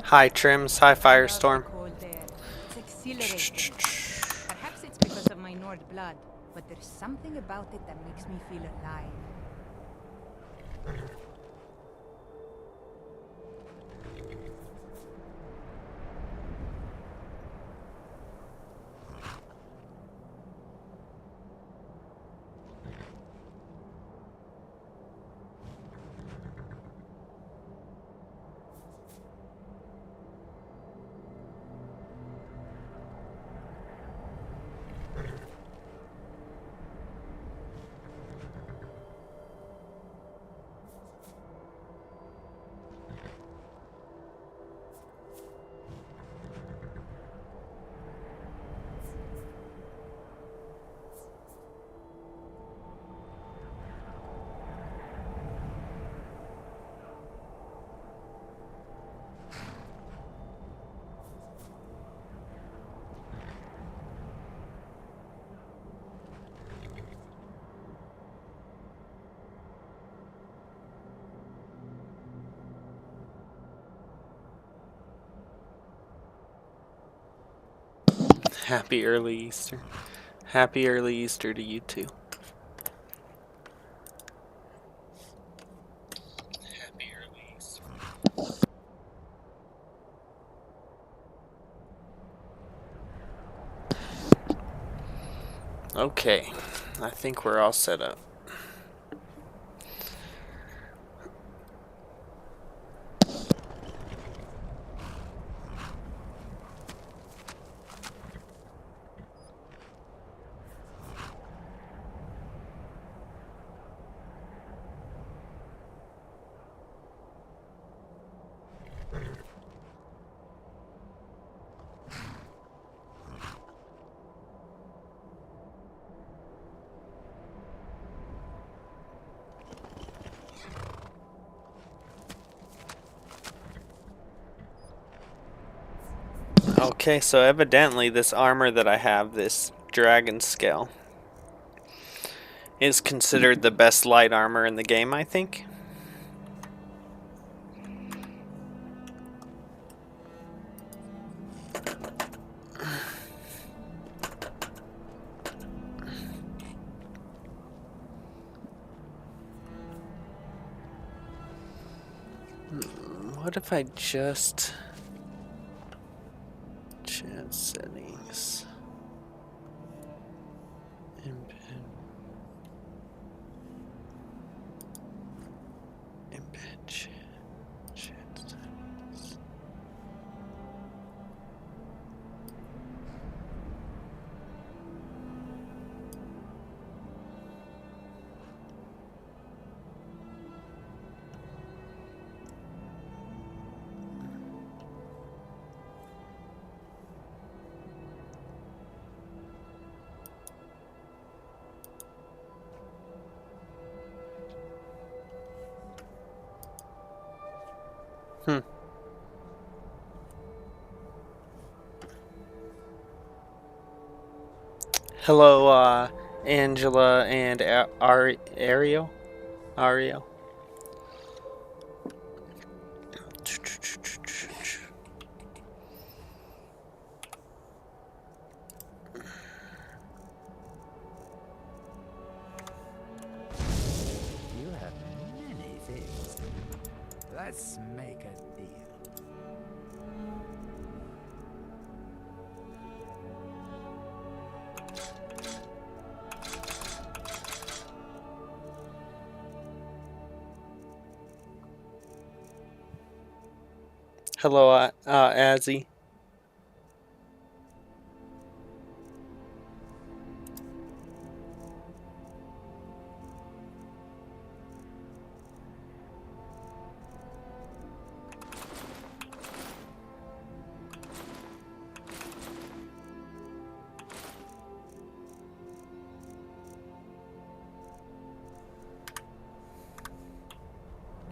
Hi Trims, hi Firestorm. Cold air. It's exhilarating. Perhaps it's because of my Nord blood, but there's something about it that makes me feel alive. Happy early Easter. Happy early Easter to you too. Happy early Easter. Okay, I think we're all set up. Okay, so evidently this armor that I have, this dragon scale, is considered the best light armor in the game, I think. What if I just... Chat settings. Embed. Embed chat. Chat settings. Hello, Angela and Ariel. Ariel. You have many things to do. Let's make a deal. Hello, Azzy.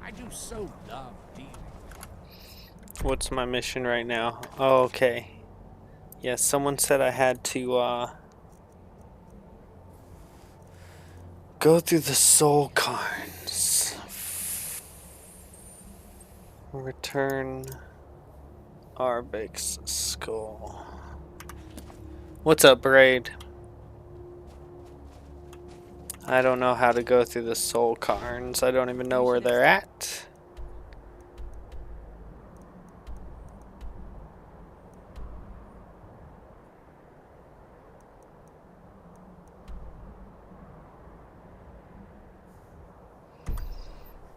I do so love dealing. What's my mission right now? Oh, okay. Yes, someone said I had to, go through the soul cards. Return Arbix skull. What's up, Braid? I don't know how to go through the soul cairns. I don't even know where they're at.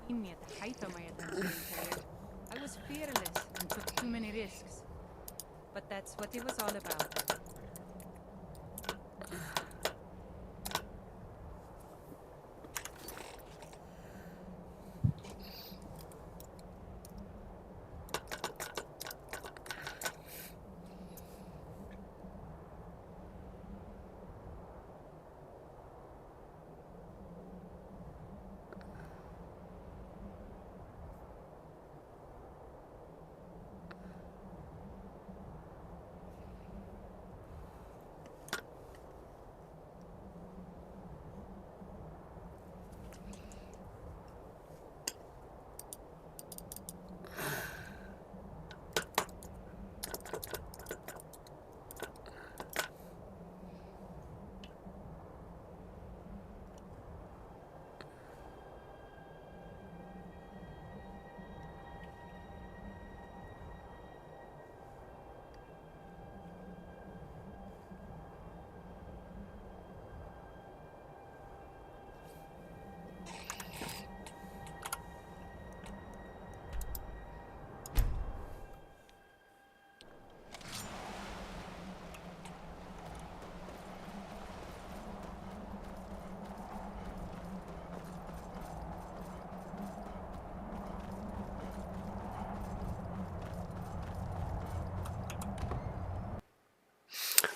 Me at the height of my adventuring career, I was fearless and took too many risks. But that's what it was all about.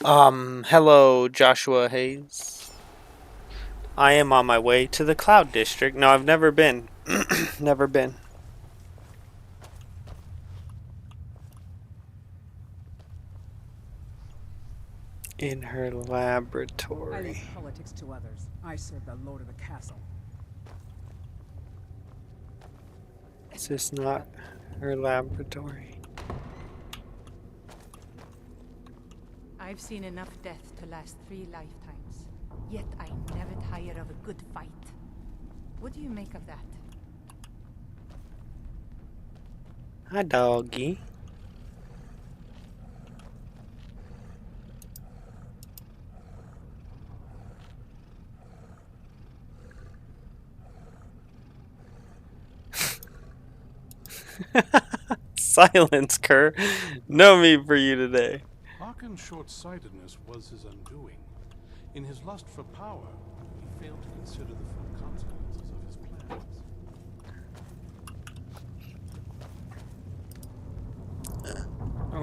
Hello, Joshua Hayes. I am on my way to the Cloud District. No, I've never been. Never been. In her I leave laboratory. politics to others. I serve the lord of the castle. Is this not her laboratory? I've seen enough death to last 3 lifetimes. Yet I never tire of a good fight. What do you make of that? Hi, doggy. Silence, Kerr. No me for you today. Harkin's short-sightedness was his undoing. In his lust for power, he failed to consider the full consequences of his plans.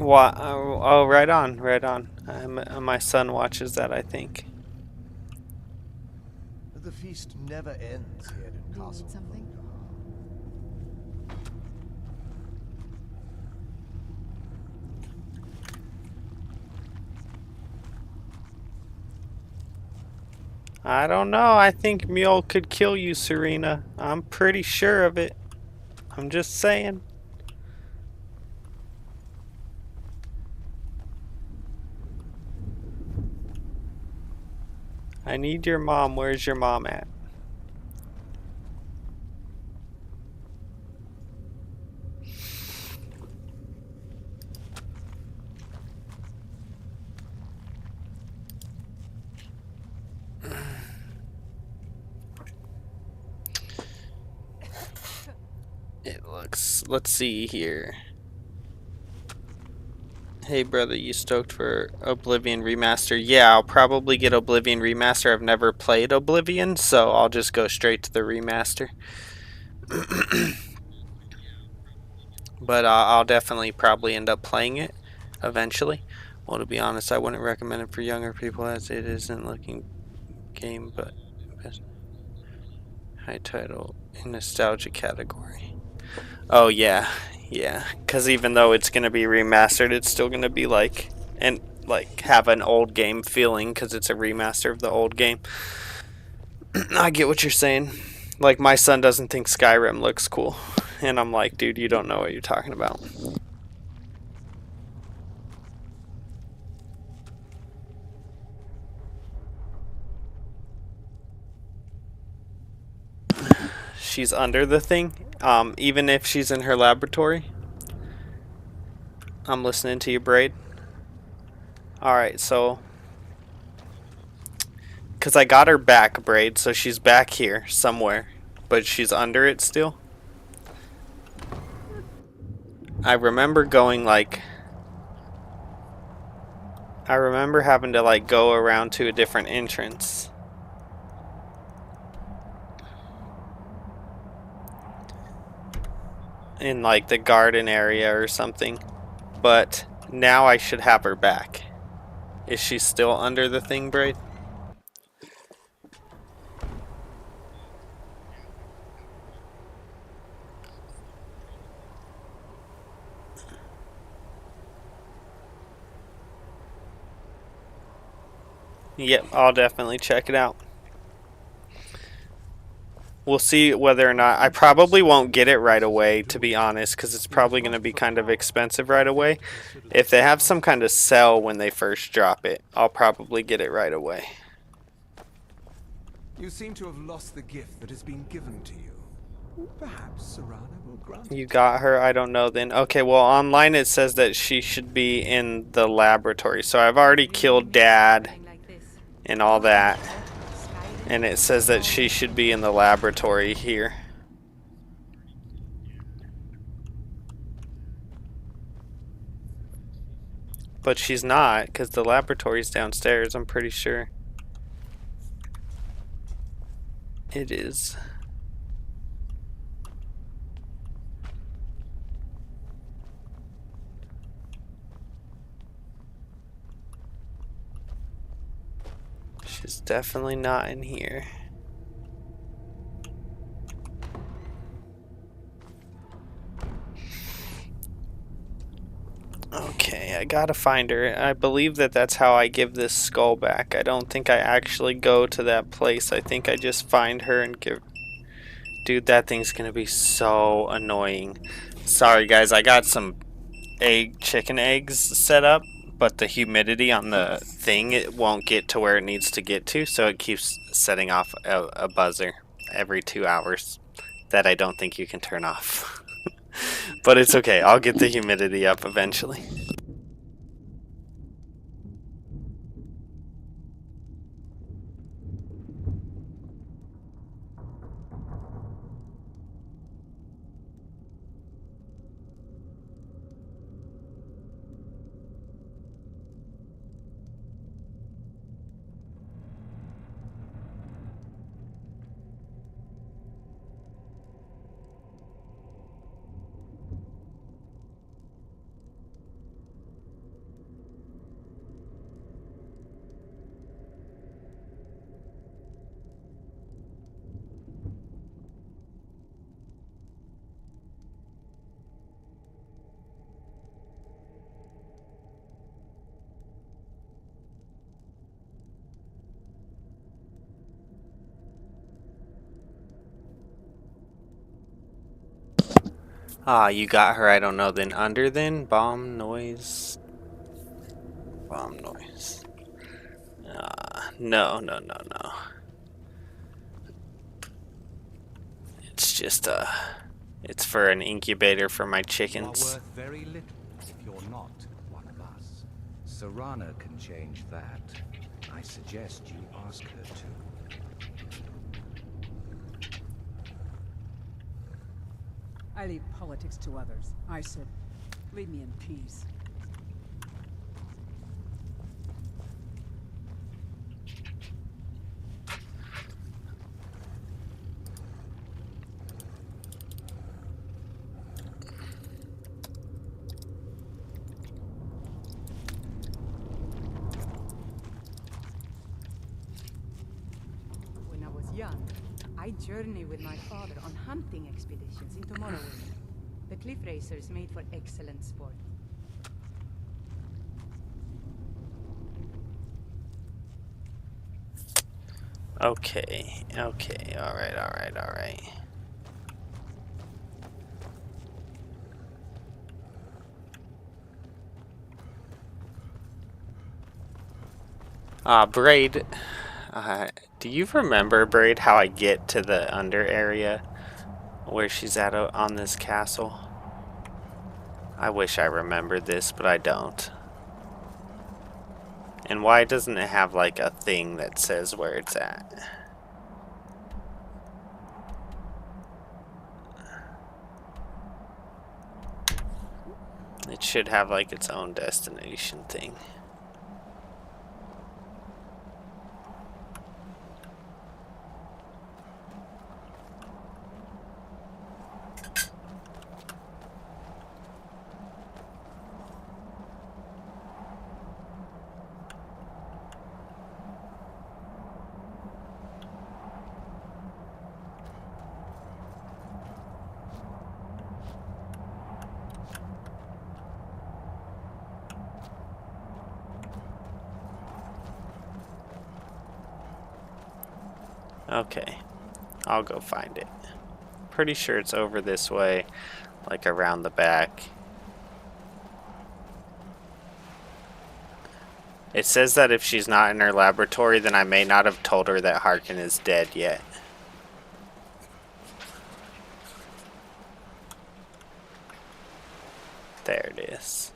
What? Oh, right on, right on. My son watches that, I think. The feast never ends here in Do you Castle. need something? I don't know. I think Mule could kill you, Serena. I'm pretty sure of it. I'm just saying. I need your mom. Where's your mom at? It looks... Let's see here. Hey brother, you stoked for Oblivion Remaster? Yeah, I'll probably get Oblivion Remaster. I've never played Oblivion, so I'll just go straight to the remaster. But I'll definitely probably end up playing it eventually. Well, to be honest, I wouldn't recommend it for younger people as it isn't looking game, but high title in nostalgia category. Oh yeah, yeah. Because even though it's gonna be remastered, it's still gonna be like have an old game feeling because it's a remaster of the old game. I get what you're saying. Like my son doesn't think Skyrim looks cool, and I'm like, dude, you don't know what you're talking about. she's under the thing, even if she's in her laboratory. I'm listening to you, Braid. Alright, so... Because I got her back, Braid, so she's back here somewhere. But she's under it still. I remember going, like... I remember having to, like, go around to a different entrance. In, like, the garden area or something. But now I should have her back. Is she still under the thing, Braid? Yep, I'll definitely check it out. We'll see whether or not... I probably won't get it right away, to be honest, because it's probably going to be kind of expensive right away. If they have some kind of sell when they first drop it, I'll probably get it right away. You seem to have lost the gift that has been given to you. Perhaps Serana will grant You got her? I don't know then. Okay, well, online it says that she should be in the laboratory. So I've already killed Dad and all that. And it says that she should be in the laboratory here. But she's not, because the laboratory's downstairs, I'm pretty sure. It is. She's definitely not in here. Okay, I gotta find her. I believe that that's how I give this skull back. I don't think I actually go to that place. I think I just find her and give... Dude, that thing's gonna be so annoying. Sorry guys, I got some chicken eggs set up, but the humidity on the thing, it won't get to where it needs to get to, so it keeps setting off a buzzer every 2 hours that I don't think you can turn off. But it's okay, I'll get the humidity up eventually. Ah, you got her, I don't know, then under then? Bomb noise. Bomb noise. No. It's just, it's for an incubator for my you are chickens. worth very little if you're not one of us. Serana can change that. I suggest you ask her to. I leave politics to others. I serve. Leave me in peace. When I was young, I journeyed with my father on hunting expeditions into Morrowind. The cliff racers made for excellent sport. Okay, alright. Braid, do you remember, Braid, how I get to the under area where she's at on this castle. I wish I remembered this, but I don't. And why doesn't it have like a thing that says where it's at? It should have like its own destination thing. Okay, I'll go find it. Pretty sure it's over this way, like around the back. It says that if she's not in her laboratory, then I may not have told her that Harkin is dead yet. There it is.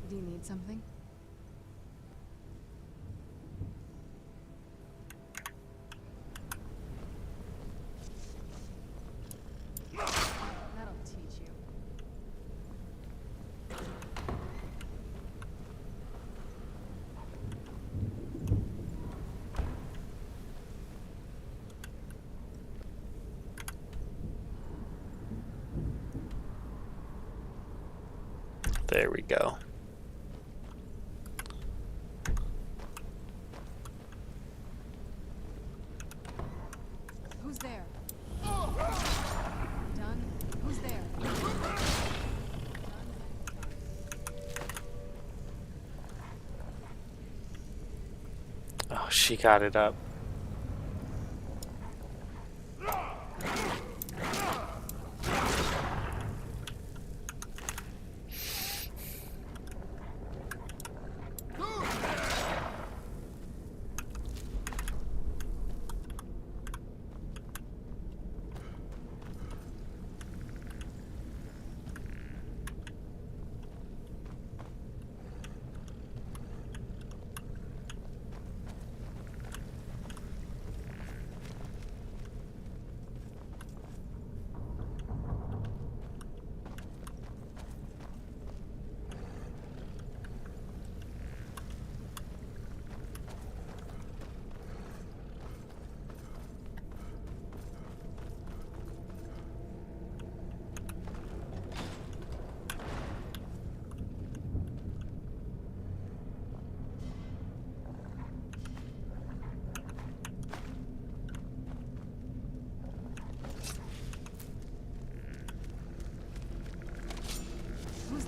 Do you need something? That'll teach you. There we go. Who's there? Done? Who's there? Done. Oh, she got it up.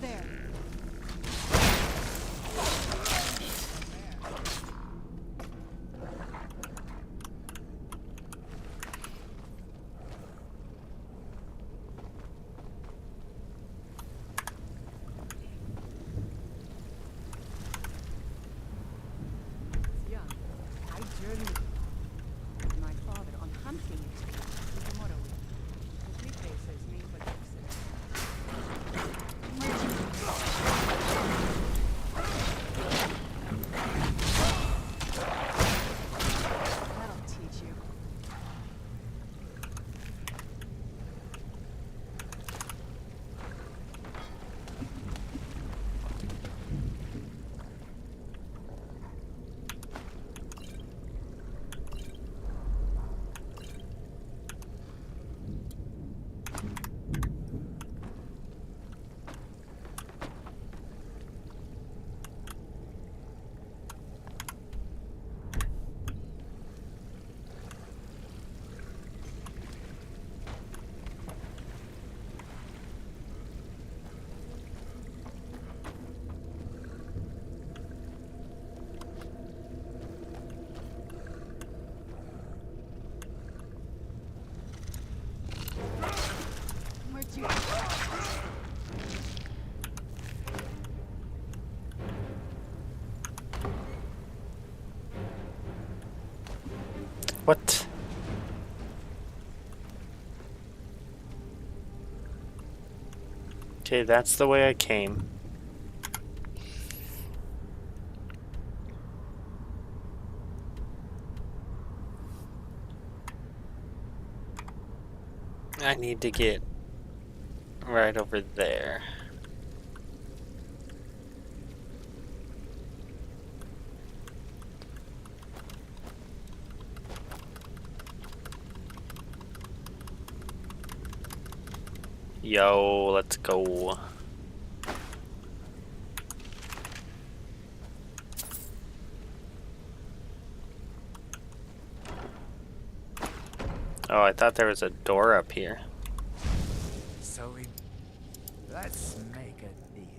there? Young, I journeyed with my father on hunting expeditions into Morrowind. The cliff racers made for excellent. That'll teach you. Where'd you... What? Okay, that's the way I came. I need to get right over there. Yo, let's go. Oh, I thought there was a door up here. So let's make a deal.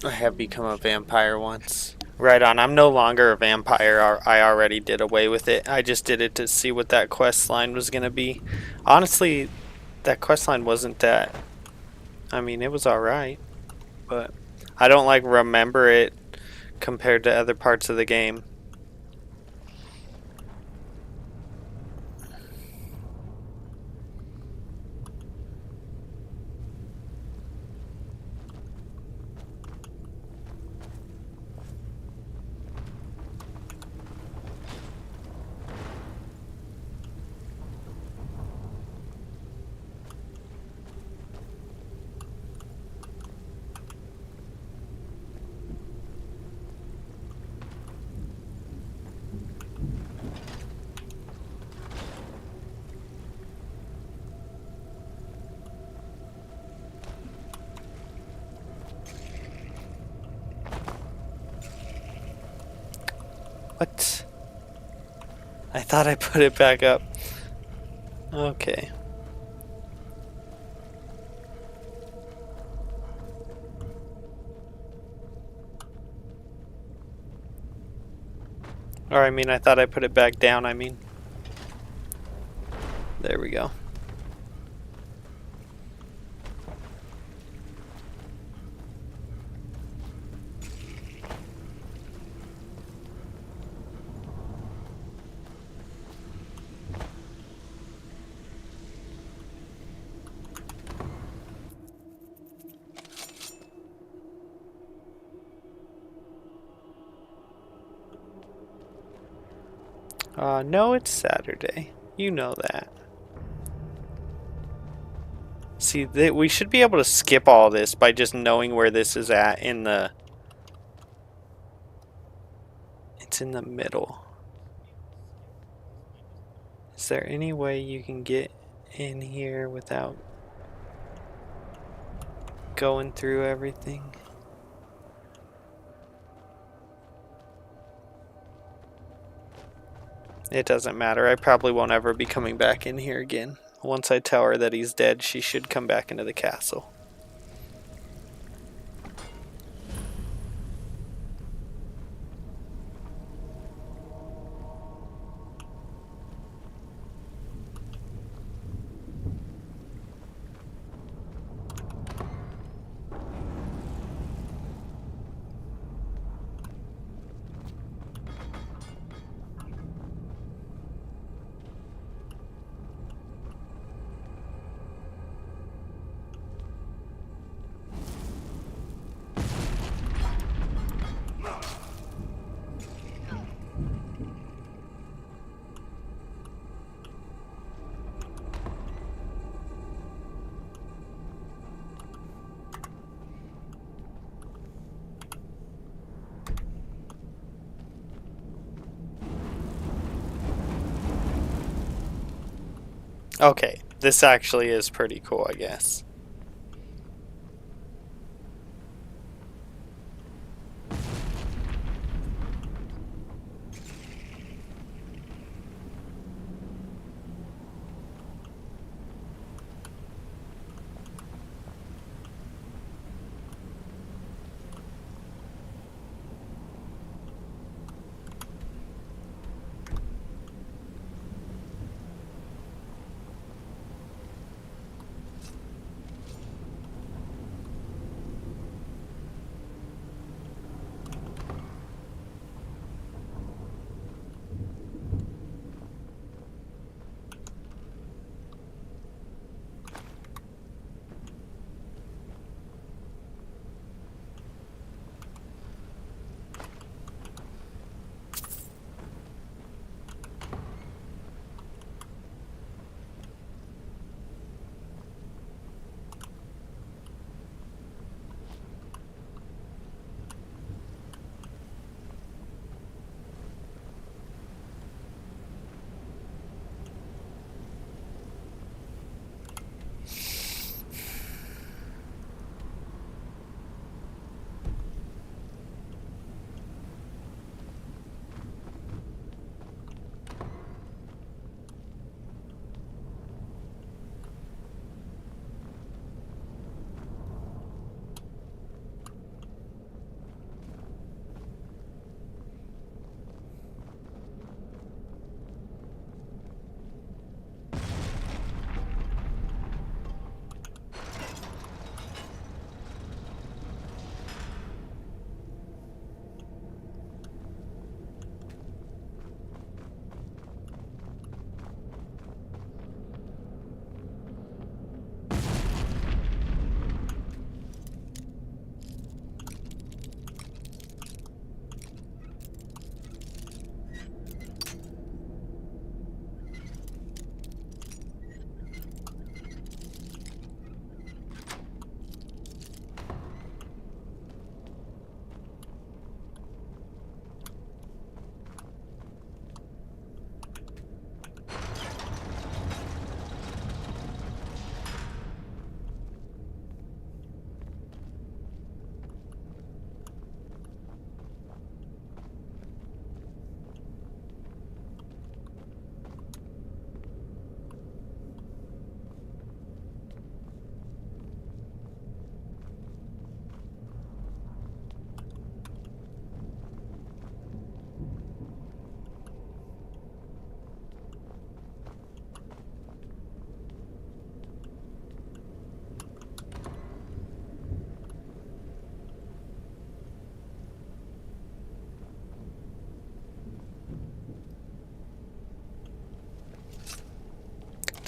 I have become a vampire once. Right on, I'm no longer a vampire. I already did away with it. I just did it to see what that quest line was gonna be. Honestly, that quest line wasn't that... I mean, it was alright. But I don't like remember it compared to other parts of the game. What? I thought I put it back up. Okay. Or I mean, I thought I put it back down, I mean. There we go. No, it's Saturday. You know that. See, we should be able to skip all this by just knowing where this is at in the... It's in the middle. Is there any way you can get in here without going through everything? It doesn't matter. I probably won't ever be coming back in here again. Once I tell her that he's dead, she should come back into the castle. Okay, this actually is pretty cool, I guess.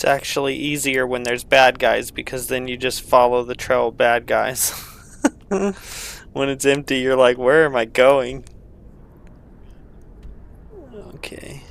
It's actually easier when there's bad guys because then you just follow the trail of bad guys. When it's empty, you're like, where am I going? Okay.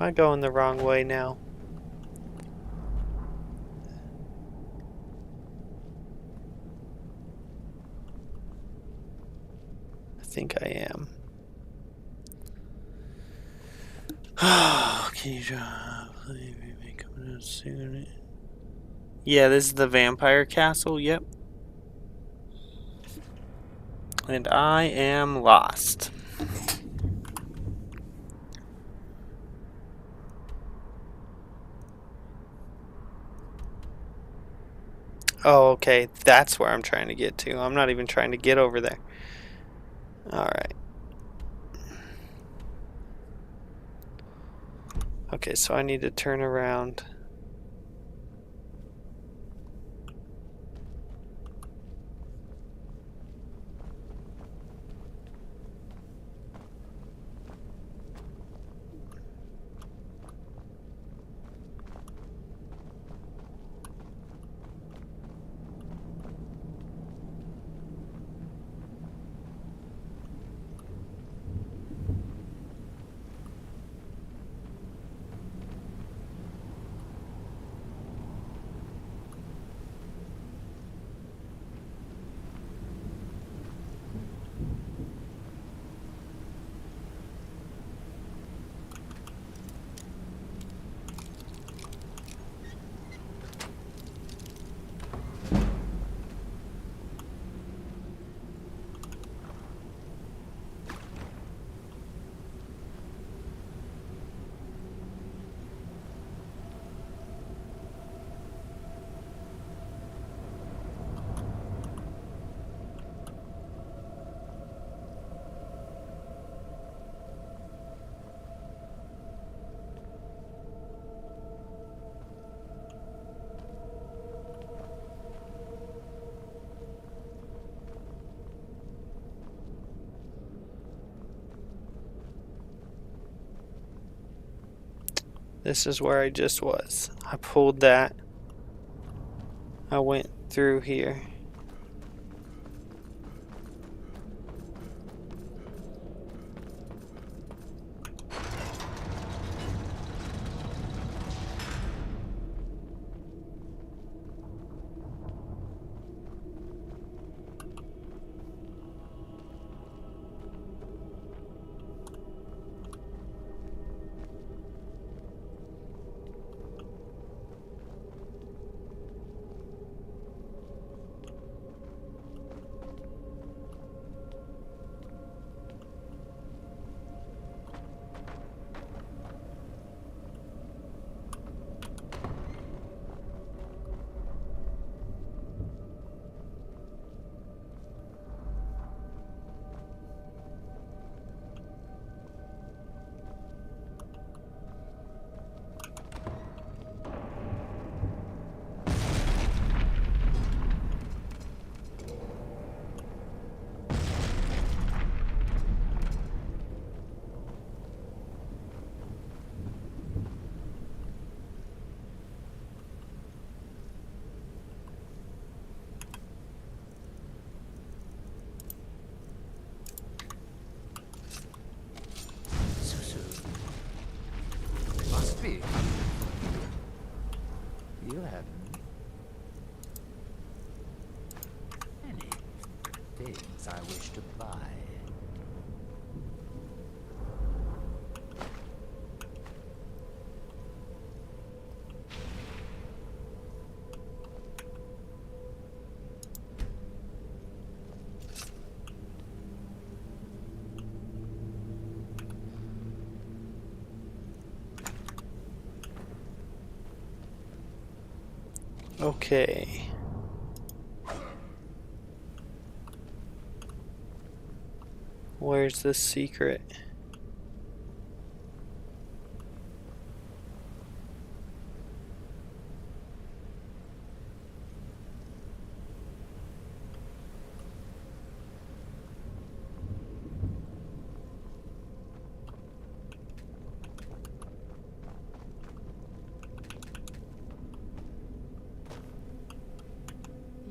I going the wrong way now? I think I am. Can you coming out soon? Yeah, this is the vampire castle. Yep. And I am lost. Oh, okay. That's where I'm trying to get to. I'm not even trying to get over there. Alright. Okay, so I need to turn around. This is where I just was. I pulled that. I went through here. Must be. You have many things I wish to buy. Okay. Where's the secret?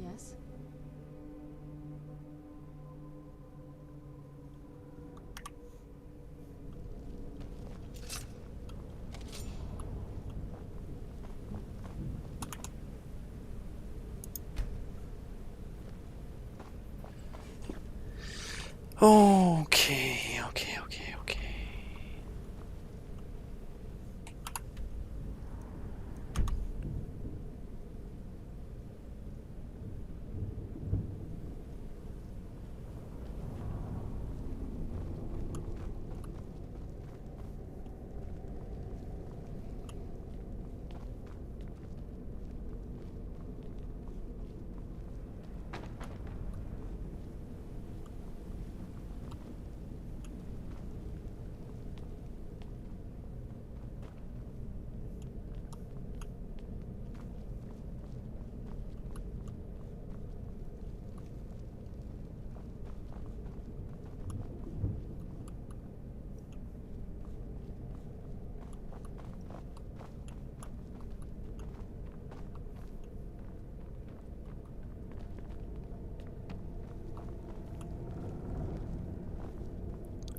Yes? Okay, okay, okay, okay.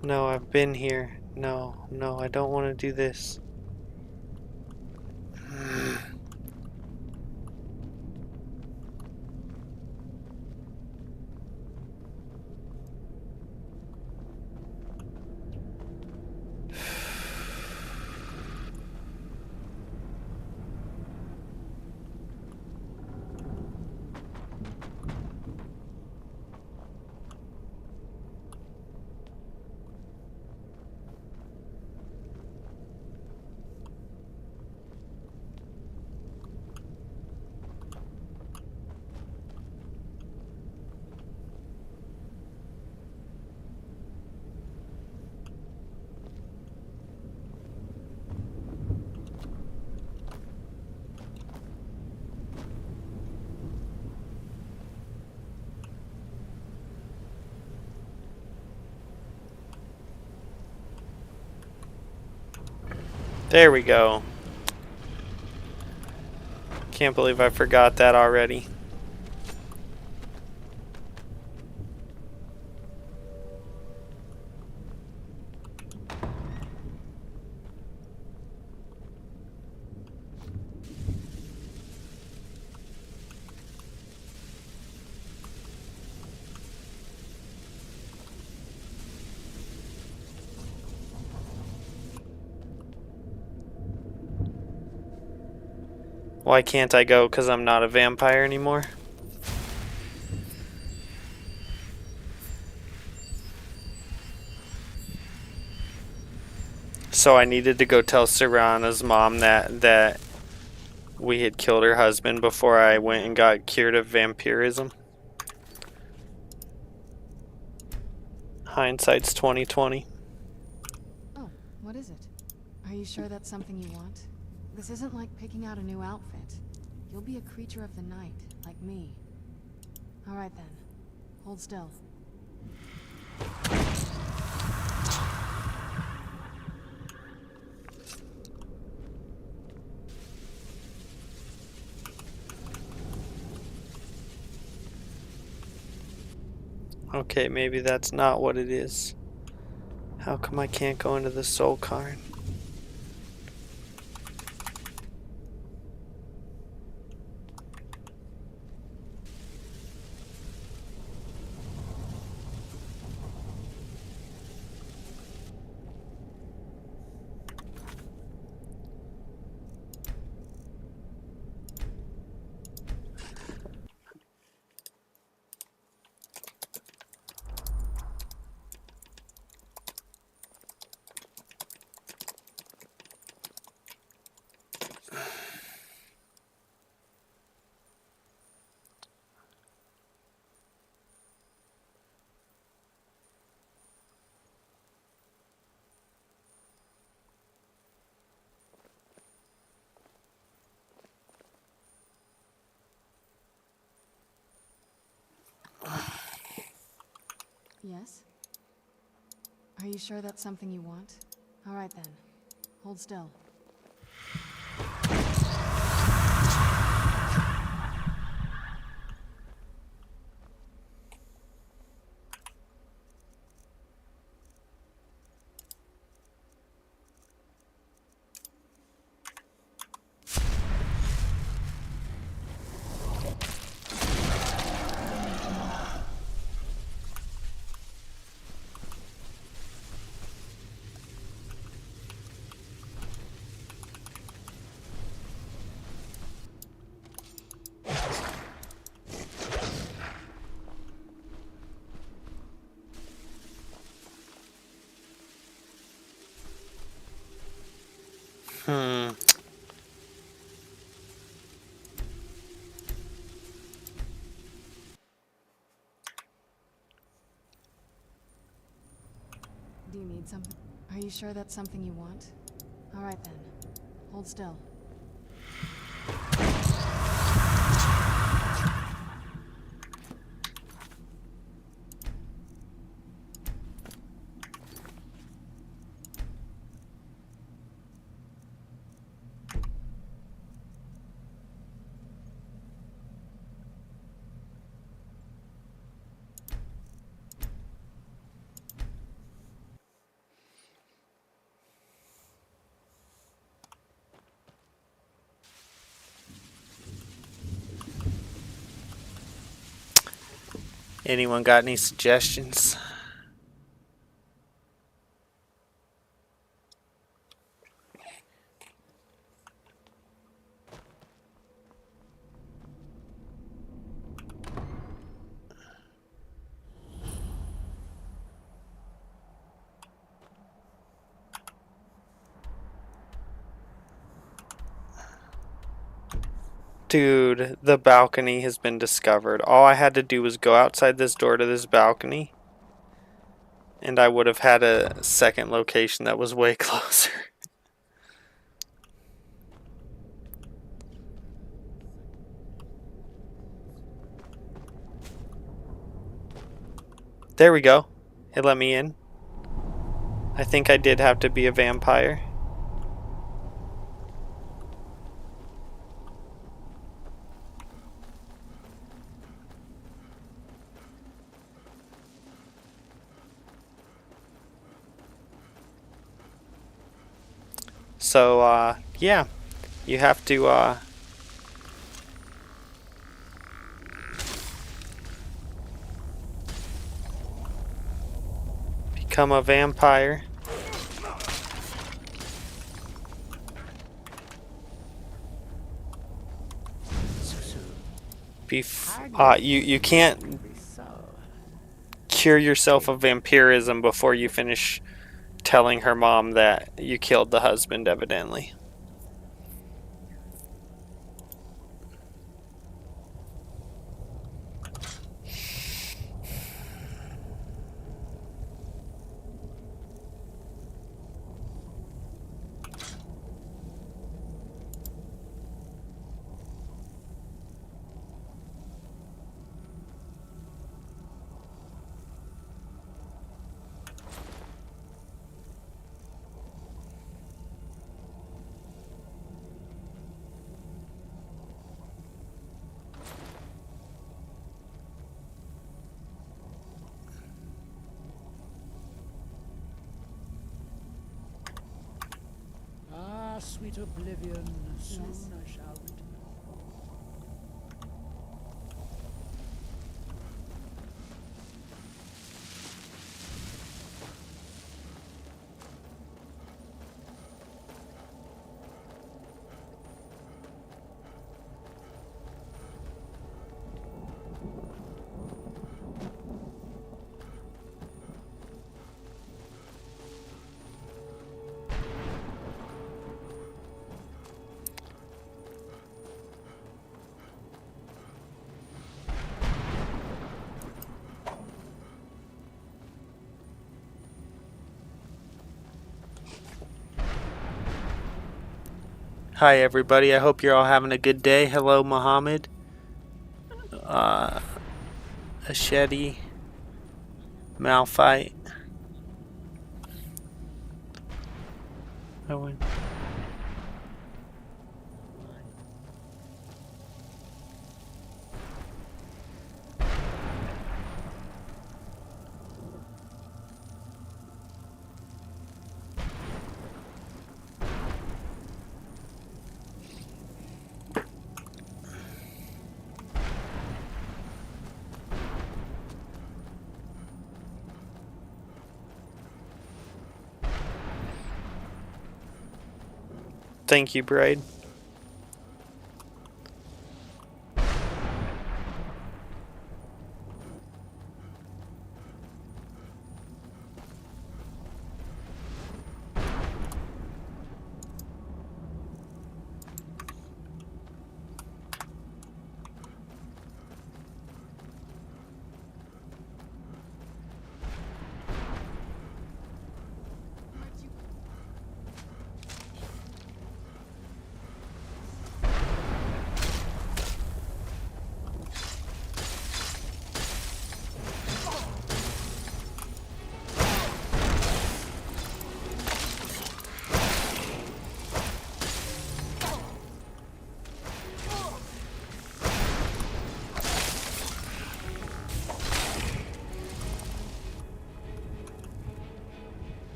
No, I've been here. No, no, I don't want to do this. There we go. Can't believe I forgot that already. Why can't I go? 'Cause I'm not a vampire anymore? So I needed to go tell Serana's mom that we had killed her husband before I went and got cured of vampirism. Hindsight's 2020. Oh, what is it? Are you sure that's something you want? This isn't like picking out a new outfit. You'll be a creature of the night, like me. Alright then. Hold still. Okay, maybe that's not what it is. How come I can't go into the soul card? Yes? Are you sure that's something you want? Alright then. Hold still. Do you need something? Are you sure that's something you want? All right then. Hold still. Anyone got any suggestions? Dude, the balcony has been discovered. All I had to do was go outside this door to this balcony, and I would have had a second location that was way closer. There we go. It let me in. I think I did have to be a vampire. So, yeah, you have to, become a vampire. You can't cure yourself of vampirism before you finish telling her mom that you killed the husband, evidently. Sweet oblivion, soon I shall return. Hi everybody, I hope you're all having a good day. Hello Mohammed, Ashedi, Malphite. Owen. Thank you, Braid.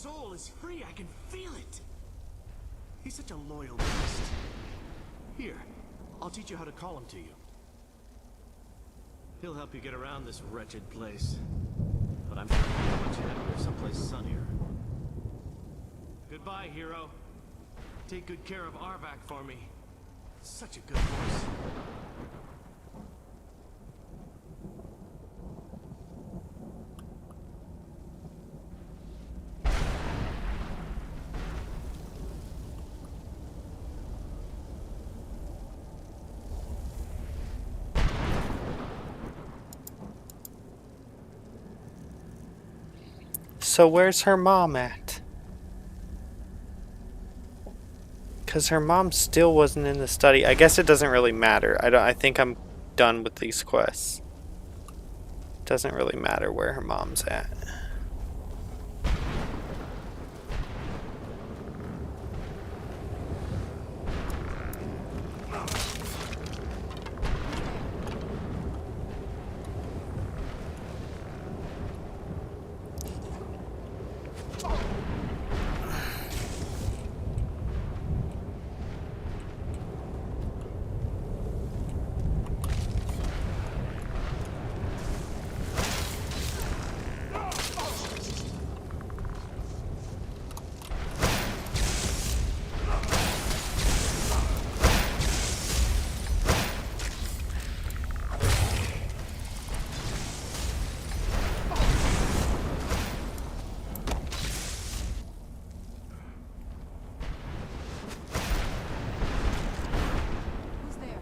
soul is free. I can feel it. He's such a loyal beast. Here, I'll teach you how to call him to you. He'll help you get around this wretched place. But I'm sure he'll want you happier someplace sunnier. Goodbye, hero. Take good care of Arvak for me. Such a good horse. So where's her mom at? Because her mom still wasn't in the study. I guess it doesn't really matter. I think I'm done with these quests. Doesn't really matter where her mom's at. Who's there?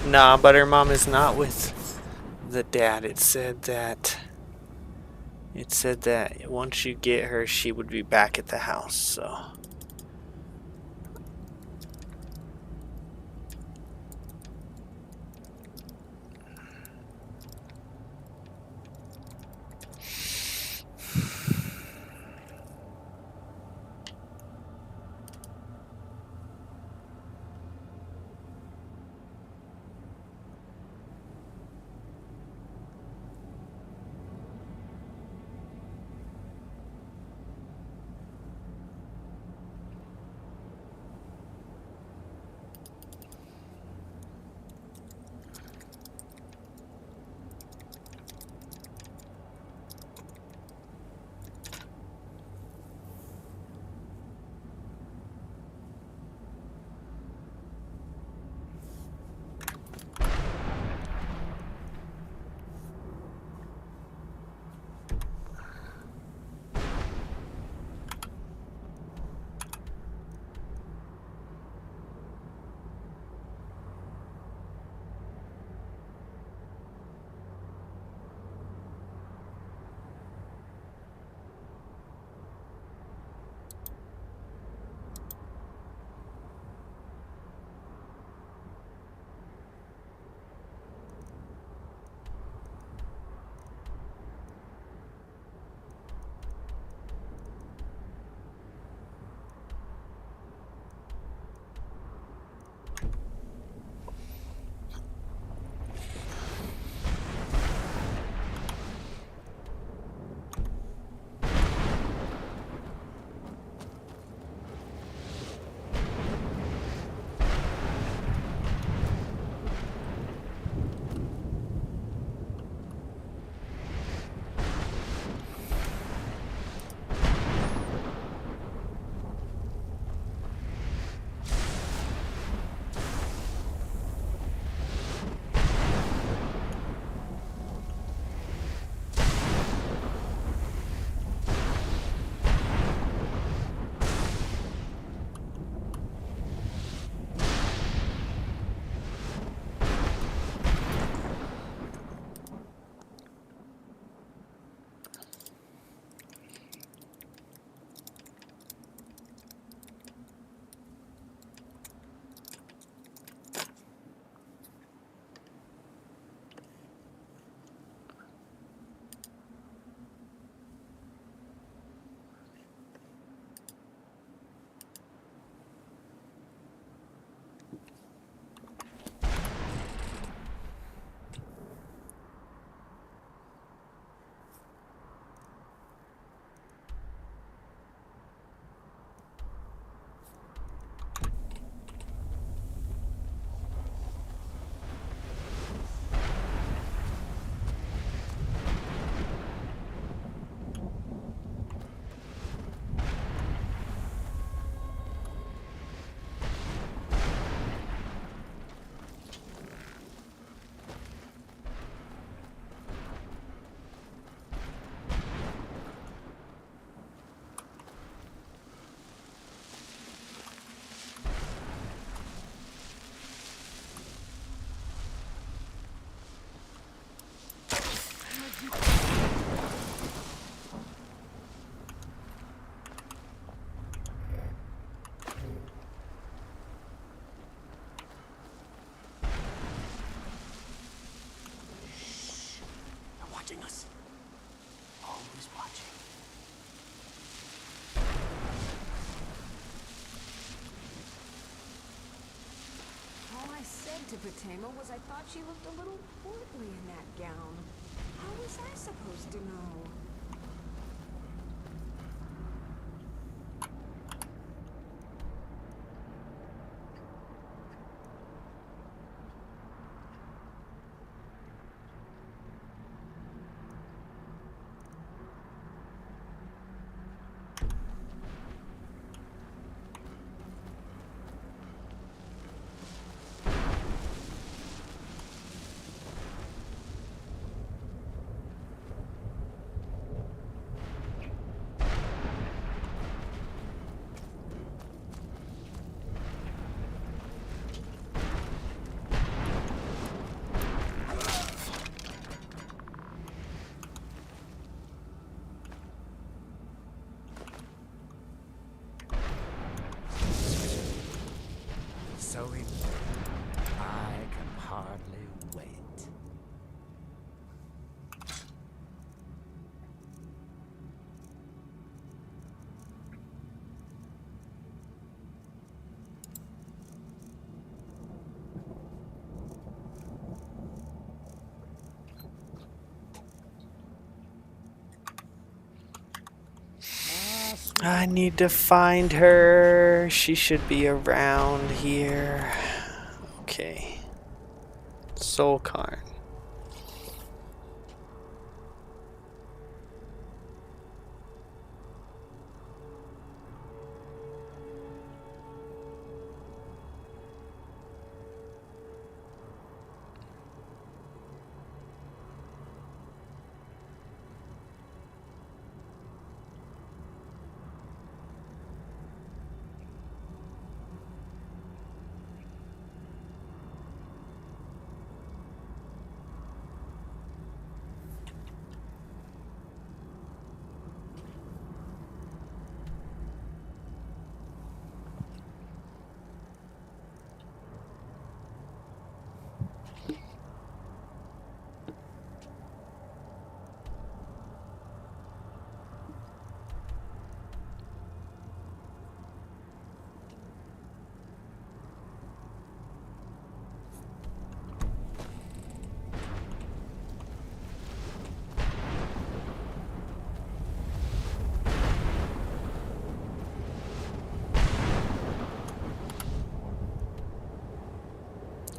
Nah, but her mom is not with the dad. It said that once you get her, she would be back at the house, so. watching us. Always watching. All I said to Patema was I thought she looked a little portly in that gown. How was I supposed to know? So I can hardly wait. I need to find her. She should be around here. Okay. Soul Karn.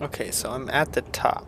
Okay, so I'm at the top.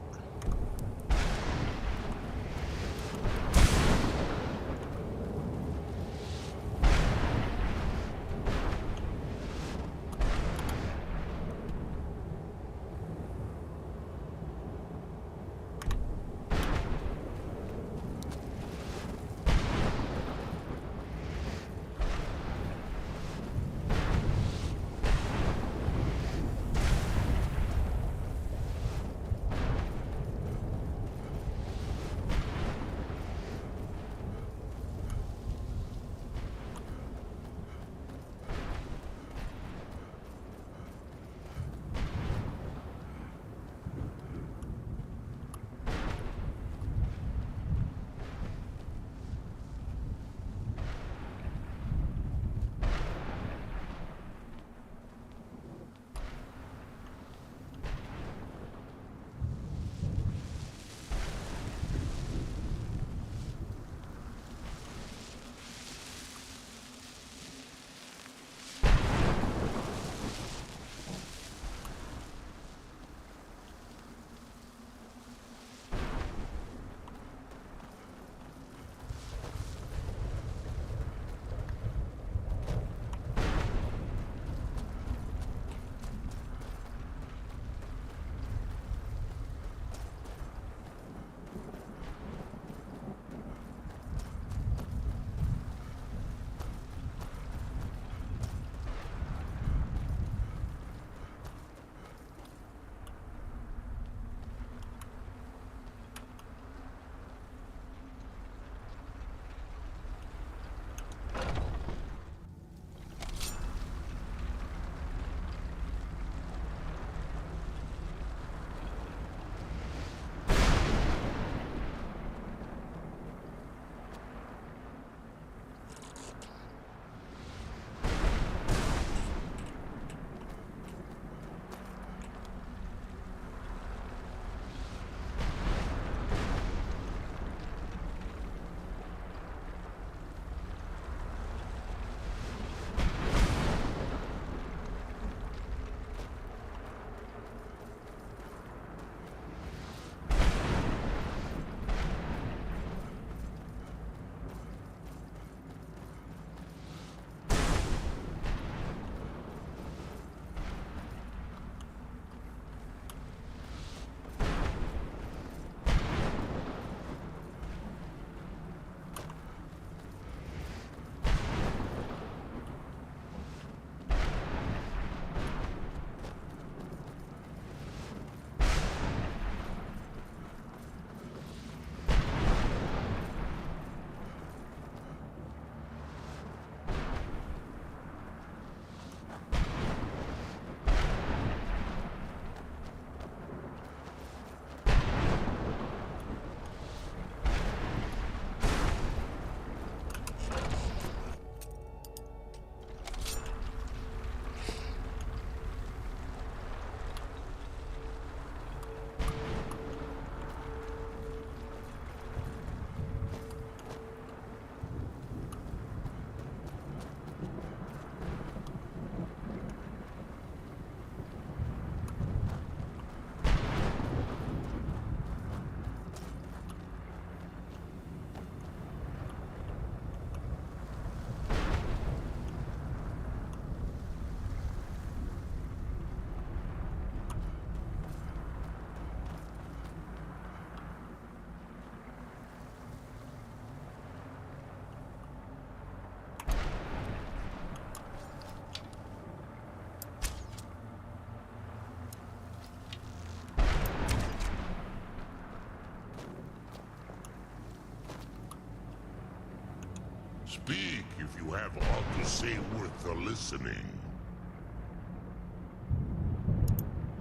Speak if you have aught to say worth the listening.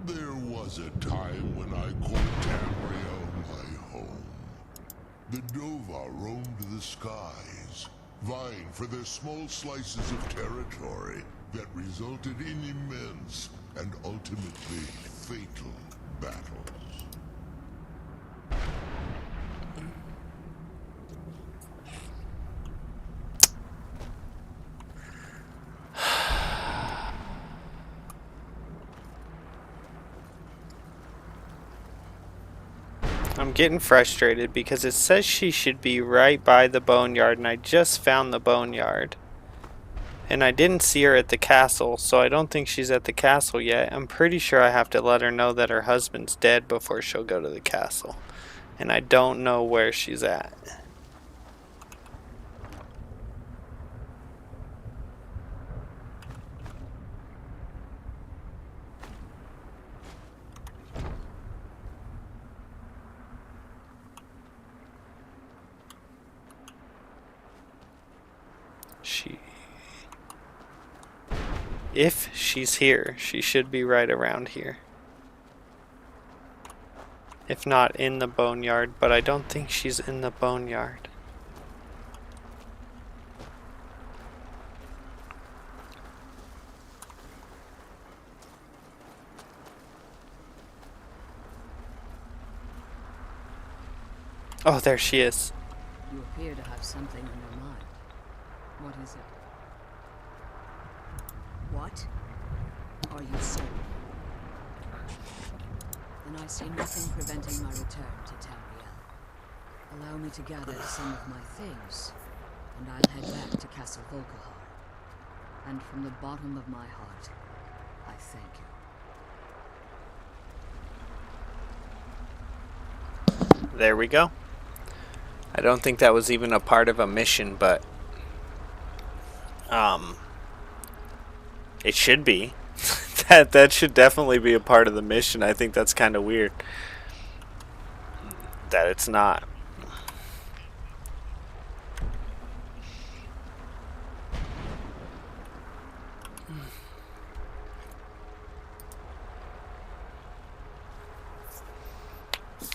There was a time when I called Tamriel my home. The Dova roamed the skies, vying for their small slices of territory that resulted in immense and ultimately fatal battles. I'm getting frustrated because it says she should be right by the boneyard, and I just found the boneyard. And I didn't see her at the castle, so I don't think she's at the castle yet. I'm pretty sure I have to let her know that her husband's dead before she'll go to the castle. And I don't know where she's at. If she's here, she should be right around here. If not in the boneyard, but I don't think she's in the boneyard. Oh, there she is. You appear to have something on your mind. What is it? What? Are you certain? Then I see nothing preventing my return to Tamriel. Allow me to gather some of my things, and I'll head back to Castle Volkihar. And from the bottom of my heart, I thank you. There we go. I don't think that was even a part of a mission, but it should be. that should definitely be a part of the mission. I think that's kind of weird that it's not.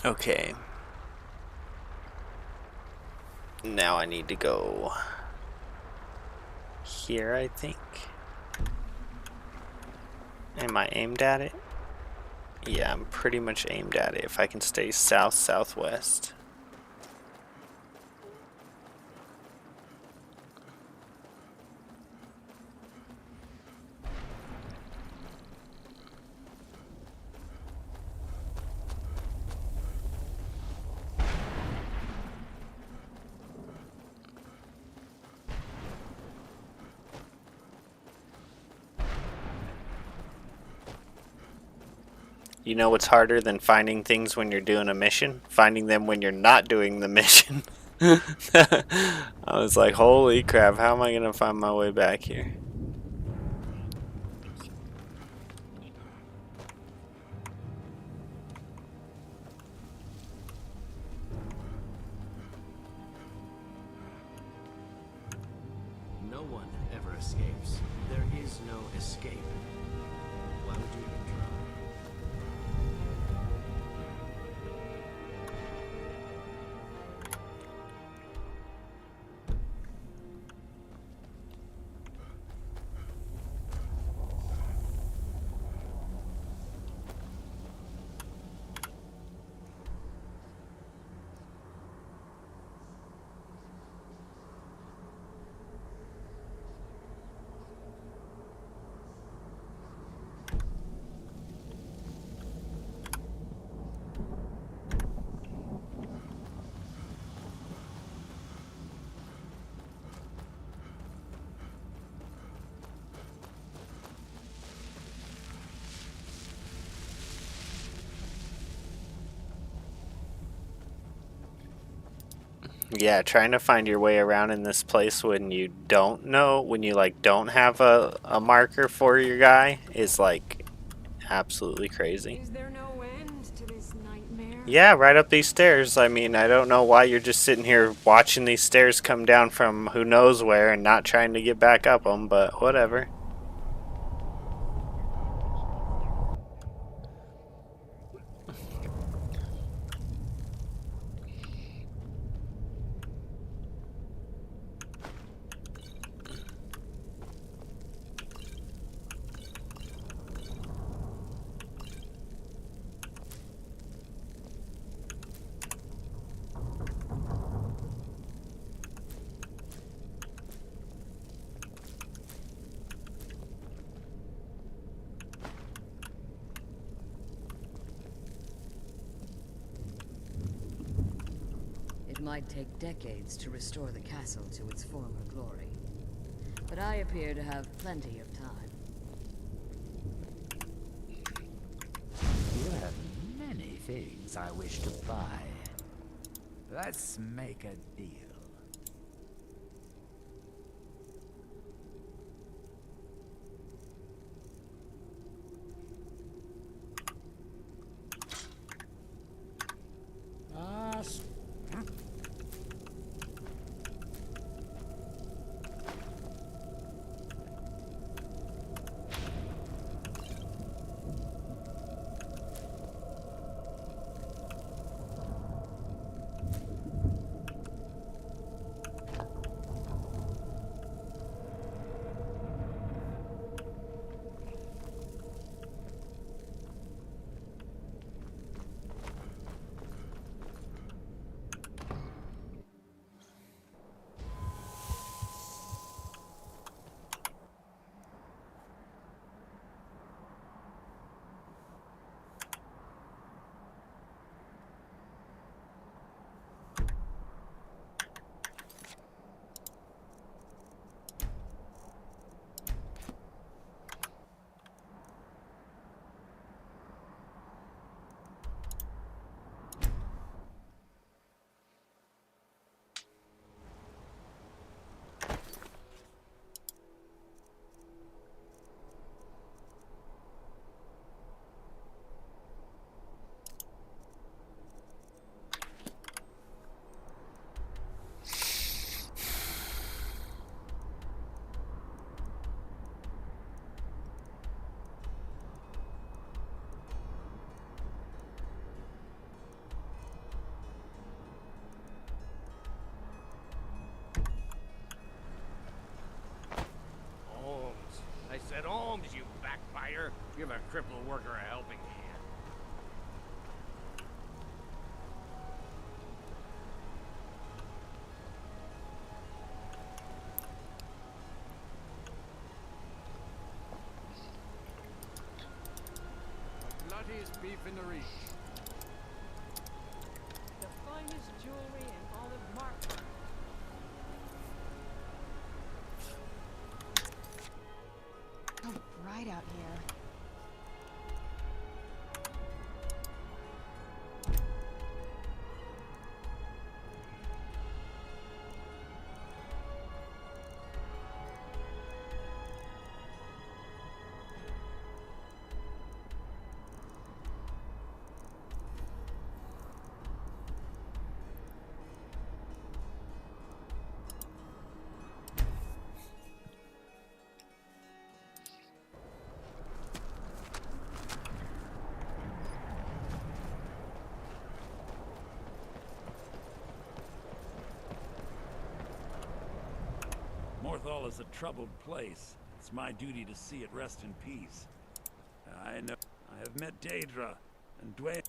Okay. Now I need to go here, I think. Am I aimed at it? Yeah, I'm pretty much aimed at it if I can stay south-southwest. You know what's harder than finding things when you're doing a mission? Finding them when you're not doing the mission. I was like, holy crap, how am I going to find my way back here? No one ever escapes. There is no escape. Why would you even try? Yeah, trying to find your way around in this place when you don't know, when you like don't have a marker for your guy is like absolutely crazy. Is there no end to this nightmare? Yeah, right up these stairs. I mean, I don't know why you're just sitting here watching these stairs come down from who knows where and not trying to get back up them, but whatever. It might take decades to restore the castle to its former glory, but I appear to have plenty of time. You have many things I wish to buy. Let's make a deal. I said Holmes, you backfire. Give a crippled worker a helping hand. The bloodiest beef in the reach. The finest jewelry in all of Mark. So bright out here. Morthal is a troubled place. It's my duty to see it rest in peace. I know. I have met Daedra and Dwayne.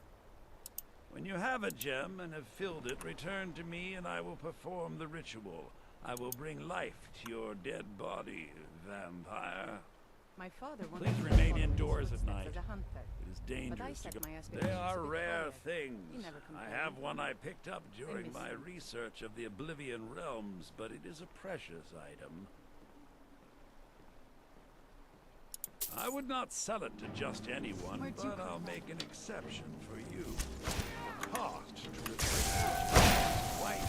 When you have a gem and have filled it, return to me and I will perform the ritual. I will bring life to your dead body, vampire. My father Please remain indoors at night. It is dangerous to go. They are rare things. I have one I picked up during my research of the Oblivion Realms, but it is a precious item. I would not sell it to just anyone, but I'll make an exception for you. The cost to replace it is quite...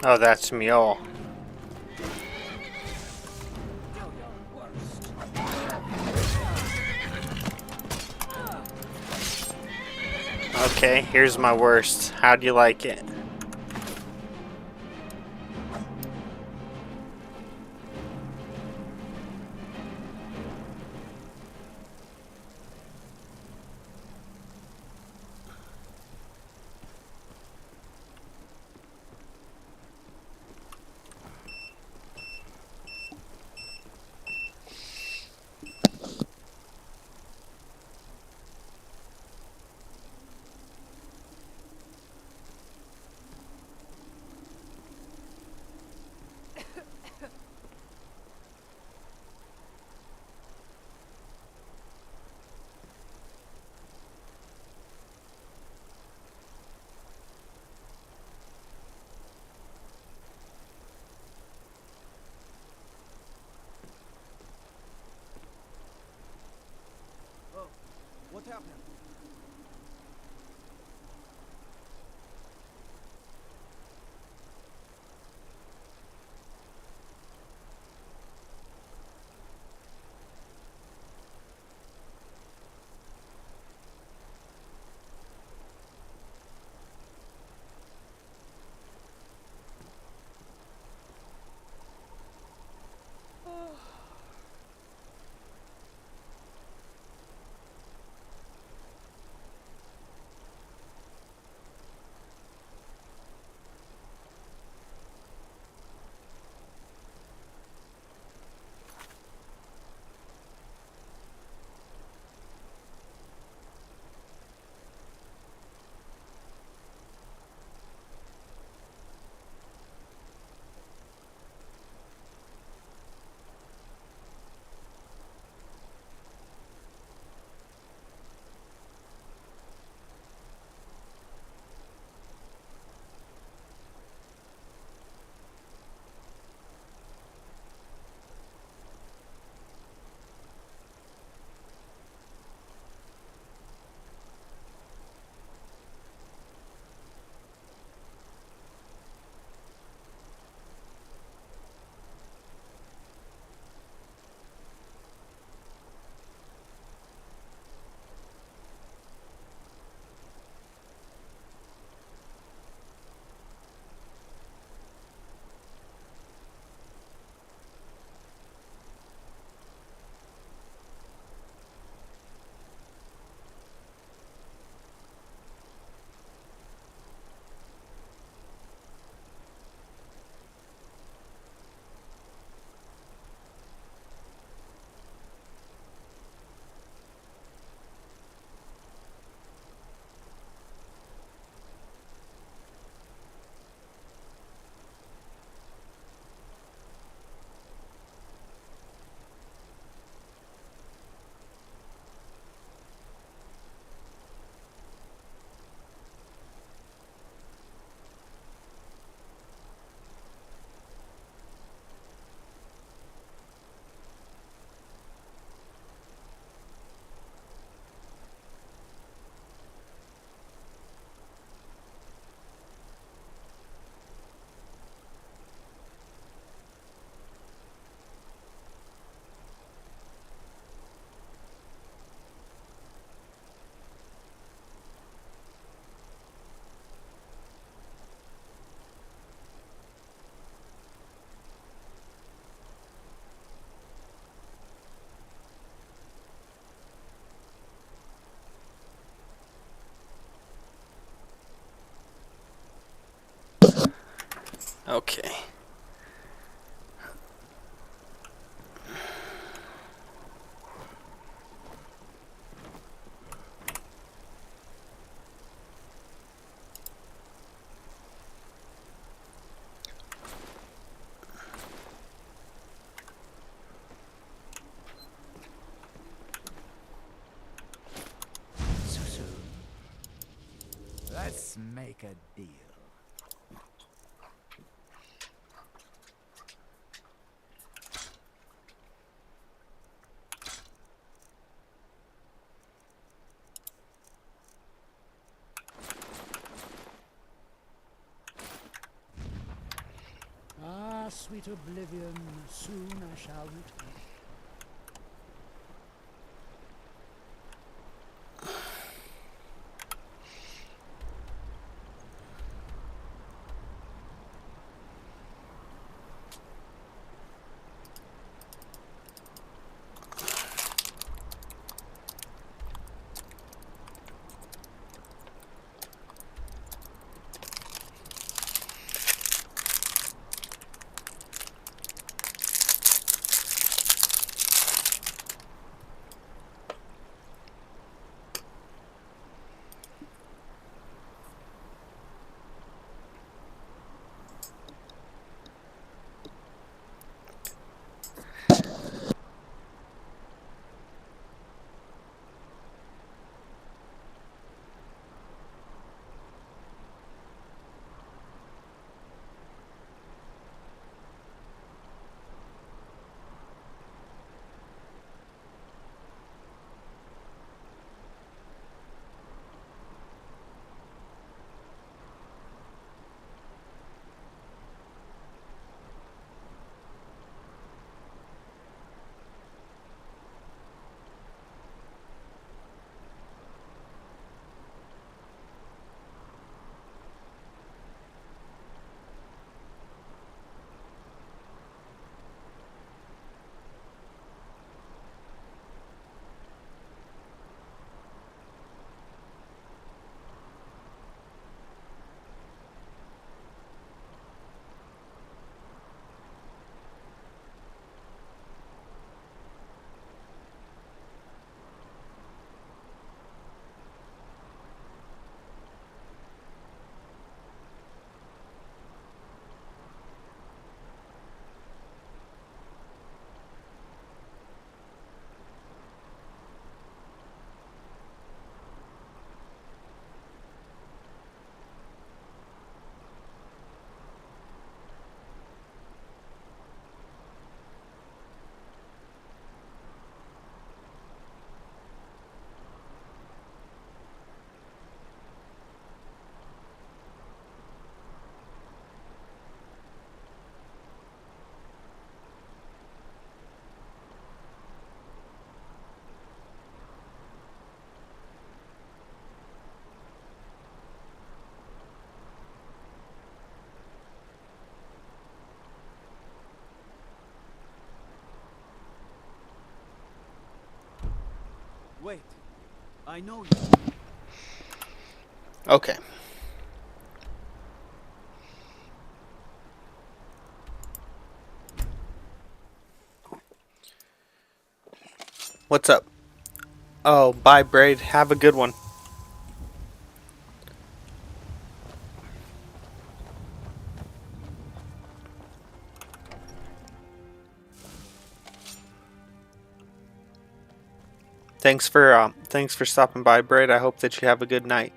Oh, that's Mule. Okay, here's my worst. How do you like it? What happened? Okay. So soon. Let's make a deal. sweet oblivion, soon I shall return. Wait, I know you. Okay. What's up? Oh, bye, Braid. Have a good one. Thanks for stopping by, Braid. I hope that you have a good night.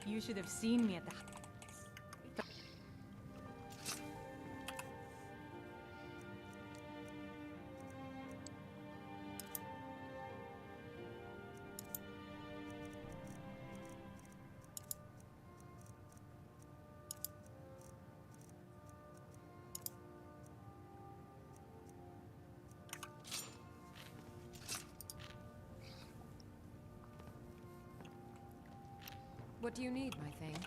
You should have seen me at the... What do you need, my thing?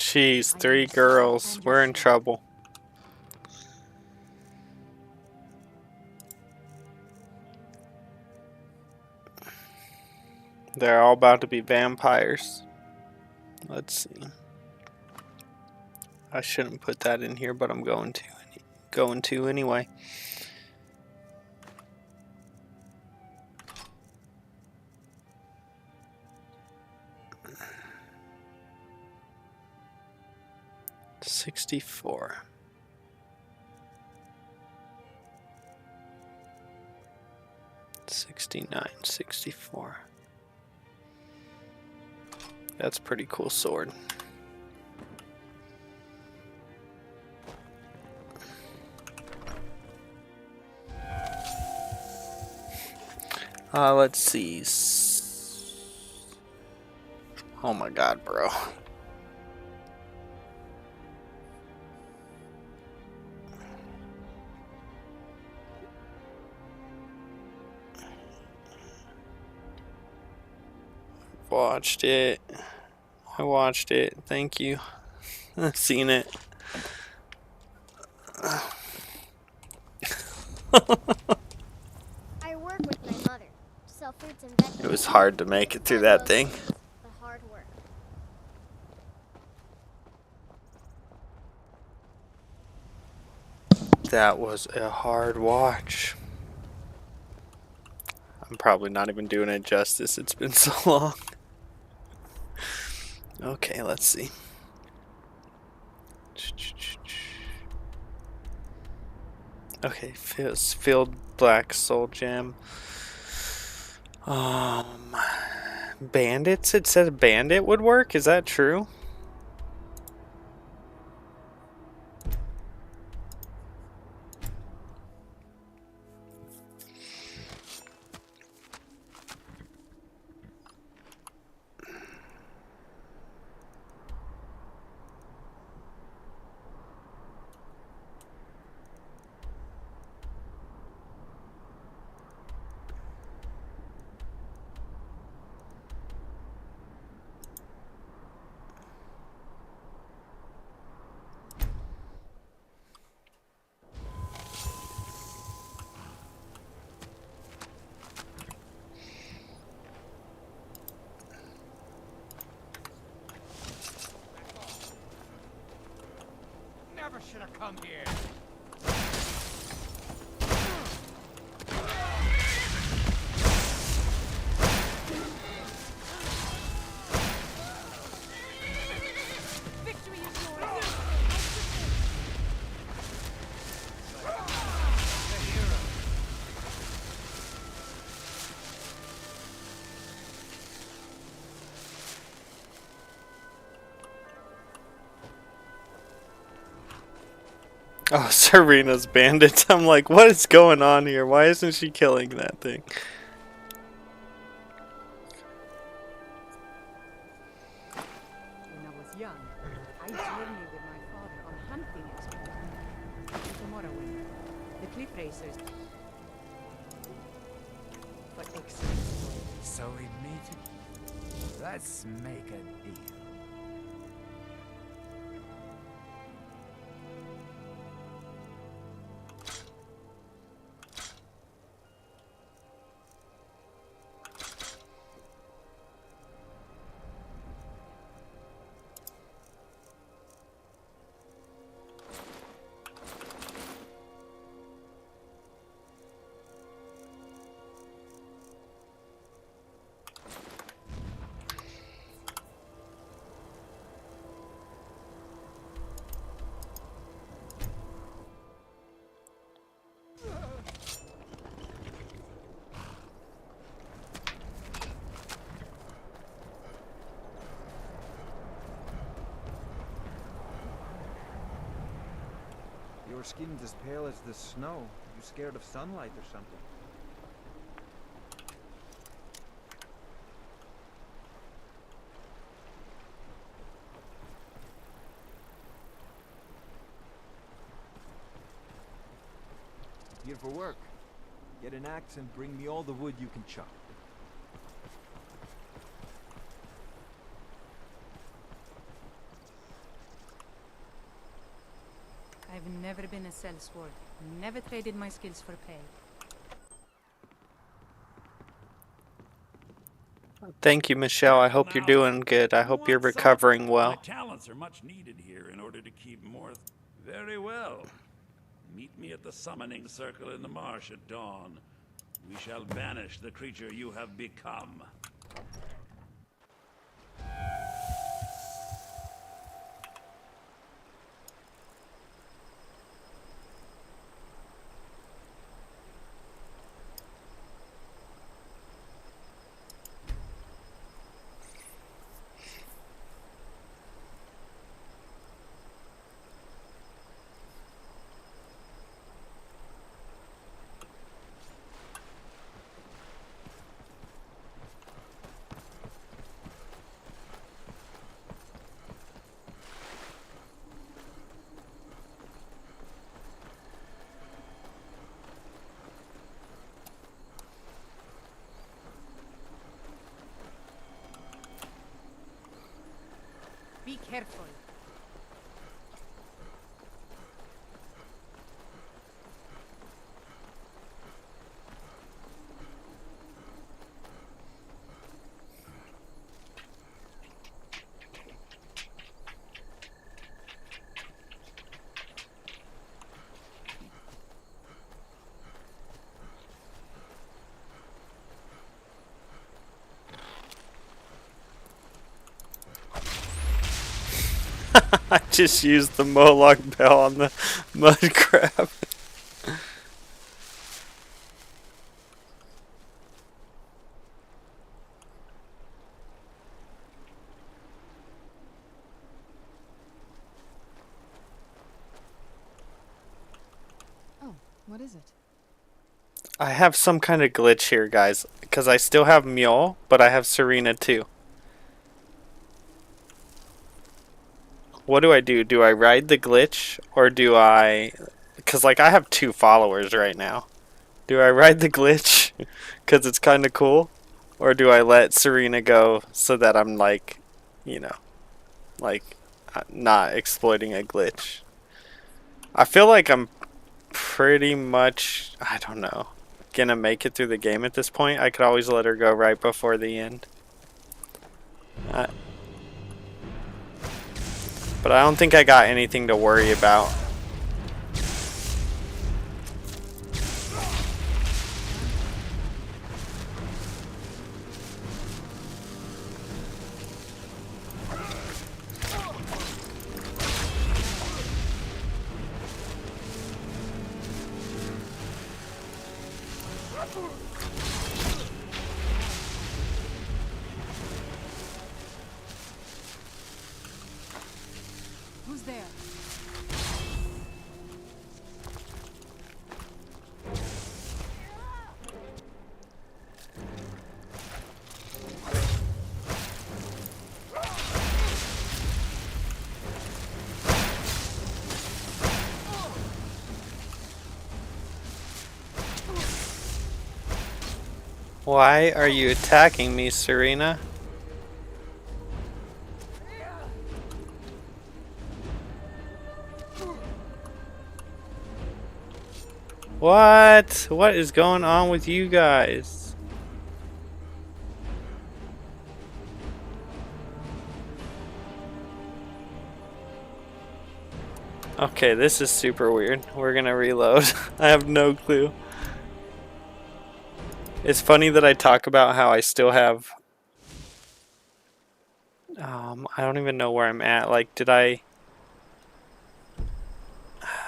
Jeez, 3 girls. We're in trouble. They're all about to be vampires. Let's see. I shouldn't put that in here, but I'm going to anyway. $64. 69, 64. That's a pretty cool sword. Let's see. Oh my god, bro. Watched it. I watched it. Thank you. I've seen it. I work with my mother. Sell fruits and vegetables. It was hard to make it through that thing. But hard work. That was a hard watch. I'm probably not even doing it justice. It's been so long. Okay, let's see. Okay, Field Black Soul Gem. Bandits? It said bandit would work? Is that true? Never should have come here. Victory is yours. Oh, Serena's bandits. I'm like, what is going on here? Why isn't she killing that thing? When I was young, I journeyed with my father on hunting expeditions. Tomorrow, when the cliff racers for excellent sport. So we meet. Let's make a deal. Your skin's as pale as the snow. You scared of sunlight or something? Here for work. Get an axe and bring me all the wood you can chop. I've never been a sellsword. Never traded my skills for pay. Thank you, Michelle. I hope you're doing good. I hope you're recovering My well. talents are much needed here in order to keep more. Very well. Meet me at the summoning circle in the marsh at dawn. We shall banish the creature you have become. Be careful. I just used the Moloch bell on the mud crab. Oh, what is it? I have some kind of glitch here, guys, because I still have Mule, but I have Serena too. What do? Do I ride the glitch, or do I... Because, like, I have 2 followers right now. Do I ride the glitch because it's kind of cool? Or do I let Serena go so that I'm, like, you know, like, not exploiting a glitch? I feel like I'm pretty much, I don't know, gonna make it through the game at this point. I could always let her go right before the end. But I don't think I got anything to worry about. Who's there? Why are you attacking me, Serena? What? What is going on with you guys? Okay, this is super weird. We're gonna reload. I have no clue. It's funny that I talk about how I still have... I don't even know where I'm at. Like, did I...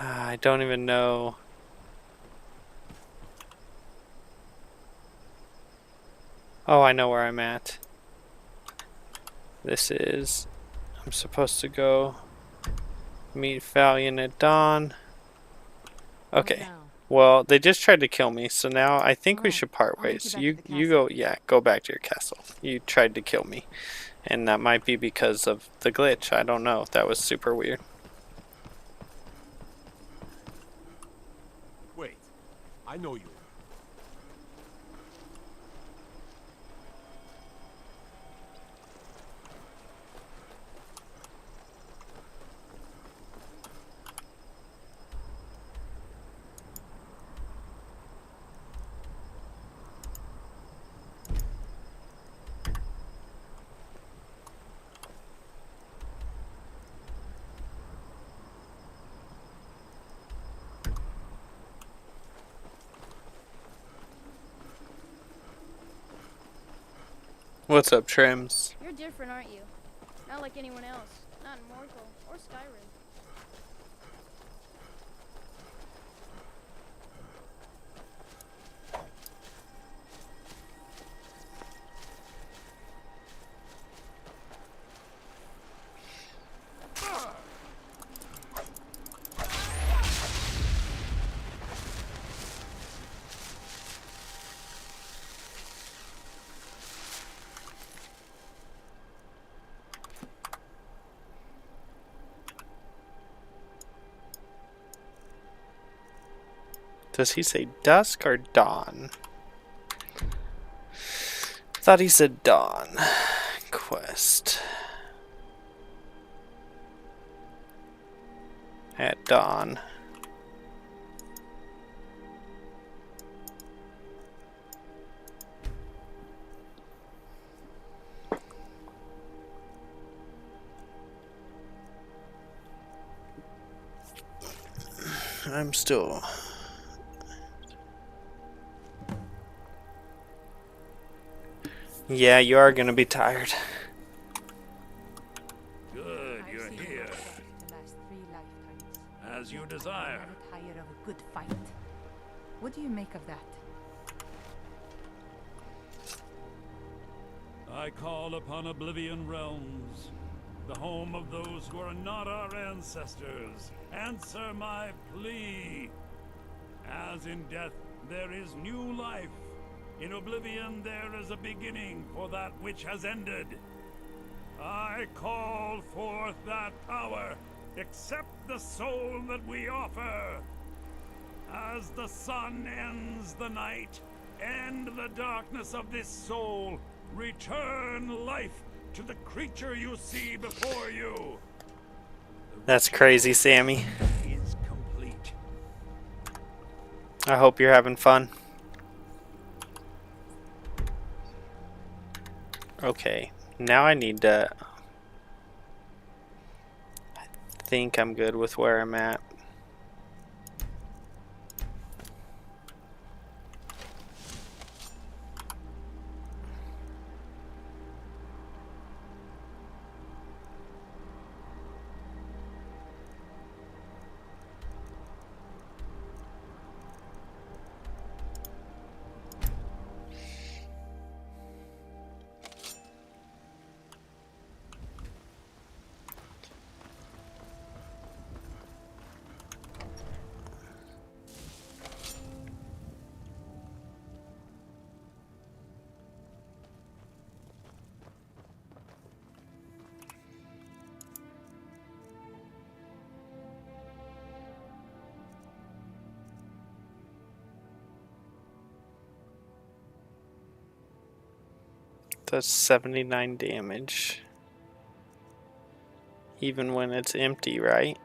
I don't even know... Oh, I know where I'm at. This is... I'm supposed to go meet Valiant at dawn. Okay. Well, they just tried to kill me, so now I think we should part ways. You go, yeah, go back to your castle. You tried to kill me. And that might be because of the glitch. I don't know. That was super weird. Wait, I know you. What's up, Trims? You're different, aren't you? Not like anyone else. Not in Morgul or Skyrim. Does he say dusk or dawn? Thought he said dawn. Quest. At dawn. I'm still... Yeah, you are gonna be tired. Good, you're here. As you desire. Never tire of a good fight. What do you make of that? I call upon Oblivion Realms, the home of those who are not our ancestors. Answer my plea. As in death, there is new life. In Oblivion, there is a beginning for that which has ended. I call forth that power. Accept the soul that we offer. As the sun ends the night, end the darkness of this soul. Return life to the creature you see before you. That's crazy, Sammy. Is complete. I hope you're having fun. Okay, now I need to... I think I'm good with where I'm at. Does 79 damage. Even when it's empty, right?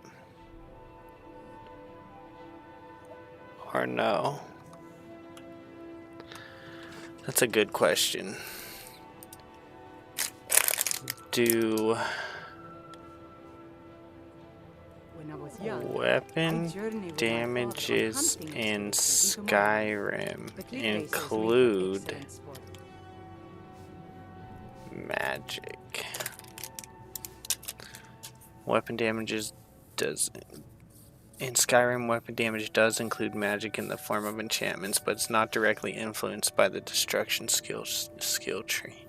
Or no? That's a good question. Do weapon damages in Skyrim include magic? Weapon damages does... In Skyrim, weapon damage does include magic in the form of enchantments, but it's not directly influenced by the destruction skill tree.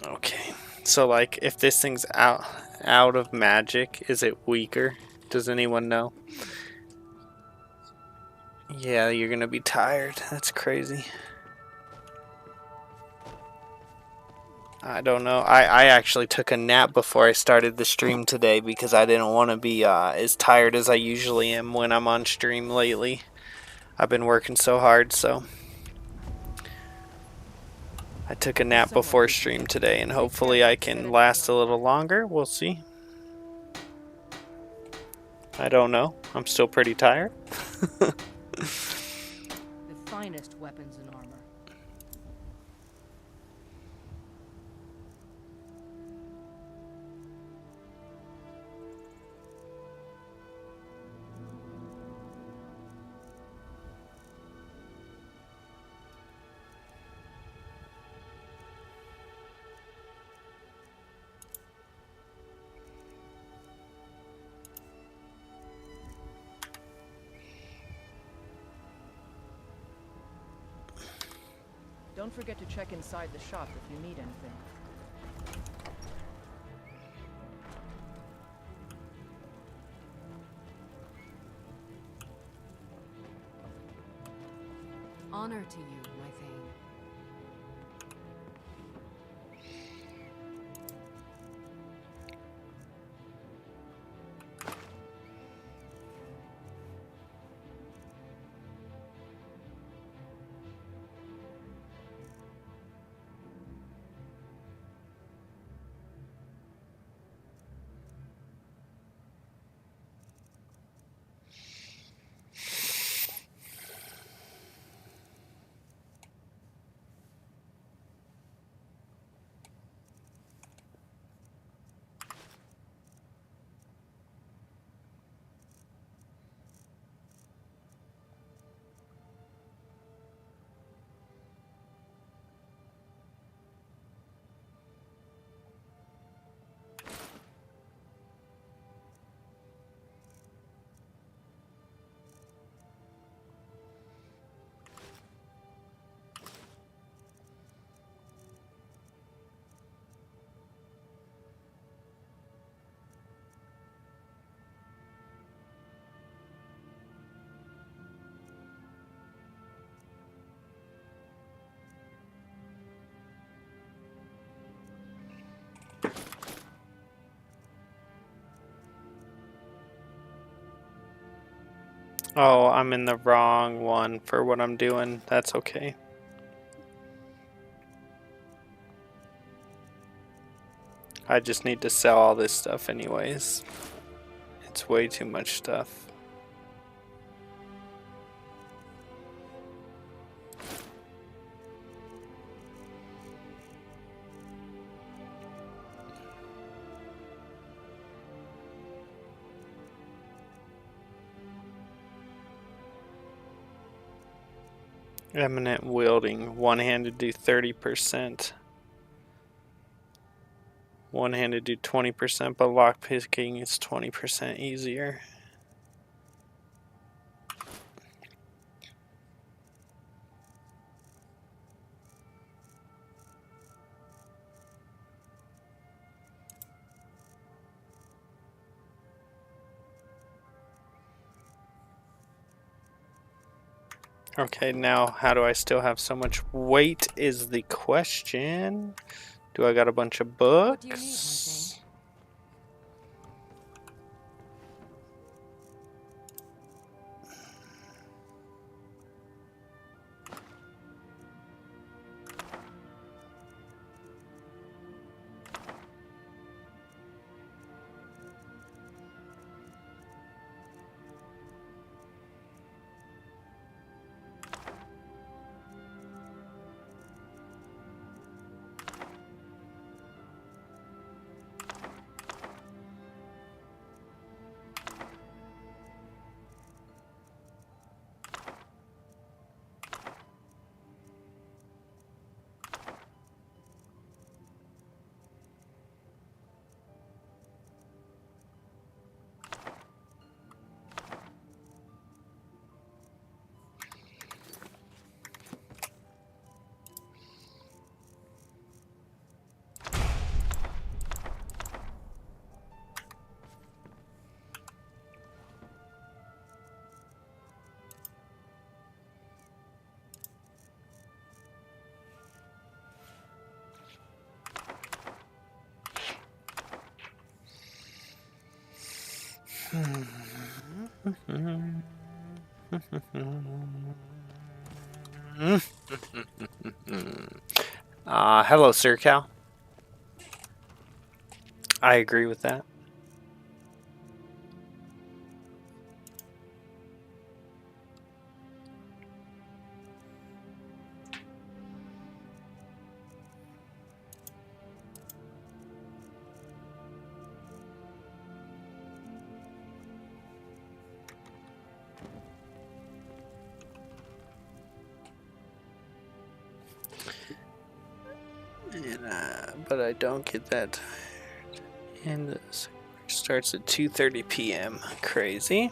Okay, so like if this thing's out of magic, is it weaker? Does anyone know? Yeah, you're gonna be tired. That's crazy. I don't know. I actually took a nap before I started the stream today because I didn't want to be as tired as I usually am when I'm on stream lately. I've been working so hard, so I took a nap before stream today, and hopefully I can last a little longer. We'll see. I don't know. I'm still pretty tired. The finest weapons and armor. Don't forget to check inside the shop if you need anything. Honor to you, my Thane. Oh, I'm in the wrong one for what I'm doing. That's okay. I just need to sell all this stuff anyways. It's way too much stuff. Eminent wielding, one-handed do 30%. One-handed do 20%, but lockpicking is 20% easier. Okay, now how do I still have so much weight is the question. Do I got a bunch of books? What do you need, my Thane? Hello, Sir Cal. I agree with that. But I don't get that tired. And this starts at 2:30 p.m. Crazy.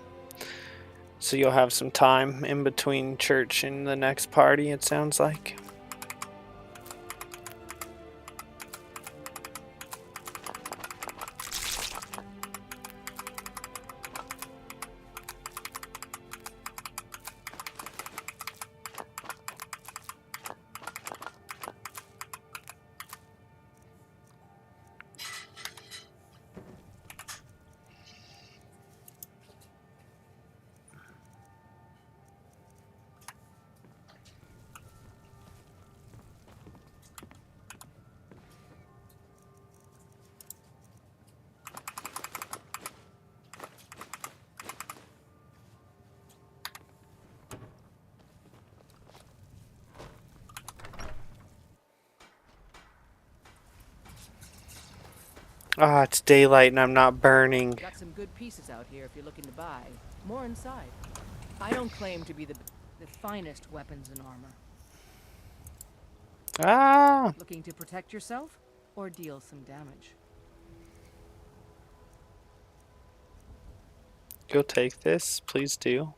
So you'll have some time in between church and the next party, it sounds like. Ah, it's daylight and I'm not burning. Got some good pieces out here if you're looking to buy. More inside. I don't claim to be the finest weapons and armor. Ah! Looking to protect yourself or deal some damage? You'll take this, please do.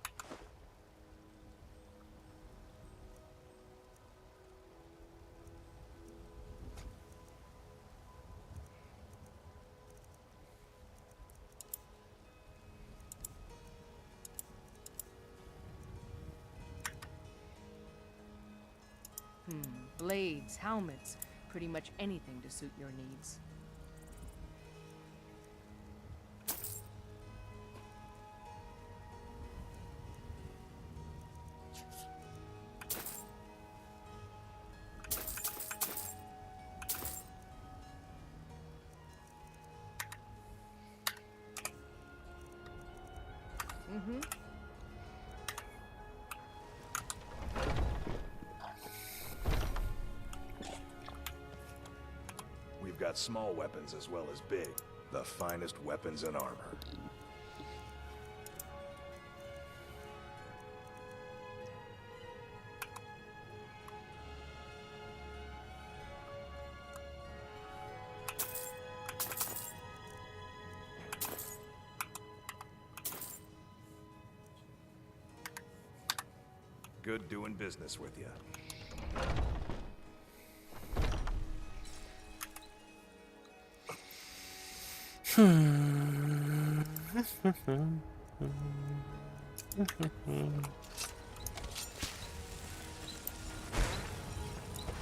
Blades, helmets, pretty much anything to suit your needs. We've got small weapons as well as big. The finest weapons and armor. Good doing business with you.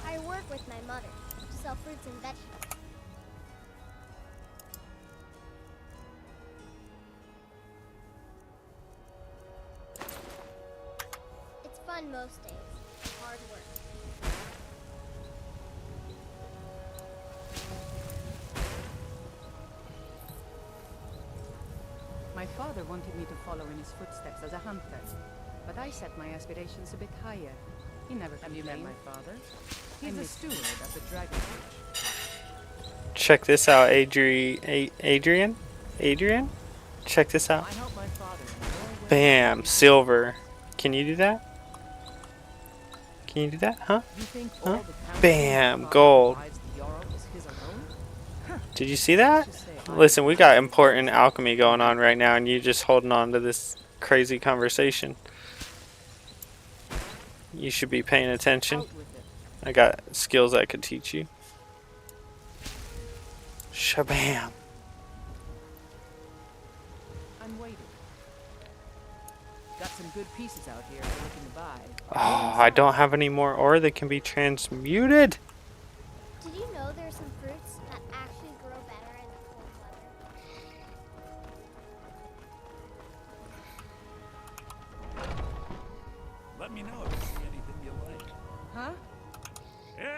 I work with my mother to sell fruits and vegetables. It's fun most days. Hard work. My father wanted me to follow in his footsteps as a hunter, but I set my aspirations a bit higher. He never Have you met complained. my father? He's a steward at the Dragon Bridge. Check this out, Adrian? Check this out. I help my father in more ways Bam, silver. Can you do that? Can you do that? Huh? You think Huh? all the council Bam, my father gold. provides the Jarl is his alone? Did you see that? Listen, we got important alchemy going on right now, and you just holding on to this crazy conversation. You should be paying attention. I got skills I could teach you. Shabam. I'm waiting. Got some good pieces out here if you're looking to buy. Oh, I don't have any more ore that can be transmuted. Did you know there are some fruits that actually grow better in the cold weather? Let me know if you see anything you like. Huh?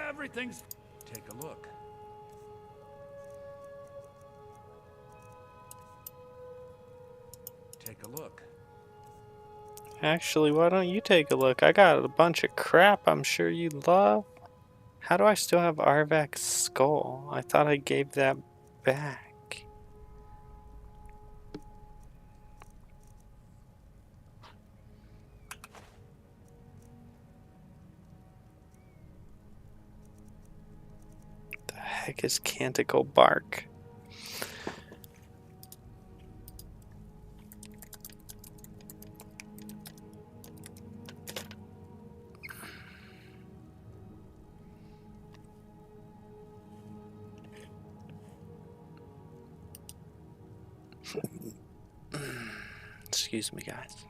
Everything's... Take a look. Take a look. Actually, why don't you take a look? I got a bunch of crap I'm sure you love. How do I still have Arvak's skull? I thought I gave that back. The heck is canticle bark? Excuse me, guys.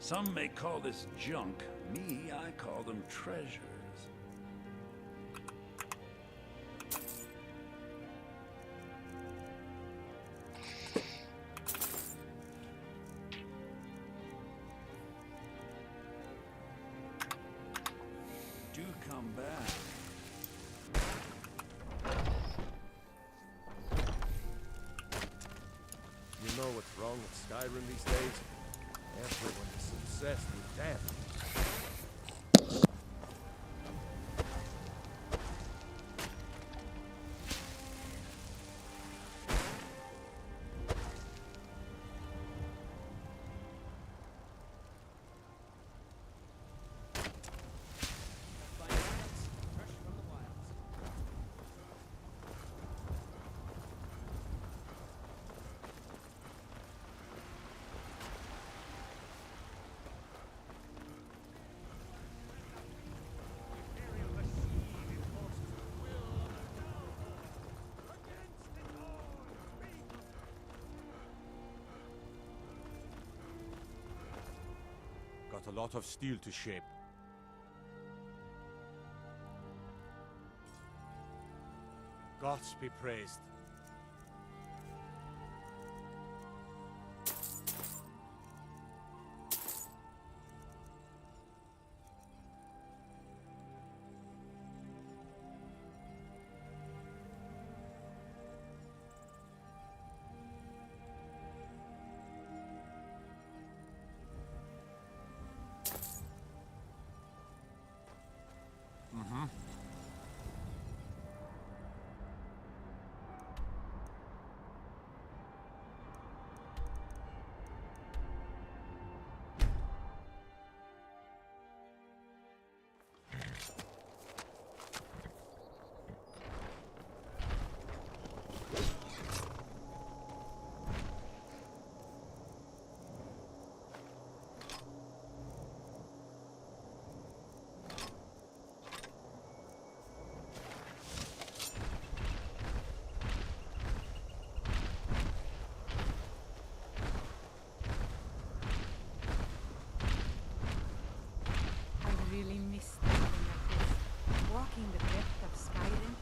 Some may call this junk. Me, I call them treasures. Do come back. You know what's wrong with Skyrim these days? Everyone is obsessed with death. Got a lot of steel to shape. Gods be praised. I really miss something like this. Walking the depth of Skyrim.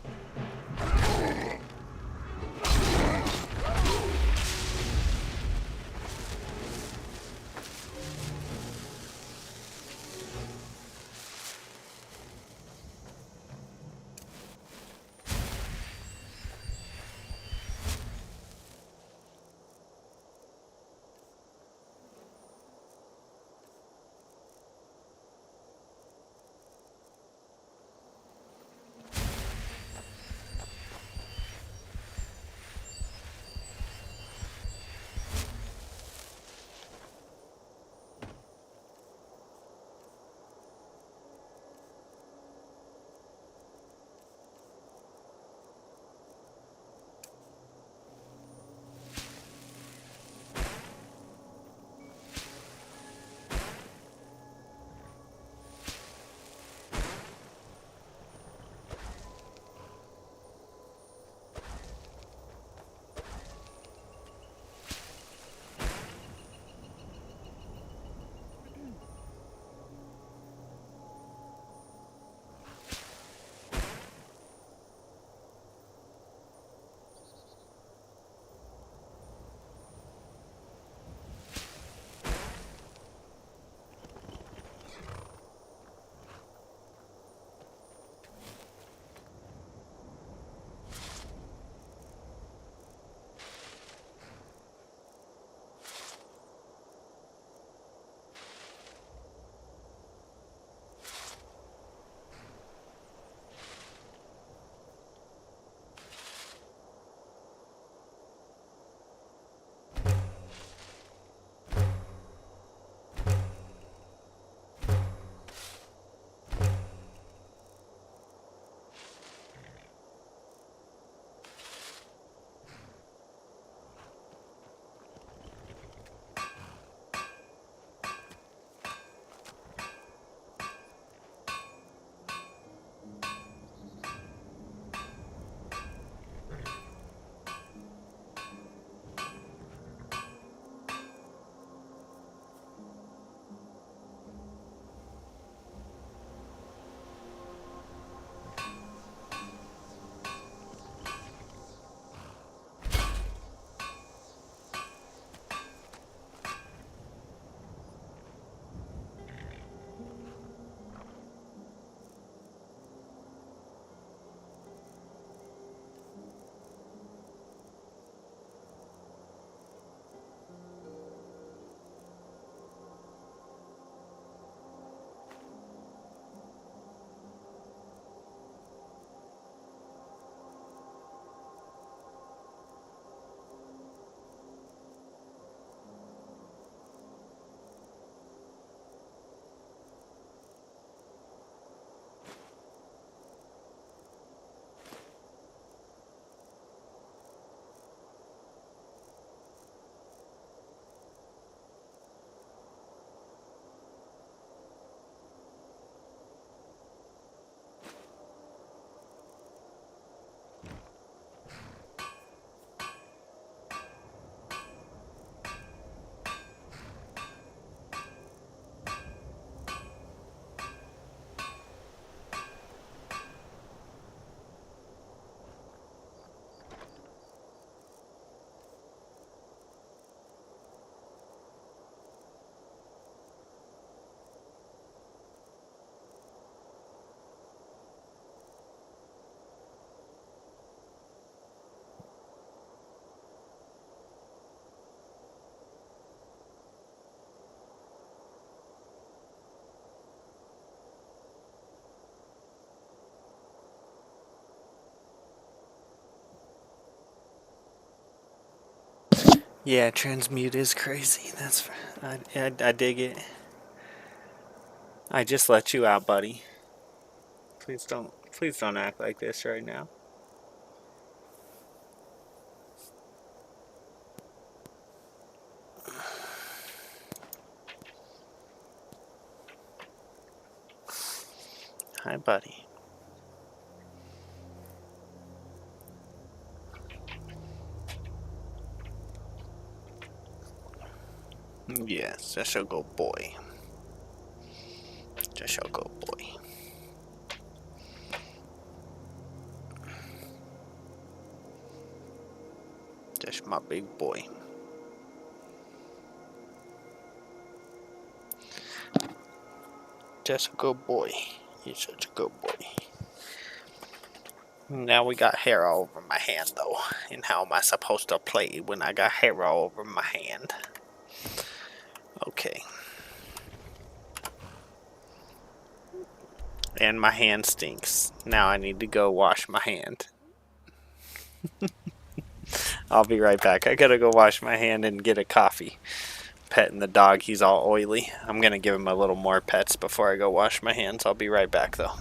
Yeah, transmute is crazy. I dig it. I just let you out, buddy. Please don't act like this right now. Hi, buddy. Yes, that's a good boy. Just a good boy. Just my big boy. Just a good boy. He's such a good boy. Now we got hair all over my hand, though. And how am I supposed to play when I got hair all over my hand? Okay. And my hand stinks. Now I need to go wash my hand. I'll be right back. I gotta go wash my hand and get a coffee. Petting the dog, he's all oily. I'm gonna give him a little more pets before I go wash my hands. I'll be right back, though.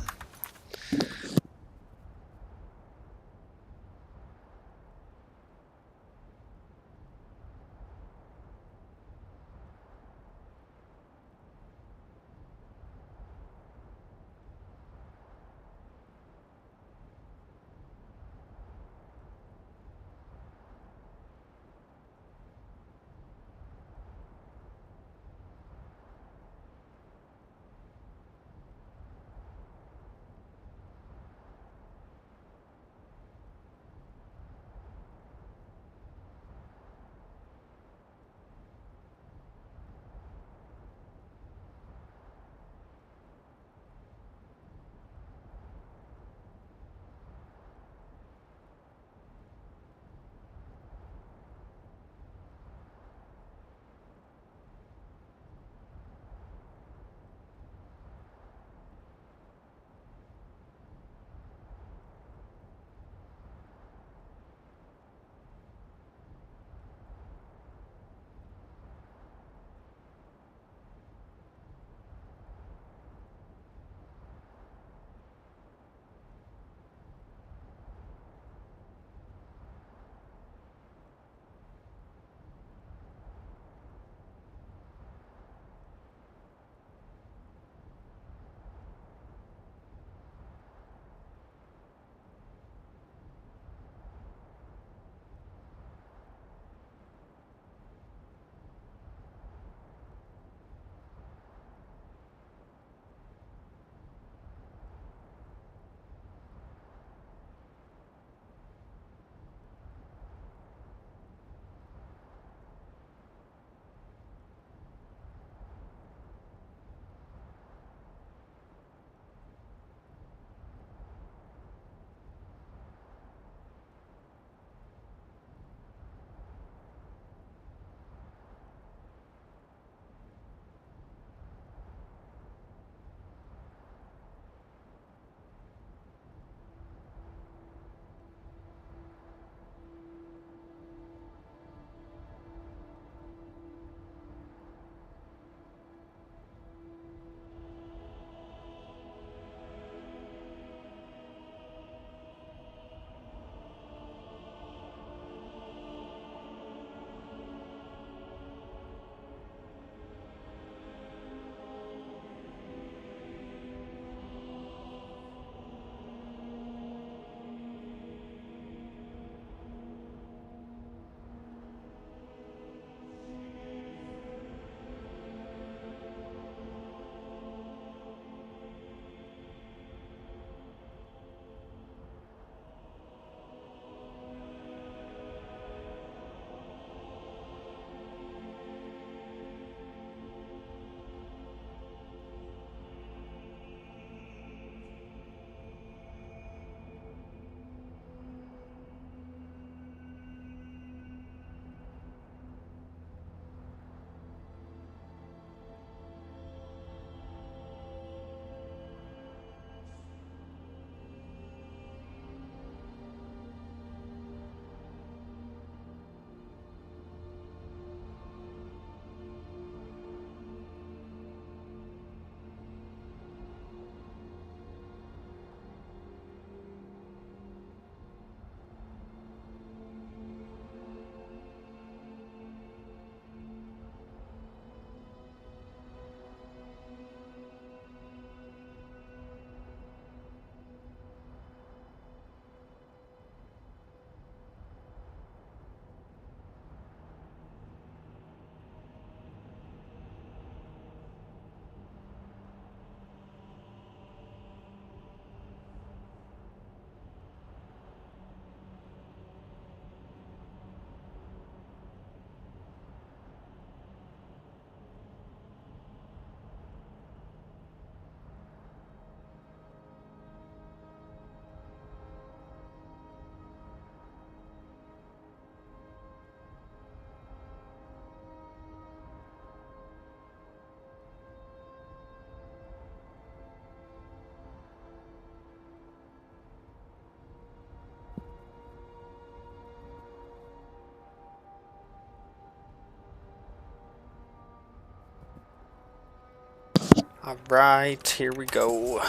Alright, here we go.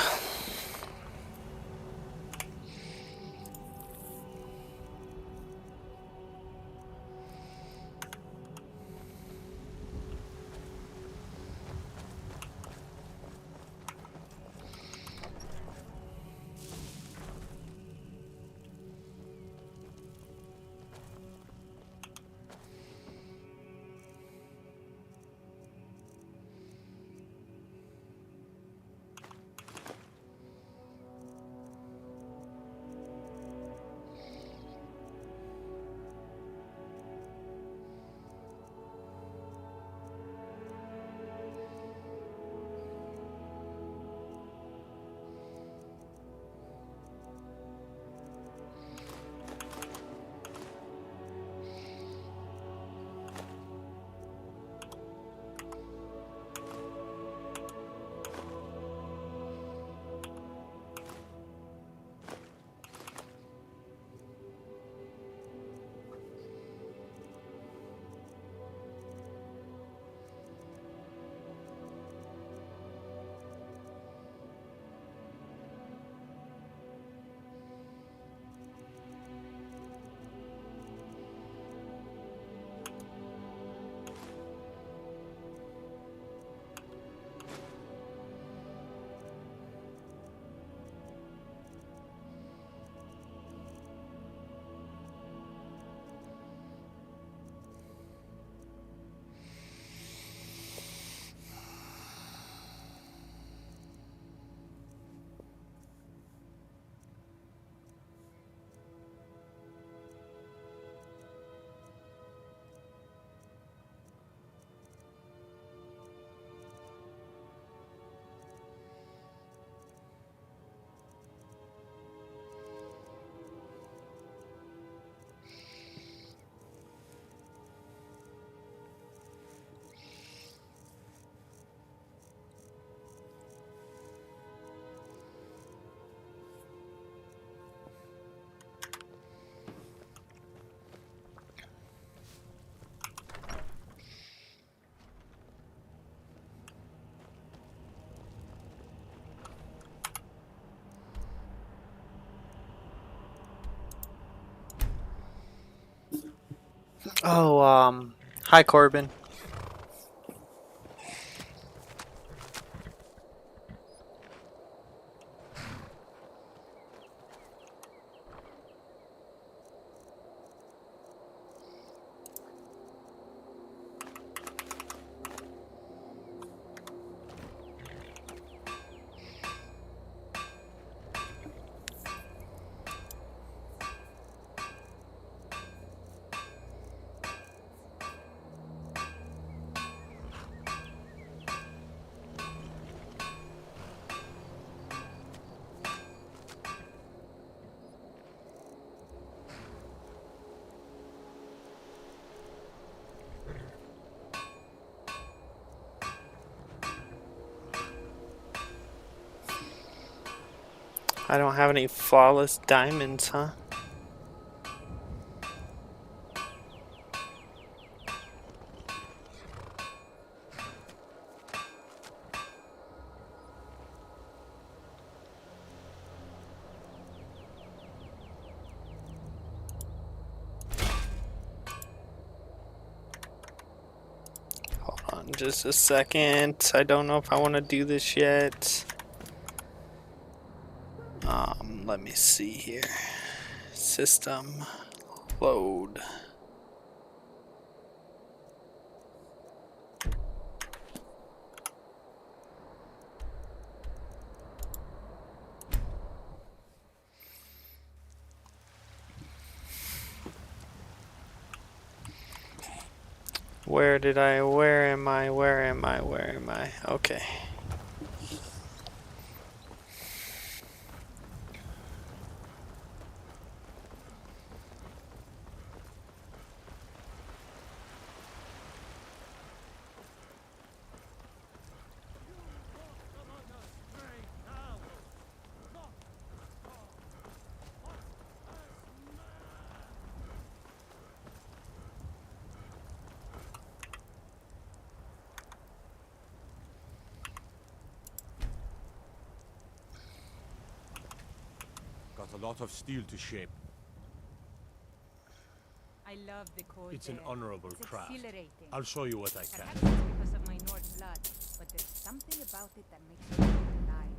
Oh, hi Corbin. I don't have any flawless diamonds, huh? Hold on just a second. I don't know if I want to do this yet. Let me see here. System load. Where am I? Okay. lot of steel to shape. I love the cold It's an air. honorable It's craft. exhilarating. I'll show you what I can. Perhaps it's because of my Norse blood, but there's something about it that makes me feel alive.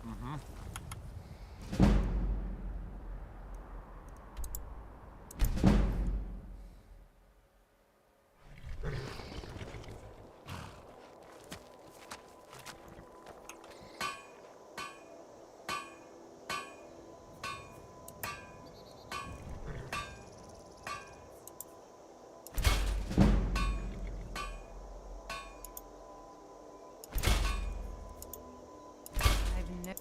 Mm-hmm. I've never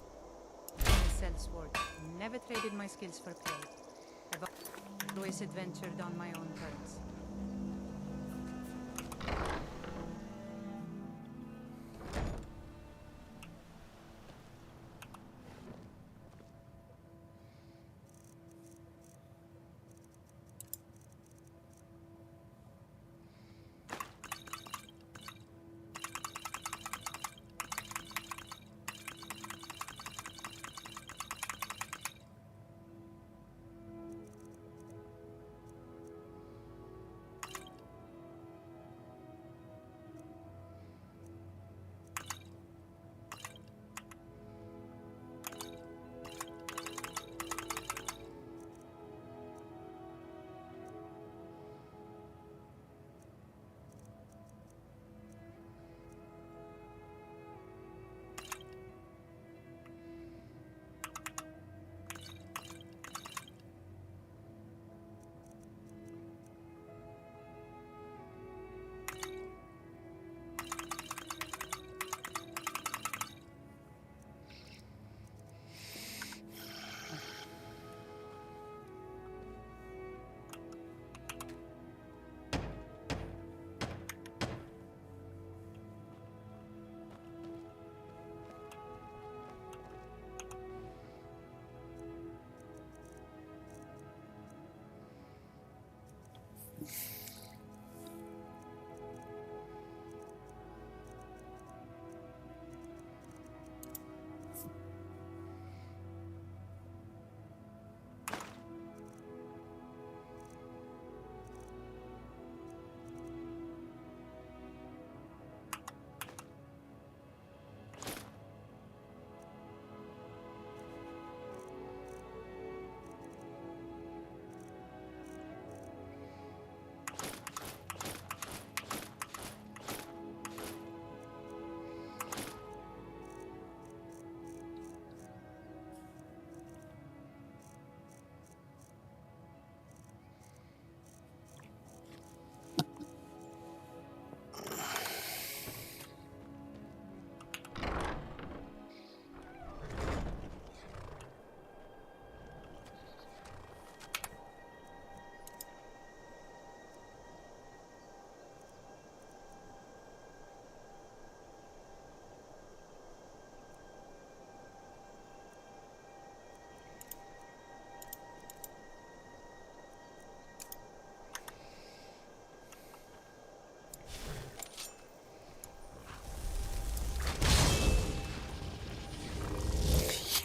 been a sellsword. Never traded my skills for pay. I've always adventured on my own terms.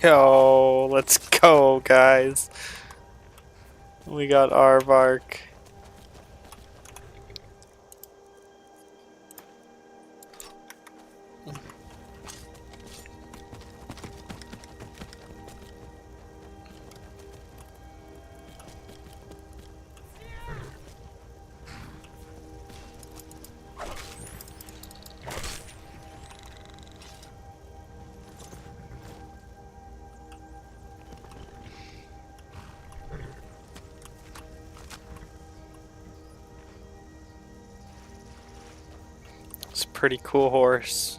Yo, let's go, guys. We got Aardvark. It's a pretty cool horse.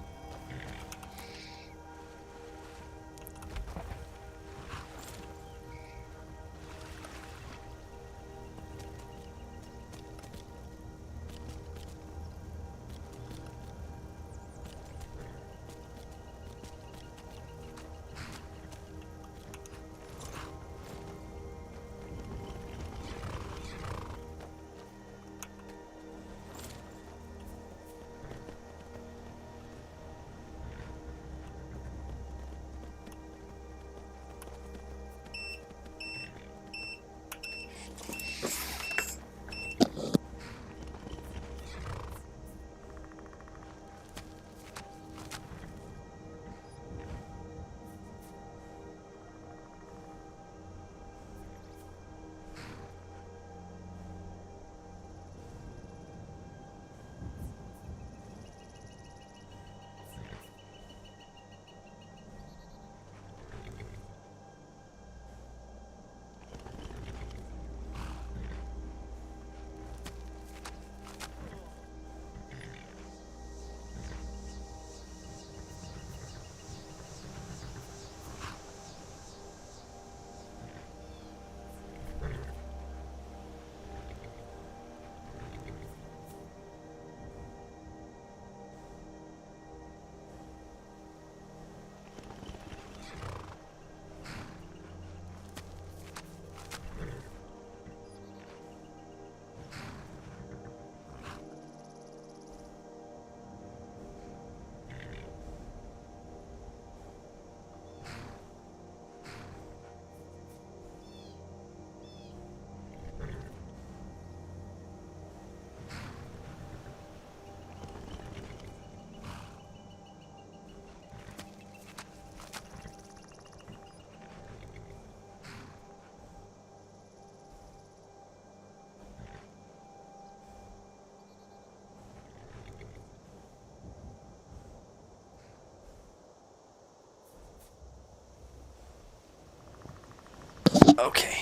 Okay.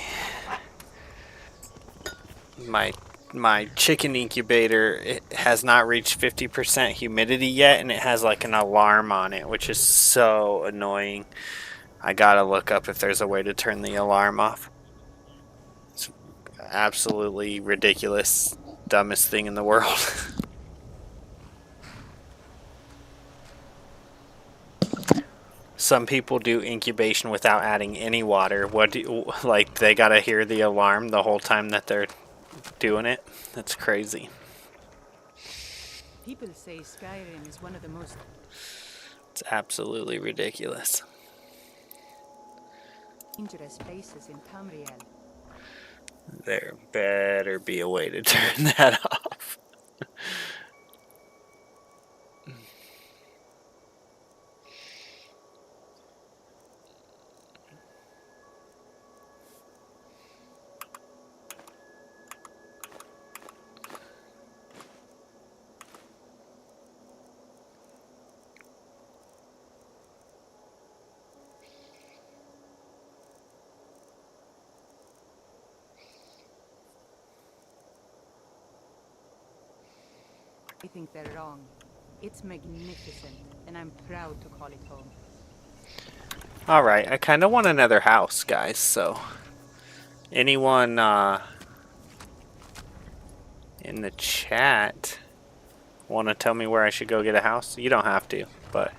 My chicken incubator, it has not reached 50% humidity yet, and it has like an alarm on it, which is so annoying. I gotta look up if there's a way to turn the alarm off. It's absolutely ridiculous, dumbest thing in the world. Some people do incubation without adding any water. Like they gotta hear the alarm the whole time that they're doing it? That's crazy. People say Skyrim is one of the most... It's absolutely ridiculous. dangerous places in Tamriel. There better be a way to turn that off. I think they're wrong. It's magnificent, and I'm proud to call it home. Alright, I kind of want another house, guys, so... anyone in the chat want to tell me where I should go get a house? You don't have to, but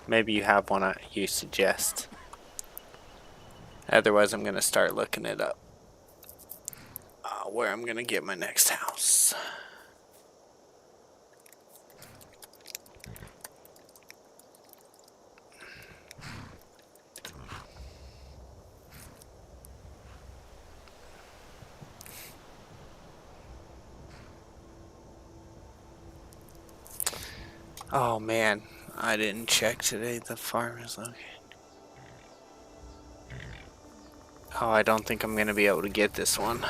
maybe you have one you suggest. Otherwise, I'm going to start looking it up. Where I'm going to get my next house. Oh man, I didn't check today. The farm is located. Oh, I don't think I'm going to be able to get this one.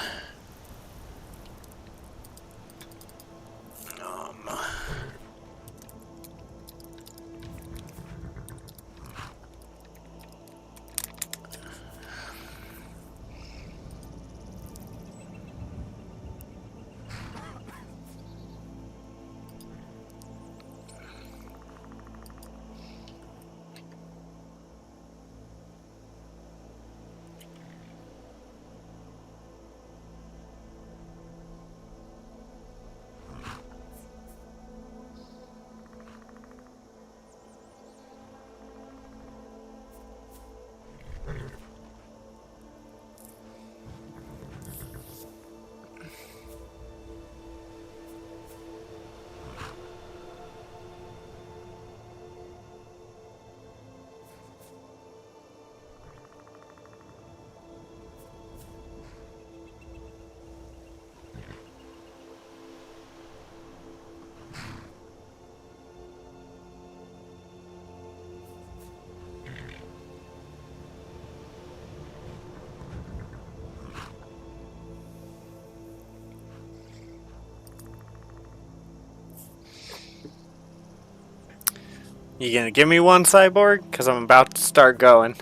You gonna give me one, Cyborg? Because I'm about to start going.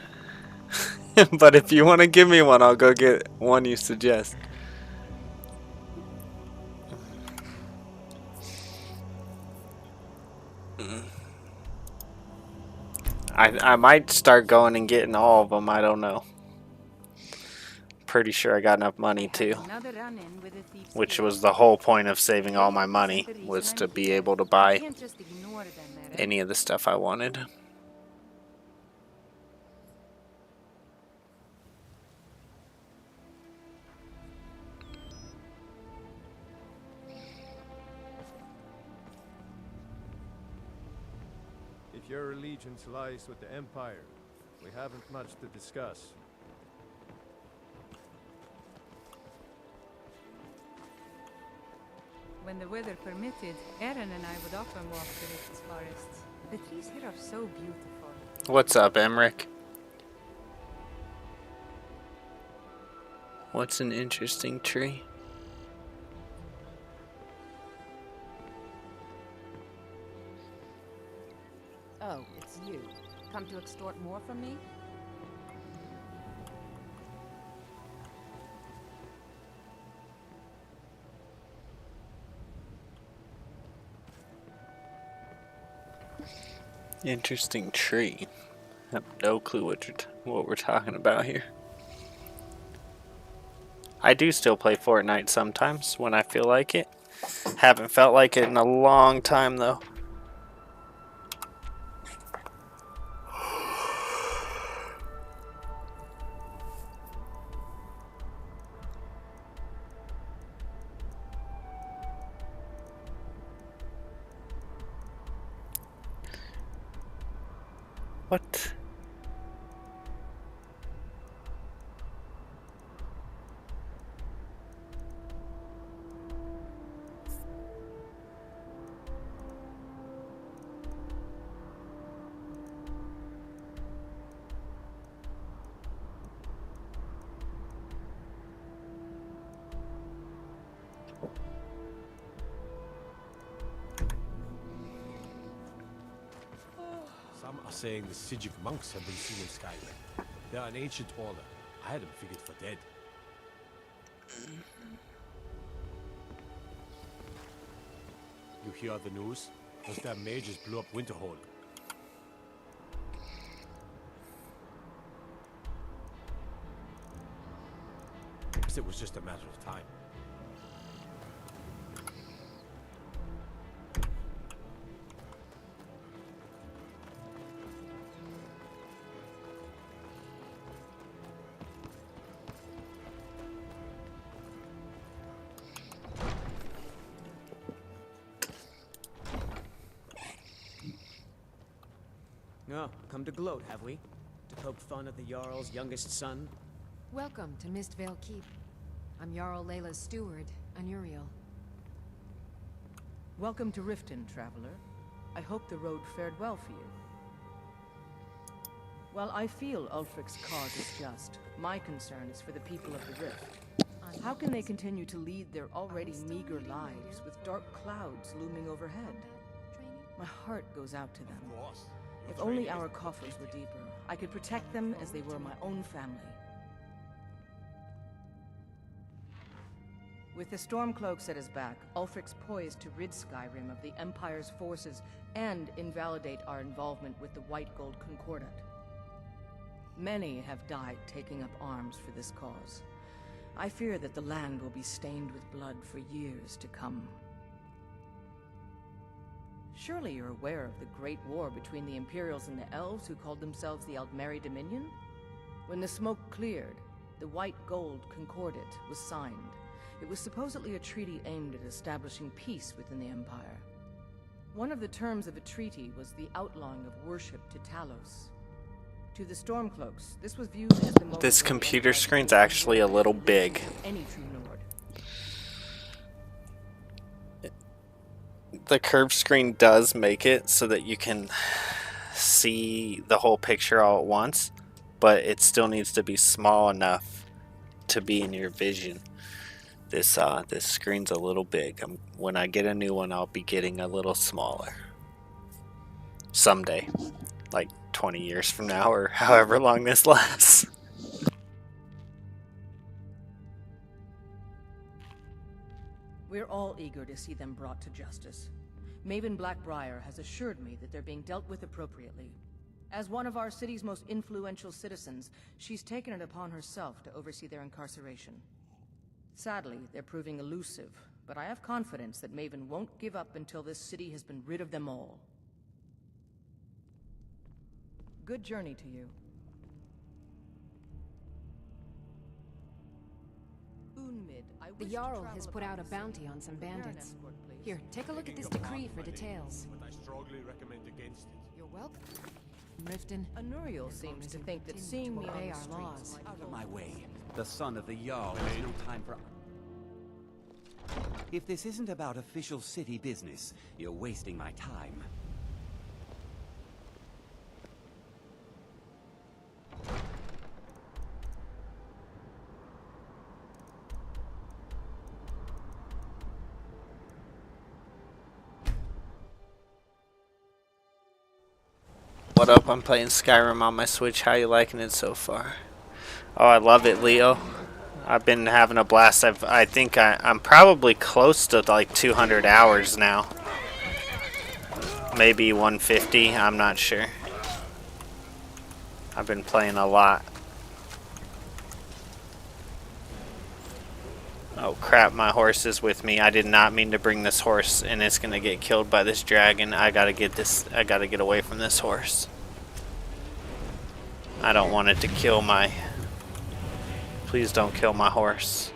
But if you want to give me one, I'll go get one you suggest. I might start going and getting all of them. I don't know. Pretty sure I got enough money too. Which was the whole point of saving all my money, was to be able to buy any of the stuff I wanted. If your allegiance lies with the Empire, we haven't much to discuss. When the weather permitted, Aaron and I would often walk through this forest. The trees here are so beautiful. What's up, Emmerich? What's an interesting tree? Oh, it's you. Come to extort more from me? Interesting tree. I have no clue what we're talking about here. I do still play Fortnite sometimes when I feel like it. Haven't felt like it in a long time though. What? Some are saying the Sijic monks have been seen in Skyrim. They are an ancient order. I had them figured for dead. You hear the news? Those damn mages blew up Winterhold. Guess it was just a matter of time. Oh, come to gloat, have we? To poke fun at the Jarl's youngest son? Welcome to Mistvale Keep. I'm Jarl Layla's steward, Anuriel. Welcome to Riften, traveler. I hope the road fared well for you. While I feel Ulfric's cause is just, my concern is for the people of the Rift. How can they continue to lead their already meager lives with dark clouds looming overhead? My heart goes out to them. If only our coffers were deeper, I could protect them as they were my own family. With the Stormcloaks at his back, Ulfric's poised to rid Skyrim of the Empire's forces and invalidate our involvement with the White Gold Concordat. Many have died taking up arms for this cause. I fear that the land will be stained with blood for years to come. Surely you're aware of the Great War between the Imperials and the Elves who called themselves the Aldmeri Dominion? When the smoke cleared, the White Gold Concordat was signed. It was supposedly a treaty aimed at establishing peace within the Empire. One of the terms of a treaty was the outlawing of worship to Talos. To the Stormcloaks, this was viewed as the most... This computer screen's actually a little big. Any true Nord. The curved screen does make it so that you can see the whole picture all at once, but it still needs to be small enough to be in your vision. This screen's a little big. When I get a new one, I'll be getting a little smaller. Someday. Like 20 years from now, or however long this lasts. We're all eager to see them brought to justice. Maven Blackbriar has assured me that they're being dealt with appropriately. As one of our city's most influential citizens, she's taken it upon herself to oversee their incarceration. Sadly, they're proving elusive, but I have confidence that Maven won't give up until this city has been rid of them all. Good journey to you. The Jarl has put out a bounty on some bandits. Here, take a look at this decree for details. But I strongly recommend against it. You're welcome. Riften. Anuriel seems to think that seeing me obey on the our streets laws. Out of my way. The son of the Jarl has no time for... If this isn't about official city business, you're wasting my time. What up? I'm playing Skyrim on my Switch. How you liking it so far? Oh, I love it, Leo. I've been having a blast. I think I'm probably close to like 200 hours now. Maybe 150, I'm not sure. I've been playing a lot. Oh crap, my horse is with me. I did not mean to bring this horse, and it's gonna get killed by this dragon. I gotta get away from this horse. I don't want it to kill my... Please don't kill my horse.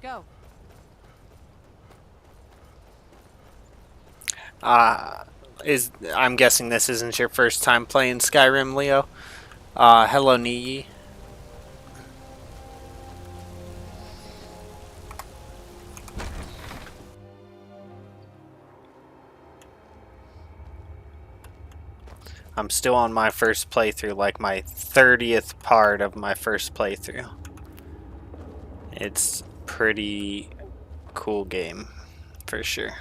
Go. I'm guessing this isn't your first time playing Skyrim, Leo. Hello, Nii. I'm still on my first playthrough, like my 30th part of my first playthrough. It's pretty cool game, for sure.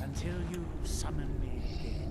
Until you summon me again.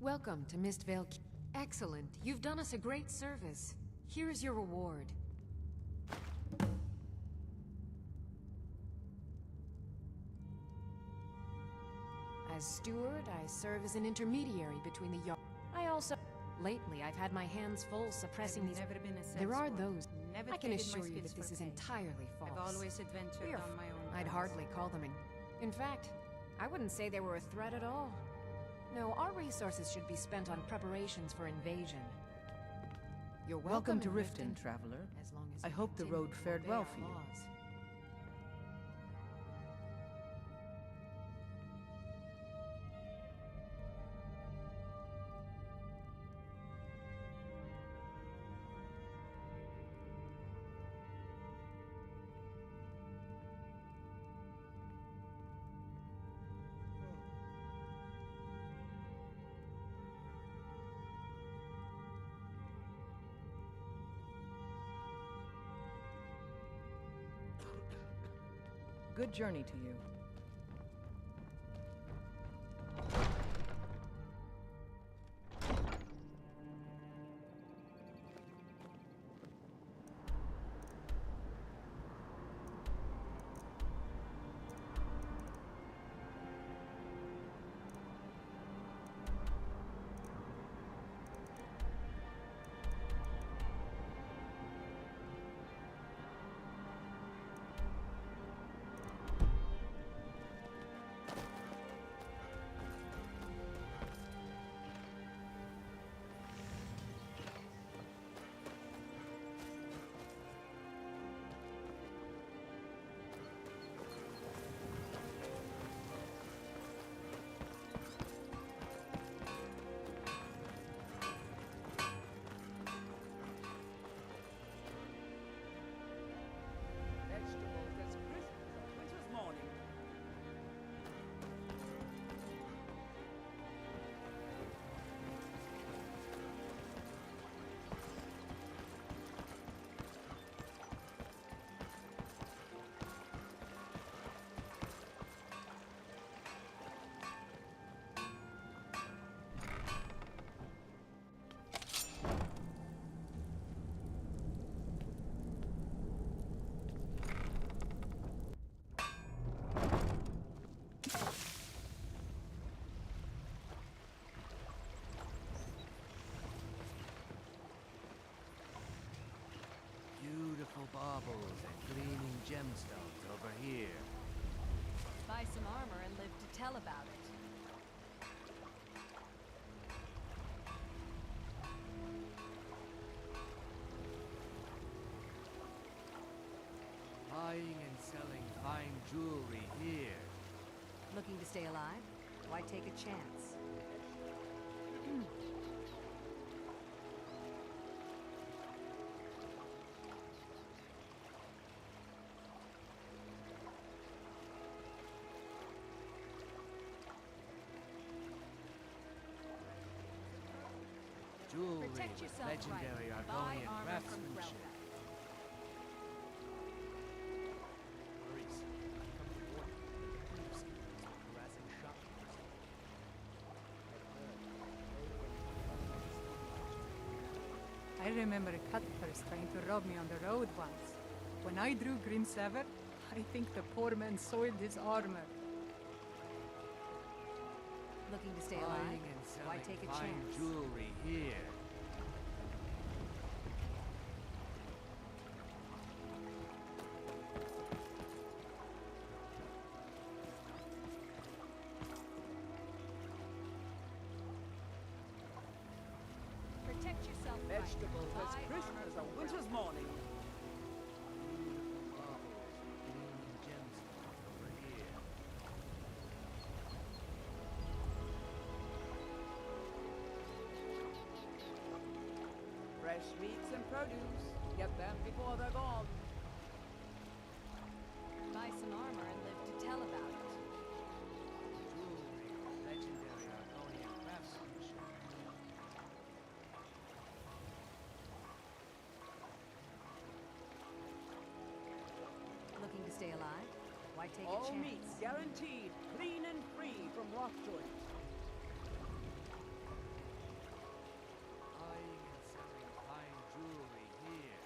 Welcome to Mistvale. Excellent. You've done us a great service. Here is your reward. As steward, I serve as an intermediary between the yard. I also... Lately, I've had my hands full suppressing these... There are those... I can assure you that this is entirely false. I've always adventured on my own. I'd hardly call them... In fact, I wouldn't say they were a threat at all. No, our resources should be spent on preparations for invasion. You're Welcome to in Riften, traveler. as long as I you hope the continue road to fared obey well our for you. laws. Good journey to you. Beautiful baubles and gleaming gemstones over here. Buy some armor and live to tell about it. Buying and selling fine jewelry here. Looking to stay alive? Why take a chance? Jewelry Protect with yourself legendary right. Buy Argonian armor from craftsmanship. Grelka. Maurice, I've come to warn you that the Hindu schemes are harassing shopkeepers. I remember Cuthbert trying to rob me on the road once. When I drew Grim Sever, I think the poor man soiled his armor. Looking to stay alive? Buying and selling Why take a fine chance? jewelry here. Protect yourself right. Vegetables as Buy crisp armor as a from winter's Grelka. morning. Beautiful baubles and gleaming gemstones over here. Fresh meats and produce. Get them before they're gone. Buy some armor and live to tell about it. Jewelry with legendary Argonian craftsmanship. Looking to stay alive? Why take a All chance? meats guaranteed, clean and free from rock joint. Buying and selling fine jewelry here.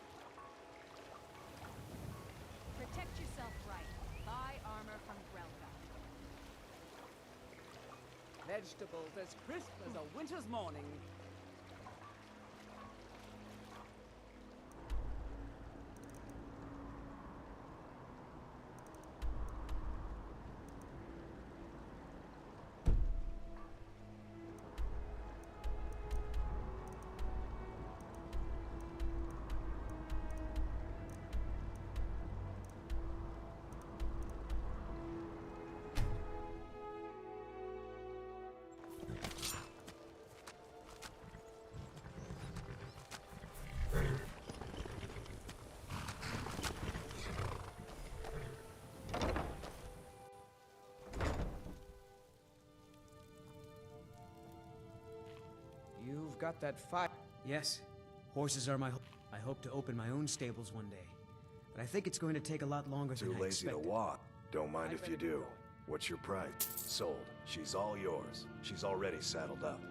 Protect yourself right. Buy armor from Grelka. Vegetables as crisp as a winter's morning. got that fight. Yes, horses are my I hope to open my own stables one day. But I think it's going to take a lot longer than I Too lazy to expected. walk. Don't mind if you do. What's your price? Sold. She's all yours. She's already saddled up.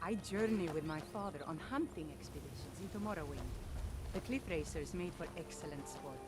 I journeyed with my father on hunting expeditions into Morrowind. The cliff racers made for excellent sport.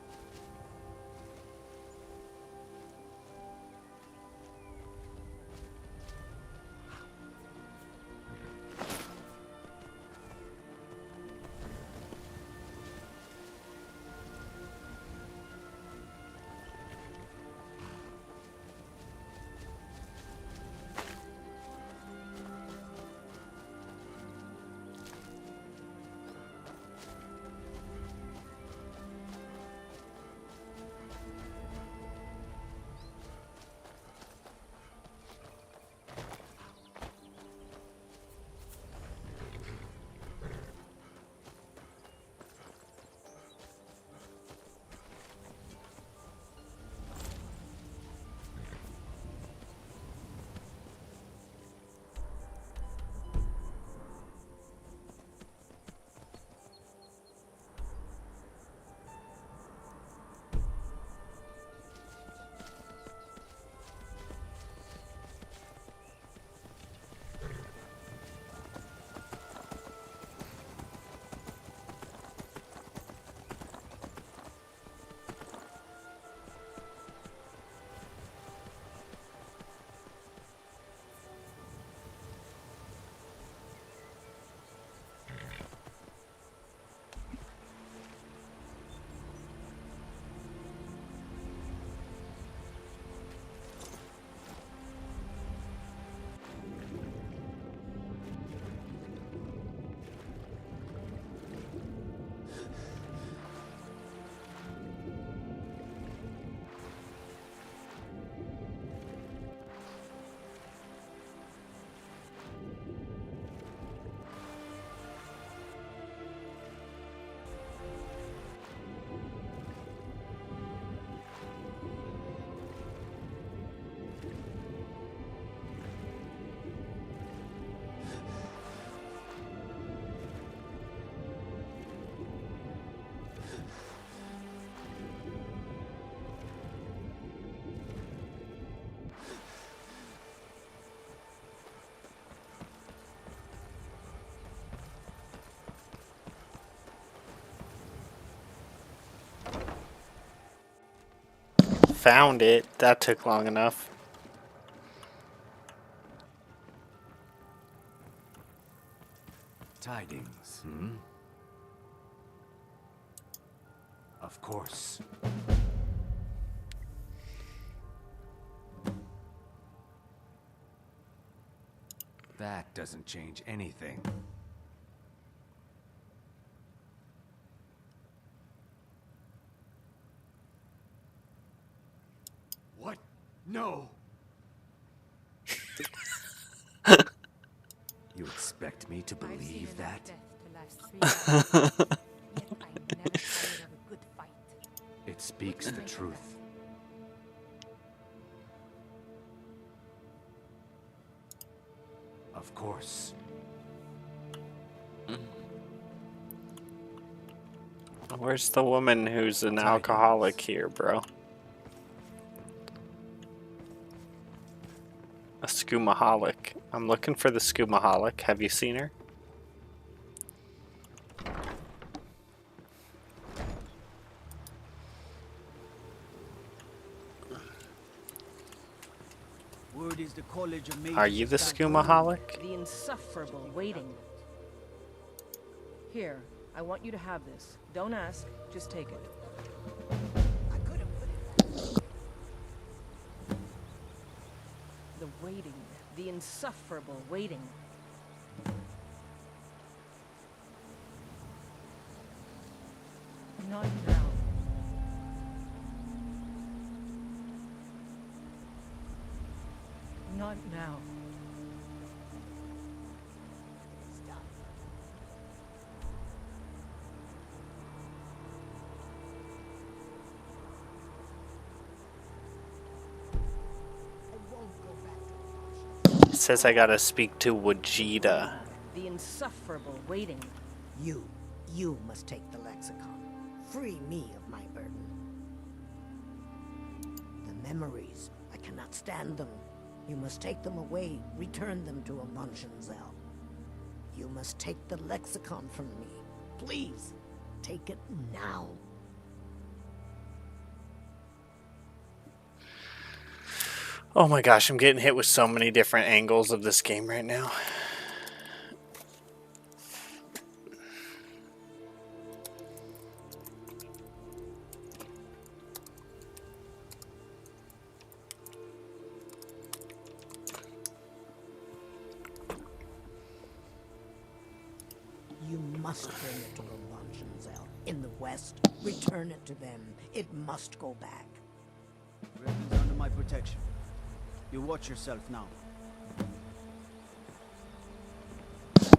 Found it. That took long enough. Tidings, hmm? Of course. That doesn't change anything. What? No! You expect me to believe that? It speaks the truth. Of course. Where's the woman who's an alcoholic here, bro? A skoomaholic. I'm looking for the skoomaholic. Have you seen her? Word is the College of Mages Are you the has got skoomaholic? The insufferable waiting. Here, I want you to have this. Don't ask, just take it. The waiting. The insufferable waiting. Not now. Not now. It says I gotta speak to Wajida. The insufferable waiting. You must take the lexicon. Free me of my burden. The memories, I cannot stand them. You must take them away, return them to Amunshenzell. You must take the lexicon from me. Please, take it now. Oh my gosh, I'm getting hit with so many different angles of this game right now. You must bring it to Amunshenzell. In the west, return it to them. It must go back. Griffin's under my protection. You watch yourself now.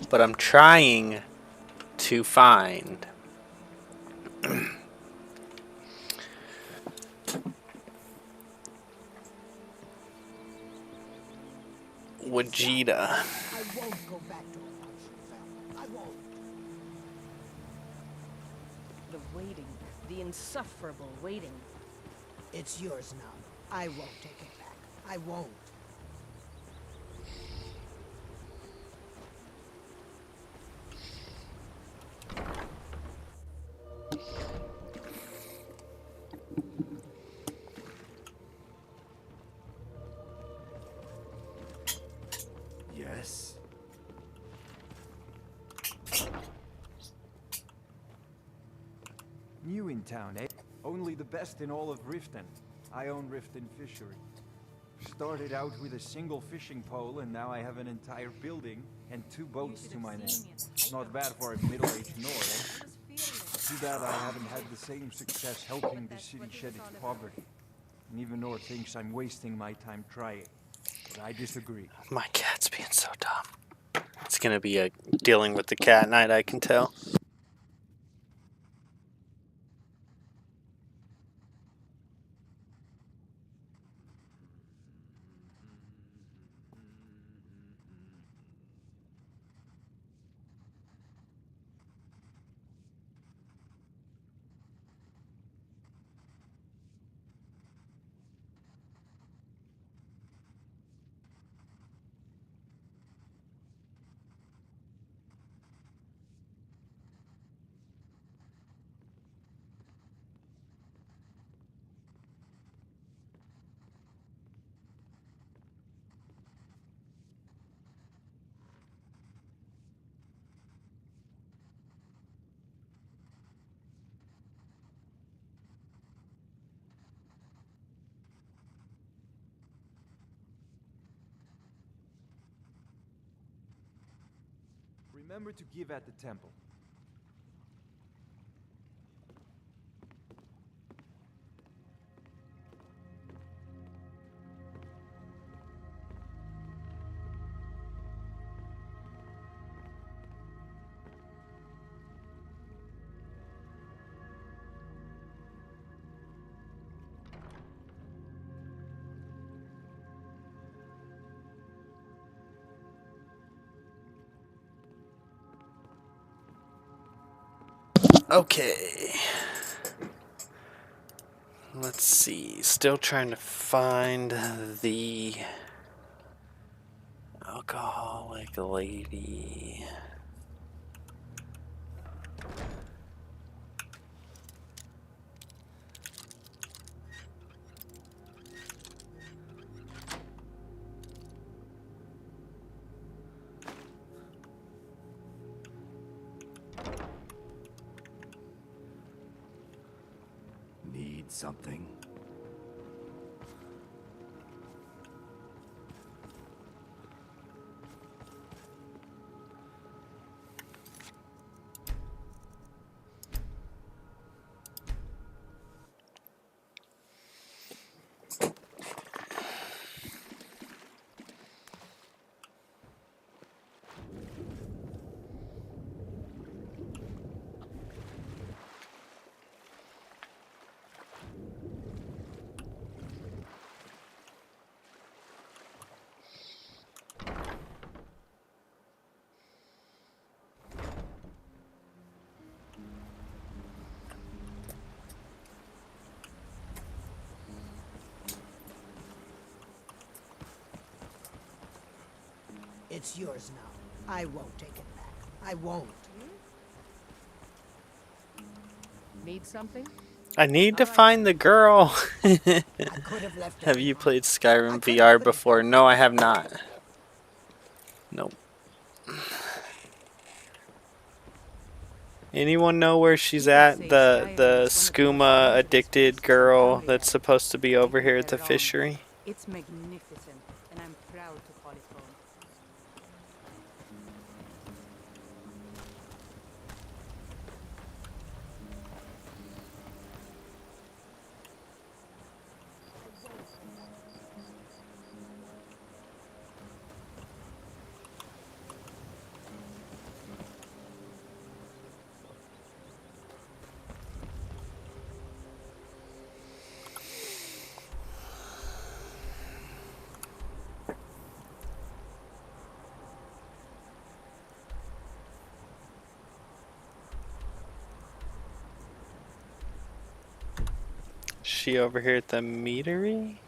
But I'm trying to find Wajida. I won't go back to Amunshenzell. I won't. The waiting. The insufferable waiting. It's yours now. I won't take it back. I won't. Yes. New in town, eh? Only the best in all of Riften. I own Riften Fishery. Started out with a single fishing pole, and now I have an entire building and 2 boats to my name. Not bad for a middle-aged Nord, eh? Too bad I haven't had the same success helping the city shed its poverty. And even Nord thinks I'm wasting my time trying. But I disagree. My cat's being so dumb. It's gonna be a dealing with the cat night, I can tell. Remember to give at the temple. Okay. Let's see. Still trying to find the alcoholic lady. Need something? It's yours now. I won't take it back. I won't. Need something? I need to find the girl. Have you played Skyrim VR before? No, I have not. Nope. Anyone know where she's at? The skooma addicted girl that's supposed to be over here at the fishery? It's magnificent, and I'm proud to call it home. She over here at the meadery?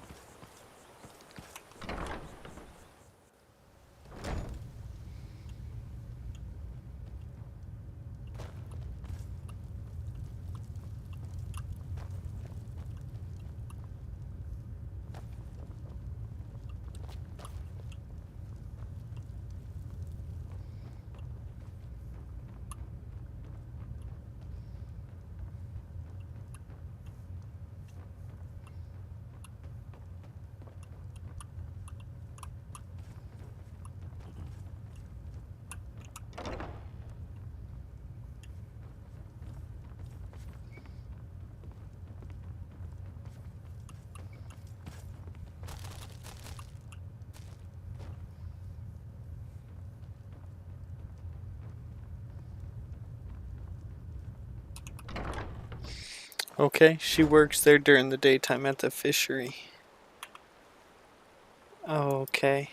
Okay, she works there during the daytime at the fishery. Oh, okay.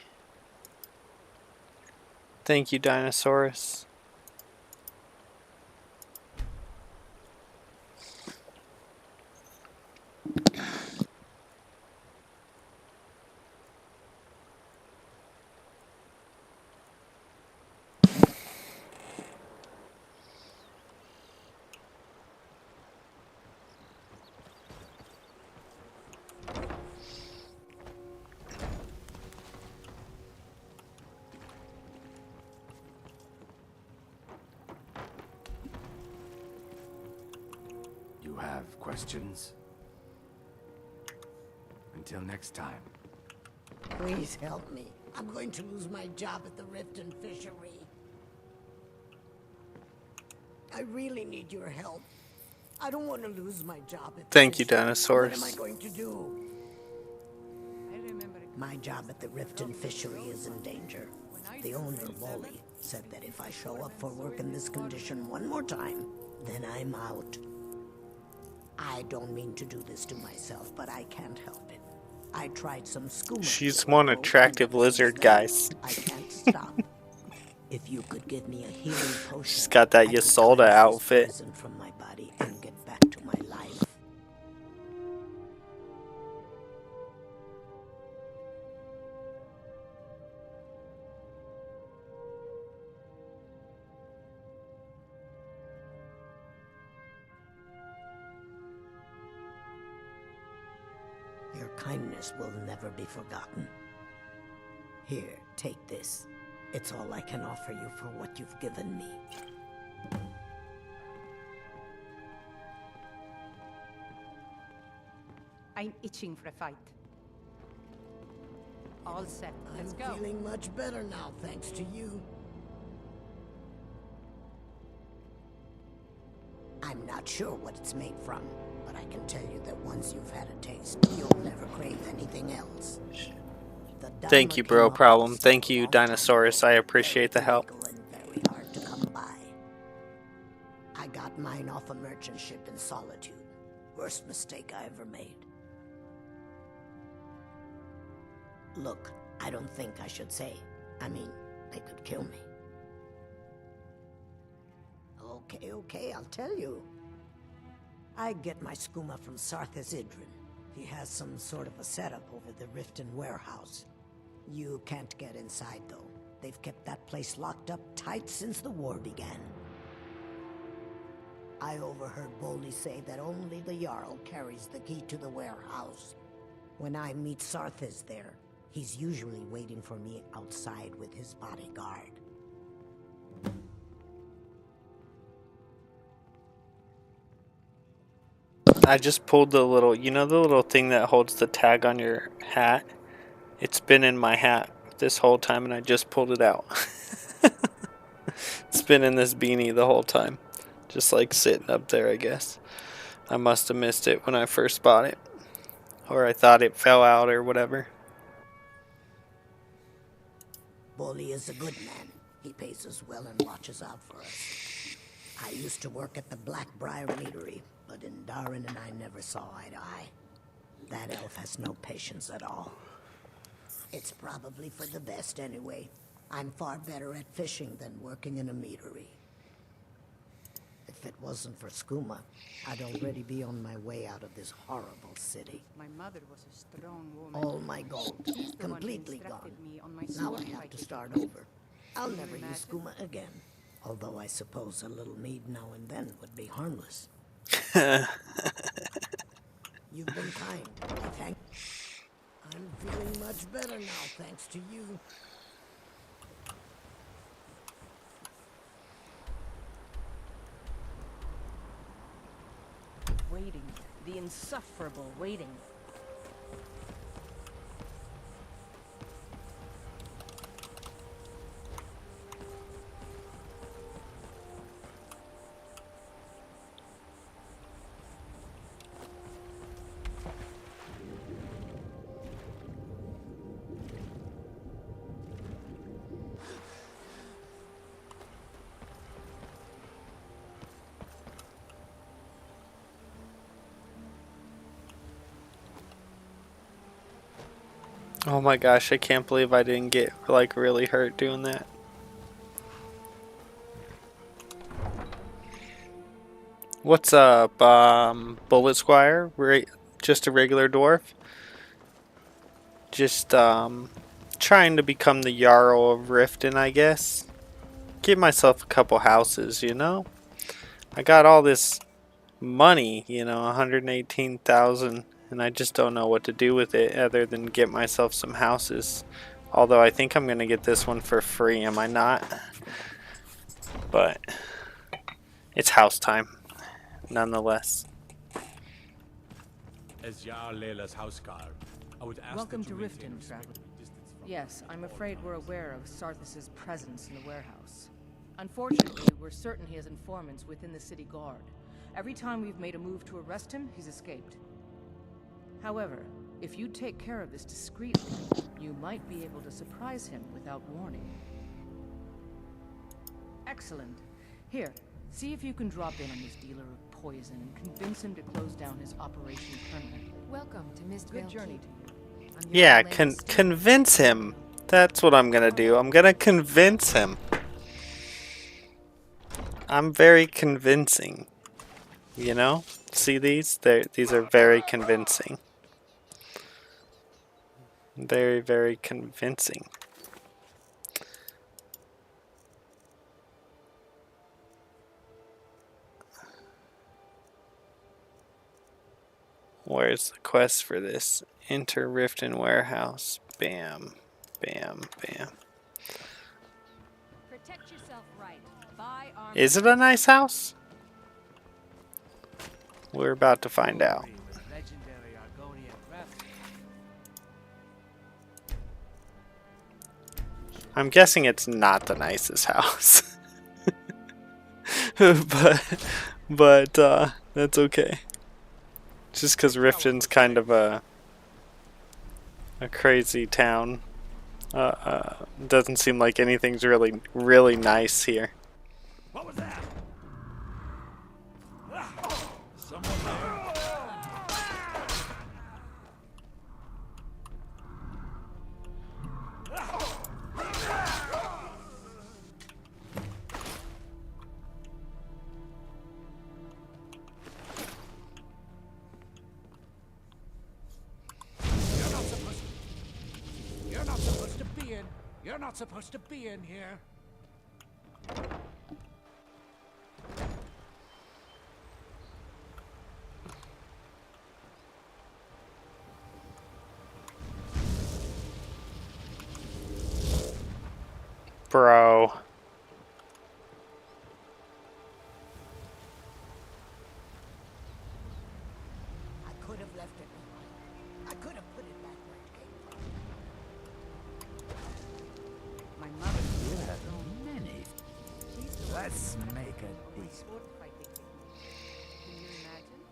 Thank you, Dinosaurus. You have questions? Until next time. Please help me. I'm going to lose my job at the Riften Fishery. I really need your help. I don't want to lose my job at the Thank you, fishery. Dinosaurus. What am I going to do? My job at the Riften Fishery is in danger. The owner, Wally, said that if I show up for work in this condition one more time, then I'm out. I don't mean to do this to myself, but I can't help it. I tried some skooma. She's one attractive lizard, guys. I can't stop. If you could give me a healing potion, She's got that I could Ysolda cleanse this outfit. poison from my body. Your kindness will never be forgotten. Here, take this. It's all I can offer you for what you've given me. I'm itching for a fight. All set. Let's go. I'm feeling much better now, thanks to you. I'm not sure what it's made from, but I can tell you that once you've had a taste, you'll never crave anything else. Thank you, bro. Problem. Thank you, Dinosaurus. I appreciate the help. Very hard to come by. I got mine off a merchant ship in Solitude. Worst mistake I ever made. Look, I don't think I should say. I mean, they could kill me. Okay, I'll tell you. I get my skooma from Sarthis Idrin. He has some sort of a setup over the Riften warehouse. You can't get inside, though. They've kept that place locked up tight since the war began. I overheard Boldy say that only the Jarl carries the key to the warehouse. When I meet Sarthis there, he's usually waiting for me outside with his bodyguard. I just pulled the little, you know the little thing that holds the tag on your hat? It's been in my hat this whole time and I just pulled it out. It's been in this beanie the whole time. Just like sitting up there, I guess. I must have missed it when I first bought it. Or I thought it fell out or whatever. Boldy is a good man. He pays us well and watches out for us. I used to work at the Blackbriar Meadery, but in Darin and I never saw eye to eye. That elf has no patience at all. It's probably for the best anyway. I'm far better at fishing than working in a meadery. If it wasn't for skooma, I'd already be on my way out of this horrible city. My mother was a strong woman. All my gold, She's the one who completely gone. instructed me on my Now sword I have to fighting. start over. I'll Can you never use imagine? skooma again. Although I suppose a little mead now and then would be harmless. You've been kind. I thank. I'm feeling much better now, thanks to you. Waiting. The insufferable waiting. Oh my gosh, I can't believe I didn't get like really hurt doing that. What's up, Bullet Squire? Just a regular dwarf? Just trying to become the Jarl of Riften, I guess. Give myself a couple houses, you know? I got all this money, you know, 118,000. And I just don't know what to do with it other than get myself some houses. Although I think I'm going to get this one for free, am I not? But it's house time, nonetheless. As Jarl Leila's houseguard, I would ask Welcome that to you maintain Riften, a traveler. respectful distance from Yes, I'm all afraid we're comers. aware of Sarthis' presence in the warehouse. Unfortunately, we're certain he has informants within the city guard. Every time we've made a move to arrest him, he's escaped. However, if you take care of this discreetly, you might be able to surprise him without warning. Excellent. Here, see if you can drop in on this dealer of poison and convince him to close down his operation permanently. Welcome to Mist Good Vale journey Keep. to you. I'm your Yeah, Leila's steward. convince him. That's what I'm going to do. I'm going to convince him. I'm very convincing. You know? See these? These are very convincing. Very, very convincing. Where's the quest for this? Enter Riften warehouse. Bam, bam, bam. Protect yourself right. Buy armor. Is it a nice house? We're about to find out. I'm guessing it's not the nicest house. but that's okay. Just because Riften's kind of a crazy town. Doesn't seem like anything's really nice here. What was that? Someone there? You're not supposed to be in. You're not supposed to be in here. Bro. I could have left it behind. I could have put it back where it came from. My mother. You have many. Let's make a deal. Can you imagine?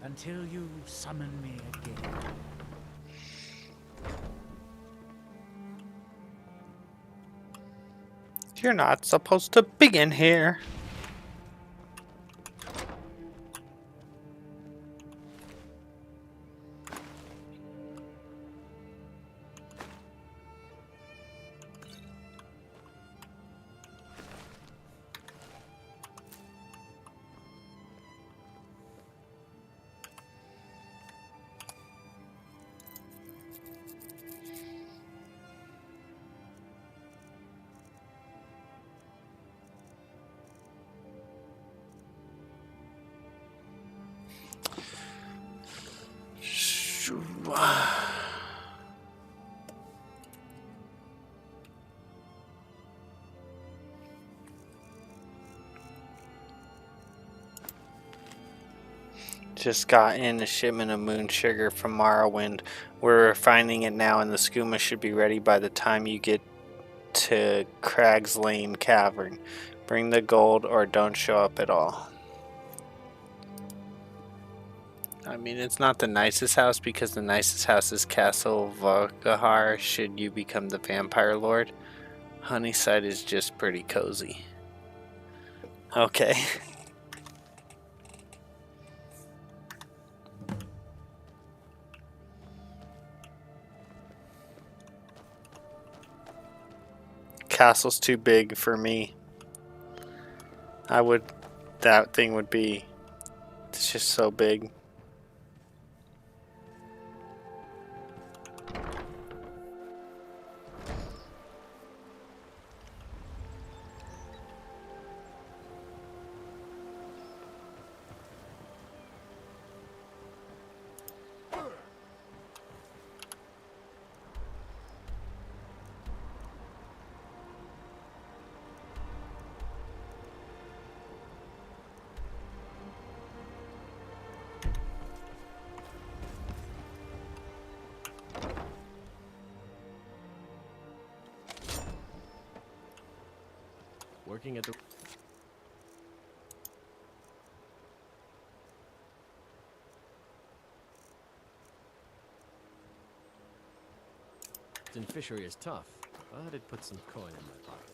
Until you summon me again. You're not supposed to be in here. Just got in a shipment of moon sugar from Morrowind. We're refining it now, and the skooma should be ready by the time you get to Crag's Lane Cavern. Bring the gold or don't show up at all. I mean, it's not the nicest house because the nicest house is Castle Volkihar should you become the Vampire Lord. Honeyside is just pretty cozy. Okay. Castle's too big for me. That thing would be, it's just so big. Working at the... Fishery is tough, but it puts some coin in my pocket.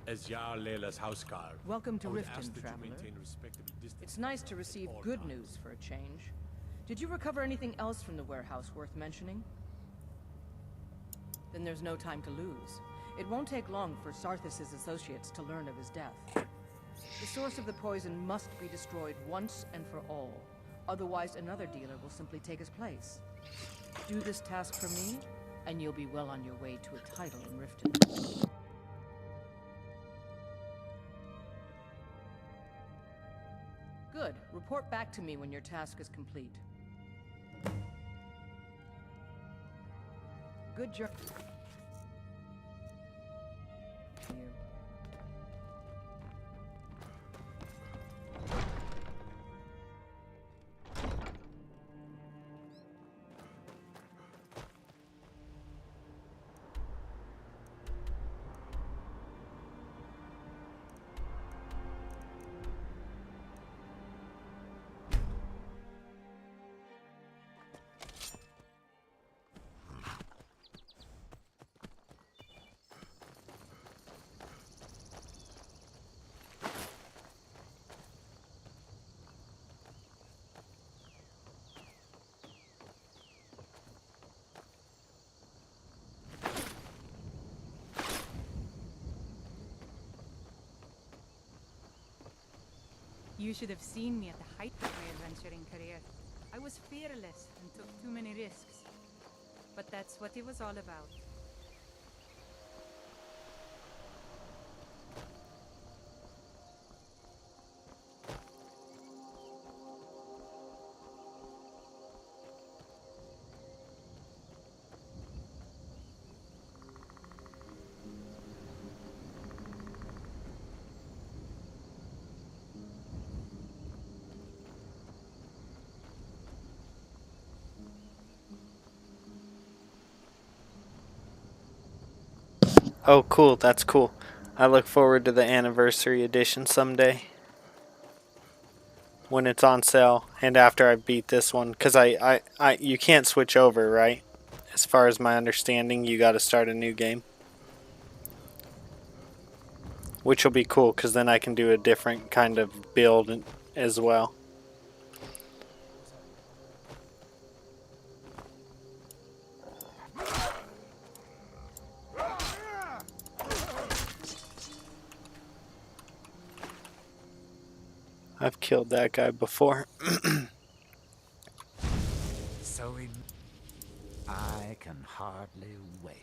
As Jarl Layla's houseguard. Welcome to I would Riften, ask that you traveler. maintain a respectable distance It's nice to receive all good times. news for a change. Did you recover anything else from the warehouse worth mentioning? Then there's no time to lose. It won't take long for Sarthis' associates to learn of his death. The source of the poison must be destroyed once and for all. Otherwise, another dealer will simply take his place. Do this task for me, and you'll be well on your way to a title in Riften. Good. Report back to me when your task is complete. Good job. You. You should have seen me at the height of my adventuring career. I was fearless and took too many risks. But that's what it was all about. Oh, cool. That's cool. I look forward to the anniversary edition someday. When it's on sale and after I beat this one. Because you can't switch over, right? As far as my understanding, you got to start a new game. Which will be cool because then I can do a different kind of build as well. I've killed that guy before. I can hardly wait.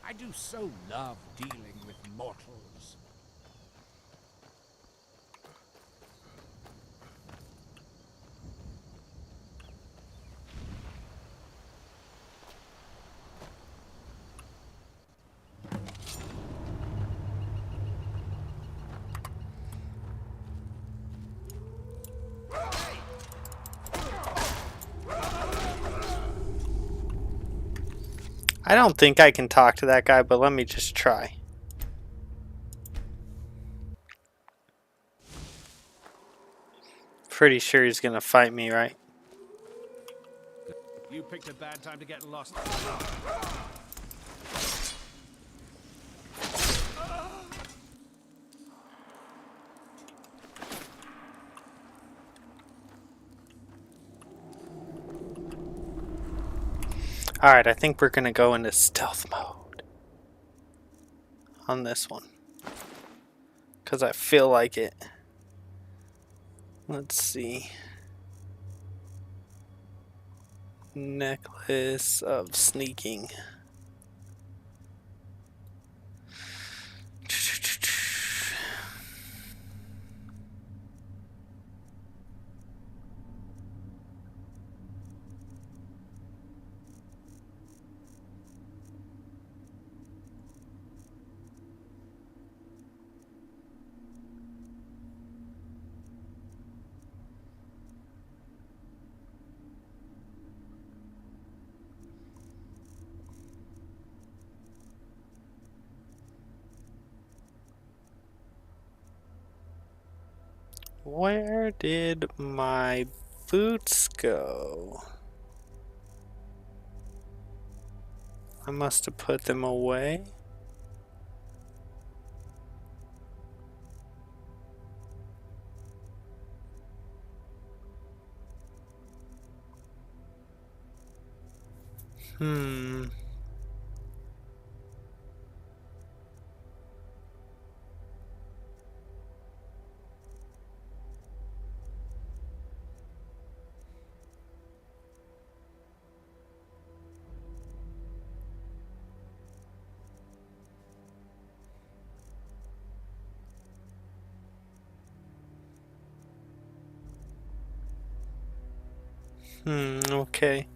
I do so love dealing with mortals. I don't think I can talk to that guy, but let me just try. Pretty sure he's gonna fight me, right? You picked a bad time to get lost. Alright, I think we're gonna go into stealth mode on this one. Because I feel like it. Let's see. Necklace of sneaking. Where did my boots go? I must have put them away. Hmm. Okay.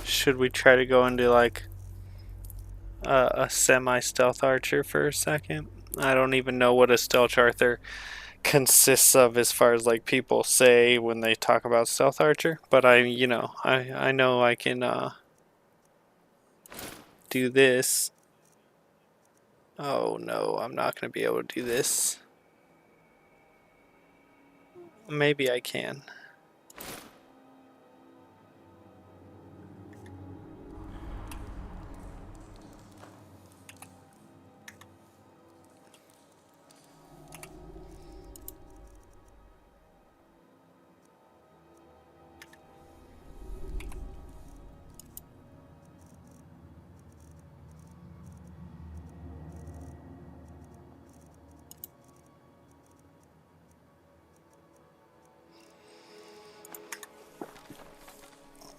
Should we try to go into like a semi-stealth archer for a second? I don't even know what a stealth archer consists of as far as like people say when they talk about stealth archer, but I know I can do this. Oh no, I'm not going to be able to do this. Maybe I can.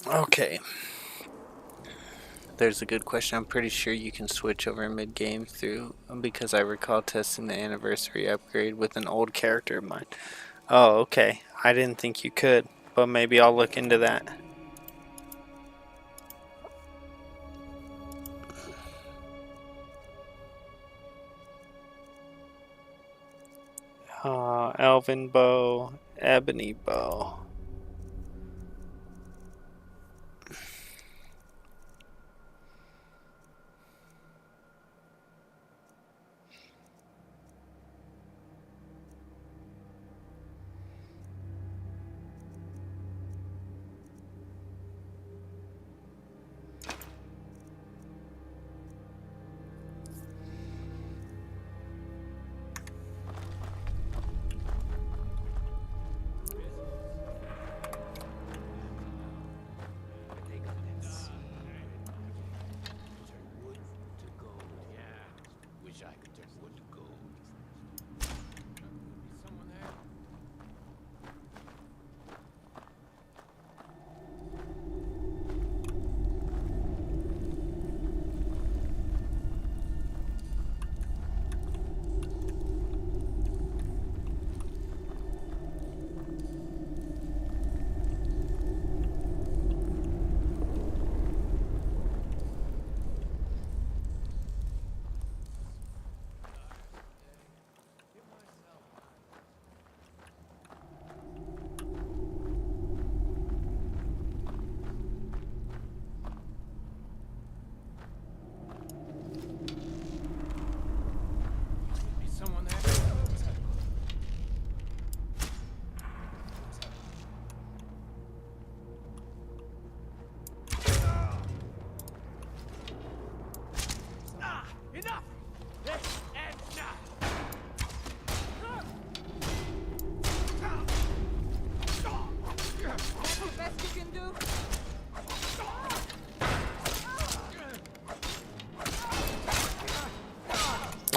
Okay. There's a good question. I'm pretty sure you can switch over mid-game through, because I recall testing the anniversary upgrade with an old character of mine. Oh, okay. I didn't think you could, but maybe I'll look into that. Elven bow, ebony bow.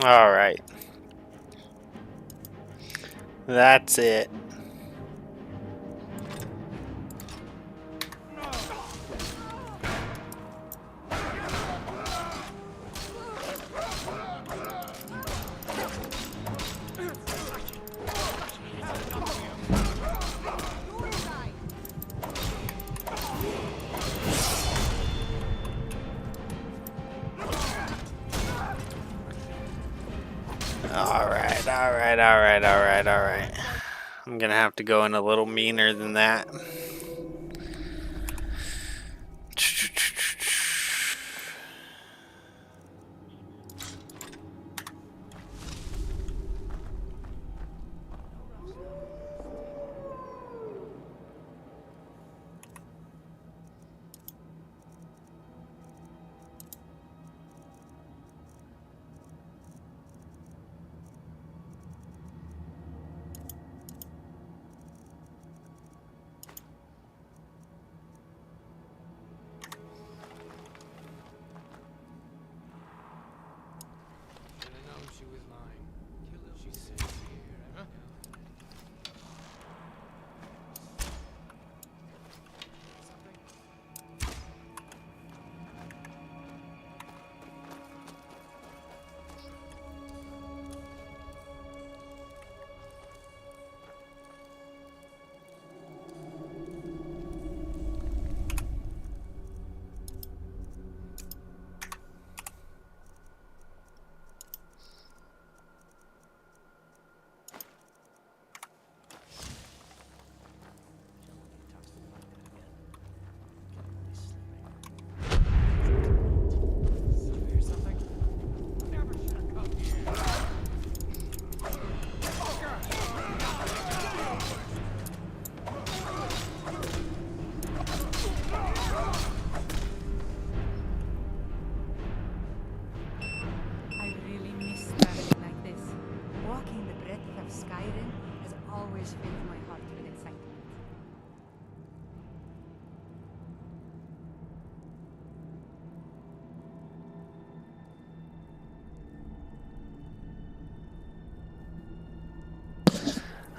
All right. That's it. All right. I'm gonna have to go in a little meaner than that. she was lying. She said here, huh? I really miss traveling like this. Walking the breadth of Skyrim has always filled my heart with excitement.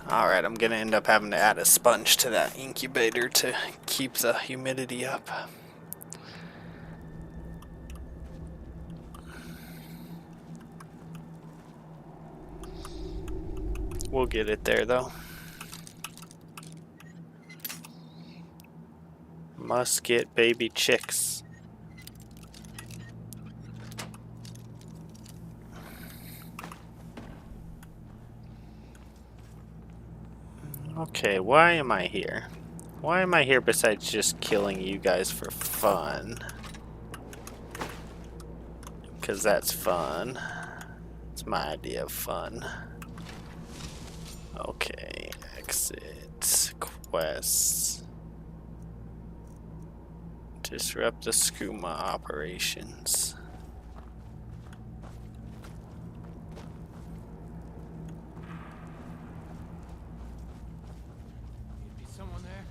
Alright, I'm gonna end up having to add a sponge to that incubator to keep the humidity up. We'll get it there though. Must get baby chicks. Okay, why am I here? Why am I here besides just killing you guys for fun? Because that's fun. It's my idea of fun. Okay, exit, quests. Disrupt the skooma operations. Be someone there?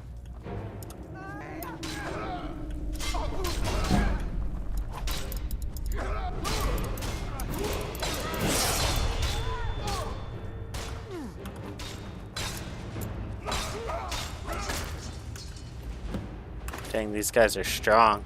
Dang, these guys are strong.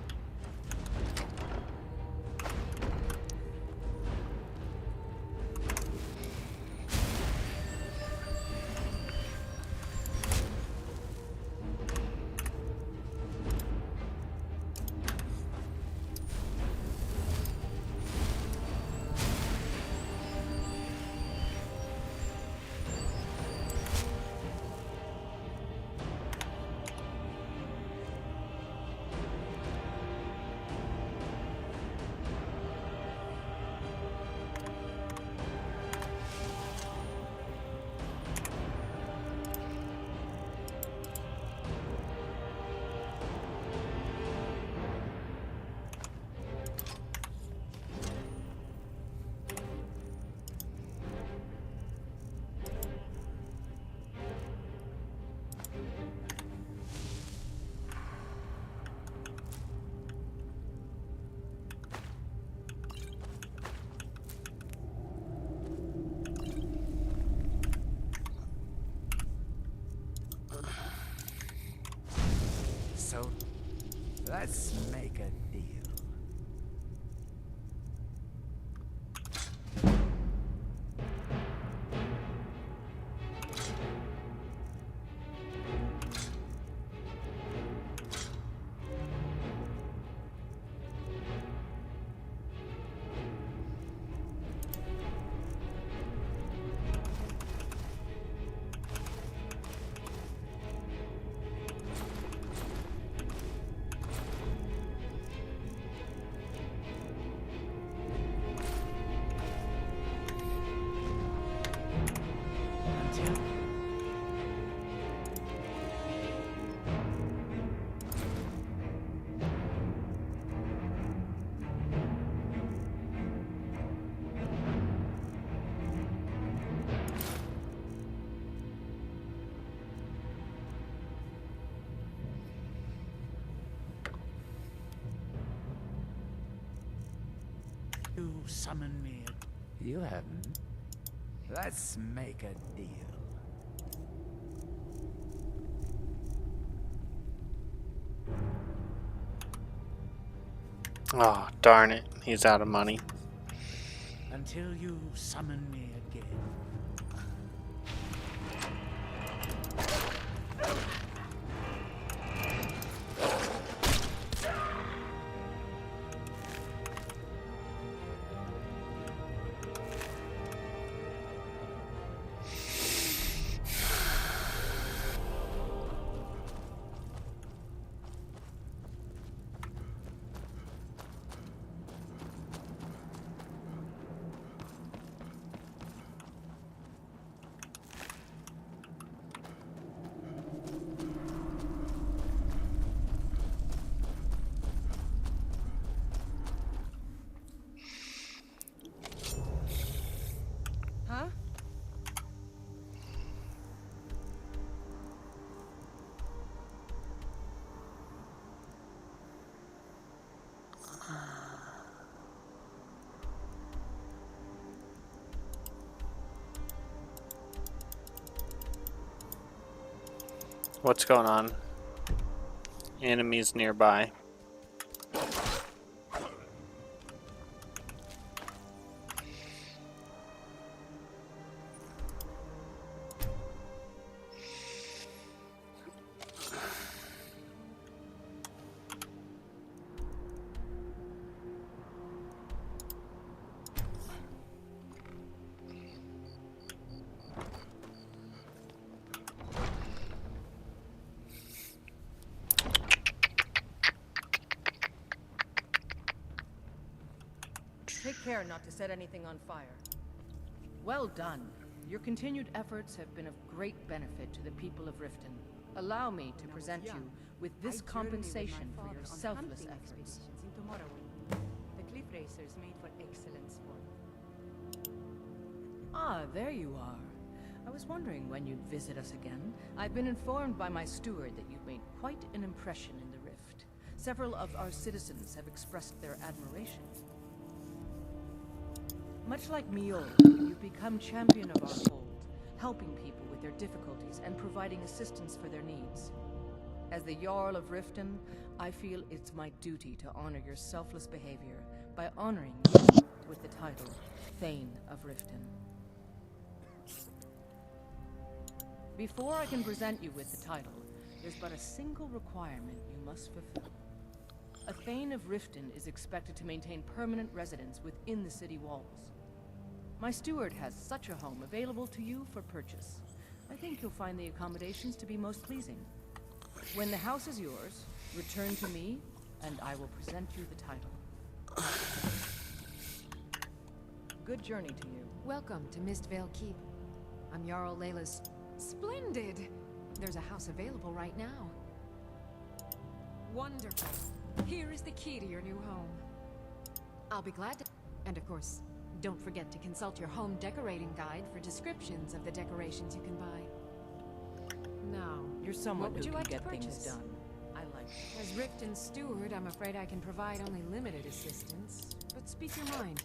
So, let's make a deal. You summon me You haven't. Let's make a deal. Oh, darn it. He's out of money. Until you summon me again. Huh? What's going on? Enemies nearby. Take care not to set anything on fire. Well done. Your continued efforts have been of great benefit to the people of Riften. Allow me to present you with this compensation for your selfless efforts. The cliff racers made for excellent sport. Ah, there you are. I was wondering when you'd visit us again. I've been informed by my steward that you've made quite an impression in the Rift. Several of our citizens have expressed their admiration. Much like Miol, you've become champion of our hold, helping people with their difficulties and providing assistance for their needs. As the Jarl of Riften, I feel it's my duty to honor your selfless behavior by honoring you with the title Thane of Riften. Before I can present you with the title, there's but a single requirement you must fulfill. A Thane of Riften is expected to maintain permanent residence within the city walls. My steward has such a home available to you for purchase. I think you'll find the accommodations to be most pleasing. When the house is yours, return to me, and I will present you the title. Good journey to you. Welcome to Mistvale Keep. I'm Jarl Layla's... Splendid! There's a house available right now. Wonderful. Here is the key to your new home. I'll be glad to... And of course, don't forget to consult your home decorating guide for descriptions of the decorations you can buy. Now, You're someone what would who you can like get to things purchase? done. I like it. As Riften's steward, I'm afraid I can provide only limited assistance. But speak your mind.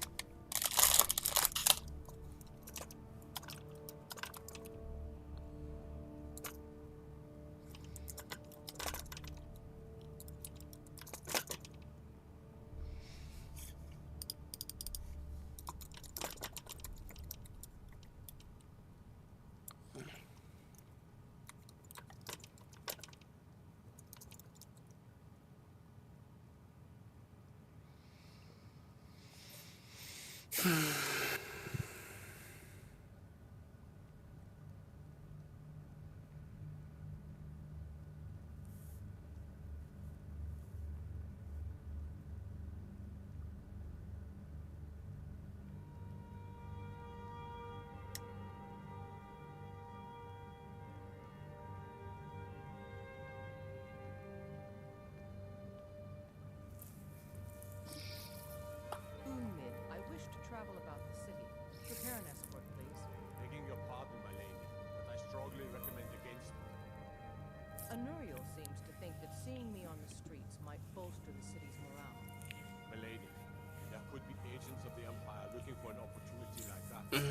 Are you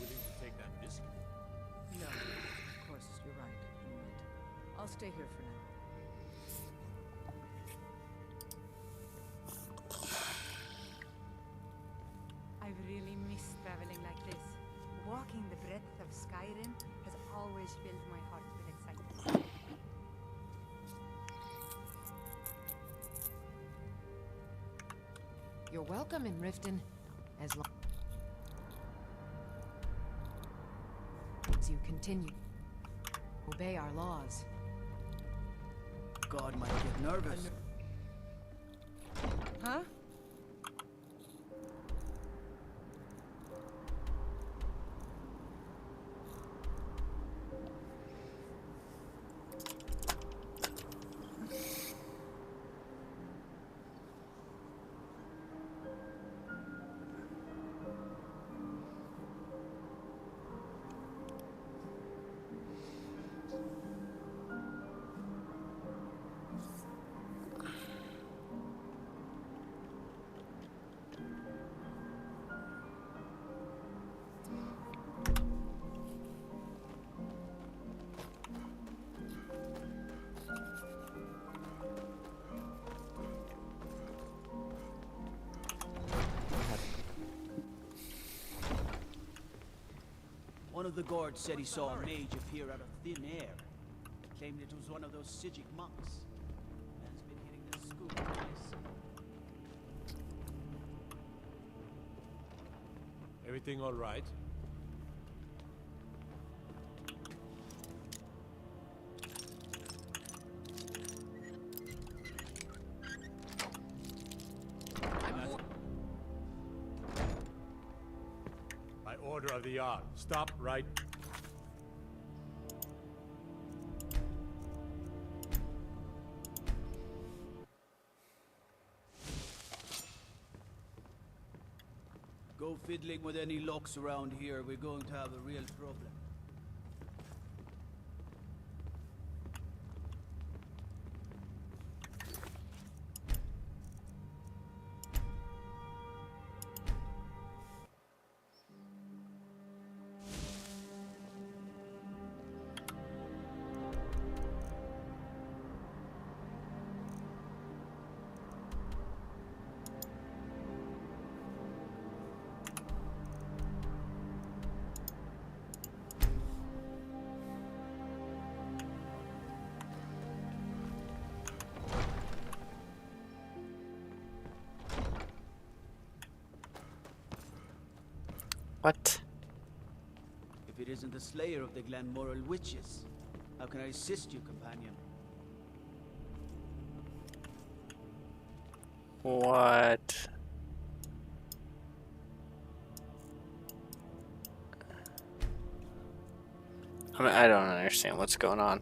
willing to take that risk? No, of course, you're right. You're right. I'll stay here for now. I've really missed traveling like this. Walking the breadth of Skyrim has always filled my heart with excitement. You're welcome in Riften, as long as you continue. Obey our laws. God might get nervous. Huh? One of the guards said he saw a mage appear out of thin air. Claimed it was one of those Sijic monks. Man's been hitting the scoop twice. Everything all right? By order of the Jarl, stop right. Go fiddling with any locks around here, we're going to have a real problem. What? If it isn't the slayer of the Glanmoral witches, how can I assist you, companion? What? I mean, I don't understand what's going on.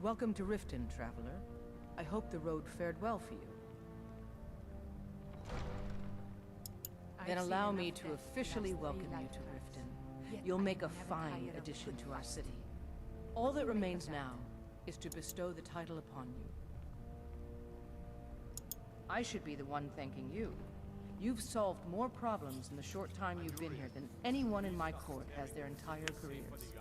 Welcome to Riften, traveler. I hope the road fared well for you. Then allow me to officially welcome you to Riften. You'll make a fine addition to our city. All that remains now is to bestow the title upon you. I should be the one thanking you. You've solved more problems in the short time you've been here than anyone in my court has their entire careers.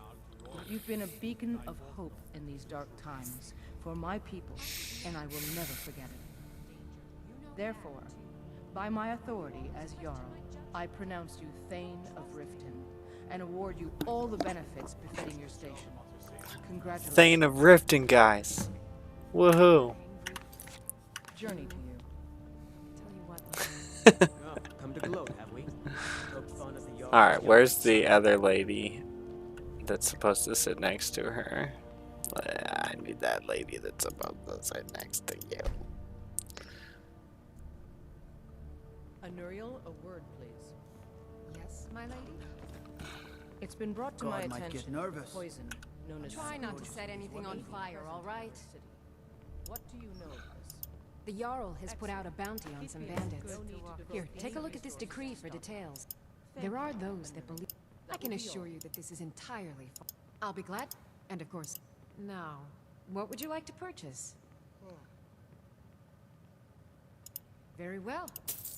You've been a beacon of hope in these dark times for my people, and I will never forget it. Therefore, by my authority as Jarl, I pronounce you Thane of Riften, and award you all the benefits befitting your station. Congratulations. Thane of Riften, guys. Woohoo. Journey to you. Oh, come to gloat, have we? Alright, where's the other lady that's supposed to sit next to her? I need that lady that's supposed to sit next to you. Anuriel, a word, please. Yes, my lady? It's been brought to my God might attention get nervous. poison known as Try not to set anything on fire, all right? What do you know of this? The Jarl has put out a bounty on some bandits. Here, take a look at this decree for details. There are those that believe... I can assure you that this is entirely false. I'll be glad... And of course... Now, what would you like to purchase? Very well.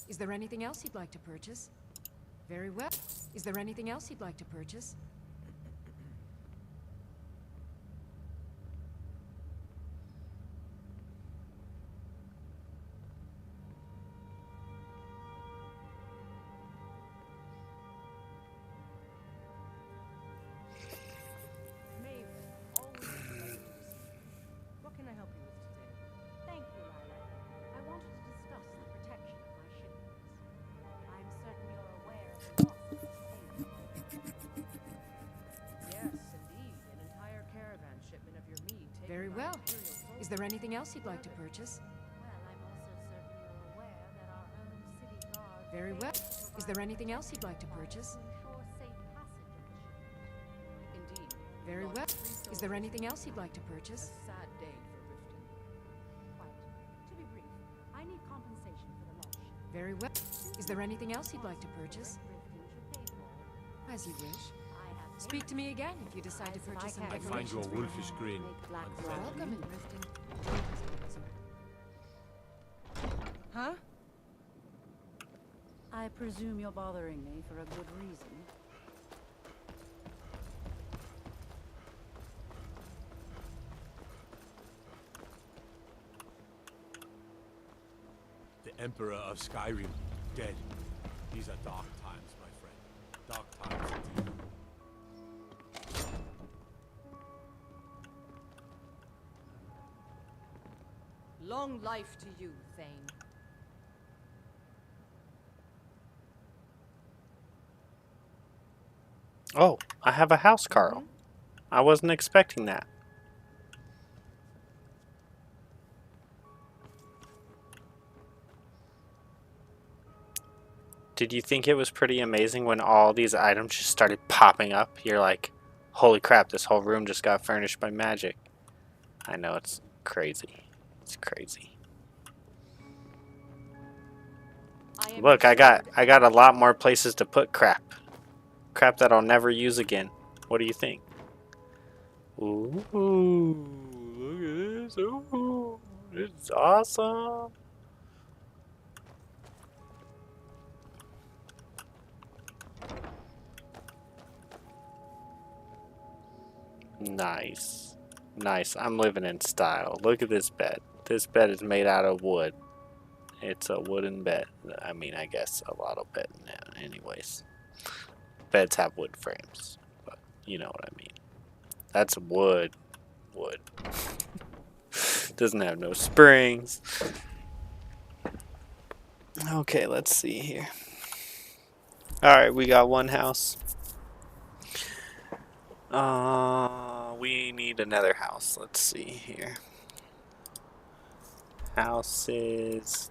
Is there anything else you'd like to purchase? Very well. Is there anything else you'd like to purchase? What can I help you with today? Thank you, Lila. I wanted to discuss the protection of my shipments. I'm certain you're aware of the loss of the Yes, indeed. An entire caravan shipment of your meat taken Very by well. Imperial soldiers. Is there anything else you'd like to purchase? Well, I'm also certain you're aware that our own city guard Very well. Is there anything else you'd like to purchase? ensure safe passage of the ship. Indeed. Very well. Is there anything else you'd like to purchase? A sad day for Riften. Quite. To be brief, I need compensation for the loss. Very well. Is there anything else you'd like to purchase? Riften should pay for it. As you wish. I have Speak to me again if you decide to purchase some I find your wolfish grin unsettling. Welcome in Riften. Huh? I presume you're bothering me for a good reason. The Emperor of Skyrim, dead. These are dark times, my friend. Dark times indeed. Long life to you, Thane. Oh, I have a house, Carl. I wasn't expecting that. Did you think it was pretty amazing when all these items just started popping up? You're like, holy crap, this whole room just got furnished by magic. I know, it's crazy. It's crazy. Look, I got a lot more places to put crap. Crap that I'll never use again. What do you think? Ooh, look at this. Ooh, this is awesome. Nice. Nice. I'm living in style. Look at this bed. This bed is made out of wood. It's a wooden bed. I mean, I guess a lot of bed now. Anyways. Beds have wood frames. But you know what I mean. That's wood. Wood. Doesn't have no springs. Okay, let's see here. Alright, we got one house. We need another house. Let's see here. Houses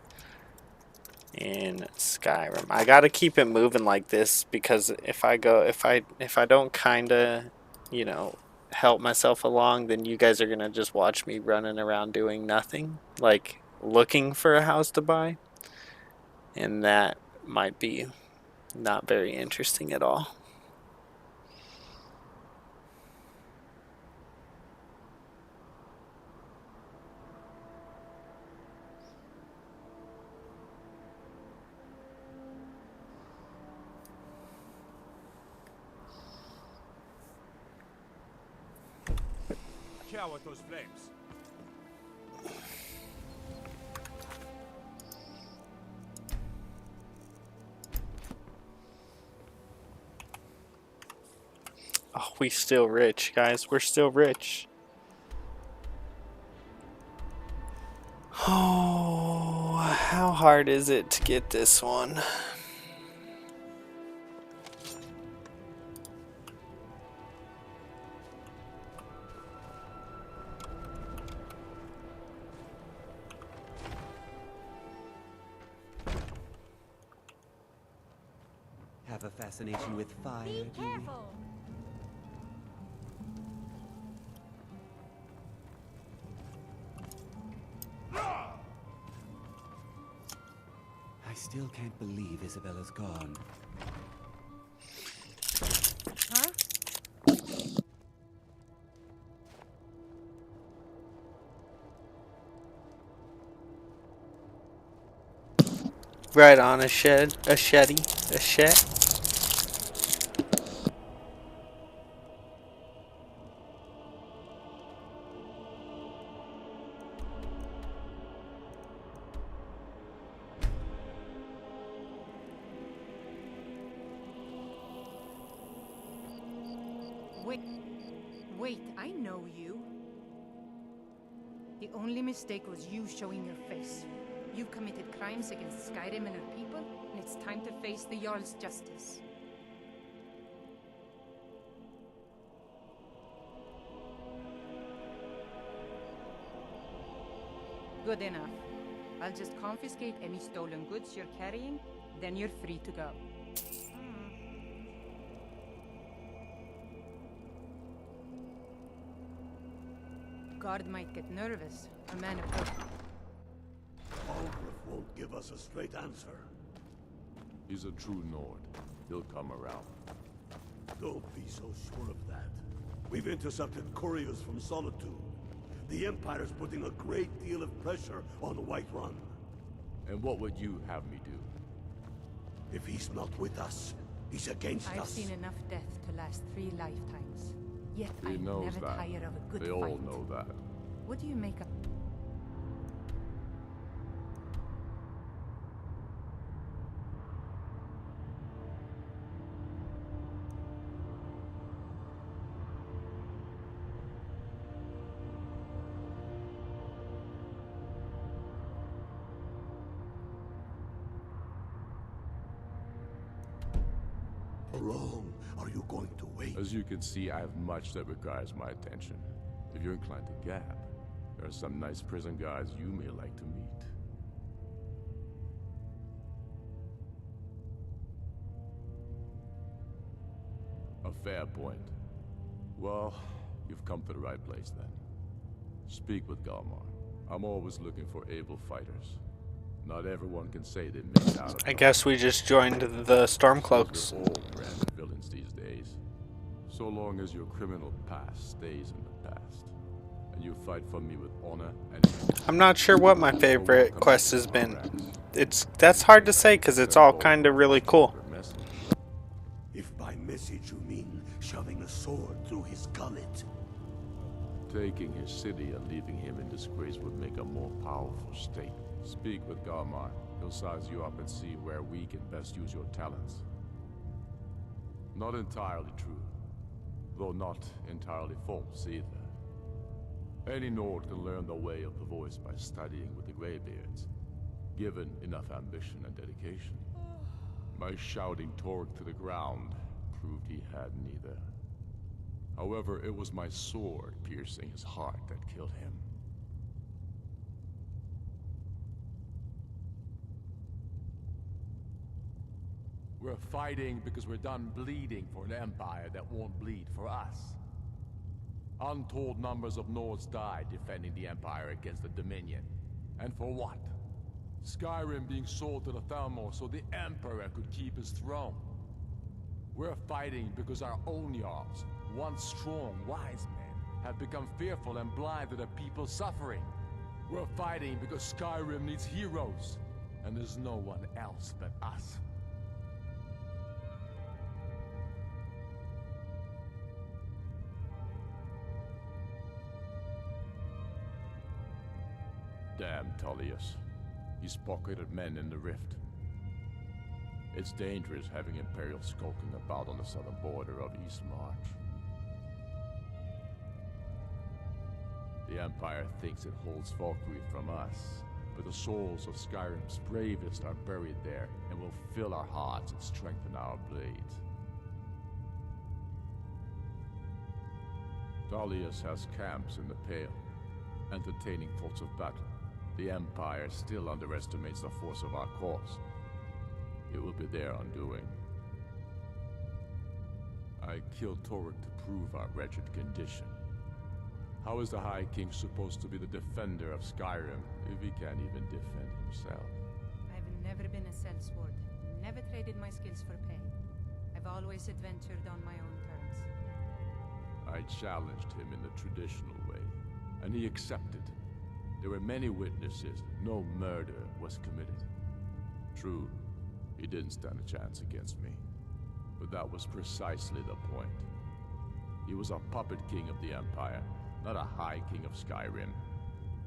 in Skyrim. I gotta keep it moving like this because if I don't kinda, you know, help myself along, then you guys are gonna just watch me running around doing nothing, like looking for a house to buy, and that might be not very interesting at all. Care with those flames. Oh, we still rich, guys. We're still rich. Oh, how hard is it to get this one? Have a fascination with fire, Be do you? careful. still can't believe Isabella's gone. Huh? Right on, a shed, a shed. Wait, I know you. The only mistake was you showing your face. You've committed crimes against Skyrim and her people, and it's time to face the Jarl's justice. Good enough. I'll just confiscate any stolen goods you're carrying, then you're free to go. Guard might get nervous. A man of God. Algrith won't give us a straight answer. He's a true Nord. He'll come around. Don't be so sure of that. We've intercepted couriers from Solitude. The Empire's putting a great deal of pressure on Whiterun. And what would you have me do? If he's not with us, he's against us. I've seen enough death to last 3 lifetimes. Yet He I knows never that. tire of a good They fight. all know that. What do you make of... How long are you going to wait? As you can see, I have much that requires my attention. If you're inclined to gab, there are some nice prison guards you may like to meet. A fair point. Well, you've come to the right place then. Speak with Galmar. I'm always looking for able fighters. Not everyone can say they made out of I guess we just joined the Stormcloaks. They're all branded villains these days. So long as your criminal past stays in the past, and you fight for me with honor and... I'm not sure what my favorite quest has been. That's hard to say because it's all kind of really cool. If by message you mean shoving a sword through his gullet. Taking his city and leaving him in disgrace would make a more powerful state. Speak with Galmar. He'll size you up and see where we can best use your talents. Not entirely true, though not entirely false either. Any Nord can learn the way of the voice by studying with the Greybeards, given enough ambition and dedication. My shouting Torg to the ground proved he had neither. However, it was my sword piercing his heart that killed him. We're fighting because we're done bleeding for an empire that won't bleed for us. Untold numbers of Nords died defending the empire against the Dominion. And for what? Skyrim being sold to the Thalmor so the emperor could keep his throne. We're fighting because our own Jarls, once strong, wise men, have become fearful and blind to the people suffering. We're fighting because Skyrim needs heroes, and there's no one else but us. Damn Tullius. He's pocketed men in the rift. It's dangerous having Imperials skulking about on the southern border of East March. The Empire thinks it holds Valkyrie from us, but the souls of Skyrim's bravest are buried there and will fill our hearts and strengthen our blades. Tullius has camps in the Pale, entertaining thoughts of battle. The Empire still underestimates the force of our cause. It will be their undoing. I killed Toruk to prove our wretched condition. How is the High King supposed to be the defender of Skyrim if he can't even defend himself? I've never been a sellsword. Never traded my skills for pay. I've always adventured on my own terms. I challenged him in the traditional way, and he accepted. There were many witnesses. No murder was committed. True, he didn't stand a chance against me. But that was precisely the point. He was a puppet king of the Empire, not a high king of Skyrim.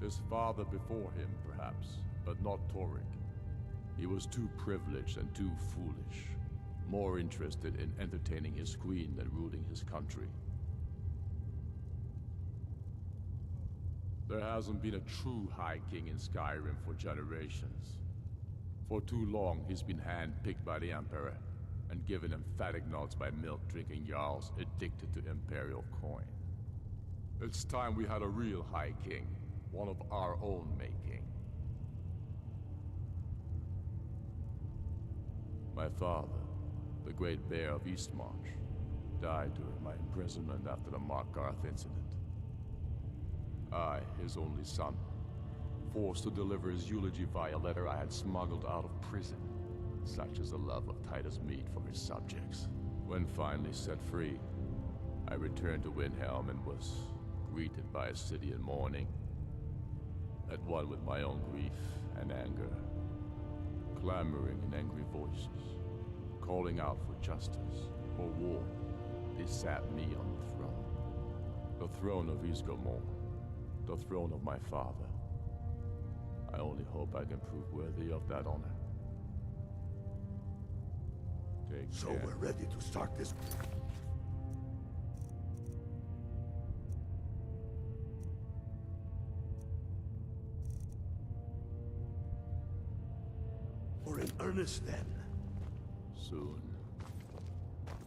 His father before him, perhaps, but not Torrik. He was too privileged and too foolish. More interested in entertaining his queen than ruling his country. There hasn't been a true High King in Skyrim for generations. For too long, he's been handpicked by the Emperor, and given emphatic nods by milk-drinking Jarls addicted to Imperial coin. It's time we had a real High King, one of our own making. My father, the Great Bear of Eastmarch, died during my imprisonment after the Markarth incident. I, his only son, forced to deliver his eulogy via letter I had smuggled out of prison. Such is the love of Titus meat for his subjects. When finally set free, I returned to Windhelm and was greeted by a city in mourning, at one with my own grief and anger, clamoring in angry voices, calling out for justice, for war. They sat me on the throne of Ysgramor, the throne of my father. I only hope I can prove worthy of that honor. So we're ready to start this. We're in earnest then. Soon.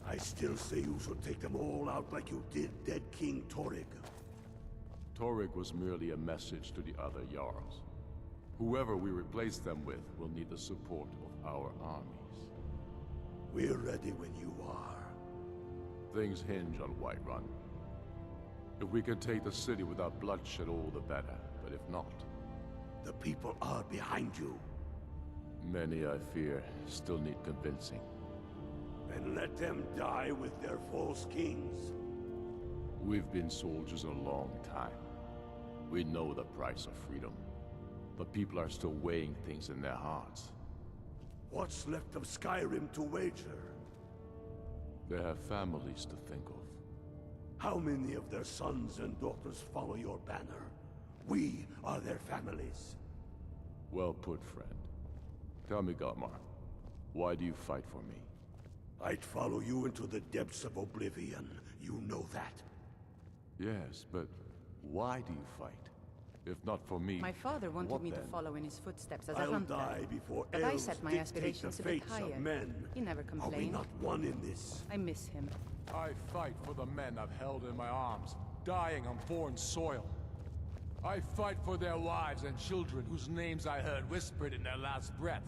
I still say you should take them all out like you did dead King Torrik. Torrik was merely a message to the other Jarls. Whoever we replace them with will need the support of our armies. We're ready when you are. Things hinge on Whiterun. If we can take the city without bloodshed, all the better. But if not... The people are behind you. Many, I fear, still need convincing. And let them die with their false kings. We've been soldiers a long time. We know the price of freedom. The people are still weighing things in their hearts. What's left of Skyrim to wager? They have families to think of. How many of their sons and daughters follow your banner? We are their families. Well put, friend. Tell me, Garmar, why do you fight for me? I'd follow you into the depths of oblivion. You know that. Yes, but why do you fight? If not for me, My father wanted what me then? to follow in his footsteps as a I'll hunter. die before But I elves set my dictate aspirations the a bit fates higher. of men. He never Are we complained. not one in this? I miss him. I fight for the men I've held in my arms, dying on foreign soil. I fight for their wives and children whose names I heard whispered in their last breath.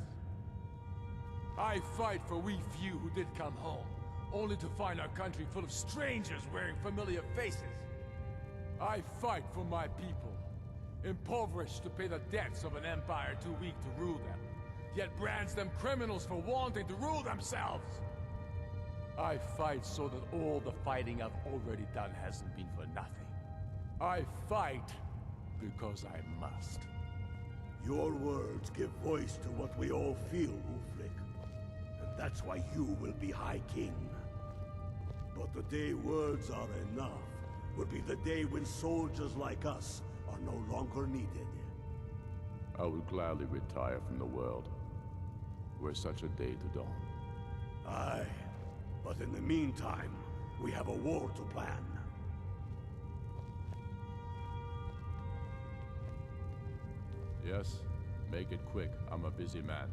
I fight for we few who did come home, only to find our country full of strangers wearing familiar faces. I fight for my people, impoverished to pay the debts of an empire too weak to rule them, yet brands them criminals for wanting to rule themselves. I fight so that all the fighting I've already done hasn't been for nothing. I fight because I must. Your words give voice to what we all feel, Ulfric. And that's why you will be High King. But the day words are enough will be the day when soldiers like us are no longer needed. I would gladly retire from the world, were such a day to dawn. Aye, but in the meantime, we have a war to plan. Yes? Make it quick. I'm a busy man.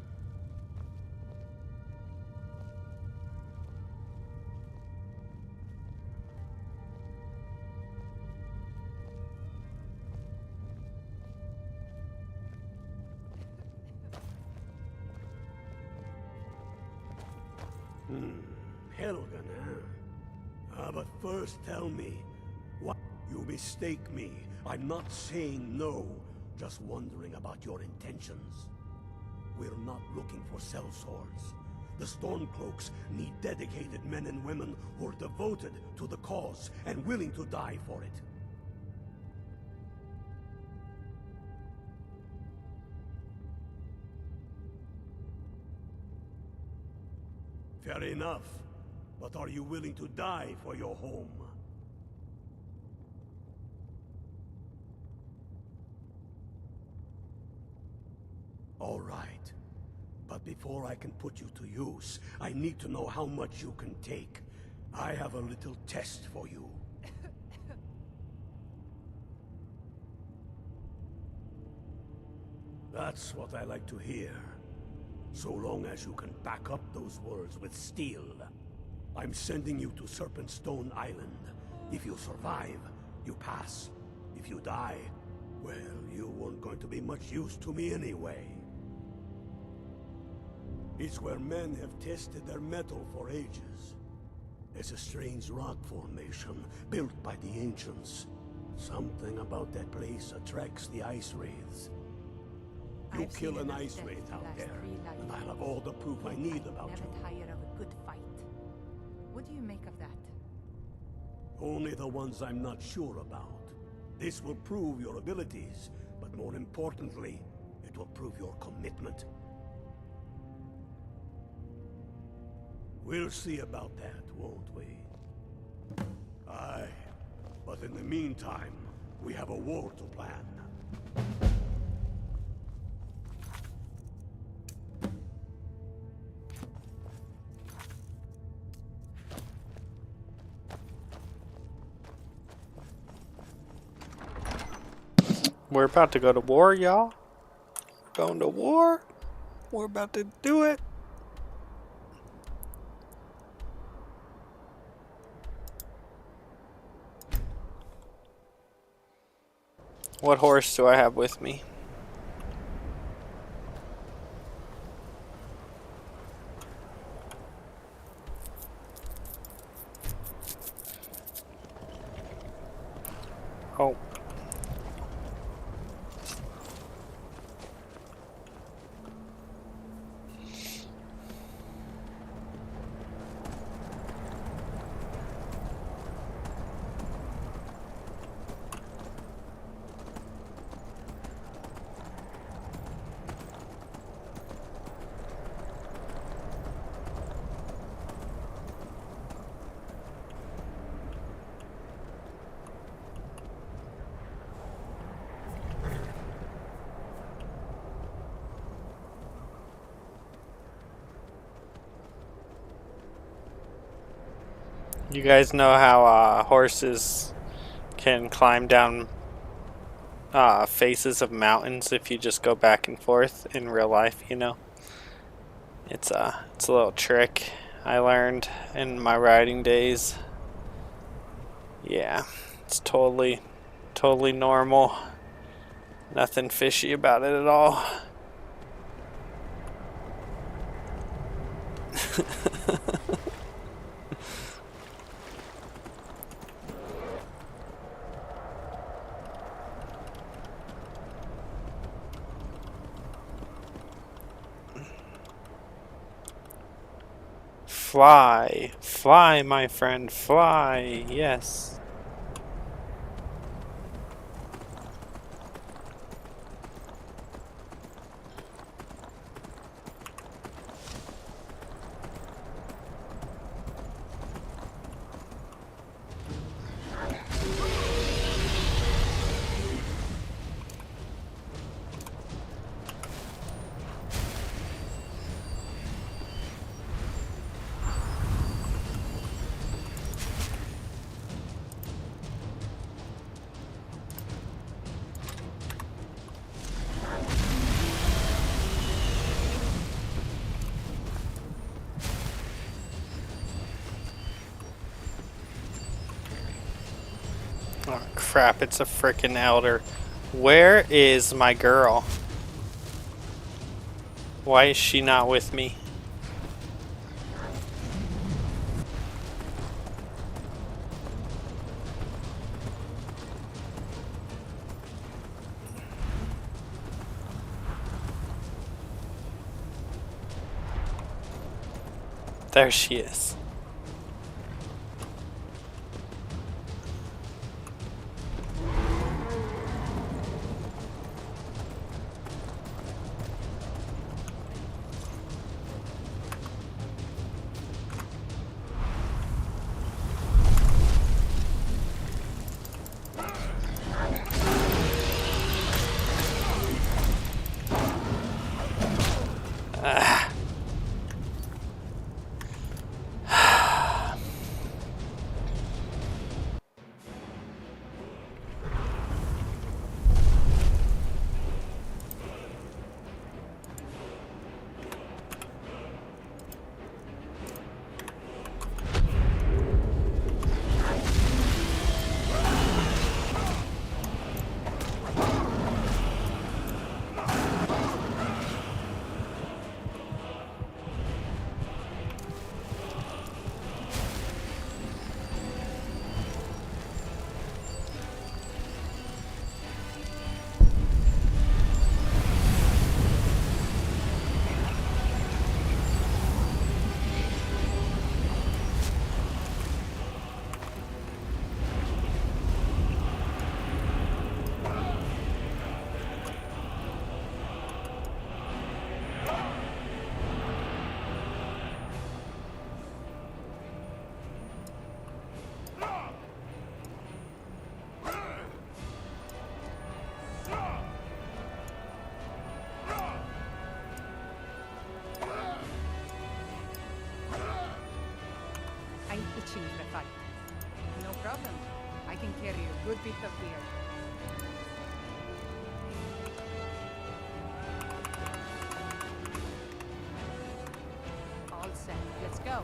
Helgen, huh? But first tell me, what? You mistake me. I'm not saying no, just wondering about your intentions. We're not looking for sellswords. The Stormcloaks need dedicated men and women who are devoted to the cause and willing to die for it. Fair enough. But are you willing to die for your home? All right. But before I can put you to use, I need to know how much you can take. I have a little test for you. That's what I like to hear. So long as you can back up those words with steel. I'm sending you to Serpentstone Island. If you survive, you pass. If you die, well, you weren't going to be much use to me anyway. It's where men have tested their metal for ages. It's a strange rock formation built by the ancients. Something about that place attracts the ice wraiths. You kill an ice wraith out there, and I'll have all the proof I need about you. Never tire of a good fight. What do you make of that? Only the ones I'm not sure about. This will prove your abilities, but more importantly, it will prove your commitment. We'll see about that, won't we? Aye. But in the meantime, we have a war to plan. We're about to go to war, y'all. Going to war. We're about to do it. What horse do I have with me? Oh. You guys know how horses can climb down faces of mountains if you just go back and forth in real life, you know? It's a little trick I learned in my riding days. Yeah, it's totally normal. Nothing fishy about it at all. Fly, fly, my friend, fly, yes. Oh crap, it's a frickin' elder. Where is my girl? Why is she not with me? There she is. Itching for a fight. No problem. I can carry a good bit of beer. All set. Let's go.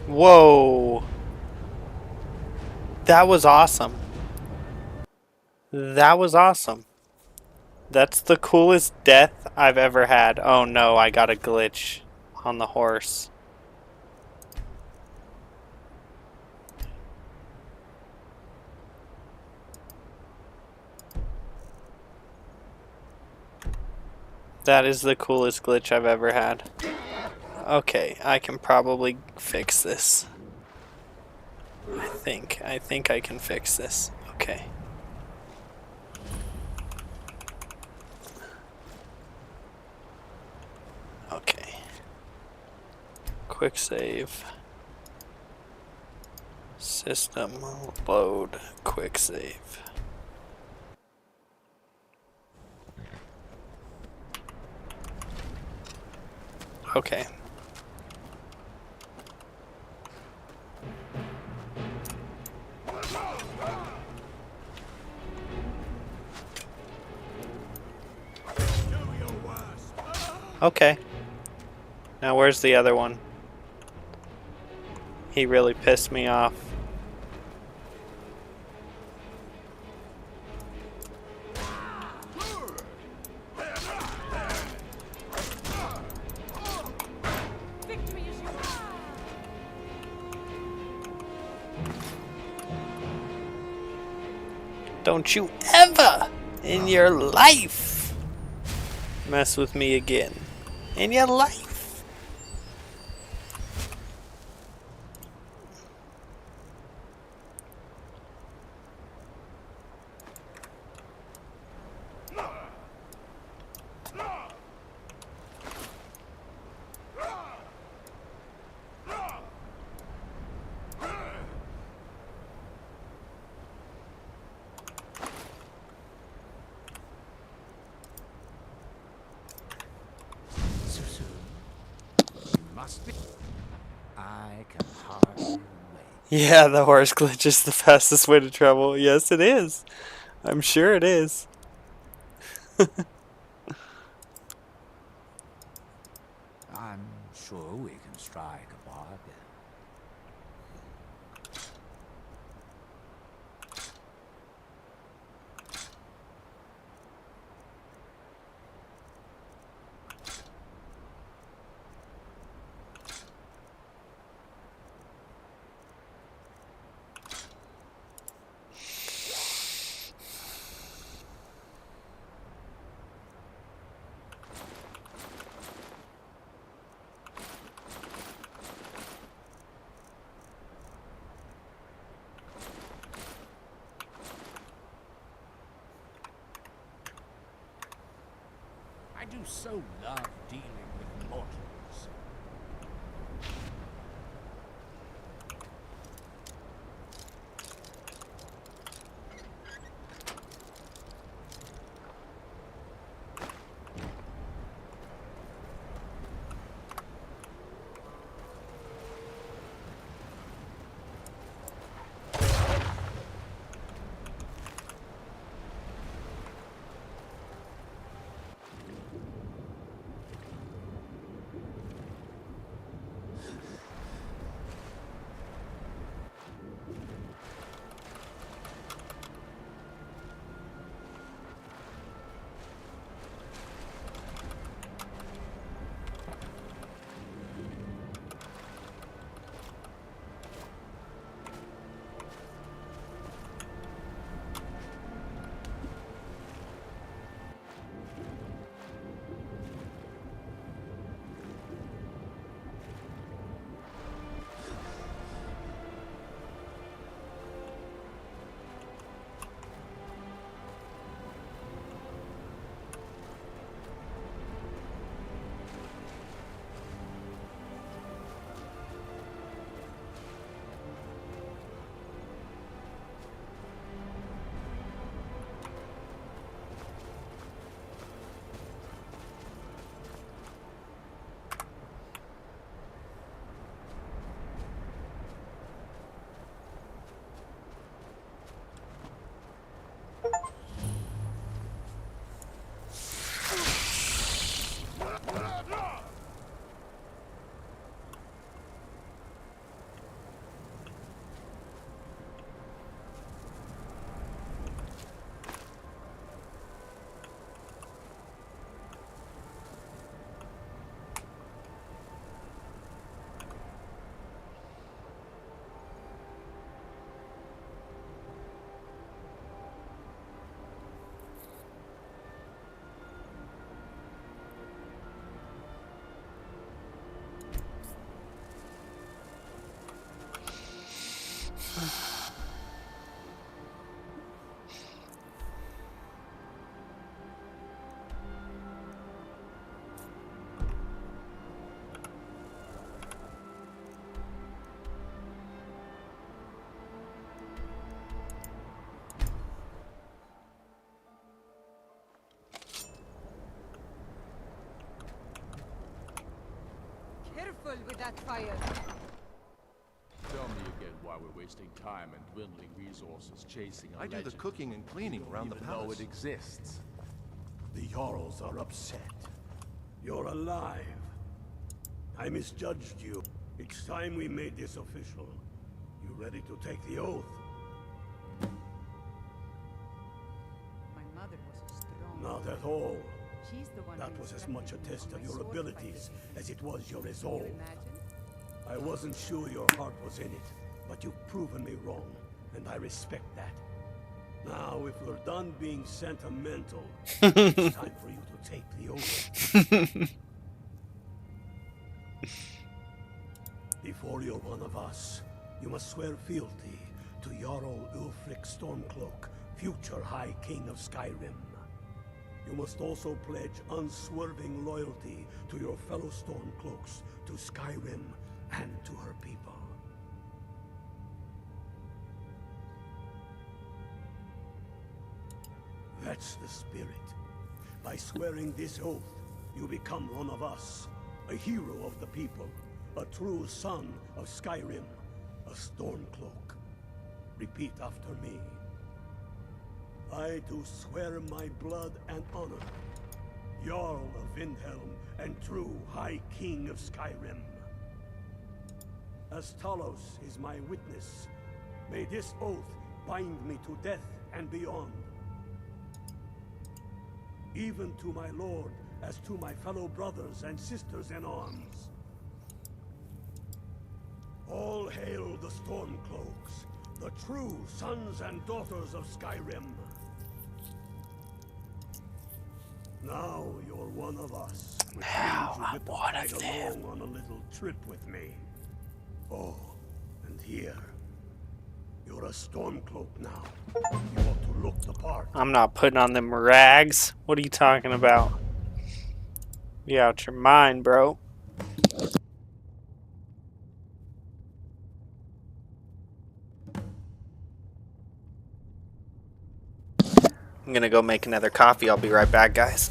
Whoa. That was awesome. That was awesome. That's the coolest death I've ever had. Oh no, I got a glitch on the horse. That is the coolest glitch I've ever had. Okay, I can probably fix this. I think I can fix this. Okay. quick save. System load quick save. Okay. Okay. Now where's the other one? He really pissed me off. Don't you ever in your life mess with me again. In your life. I can hardly wait. Yeah, the horse glitch is the fastest way to travel. Yes, it is. I'm sure it is. I'm sure we can strike a bargain. I do so love dealing with mortals. that fire. Tell me again why we're wasting time and dwindling resources chasing a I do the legend. cooking and cleaning around the even know palace. it exists. The Jarls are upset. You're alive. I misjudged you. It's time we made this official. You ready to take the oath? My mother was a strong. Not at all. She's the one That who was as instructed much a me test on of my your sword abilities fighting. as it was your Can you resolve. imagine? I wasn't sure your heart was in it, but you've proven me wrong, and I respect that. Now, if we're done being sentimental, it's time for you to take the oath. Before you're one of us, you must swear fealty to Jarl Ulfric Stormcloak, future High King of Skyrim. You must also pledge unswerving loyalty to your fellow Stormcloaks, to Skyrim, and to her people. That's the spirit. By swearing this oath, you become one of us, a hero of the people, a true son of Skyrim, a Stormcloak. Repeat after me. I do swear my blood and honor, Jarl of Windhelm and true High King of Skyrim. As Talos is my witness, may this oath bind me to death and beyond. Even to my lord, as to my fellow brothers and sisters in arms. All hail the Stormcloaks, the true sons and daughters of Skyrim. Now you're one of us. Now I'm one of them. On a little trip with me. Oh, and here. You're a Stormcloak now. You ought to look the part. I'm not putting on them rags. What are you talking about? Be out your mind, bro. I'm gonna go make another coffee. I'll be right back, guys.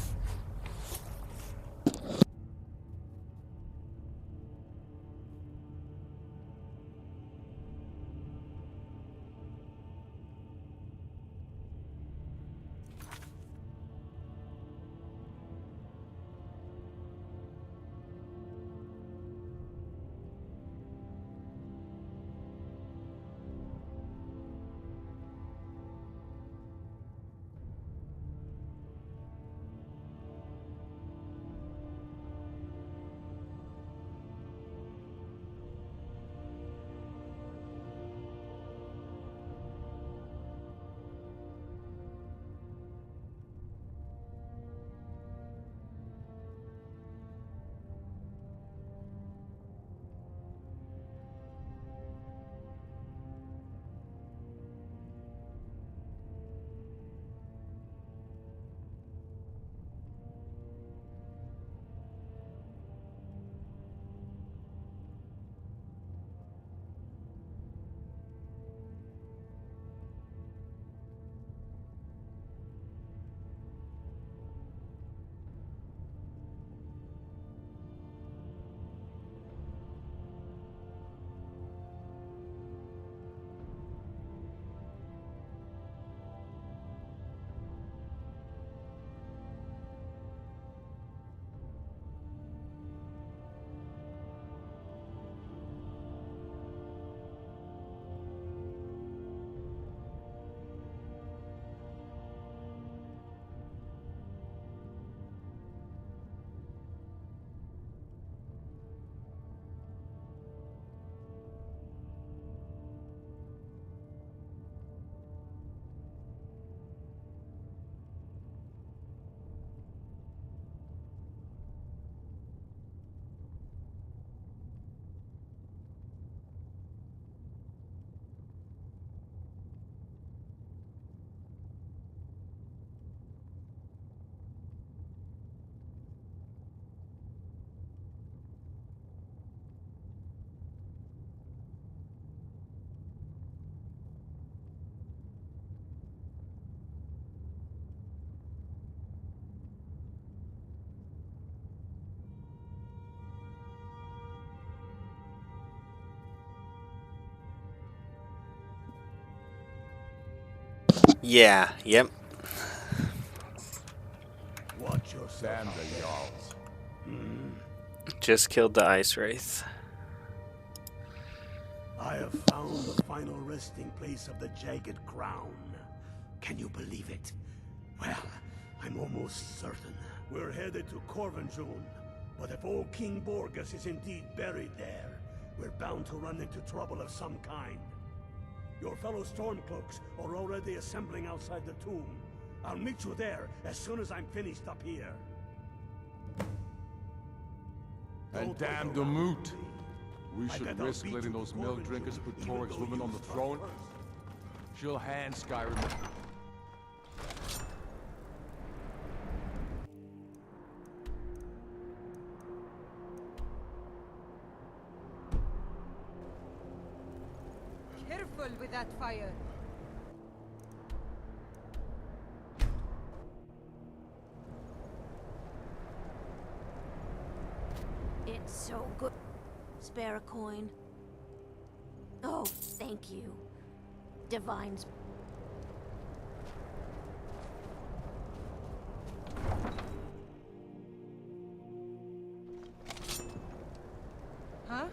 Yeah, yep. Watch yourself. Damn the Jarls. Just killed the ice wraith. I have found the final resting place of the Jagged Crown. Can you believe it? Well, I'm almost certain. We're headed to Corvinjune, but if old King Borgus is indeed buried there, we're bound to run into trouble of some kind. Your fellow Stormcloaks are already assembling outside the tomb. I'll meet you there as soon as I'm finished up here. And damn the moot. We should risk letting those milk drinkers put Torik's woman on the throne. She'll hand Skyrim. Careful with that fire. It's so good. Spare a coin. Oh, thank you. Divine's. Huh?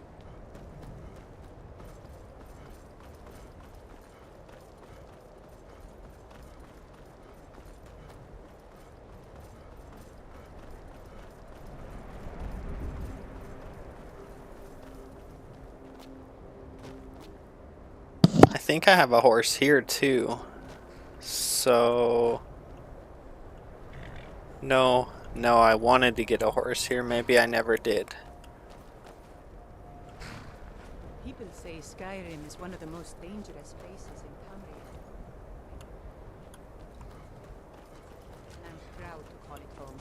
I think I have a horse here too. So no, I wanted to get a horse here. Maybe I never did. People say Skyrim is one of the most dangerous places in Tamriel. And I'm proud to call it home.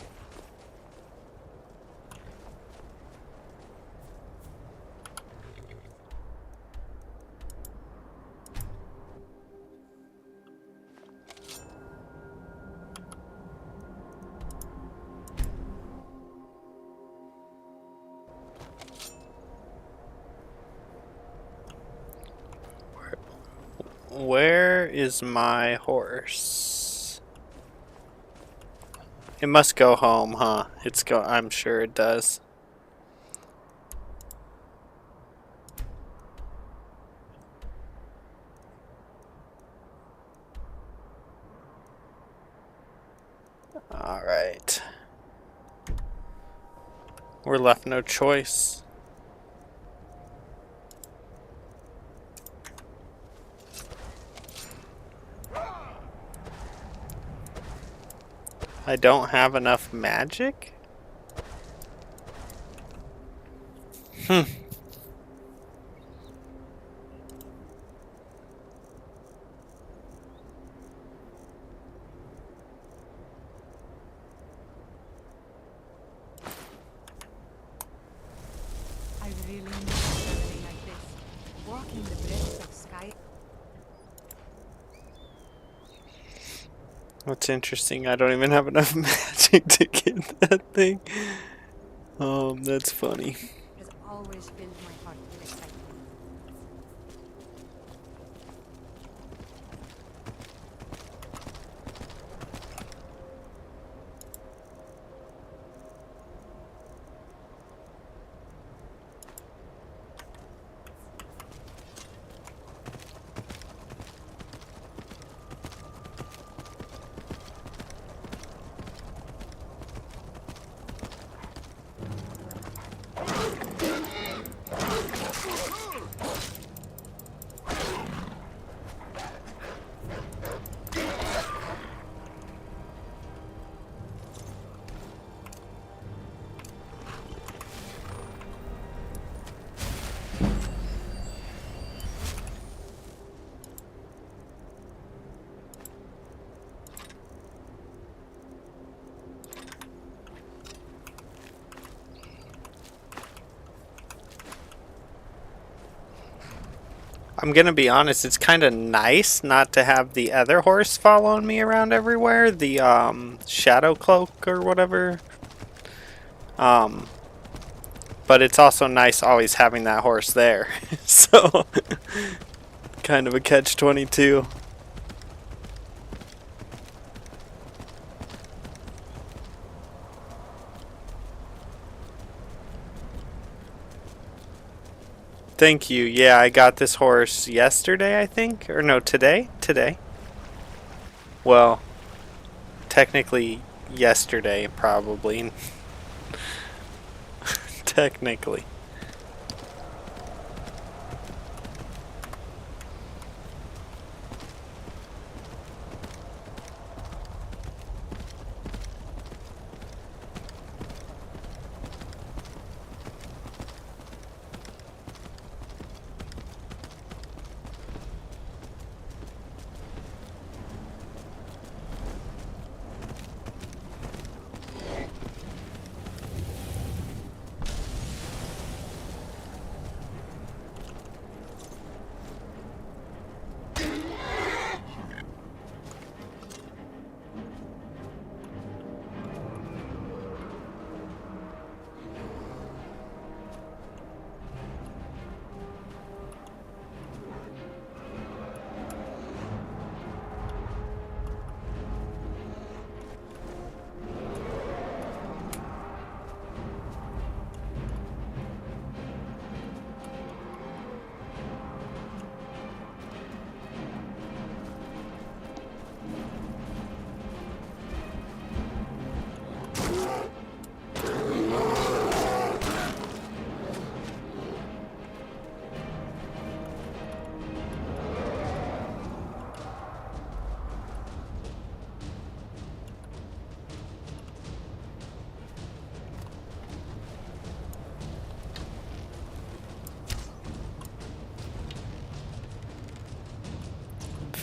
Where is my horse? It must go home, huh? I'm sure it does. All right. We're left no choice. I don't have enough magic? Hmm. I really miss something like this. Walking the breadth of Sky. What's interesting, I don't even have enough magic to get that thing. That's funny. Has always filled my heart with excitement. I'm gonna be honest, it's kind of nice not to have the other horse following me around everywhere, the shadow cloak or whatever. But it's also nice always having that horse there. So kind of a catch-22. Thank you. Yeah, I got this horse yesterday, I think. Or no, today? Today. Well, technically yesterday, probably. Technically.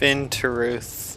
Vinteruth.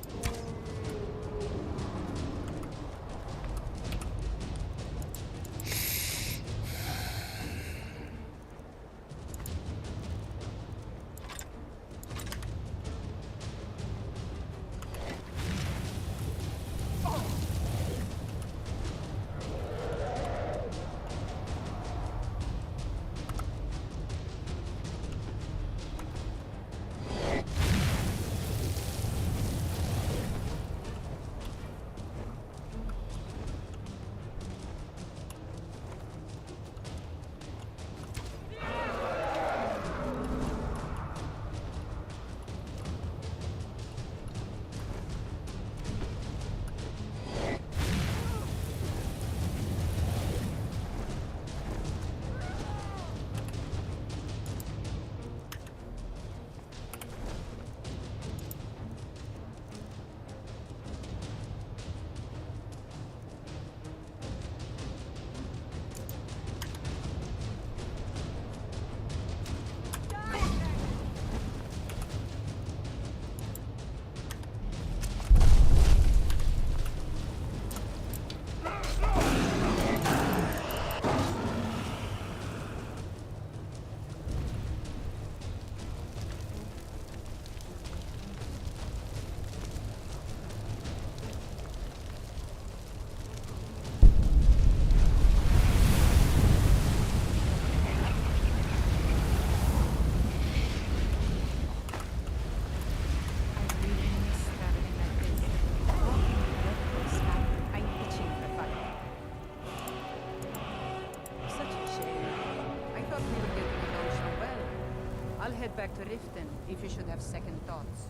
Back to Riften if you should have second thoughts.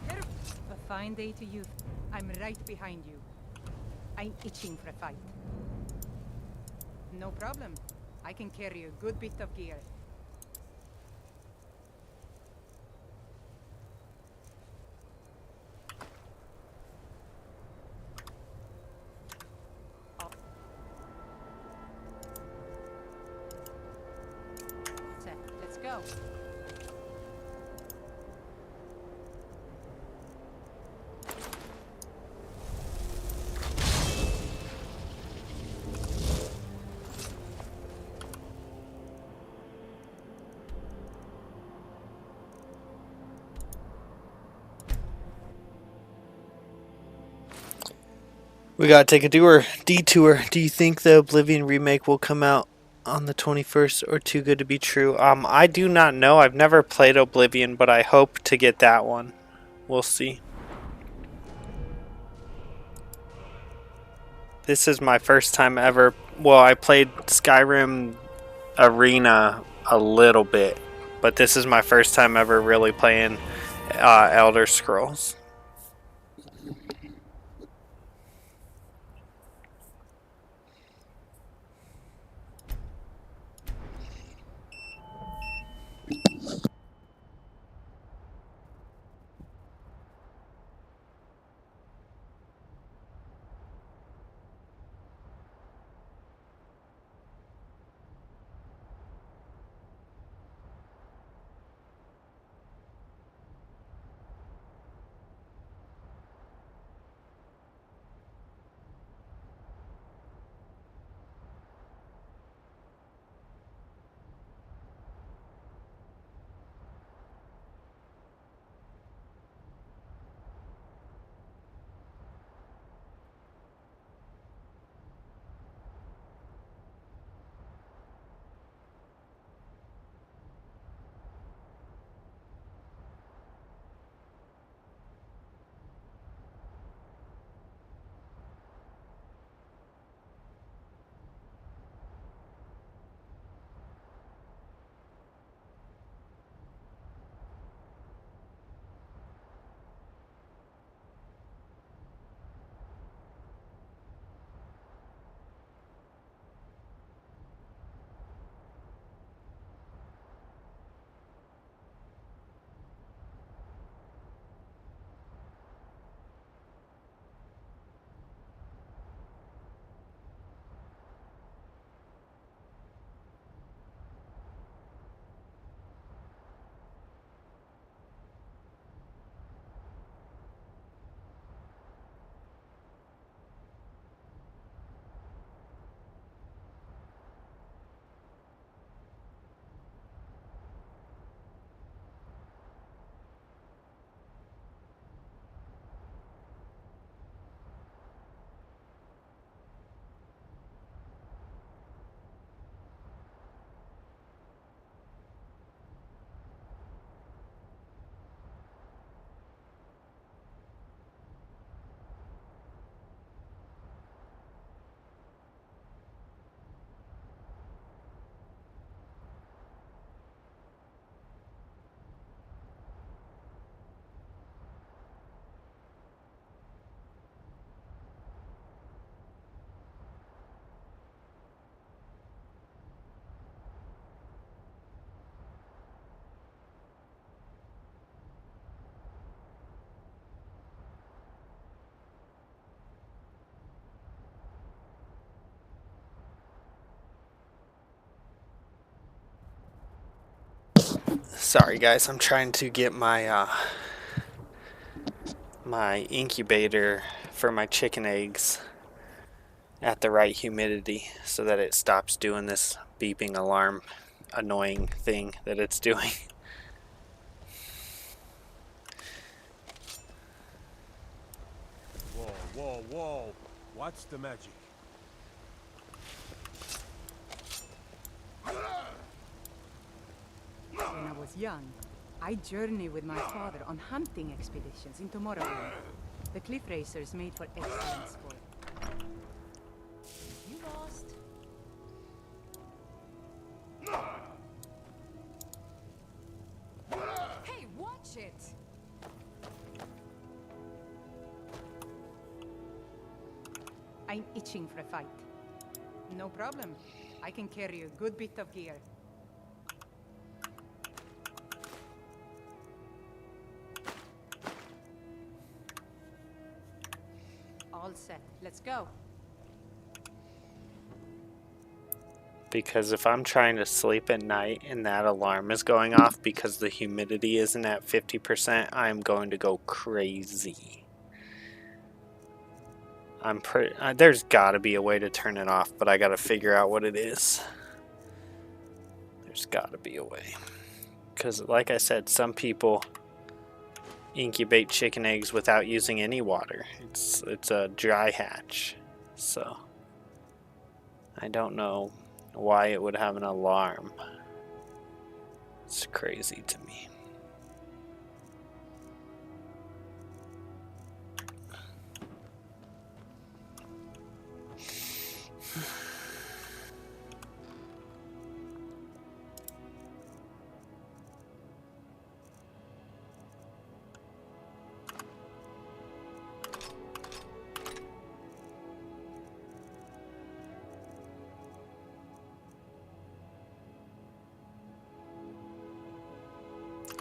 A fine day to you. I'm right behind you. I'm itching for a fight. No problem. I can carry a good bit of gear. Set. Let's go. We gotta take a detour. Do you think the Oblivion remake will come out on the 21st or too good to be true? I do not know. I've never played Oblivion, but I hope to get that one. We'll see. This is my first time ever. Well, I played Skyrim Arena a little bit, but this is my first time ever really playing Elder Scrolls. Sorry guys, I'm trying to get my my incubator for my chicken eggs at the right humidity so that it stops doing this beeping alarm annoying thing that it's doing. Whoa, whoa, whoa. What's the magic? When I was young, I journeyed with my father on hunting expeditions into Morrowind. The cliff racers made for excellent sport. You lost. Hey, watch it! I'm itching for a fight. No problem. I can carry a good bit of gear. All set. Let's go. Because if I'm trying to sleep at night and that alarm is going off because the humidity isn't at 50%, I'm going to go crazy. There's got to be a way to turn it off, but I got to figure out what it is. There's got to be a way. Because like I said, some people incubate chicken eggs without using any water. It's a dry hatch. So I don't know why it would have an alarm. It's crazy to me.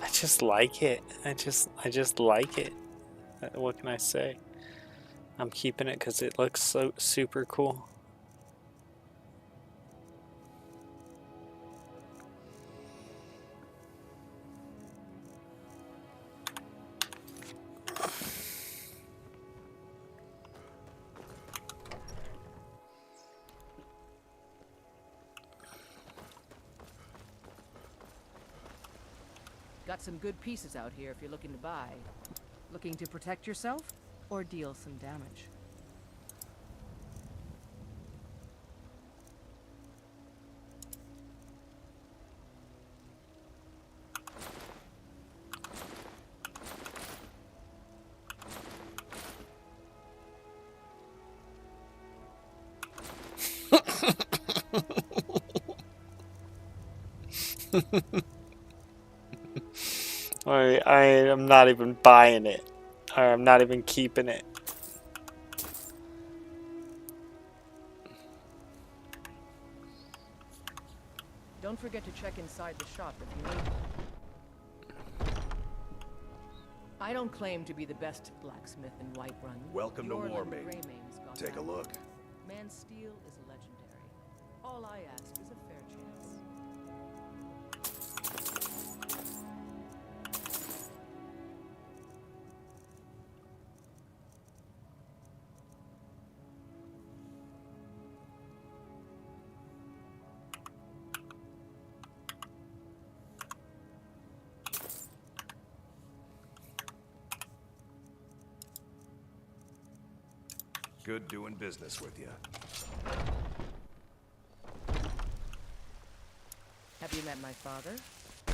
I just like it. I just like it. What can I say? I'm keeping it because it looks so super cool. Got some good pieces out here if you're looking to buy. Looking to protect yourself or deal some damage? I am not even buying it. Or I'm not even keeping it. Don't forget to check inside the shop if you need. I don't claim to be the best blacksmith in Whiterun. Welcome to Yorlin Warmate. Greymane's got Take a that. look. Man's steel is legendary. All I ask is a fair chance. Good doing business with you. Have you met my father?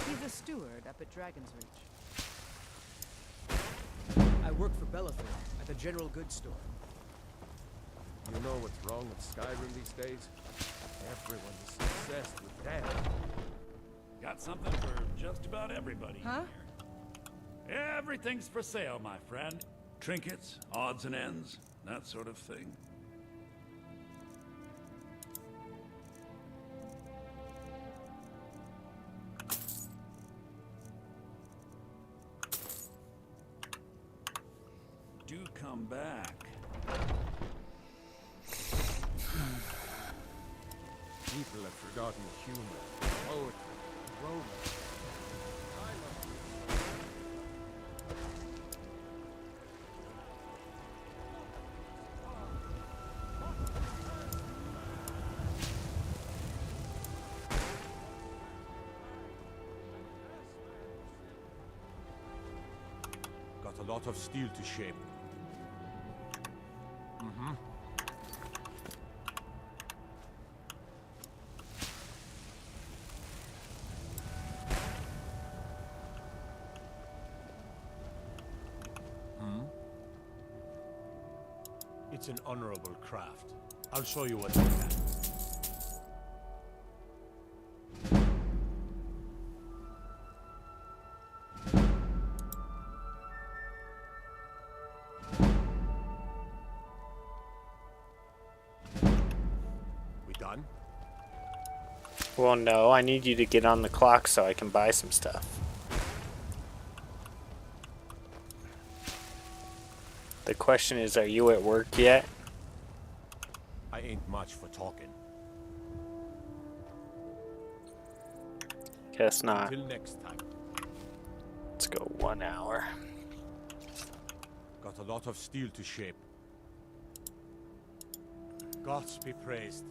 He's a steward up at Dragon's Reach. I work for Belethor at the general goods store. You know what's wrong with Skyrim these days? Everyone's obsessed with death. Got something for just about everybody. Huh? Here. Everything's for sale, my friend. Trinkets, odds and ends, that sort of thing. Do come back. People have forgotten humor, poetry, romance. Got a lot of steel to shape. Mm-hmm. It's an honorable craft. I'll show you what I can. We done? Well, no, I need you to get on the clock so I can buy some stuff. The question is, are you at work yet? I ain't much for talking. Guess not. Till next time. Let's go 1 hour. Got a lot of steel to shape. Gods be praised.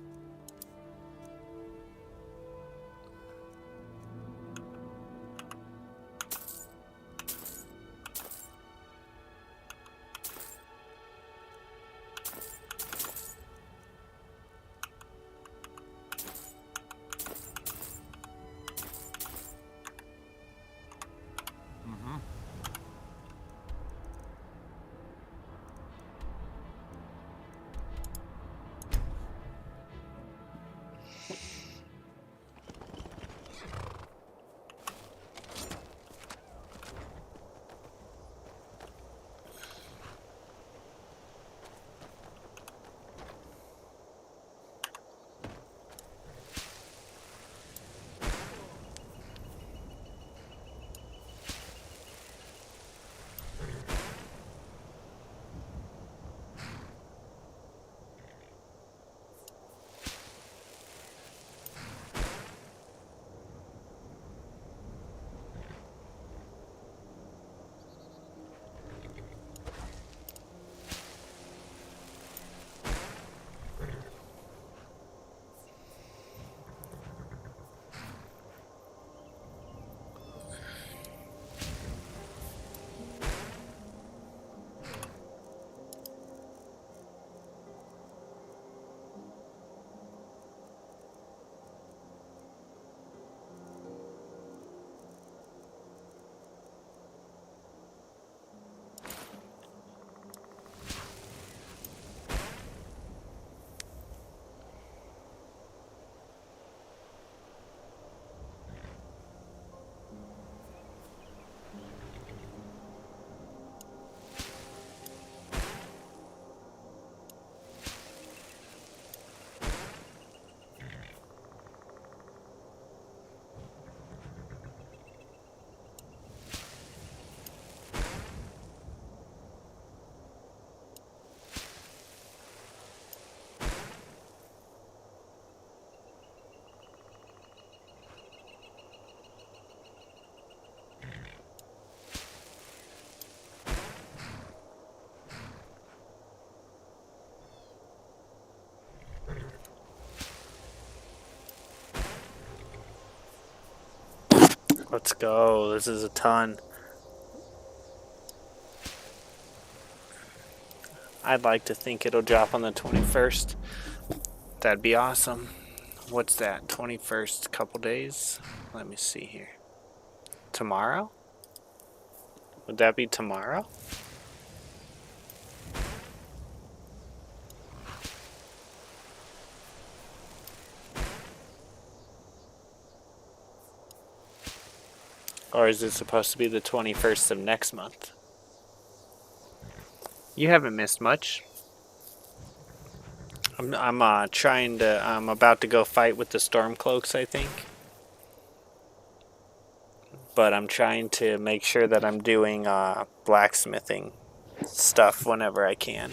Let's go. This is a ton. I'd like to think it'll drop on the 21st. That'd be awesome. What's that? 21st, couple days? Let me see here. Tomorrow? Would that be tomorrow? Or is it supposed to be the 21st of next month? You haven't missed much. I'm about to go fight with the Stormcloaks, I think. But I'm trying to make sure that I'm doing blacksmithing stuff whenever I can.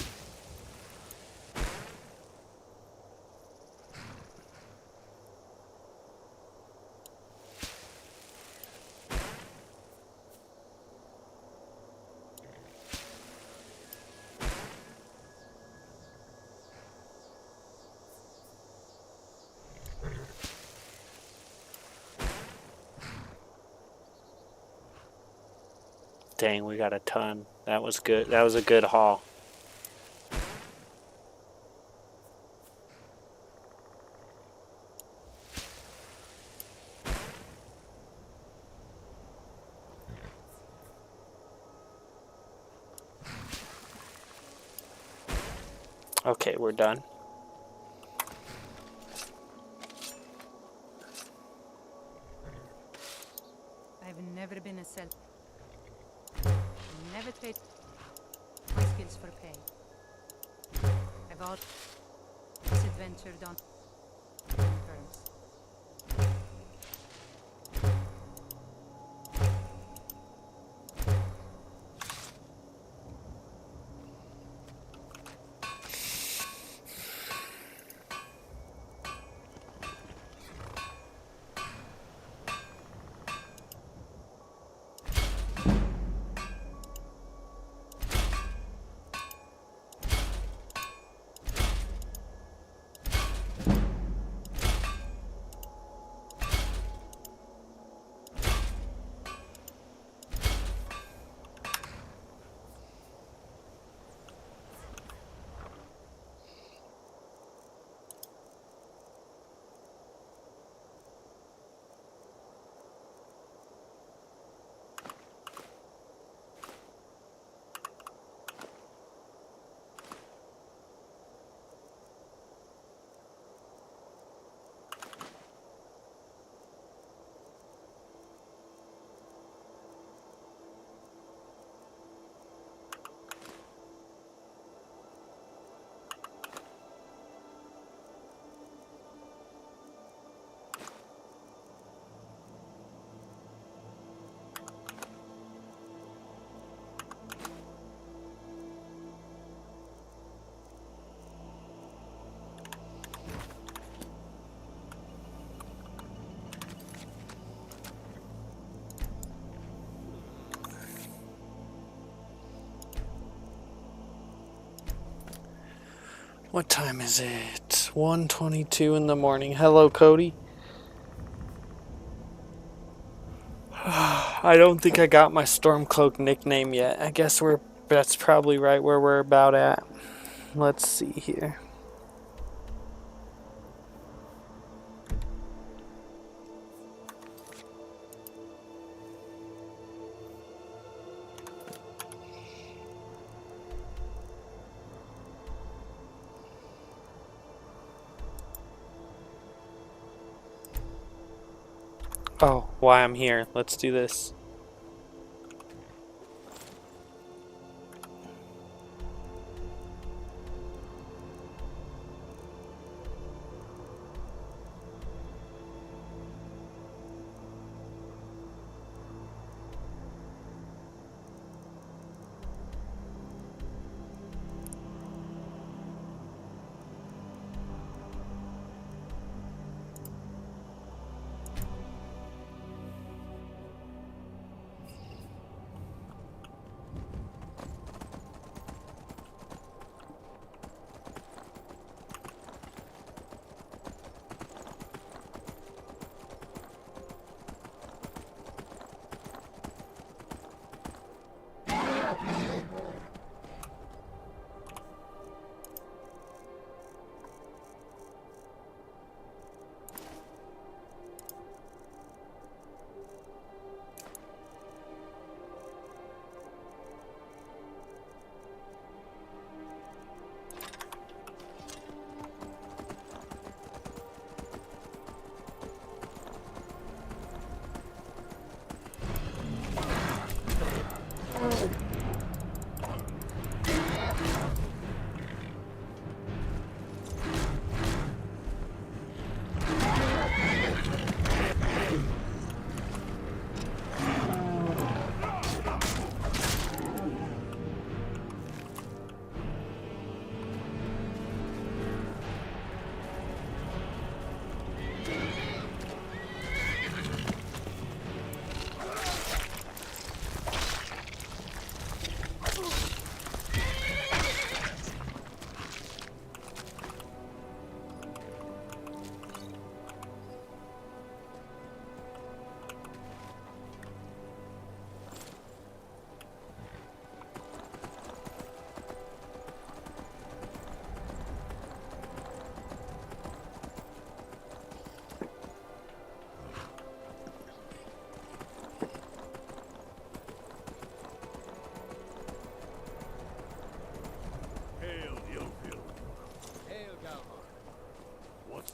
Dang, we got a ton. That was good. That was a good haul. Okay, we're done. I've never been a self. Never trade my skills for pay. I've always adventured on terms. What time is it? 1:22 in the morning. Hello, Cody. I don't think I got my Stormcloak nickname yet. I guess that's probably right where we're about at. Let's see here. Oh, why I'm here. Let's do this.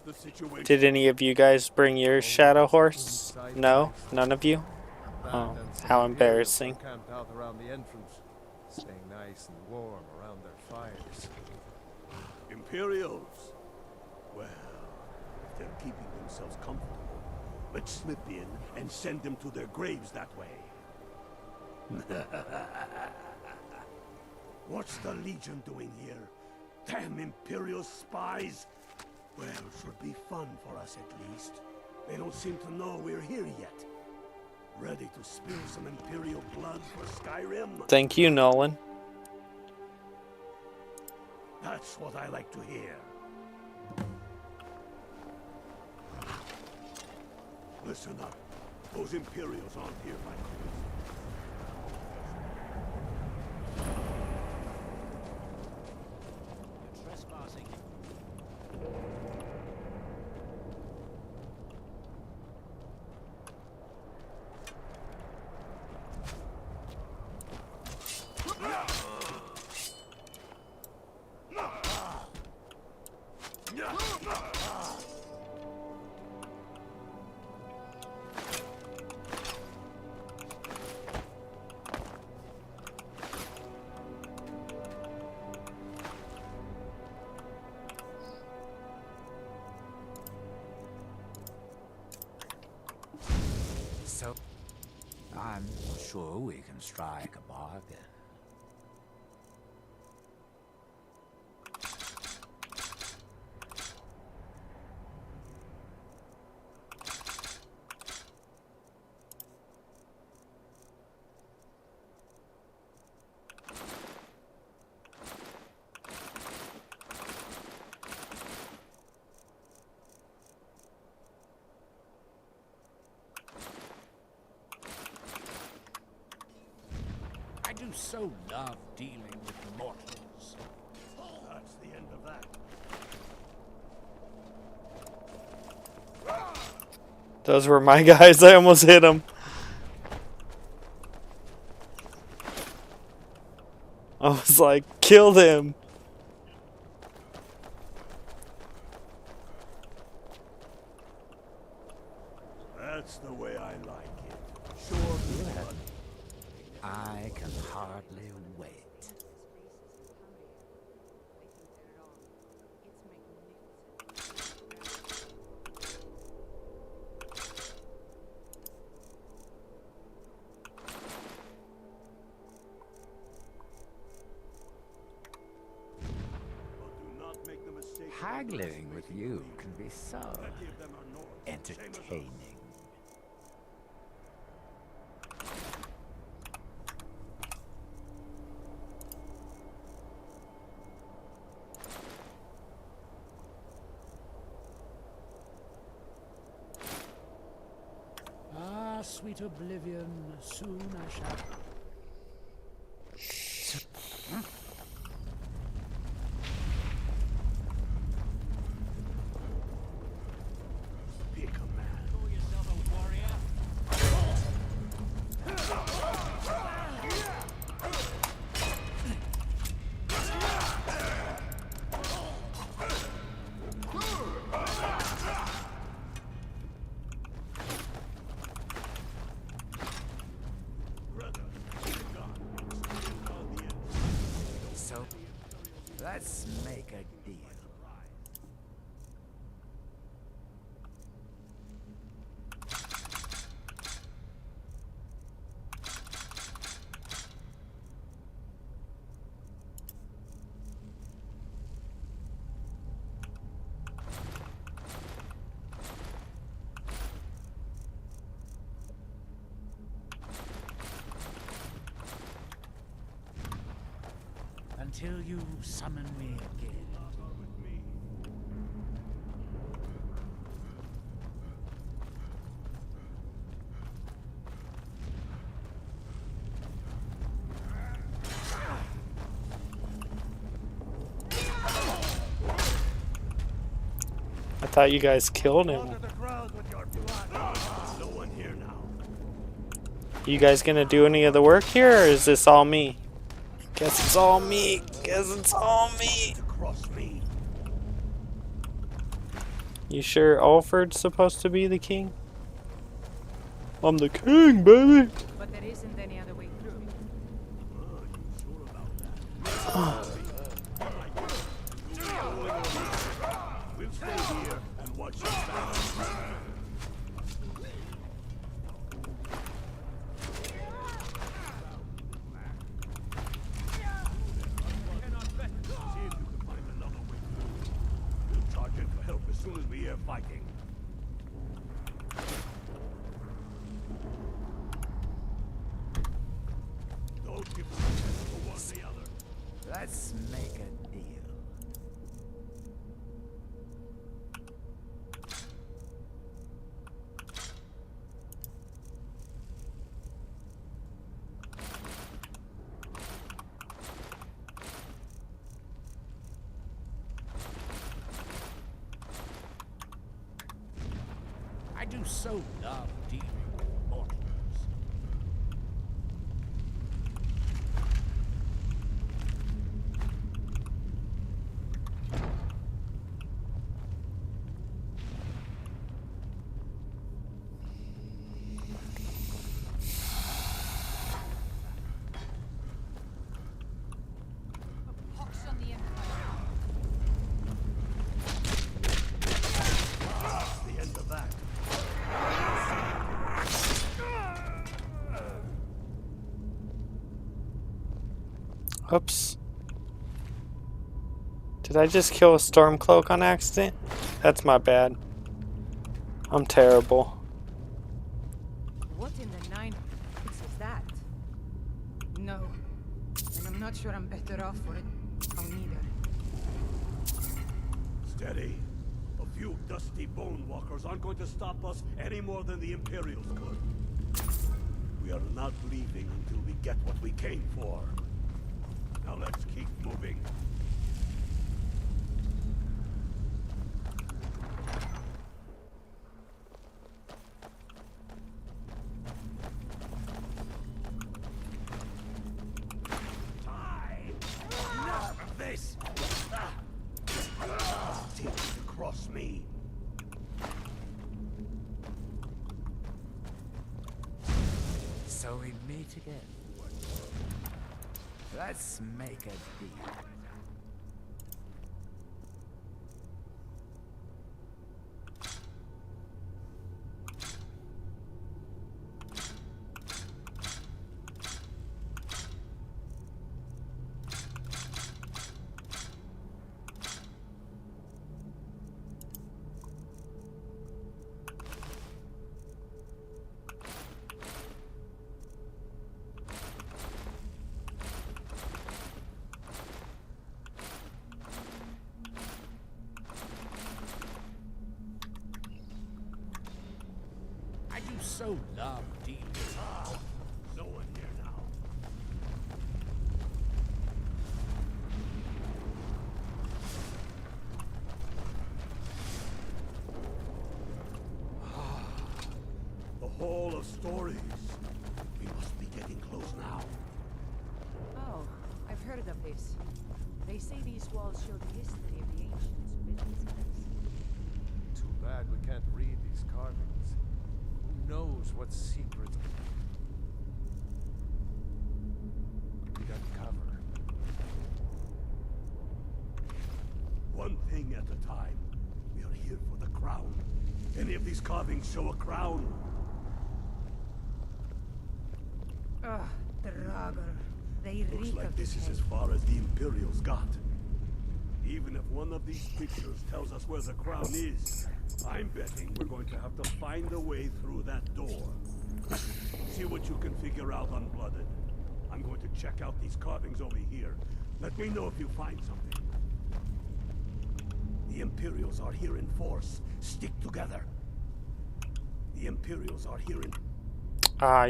The situation. Did any of you guys bring your shadow horse? No? None of you? Oh, how embarrassing. Camped out around the entrance, staying nice and warm around their fires. Imperials? Well, if they're keeping themselves comfortable, let's slip in and send them to their graves that way. What's the Legion doing here? Damn Imperial spies! Well, it should be fun for us at least. They don't seem to know we're here yet. Ready to spill some Imperial blood for Skyrim? Thank you, Nolan. That's what I like to hear. Listen up. Those Imperials aren't here by You're trespassing. So, I'm sure we can strike a bargain. I do so love dealing with mortals. That's the end of that. Those were my guys. I almost hit them. I was like, kill them. That's the way I like it. Sure, blood. I can hardly wait. Haggling with you can be so entertaining. Ah, sweet oblivion, soon I shall. Let's make a deal. Until you summon me again. I thought you guys killed him. No one here now. You guys gonna do any of the work here, or is this all me? Guess it's all me. Guess it's all me. You sure Alfred's supposed to be the king? I'm the king, baby. But there isn't any other way through. We'll stay here and watch your back. See if you can find another way through. We'll charge in for help as soon as we hear fighting. Don't give us a chance for one or the other. Let's make a deal. I do so love dealing with mortals. Pox on the Empire. That's the end of that. Oops. Did I just kill a Stormcloak on accident? That's my bad. I'm terrible. What in the nine is that? No. And I'm not sure I'm better off for it. Oh, neither. Steady. A few dusty bone walkers aren't going to stop us any more than the Imperials could. We are not leaving until we get what we came for. Now let's keep moving. Enough of this! Take it across me. So we meet again. Let's make a deal. I do so love dealing with No one here now. The Hall of Stories. We must be getting close now. Oh, I've heard of this. They say these walls show the history of the ancients who built this place. Too bad we can't read these carvings. Who knows what secrets we got cover. at a time. We are here for the crown. Any of these carvings show a crown? Ugh, Draugr. They Looks reek like of this is decay. as far as the Imperials got. Even if one of these pictures tells us where the crown is, I'm betting we're going to have to find a way through that door. See what you can figure out, Unblooded. I'm going to check out these carvings over here. Let me know if you find something. The Imperials are here in force. Stick together. The Imperials are here in...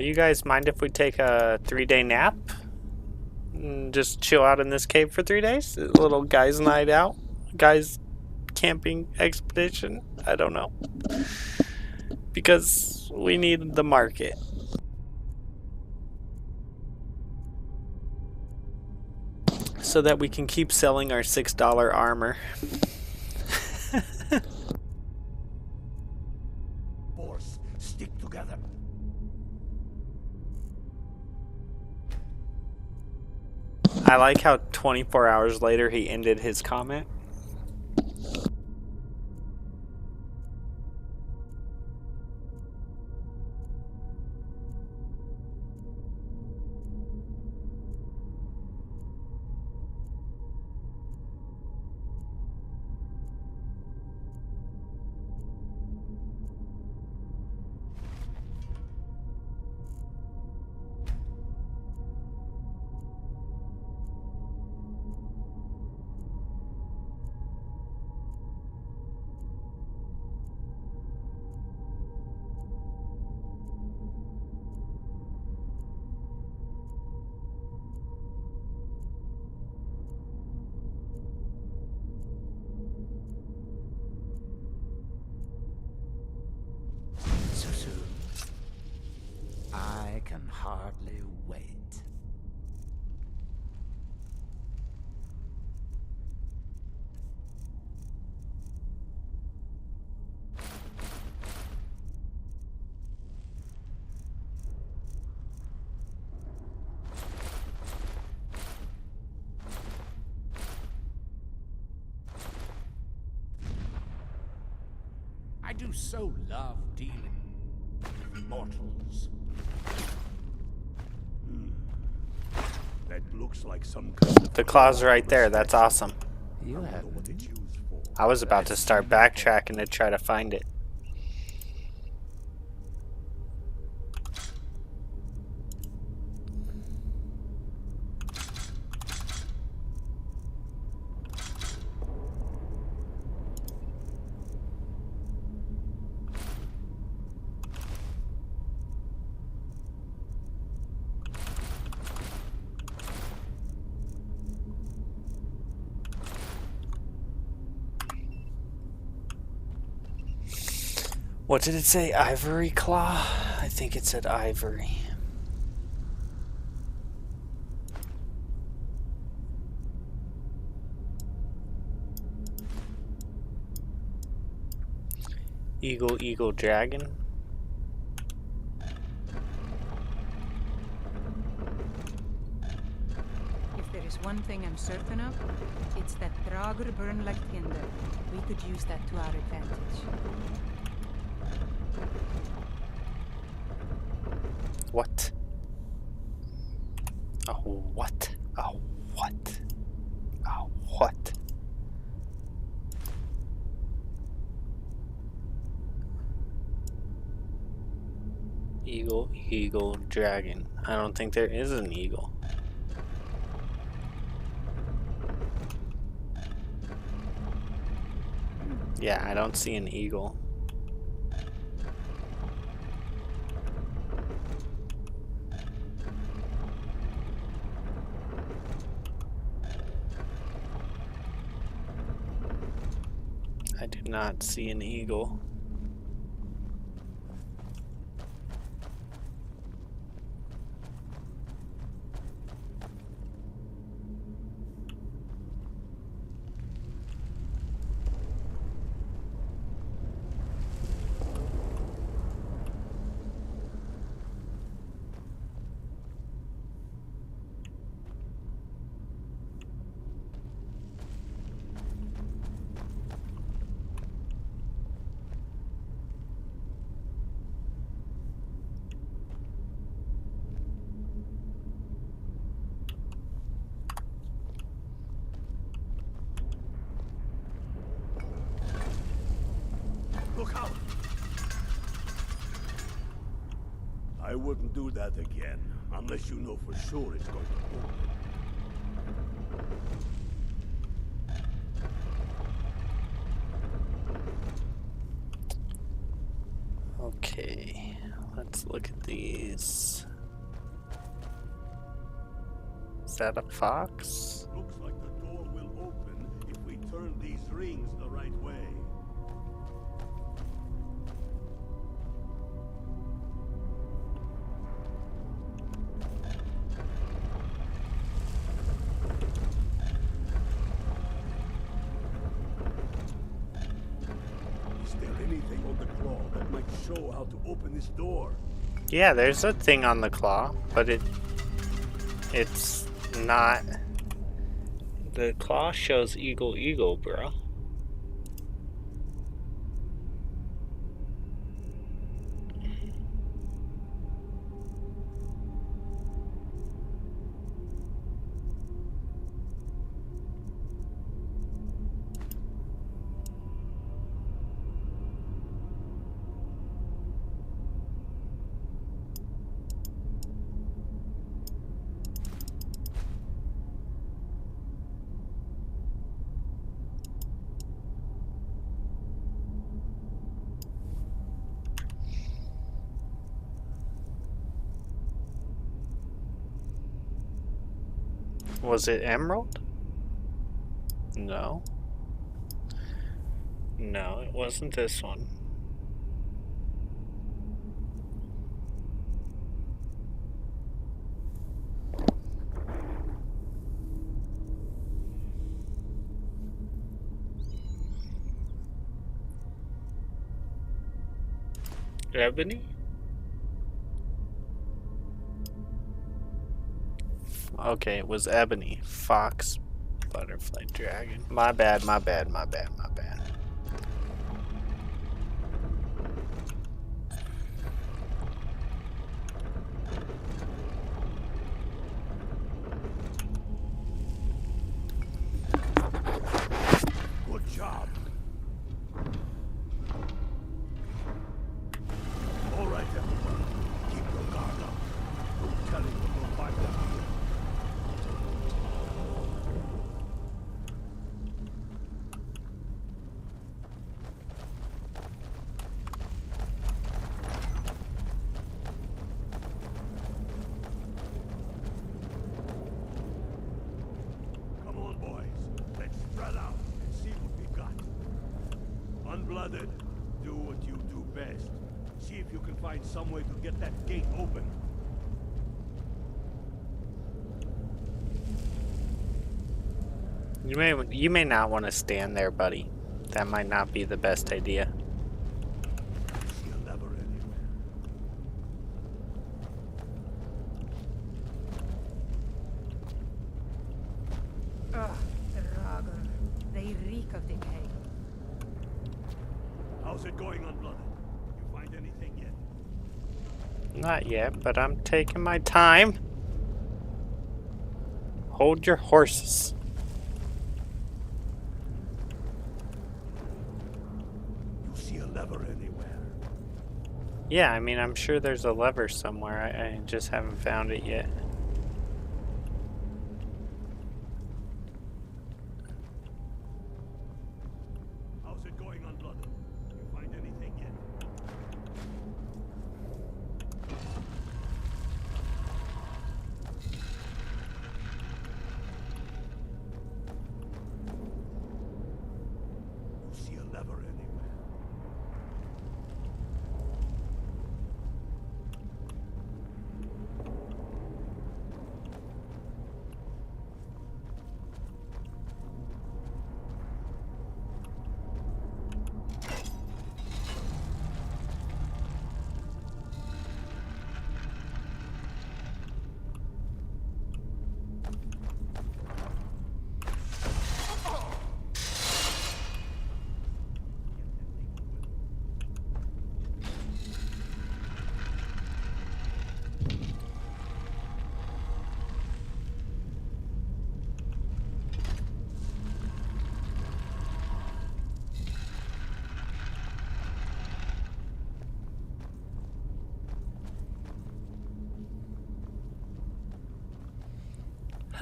You guys mind if we take a 3-day nap? Just chill out in this cave for 3 days? A little guys' night out? Guys' camping expedition? I don't know. Because we need the market. So that we can keep selling our $6 armor. Force. Stick together. I like how 24 hours later he ended his comment. So soon. I can hardly wait. I do so love dealing with mortals. That looks like some kind of... The claw's right there. That's awesome. You have I was about to start backtracking to try to find it. What did it say? Ivory claw? I think it said ivory. Eagle, eagle, dragon. If there is one thing I'm certain of, it's that Draugr burn like tinder. We could use that to our advantage. What? A what? A what? A what? Eagle, eagle, dragon. I don't think there is an eagle. Yeah, I don't see an eagle. I do not see an eagle. I wouldn't do that again, unless you know for sure it's going to open. Okay, let's look at these. Is that a fox? Looks like the door will open if we turn these rings the right way. Is there anything on the claw that might show how to open this door? Yeah, there's a thing on the claw, but it's not. The claw shows eagle, eagle, bro. Was it emerald? No. No, it wasn't this one. Ebony? Okay, it was ebony. Fox, butterfly, dragon. My bad, my bad, my bad, my bad. Good job. All right, everyone. Keep your guard up. Don't tell anyone we'll find them here. Come on, boys. Let's spread out and see what we got. Unblooded, do what you do best. See if you can find some way to get that gate open. You may not want to stand there, buddy. That might not be the best idea. See a lever anywhere. Ugh, Dragon. They reek of decay. How's it going, Unblooded? You find anything yet? Not yet, but I'm taking my time. Hold your horses. You see a lever anywhere? Yeah, I mean, I'm sure there's a lever somewhere. I just haven't found it yet. How's it going, Unblooded? You find anything yet? You see a lever anywhere?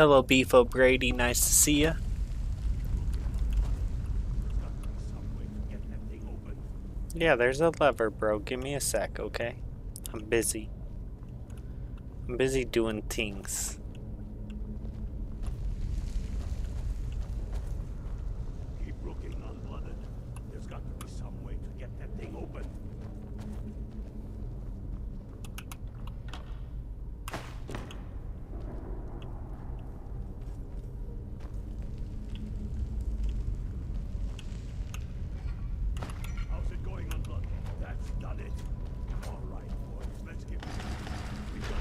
Hello, Beef O'Brady. Nice to see ya. Yeah, there's a lever, bro. Give me a sec, okay? I'm busy. I'm busy doing things. Keep looking, unblooded. There's got to be some way to get that thing open. How's it going, unblooded? That's done it. All right, boys, let's get moving. We've got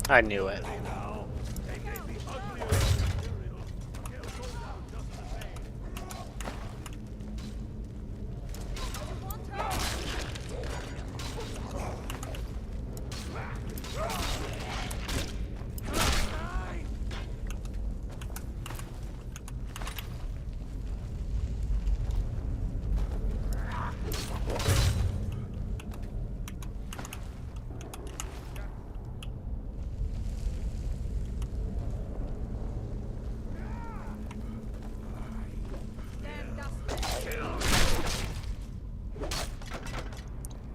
more. I knew it. Now, they may be uglier material, but they'll go down just the same.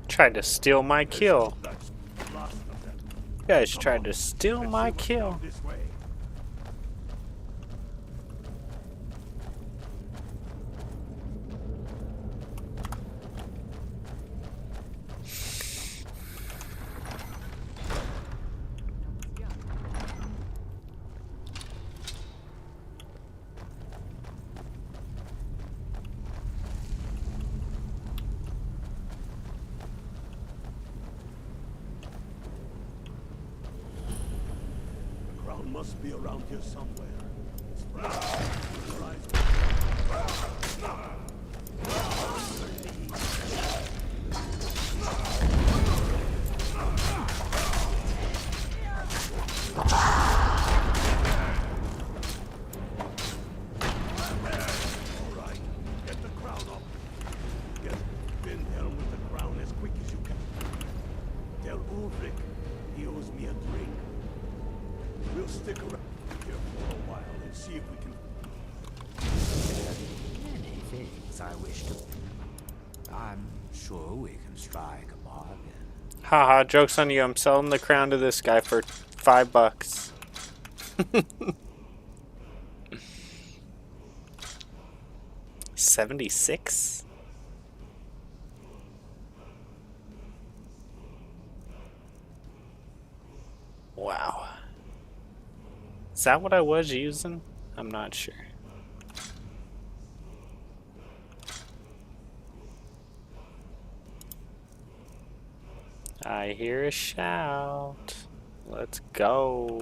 Tried to steal my kill. You guys tried to steal my kill. This way. The crown must be around here somewhere. Alright, get the crown up. Get Finn down with the crown as quick as you can. Tell Ulrich he owes me a drink. We'll stick around here for a while and see if we can. Many things I wish to. I'm sure we can strike a bargain. Haha, joke's on you. I'm selling the crown to this guy for $5. 76? Wow. Is that what I was using? I'm not sure. I hear a shout. Let's go.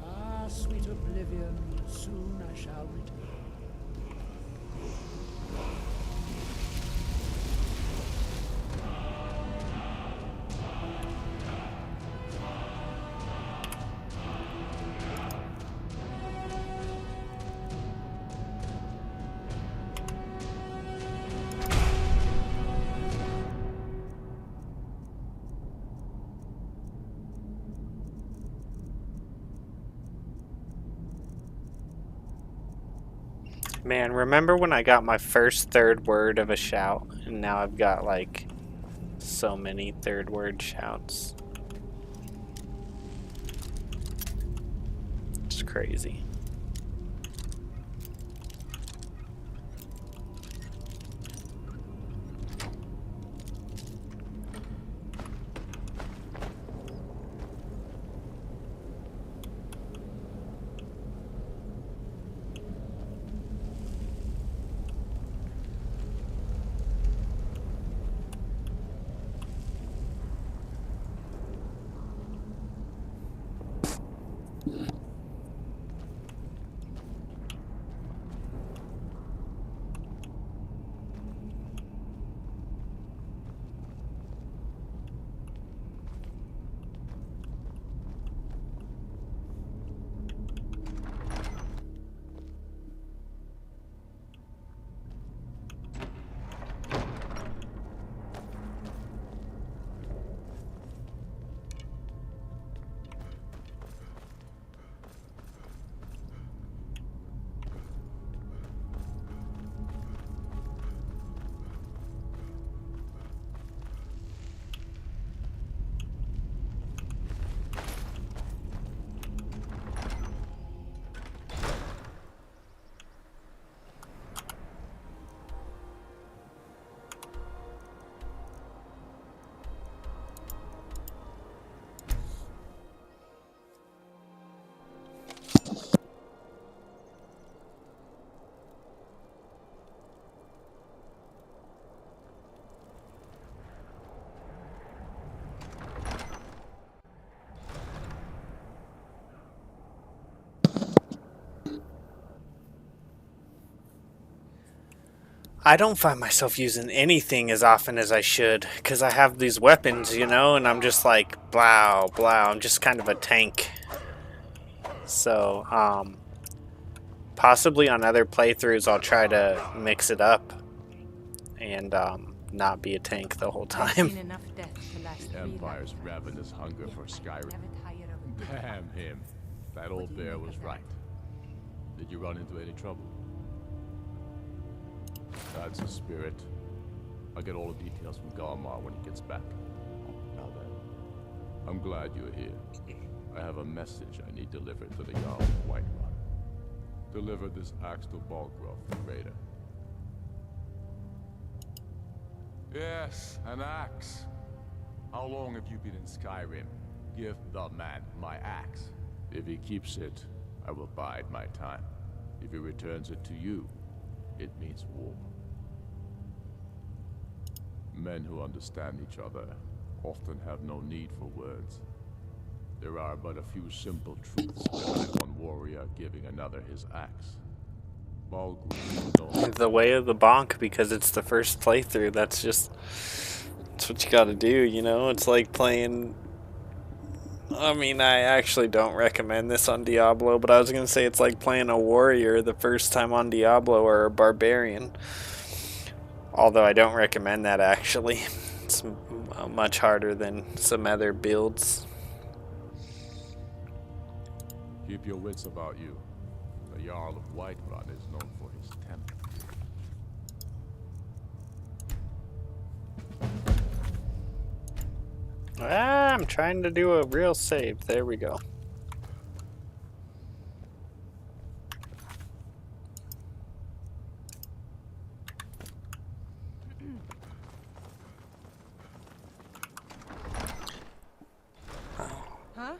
Ah, sweet oblivion, soon I shall return. Man, remember when I got my first third word of a shout, and now I've got like so many third word shouts. It's crazy. I don't find myself using anything as often as I should, because I have these weapons, you know, and I'm just like, blow, blow. I'm just kind of a tank. So, possibly on other playthroughs, I'll try to mix it up and not be a tank the whole I've seen time. enough death to last The 3 Empire's lifetimes. ravenous hunger for Skyrim. Never tire of it. Damn him. That old bear was right. Did you run into any trouble? That's a spirit. I'll get all the details from Galmar when he gets back. Now then, I'm glad you're here. I have a message I need delivered to the Jarl of Whiterun. Deliver this axe to Balgrove, the raider. Yes, an axe. How long have you been in Skyrim? Give the man my axe. If he keeps it, I will bide my time. If he returns it to you, it means war. Men who understand each other often have no need for words. There are but a few simple truths behind one warrior giving another his axe. The way of the bonk, because it's the first playthrough. That's what you gotta do, you know? It's like playing... I mean, I actually don't recommend this on Diablo, but I was gonna say it's like playing a warrior the first time on Diablo, or a barbarian. Although I don't recommend that, actually. It's much harder than some other builds. Keep your wits about you. The Jarl of Whiterun is known for his temper. I'm trying to do a real save. There we go. Huh?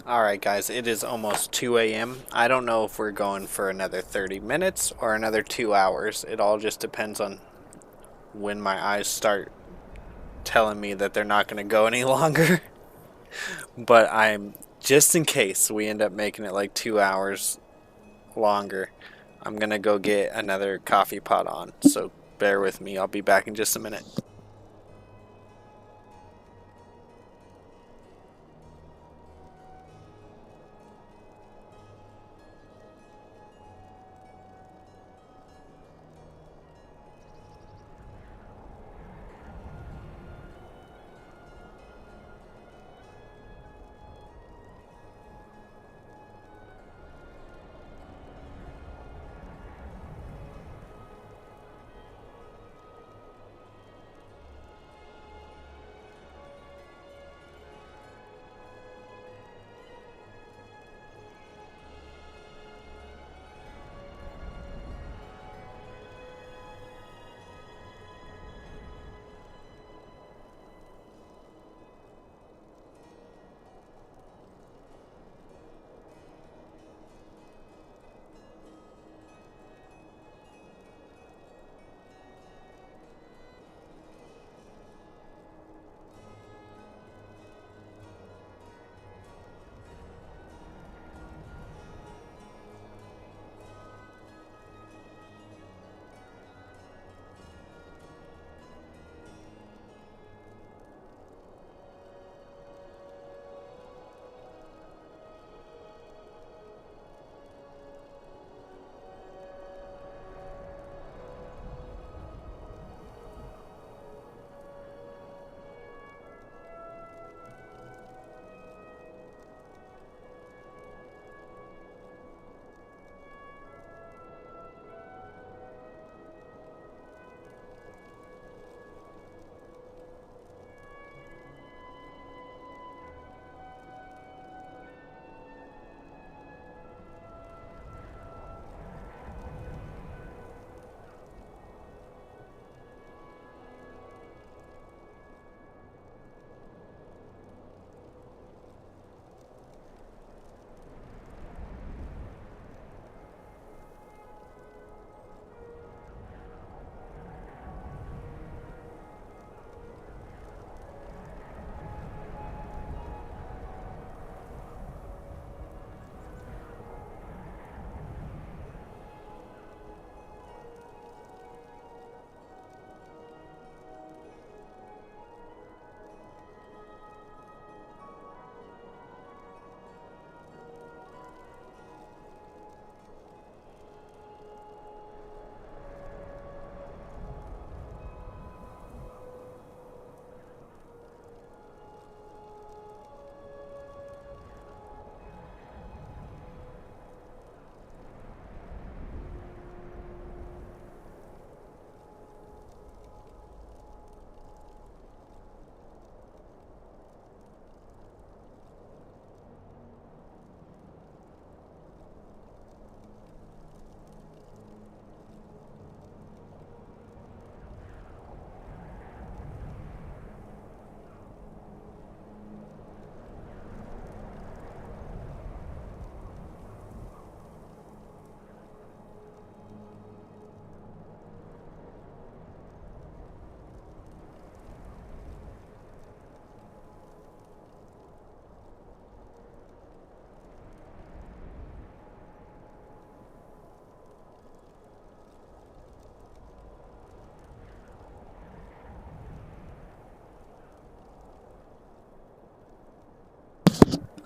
Alright guys, it is almost 2 a.m. I don't know if we're going for another 30 minutes or another 2 hours. It all just depends on when my eyes start telling me that they're not going to go any longer. But just in case we end up making it like 2 hours longer, I'm going to go get another coffee pot on. So bear with me. I'll be back in just a minute.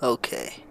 Okay.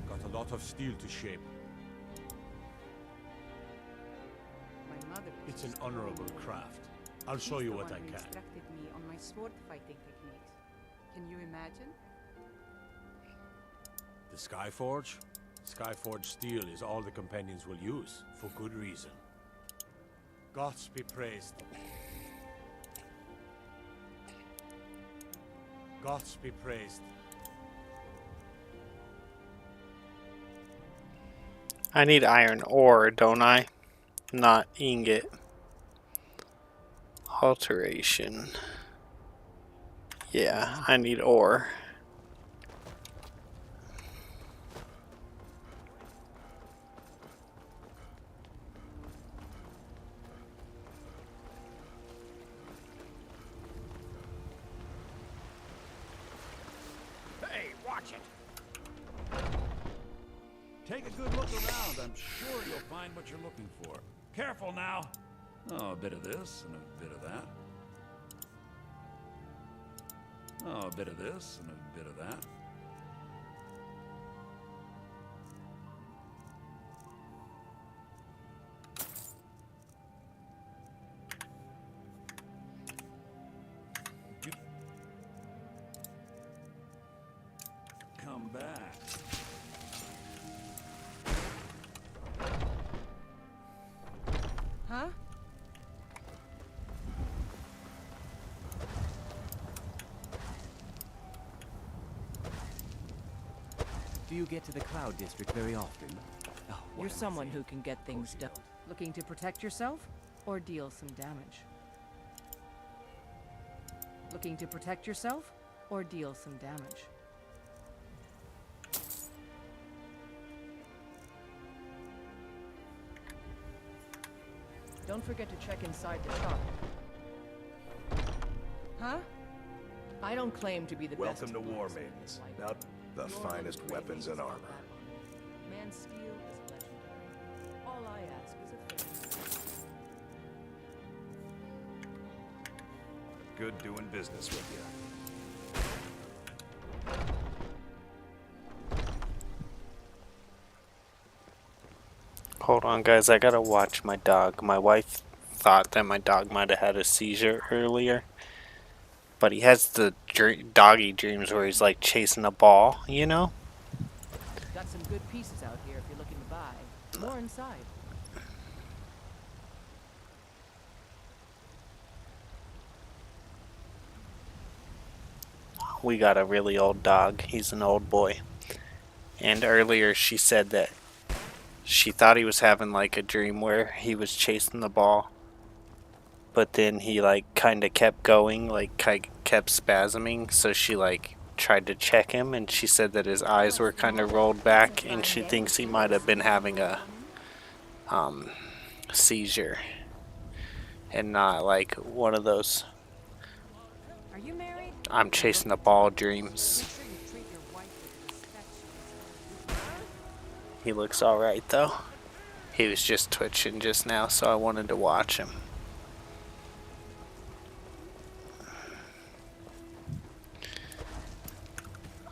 Got a lot of steel to shape. My mother was It's an just honorable wrong. craft. I'll She's show you the what one I who can. instructed me on my sword fighting techniques. Can you imagine? The Skyforge? Skyforge steel is all the companions will use, for good reason. Gods be praised. Gods be praised. I need iron ore, don't I? Not ingot. Alteration. Yeah, I need ore. Hey, watch it! Take a good look around. I'm sure you'll find what you're looking for. Careful now. Oh, a bit of this and a bit of that. Oh, a bit of this and a bit of that. Come back. Huh? Do you get to the Cloud District very often? Oh, what You're am I someone saying? who can get things done. Looking to protect yourself or deal some damage? Looking to protect yourself or deal some damage? Don't forget to check inside the shop. Huh? I don't claim to be the best. Welcome to War Maidens. Now, the finest weapons and armor. Man's steel is legendary. All I ask is a favor. Good doing business with you. Hold on, guys. I gotta watch my dog. My wife thought that my dog might have had a seizure earlier. But he has the doggy dreams where he's like chasing a ball, you know? Got some good pieces out here if you're looking to buy. More inside. We got a really old dog. He's an old boy. And earlier she said that she thought he was having like a dream where he was chasing the ball. But then he like kind of kept going, like kept spasming, so she like tried to check him, and she said that his eyes were kind of rolled back, and she thinks he might have been having a seizure and not like one of those Are you married? I'm chasing the ball dreams. He looks alright though. He was just twitching just now, so I wanted to watch him.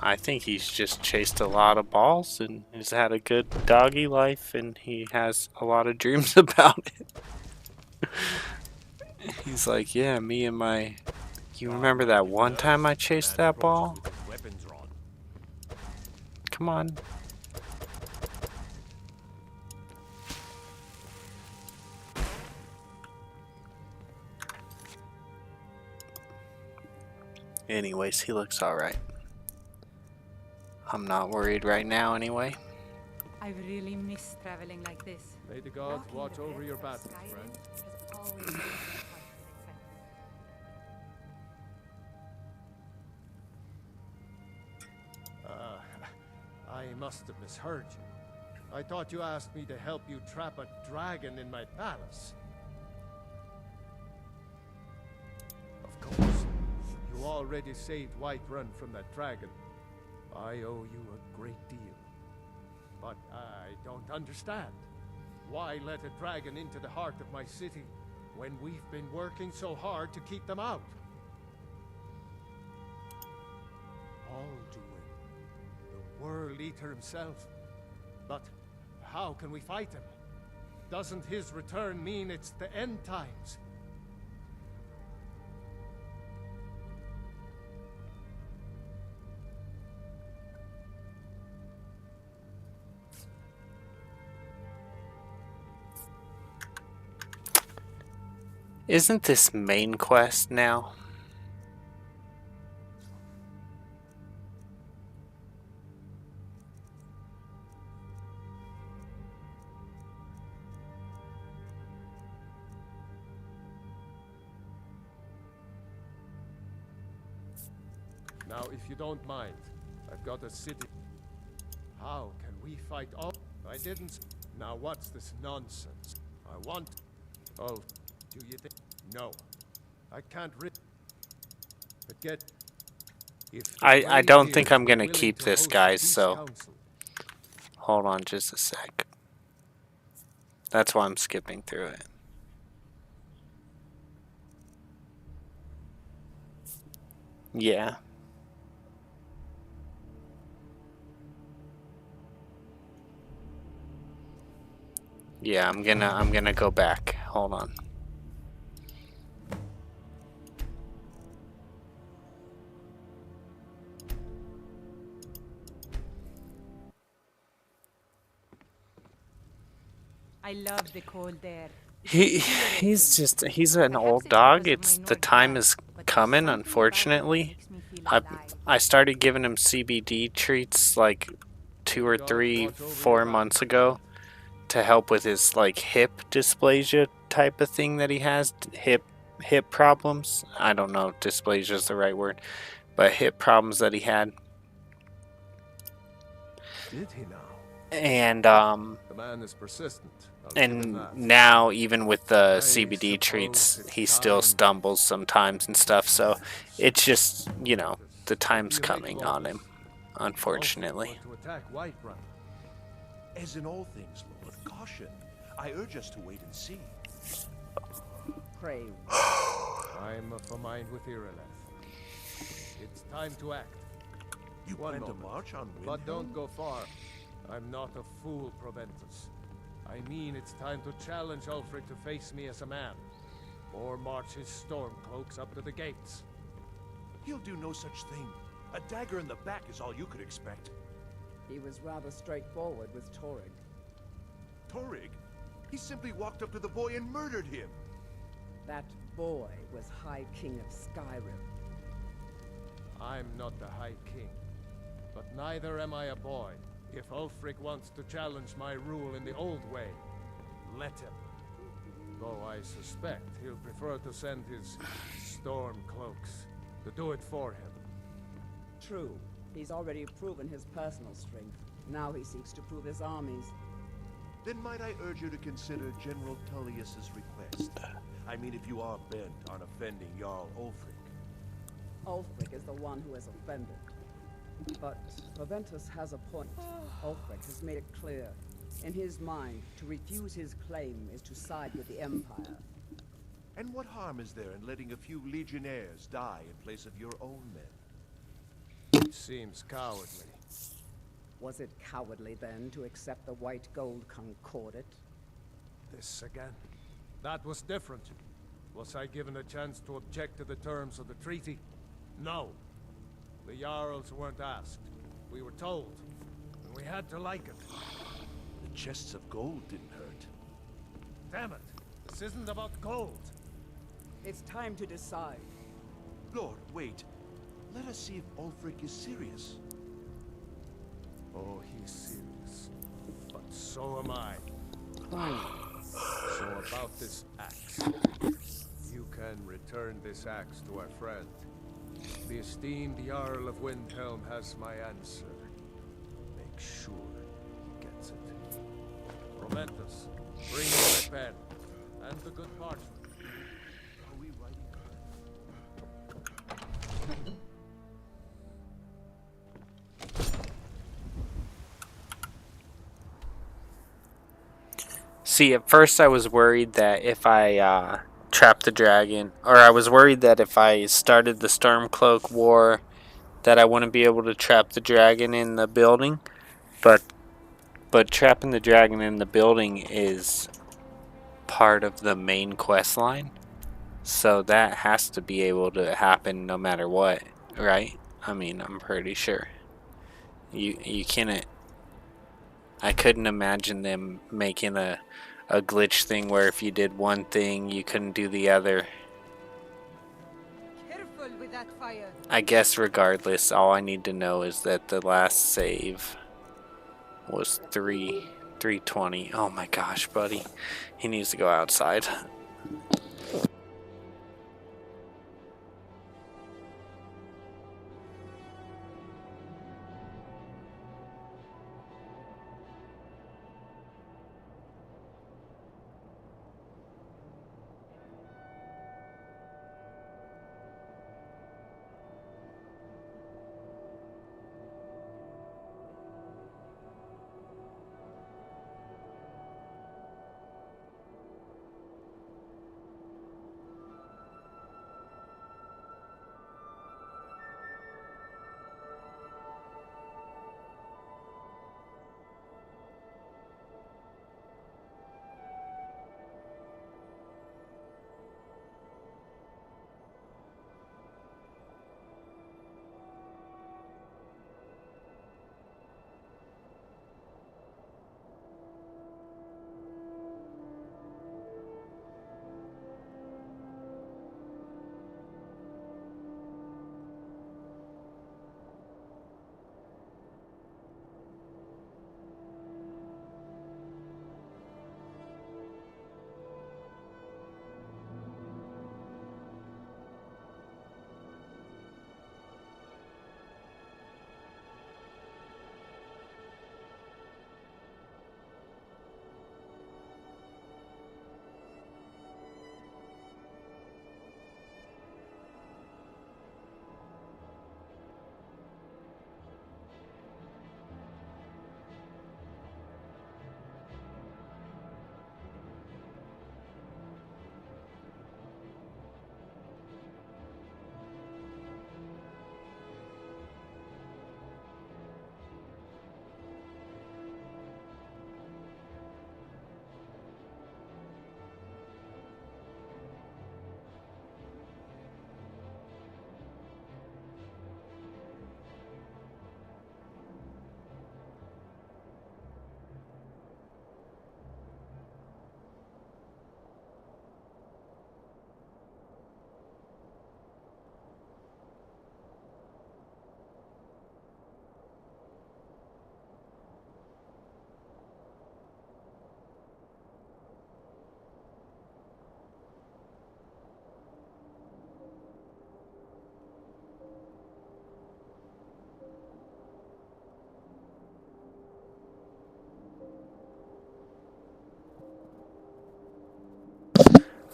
I think he's just chased a lot of balls and has had a good doggy life, and he has a lot of dreams about it. He's like, yeah, me and my... You remember that one time I chased that ball? Come on. Anyways, he looks alright. I'm not worried right now anyway. I've really missed traveling like this. May the gods watch over your battles, friend. I must have misheard you. I thought you asked me to help you trap a dragon in my palace. Of course. You already saved Whiterun from that dragon. I owe you a great deal. But I don't understand. Why let a dragon into the heart of my city when we've been working so hard to keep them out? Alduin, the World Eater himself. But how can we fight him? Doesn't his return mean it's the end times? Isn't this main quest now? Now, if you don't mind, I've got a city. How can we fight all? I didn't. Now, what's this nonsense? I want. Oh, do you think? No, I can't. But I don't think I'm gonna keep this, guys. So hold on just a sec. That's why I'm skipping through it. Yeah. Yeah, I'm gonna go back. Hold on. I love the cold air. He's an old dog. It's the time is coming, unfortunately. I started giving him CBD treats like 2 or 3, 4 months ago to help with his like hip dysplasia type of thing that he has, hip problems. I don't know if dysplasia is the right word, but hip problems that he had. Did he now? And The man is persistent. and now even with the CBD treats, he still stumbles sometimes and stuff. So it's just, you know, the time's coming on him, unfortunately. To attack Whiterun. As in all things, Lord, caution. I urge us to wait and see. Pray. I'm of a mind with Irileth. It's time to act. You plan to march on Windhelm? But don't go far. I'm not a fool, Proventus. I mean, it's time to challenge Ulfric to face me as a man, or march his Stormcloaks up to the gates. He'll do no such thing. A dagger in the back is all you could expect. He was rather straightforward with Torrig. Torrig? He simply walked up to the boy and murdered him. That boy was High King of Skyrim. I'm not the High King, but neither am I a boy. If Ulfric wants to challenge my rule in the old way, let him. Though I suspect he'll prefer to send his Stormcloaks to do it for him. True. He's already proven his personal strength. Now he seeks to prove his armies. Then might I urge you to consider General Tullius's request? I mean, if you are bent on offending Jarl Ulfric. Ulfric is the one who has offended. But Proventus has a point. Ulfric has made it clear. In his mind, to refuse his claim is to side with the Empire. And what harm is there in letting a few legionnaires die in place of your own men? It seems cowardly. Was it cowardly, then, to accept the white gold concordat? This again. That was different. Was I given a chance to object to the terms of the treaty? No. The Jarls weren't asked. We were told. And we had to like it. The chests of gold didn't hurt. Damn it! This isn't about gold. It's time to decide. Lord, wait. Let us see if Ulfric is serious. Oh, he's serious. But so am I. So about this axe. You can return this axe to our friend. The esteemed Jarl of Windhelm has my answer. Make sure he gets it. Romentus, bring me my pen. And the good parchment. Are we writing? See, at first I was worried that if I trapped the dragon, or I was worried that if I started the Stormcloak war, that I wouldn't be able to trap the dragon in the building. But trapping the dragon in the building is part of the main quest line, so that has to be able to happen no matter what, right? I mean, I'm pretty sure. You can't. I couldn't imagine them making a glitch thing where if you did one thing, you couldn't do the other. Careful with that fire. I guess regardless, all I need to know is that the last save was 320. Oh my gosh, buddy. He needs to go outside.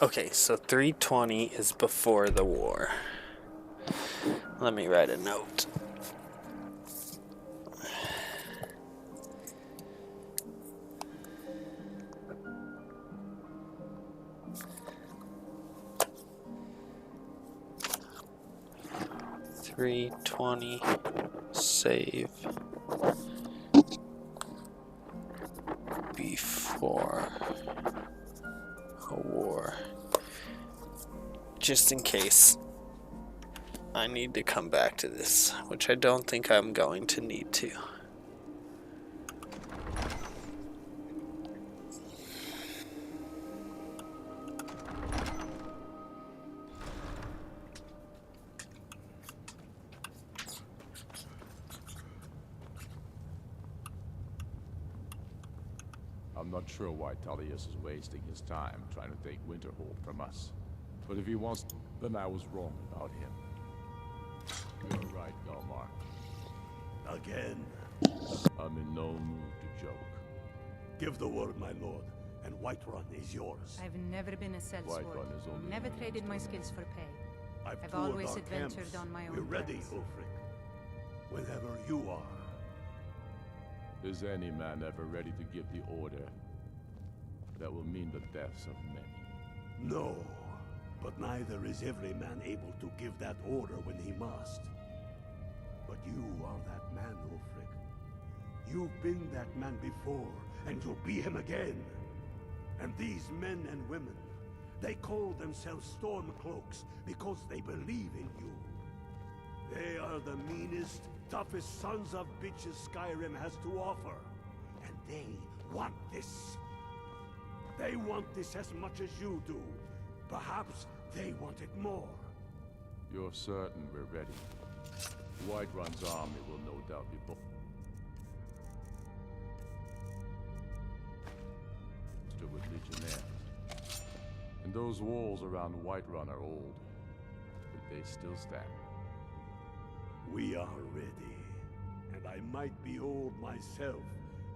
Okay, so 320 is before the war. Let me write a note. $320 save before a war. just in case I need to come back to this, which I don't think I'm going to need to. I'm not sure why Tullius is wasting his time trying to take Winterhold from us. But if he wants, then I was wrong about him. You're right, Galmar. Again. I'm in no mood to joke. Give the word, my lord, and Whiterun is yours. I've never been a sellsword. Whiterun is only Never traded my skills for pay. I've toured always our adventured camps. on my own We're ready, terms. Ulfric. Whenever you are. Is any man ever ready to give the order that will mean the deaths of many? No, but neither is every man able to give that order when he must. But you are that man, Ulfric. You've been that man before, and you'll be him again. And these men and women, they call themselves Stormcloaks because they believe in you. They are the meanest, toughest sons of bitches Skyrim has to offer. And they want this. They want this as much as you do. Perhaps they want it more. You're certain we're ready? Whiterun's army will no doubt be with legionnaires. And those walls around Whiterun are old, but they still stand. We are ready. And I might be old myself,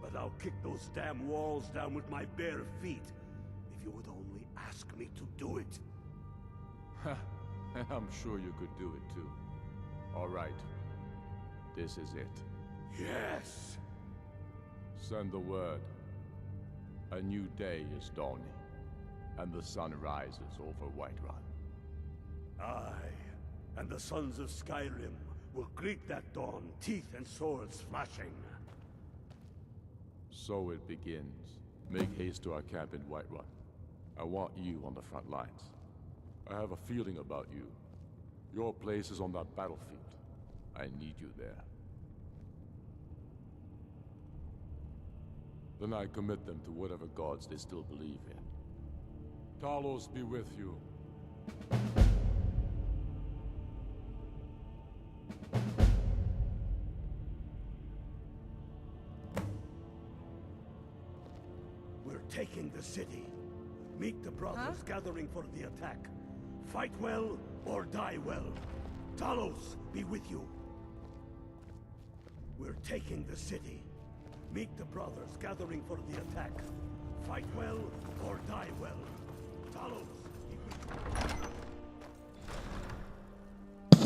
but I'll kick those damn walls down with my bare feet, if you would only ask me to do it. I'm sure you could do it too. All right. This is it. Yes! Send the word. A new day is dawning, and the sun rises over Whiterun. Aye, and the sons of Skyrim will greet that dawn, teeth and swords flashing. So it begins. Make haste to our camp in Whiterun. I want you on the front lines. I have a feeling about you. Your place is on that battlefield. I need you there. Then I commit them to whatever gods they still believe in. Talos be with you. We're taking the city. Meet the brothers gathering for the attack. Fight well or die well. Talos be with you. We're taking the city. Meet the brothers gathering for the attack. Fight well or die well. Talos be with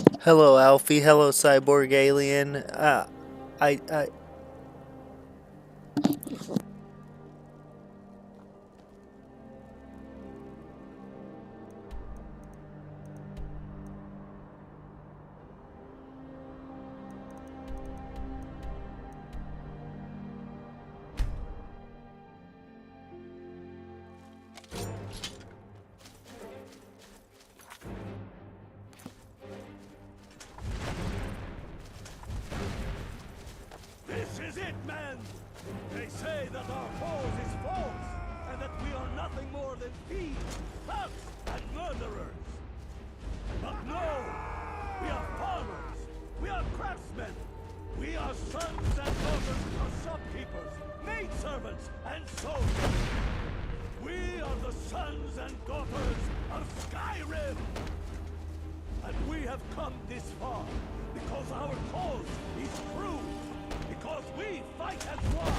you. Hello, Alfie. Hello, Cyborg Alien. This is it, man! They say that our cause is false, and that we are nothing more than thieves, thugs, and murderers. But no! We are farmers! We are craftsmen! We are sons and daughters of shopkeepers, maidservants, and soldiers! We are the sons and daughters of Skyrim! And we have come this far because our cause is true! Because we fight as one!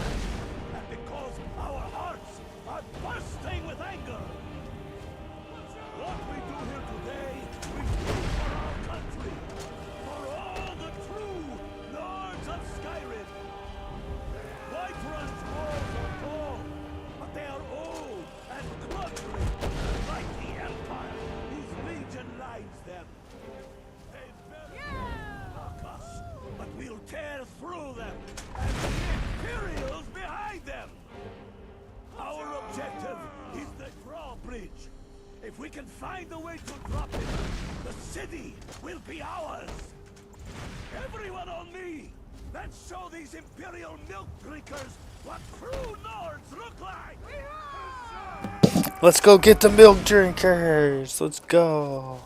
And because our hearts are bursting with anger! What we do here today, we do for our country! For all the true lords of Skyrim! Whiterun's walls are tall, but they are old and cluttering, like the Empire whose legion lines them. They've never block us, but we'll tear through them, and the Imperials behind them! Our objective is the drawbridge. If we can find a way to drop it, the city will be ours! Everyone on me! Let's show these Imperial milk drinkers what true Nords look like! Let's go get the milk drinkers! Let's go!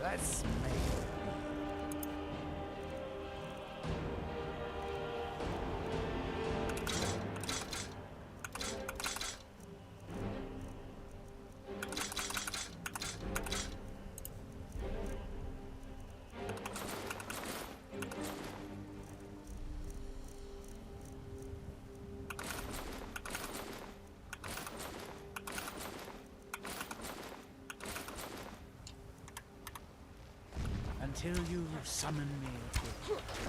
Let's make it. Until you summon me again.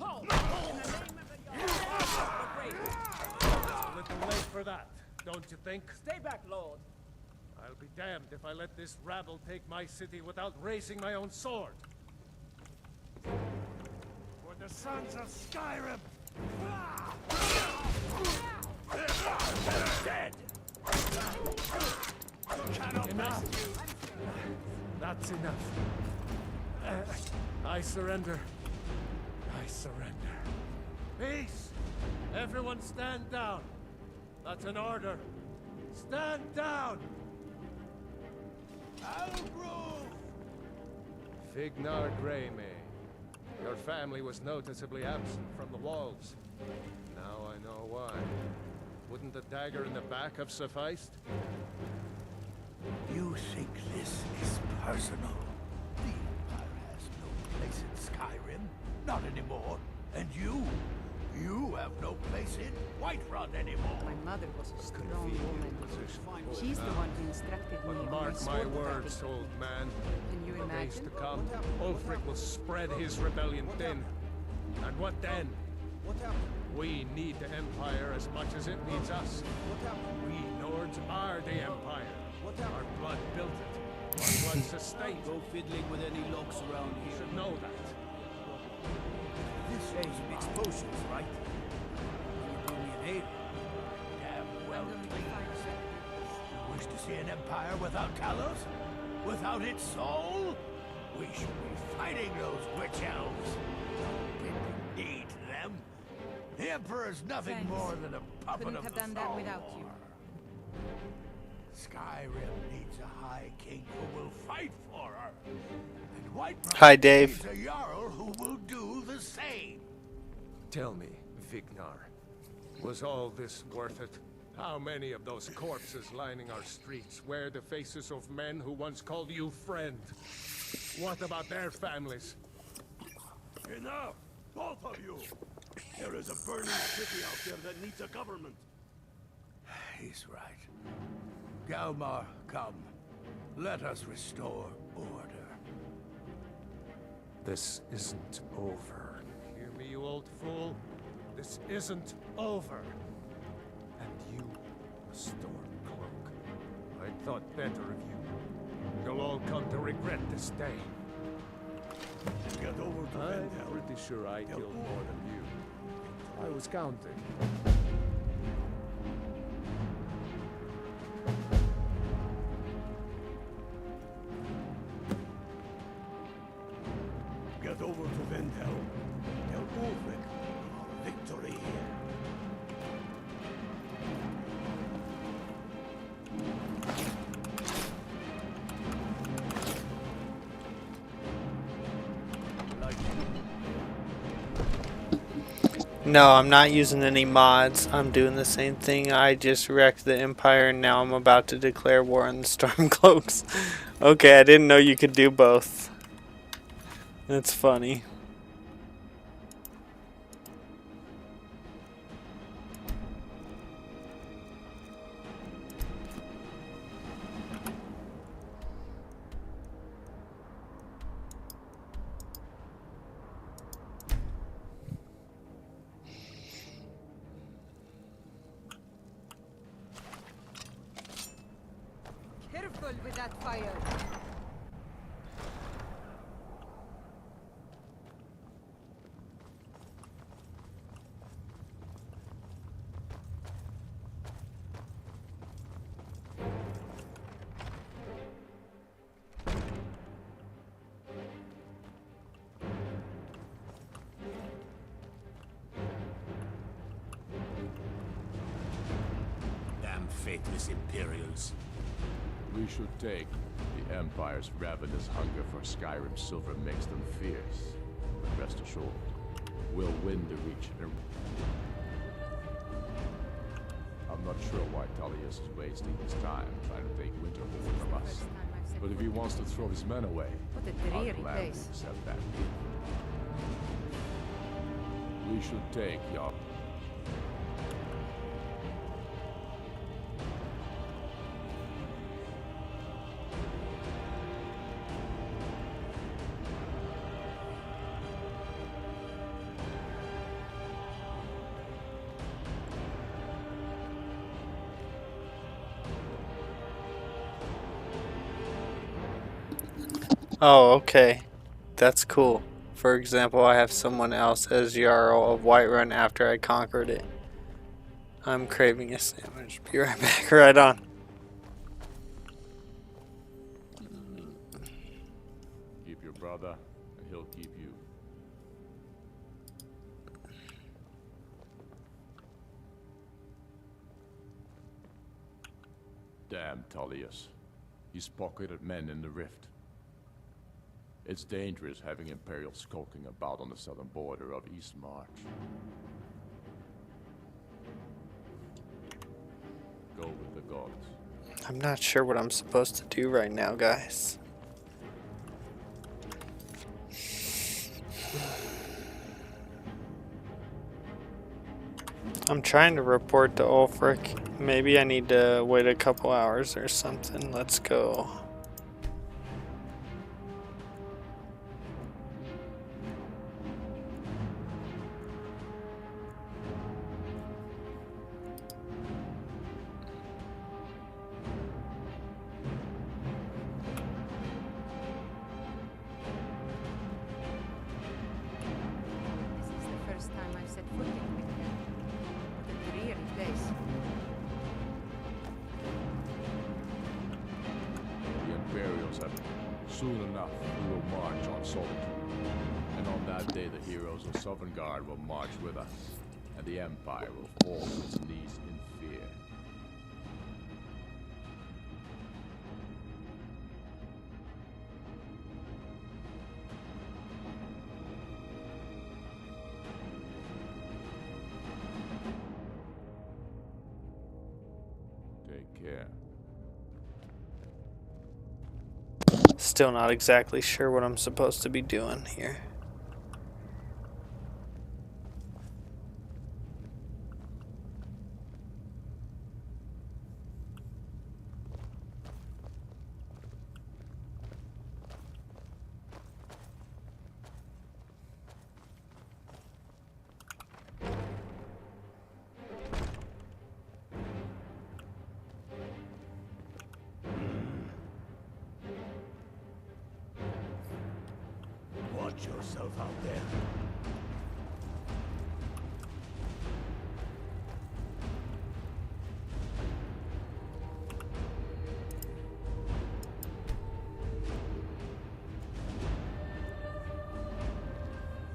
Halt! In the name of the Yard. A little late for that, don't you think? Stay back, Lord. I'll be damned if I let this rabble take my city without raising my own sword. For the sons of Skyrim! Dead! Enough! That's enough. I surrender. I surrender. Peace! Everyone stand down. That's an order. Stand down! Fignar Greymay. Your family was noticeably absent from the walls. Now I know why. Wouldn't the dagger in the back have sufficed? You think this is personal? The Empire has no place in Skyrim. Not anymore. And you have no place in Whiterun anymore. My mother was a strong woman. She's the one who instructed me on Mark my sword words, technique. old man. Can you In the days imagine? to come, Ulfric will spread his rebellion thin. And what then? We need the Empire as much as it needs us. We Nords are the Empire. Our blood built it. Our blood sustained. Go fiddling with any locks around You here. should know that. This was mixed potions, right? You do me an aid. Damn well pleased. You wish to see an empire without Talos? Without its soul? We should be fighting those witch elves. Not bending knee to them. The Emperor's nothing Thanks. more than a puppet Couldn't of have the done that without you. Skyrim needs a High King who will fight for her. And Whiterun Hi, Dave. needs a Jarl who will do the same. Tell me, Vignar, was all this worth it? How many of those corpses lining our streets wear the faces of men who once called you friend? What about their families? Enough! Both of you! There is a burning city out there that needs a government. He's right. Galmar, come. Let us restore order. This isn't over. Hear me, you old fool? This isn't over. And you, a Stormcloak. I thought better of you. You'll all come to regret this day. Get over to I'm Vendel. pretty sure I killed more than you. I was counting. Get over to Vendel. Tell Ulfric of our victory here. No, I'm not using any mods. I'm doing the same thing. I just wrecked the Empire and now I'm about to declare war on the Stormcloaks. Okay, I didn't know you could do both. That's funny. Careful with that fire. Damn faithless Imperials. We should take. The Empire's ravenous hunger for Skyrim silver makes them fierce. But rest assured, we'll win the Reach. I'm not sure why Tullius is wasting his time trying to take Winterhold from us. But if he wants to throw his men away, What a I'll dreary gladly place. accept that. We should take y'all. Oh, okay. That's cool. For example, I have someone else as Jarl of Whiterun after I conquered it. I'm craving a sandwich. Be right back. Right on. Keep your brother, and he'll keep you. Damn Tullius. He's pocketed men in the rift. It's dangerous having Imperials skulking about on the southern border of East March. Go with the gods. I'm not sure what I'm supposed to do right now, guys. I'm trying to report to Ulfric. Maybe I need to wait a couple hours or something. Let's go. This is the first time I've set foot in Midgard. What a dreary place. The Imperials have soon enough we will march on Solitude. And on that day the heroes of Sovngarde will march with us. And the Empire will fall to its knees in fear. Take care. Still not exactly sure what I'm supposed to be doing here. Watch yourself out there.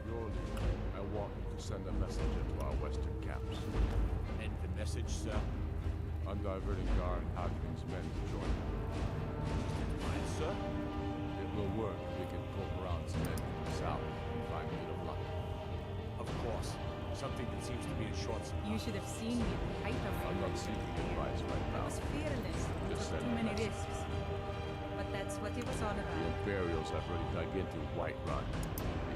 Your leader, I want you to send a messenger to our western camps. And the message, sir? I'm diverting Gar and Hagen's men to join them. Fine, sir. It will work. We can poke around some men to the south and find a bit of luck. Of course. Something that seems to be in short supply. You should have seen me at the height of my I'm not seeking advice right now. I was fearless. Just Took send too a many message. risks. But that's what it was all The about. Imperials have already dug into Whiterun.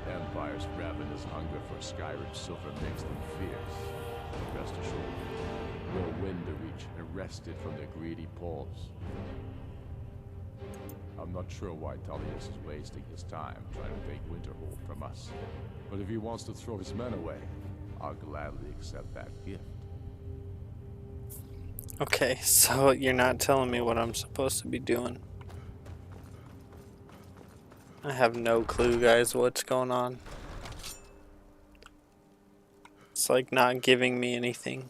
The Empire's ravenous hunger for Skyrim silver makes them fierce. Rest assured, we'll win the Reach and wrest it from their greedy paws. I'm not sure why Tullius is wasting his time trying to take Winterhold from us. But if he wants to throw his men away, I'll gladly accept that gift. Okay, so you're not telling me what I'm supposed to be doing. I have no clue, guys, what's going on. It's like not giving me anything.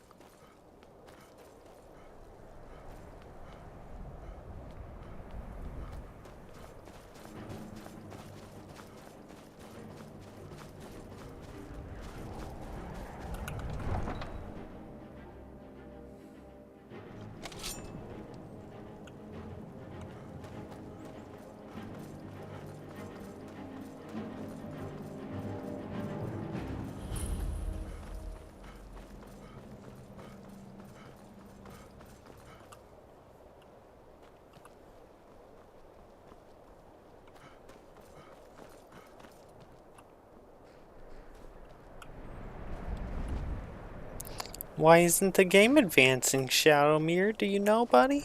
Why isn't the game advancing, Shadowmere? Do you know, buddy?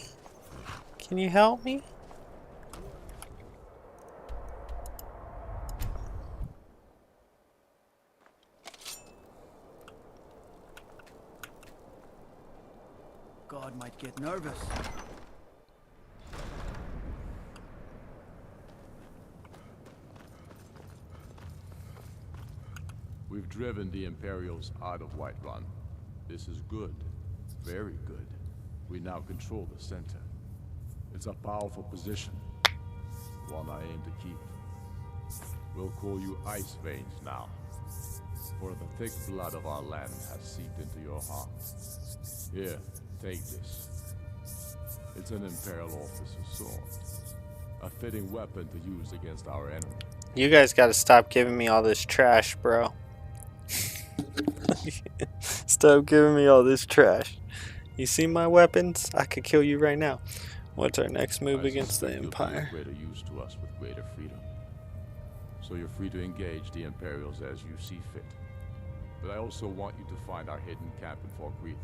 Can you help me? God might get nervous. We've driven the Imperials out of Whiterun. This is good. Very good. We now control the center. It's a powerful position. One I aim to keep. We'll call you Ice Veins now. For the thick blood of our land has seeped into your heart. Here, take this. It's an Imperial officer's sword. A fitting weapon to use against our enemy. You guys gotta stop giving me all this trash, bro. Stop giving me all this trash. You see my weapons? I could kill you right now. What's our next move against the Empire? You'll be of greater use to us with greater freedom. So you're free to engage the Imperials as you see fit. But I also want you to find our hidden camp in Falkreath.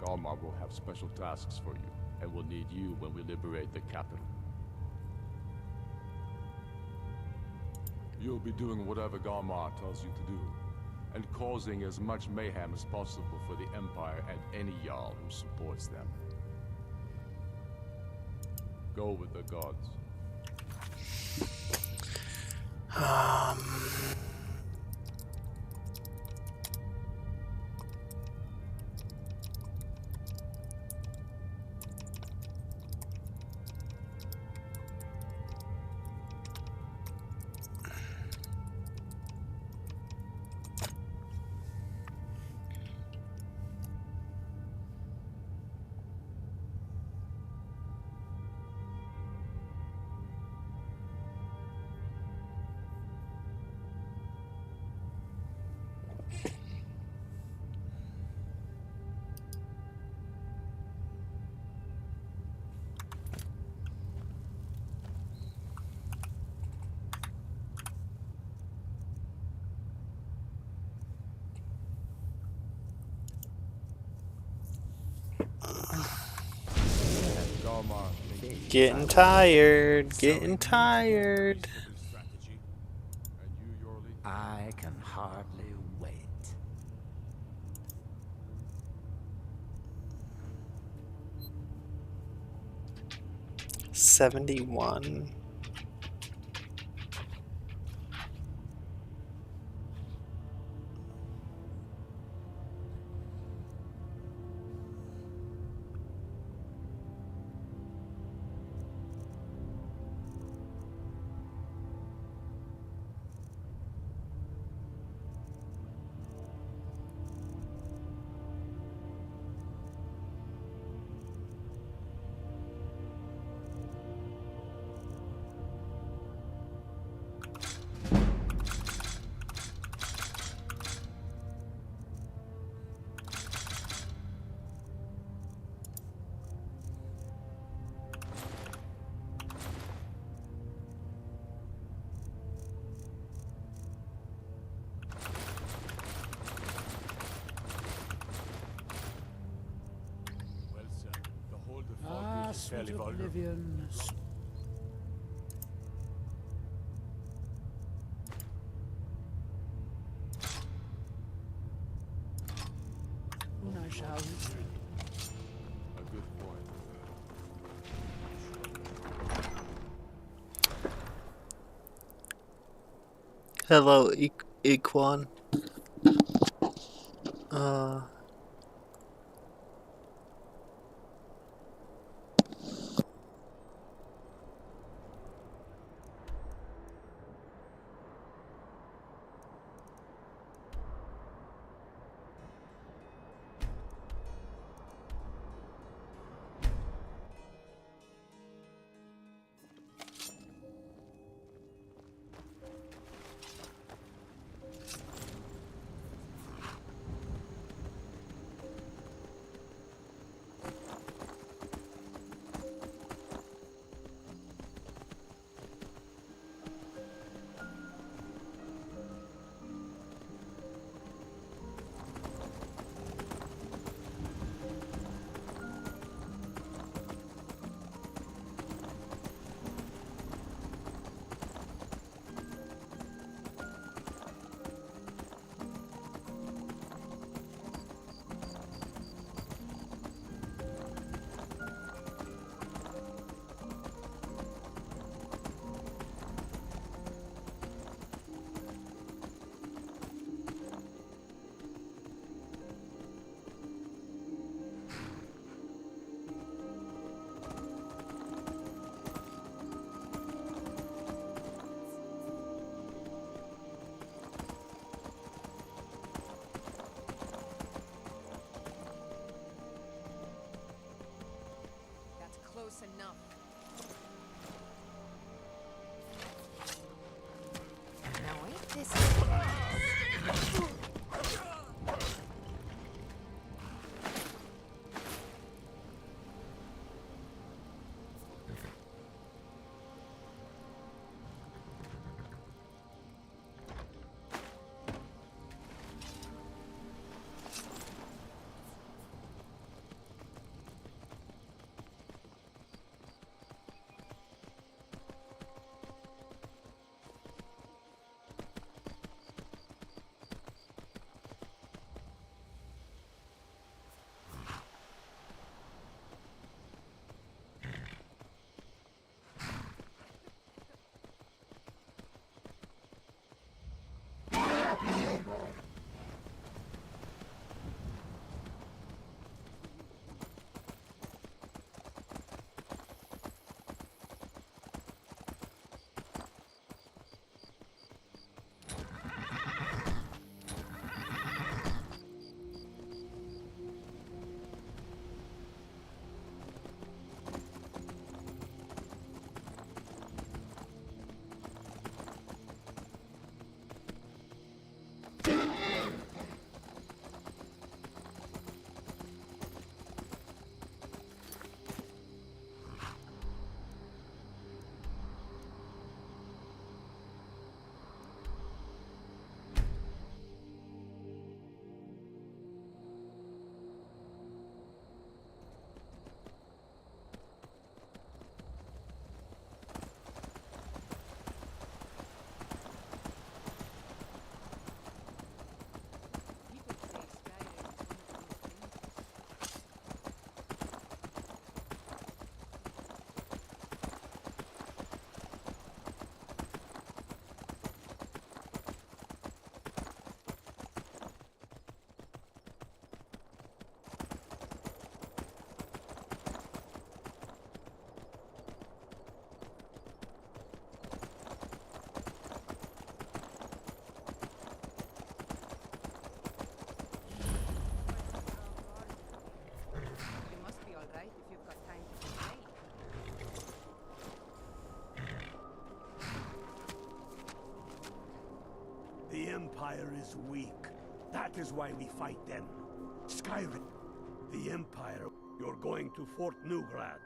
Galmar will have special tasks for you, and will need you when we liberate the capital. You'll be doing whatever Galmar tells you to do, and causing as much mayhem as possible for the Empire and any Jarl who supports them. Go with the gods. Getting tired. Getting tired. I can hardly wait. $71. Sweet oblivion. When I shall return. A good point. Hello, Iquan. Empire is weak. That is why we fight them. Skyrim. The Empire. You're going to Fort Newgrad.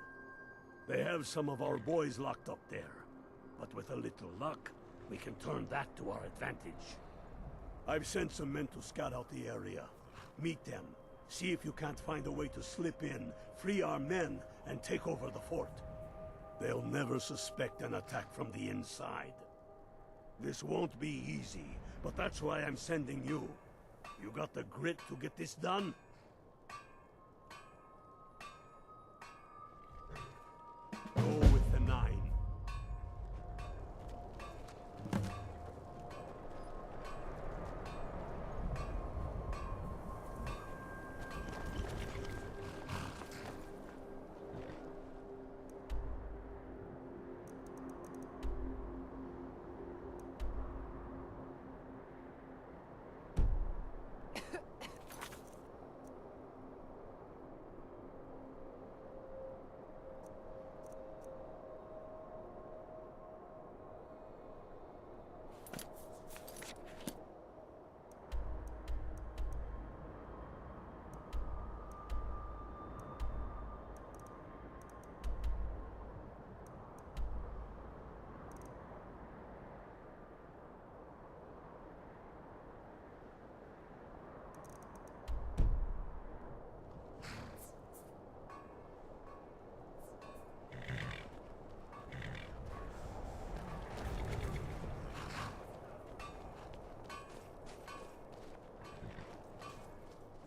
They have some of our boys locked up there. But with a little luck, we can turn that to our advantage. I've sent some men to scout out the area. Meet them. See if you can't find a way to slip in, free our men, and take over the fort. They'll never suspect an attack from the inside. This won't be easy, but that's why I'm sending you. You got the grit to get this done? Go with the 9.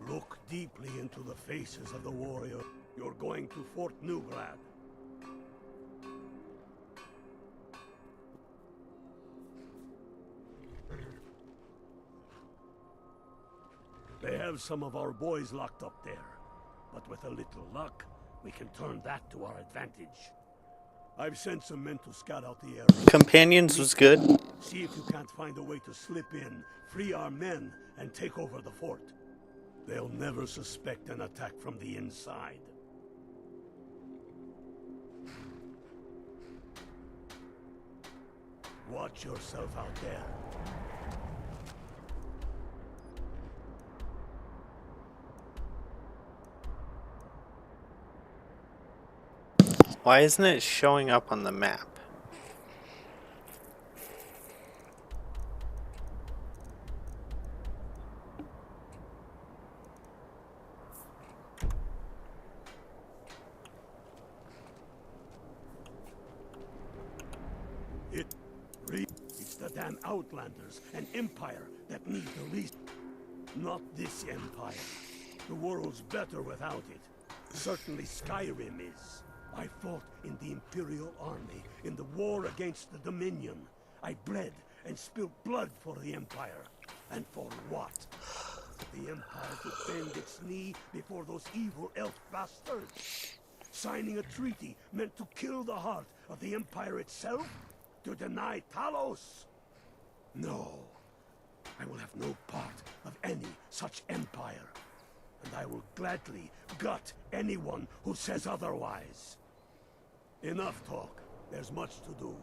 Look deeply into the faces of the warrior. You're going to Fort Newgrad. They have some of our boys locked up there. But with a little luck, we can turn that to our advantage. I've sent some men to scout out the area. Companions was good. See if you can't find a way to slip in, free our men, and take over the fort. They'll never suspect an attack from the inside. Watch yourself out there. Why isn't it showing up on the map? It's the damn Outlanders and Empire that need the reason. Not this Empire. The world's better without it. Certainly Skyrim is. I fought in the Imperial Army in the war against the Dominion. I bled and spilled blood for the Empire. And for what? The Empire to bend its knee before those evil elf bastards? Signing a treaty meant to kill the heart of the Empire itself? To deny Talos? No. I will have no part of any such empire. And I will gladly gut anyone who says otherwise. Enough talk. There's much to do.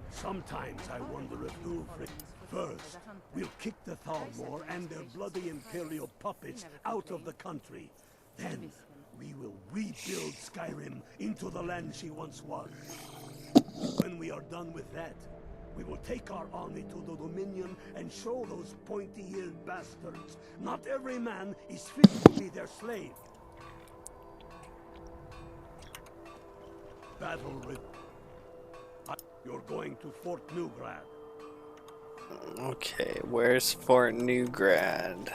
Sometimes I wonder if Ulfric... First, we'll kick the Thalmor and their bloody Imperial puppets out of the country. Then, we will rebuild Skyrim into the land she once was. When we are done with that, we will take our army to the Dominion and show those pointy-eared bastards not every man is fit to be their slave. Battle with... You're going to Fort Newgrad. Okay, where's Fort Newgrad?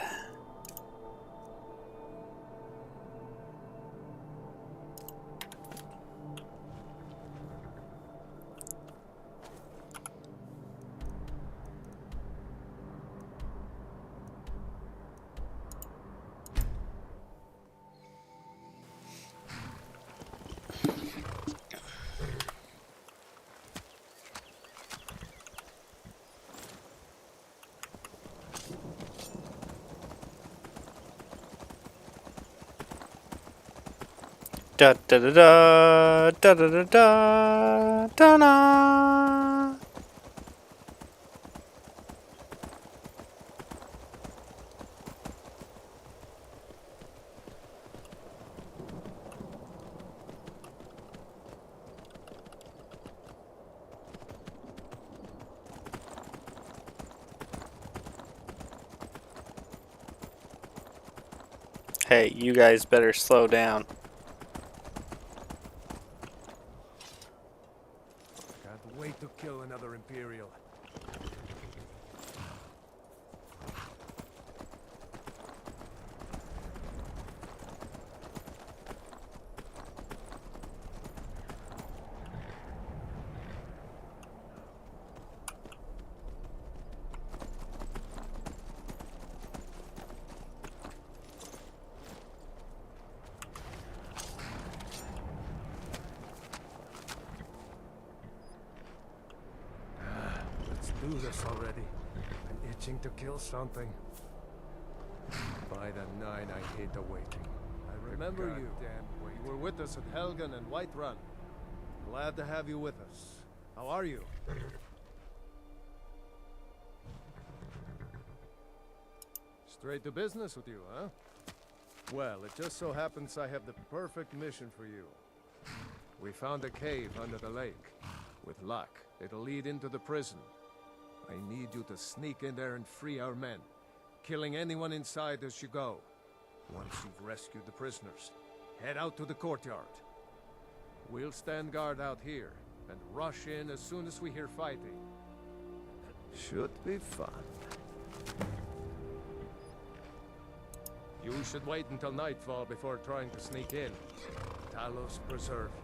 Da da da da da da da da da. hey, you guys better slow down. Can't wait to kill another Imperial. Do this already. I'm itching to kill something. By the nine, I hate the waiting. I remember you. Damn waiting. You were with us at Helgen and Whiterun. Glad to have you with us. How are you? Straight to business with you, huh? Well, it just so happens I have the perfect mission for you. We found a cave under the lake. With luck, it'll lead into the prison. I need you to sneak in there and free our men, killing anyone inside as you go. Once you've rescued the prisoners, head out to the courtyard. We'll stand guard out here, and rush in as soon as we hear fighting. Should be fun. You should wait until nightfall before trying to sneak in. Talos preserve you.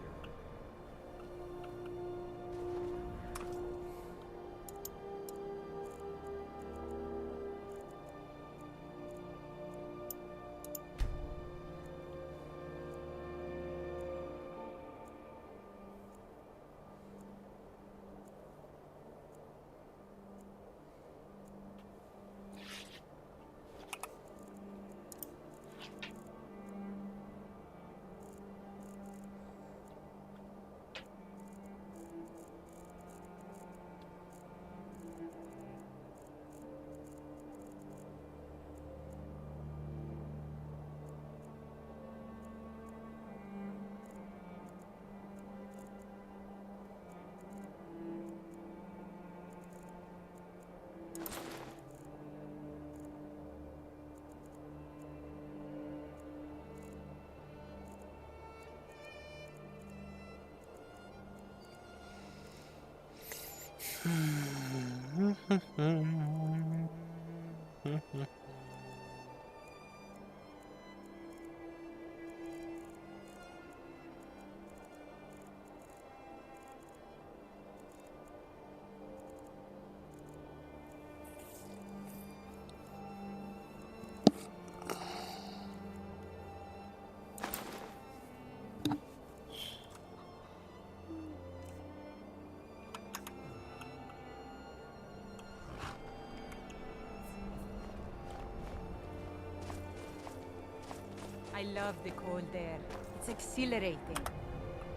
I love the cold air. It's exhilarating.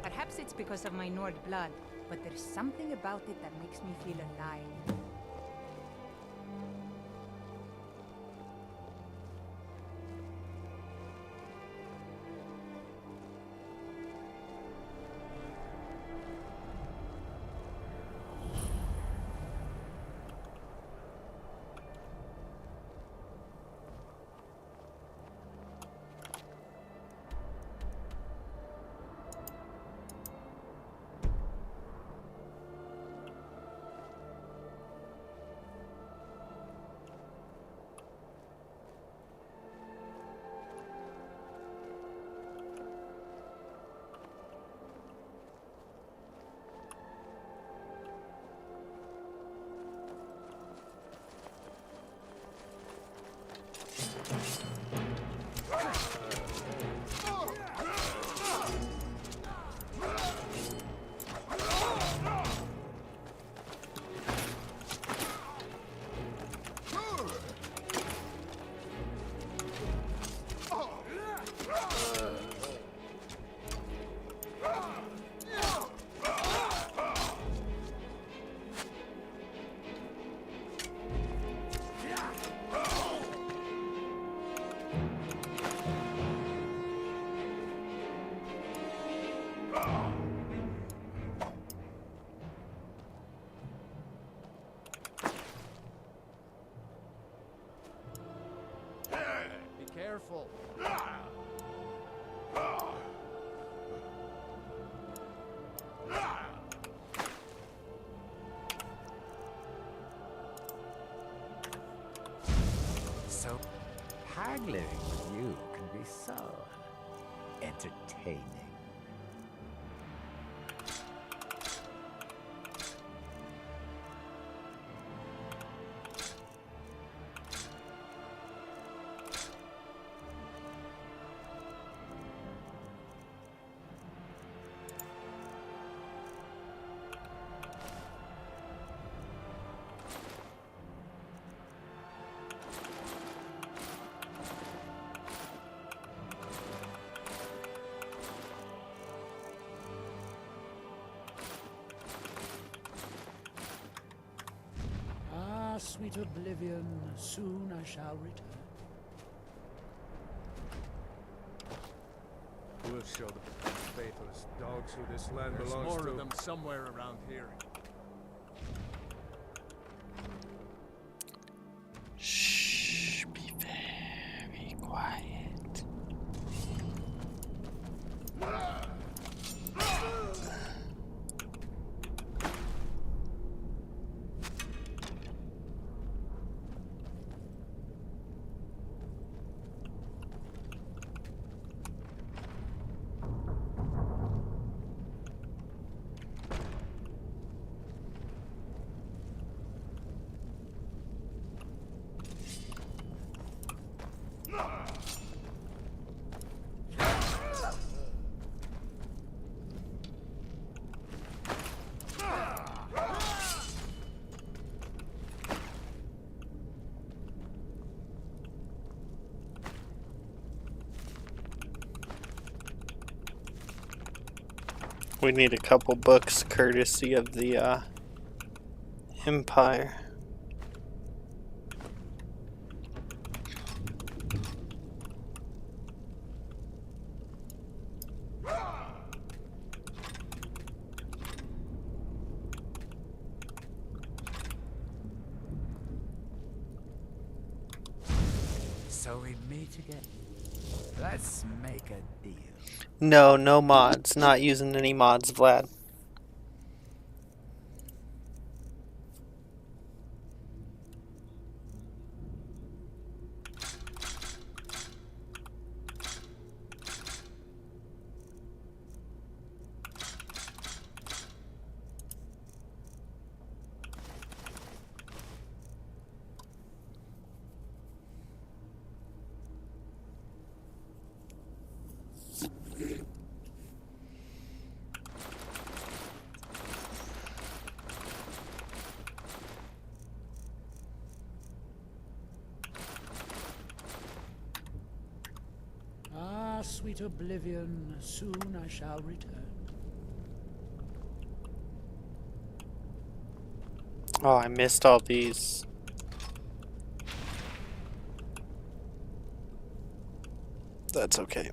Perhaps it's because of my Nord blood, but there's something about it that makes me feel alive. careful. So, haggling with you can be so entertaining. Ah, sweet oblivion, soon I shall return. We'll show the faithless dogs who this land There's belongs more to. of them somewhere around here. Shh, be very quiet. We need a couple books courtesy of the Empire. So we meet again. Let's make a deal. No, no mods. Not using any mods, Vlad. Ah, sweet oblivion, soon I shall return. Oh, I missed all these. That's okay.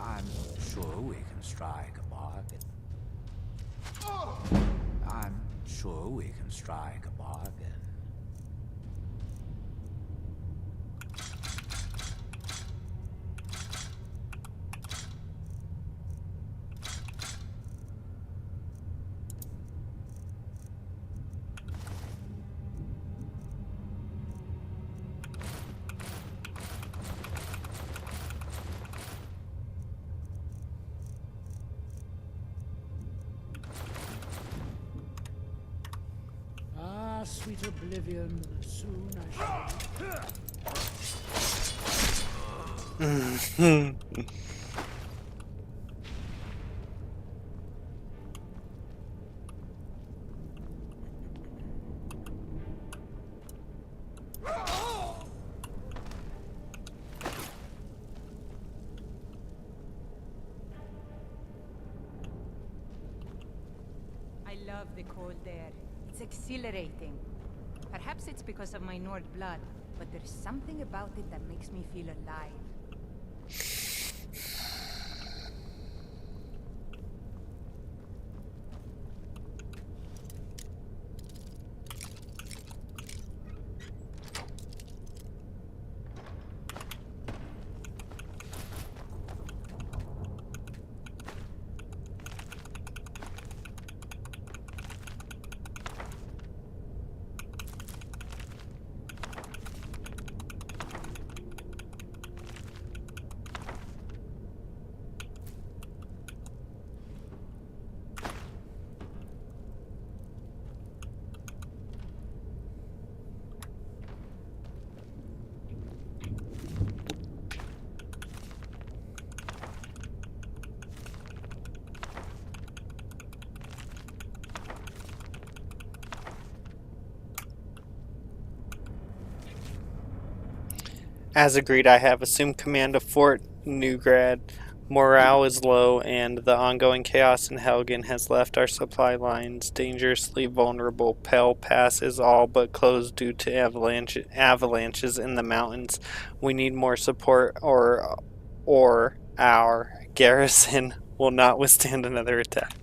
I'm sure we can strike a bargain. I'm sure we can strike a bargain. meet oblivion, soon I shall. I love the cold air. It's exhilarating. Perhaps it's because of my Nord blood, but there's something about it that makes me feel alive. As agreed, I have assumed command of Fort Newgrad. Morale is low, and the ongoing chaos in Helgen has left our supply lines dangerously vulnerable. Pale Pass is all but closed due to avalanches in the mountains. We need more support, or our garrison will not withstand another attack.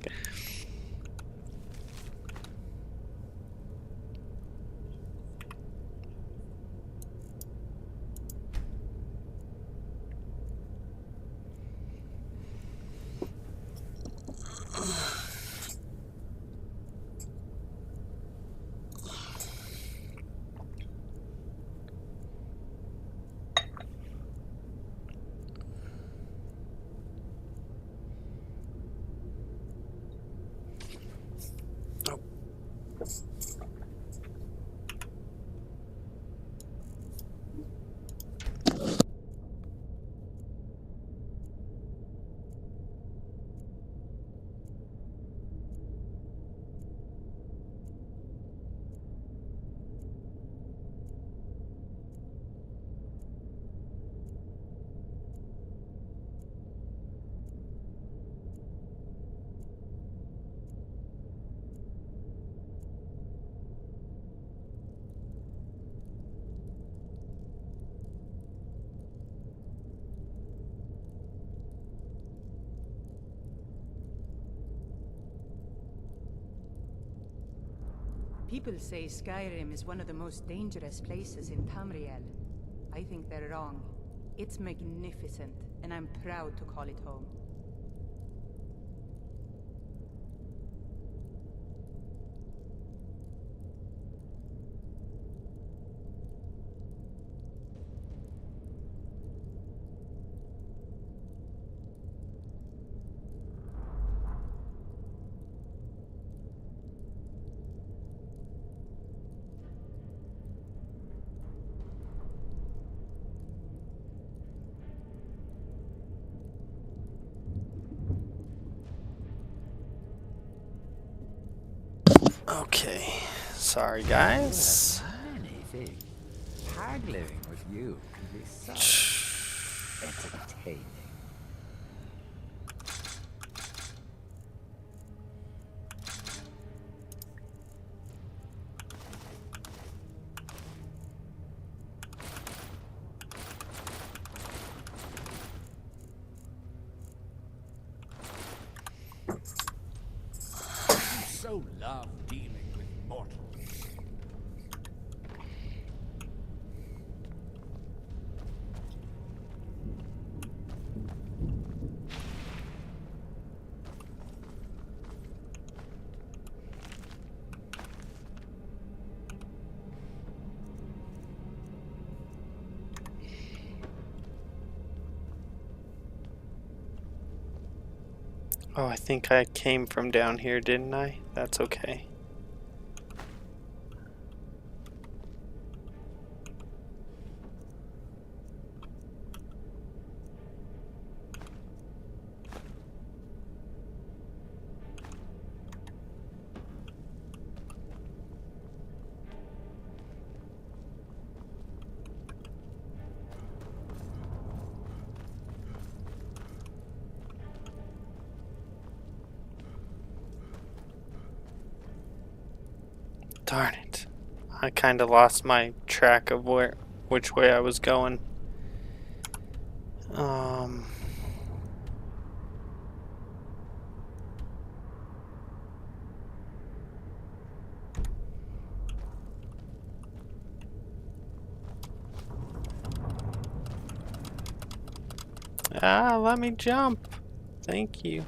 People say Skyrim is one of the most dangerous places in Tamriel. I think they're wrong. It's magnificent, and I'm proud to call it home. Okay, sorry guys. Many things. Hard living with you can be so entertaining. You so love dealing with mortals. Oh, I think I came from down here, didn't I? That's okay. Darn it. I kind of lost my track of which way I was going. Let me jump. Thank you.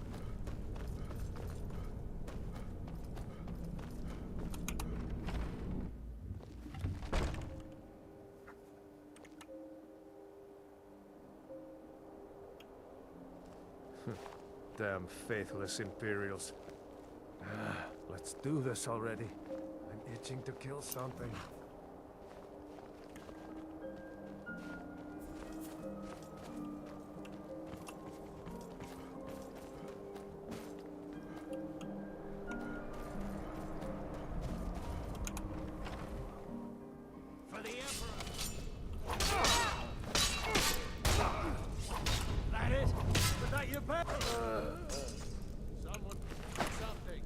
Damn faithless Imperials. Let's do this already. I'm itching to kill something. For the Emperor! That it? Was that your back? Someone do something.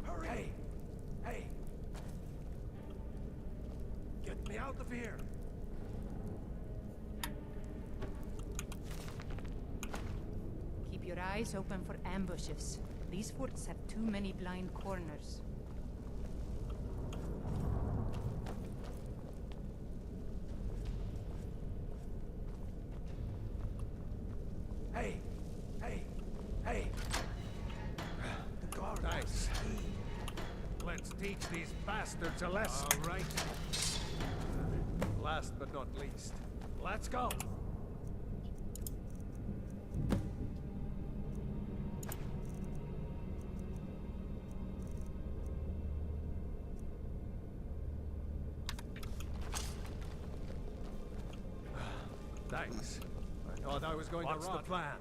Hurry! Hey! Get me out of here! Keep your eyes open for ambushes. These forts have too many blind corners. Hey! Hey! Hey! The guard. Thanks. Let's teach these bastards a lesson. All right. Last but not least, let's go. Thanks. I thought I was going to rot. What's the plan?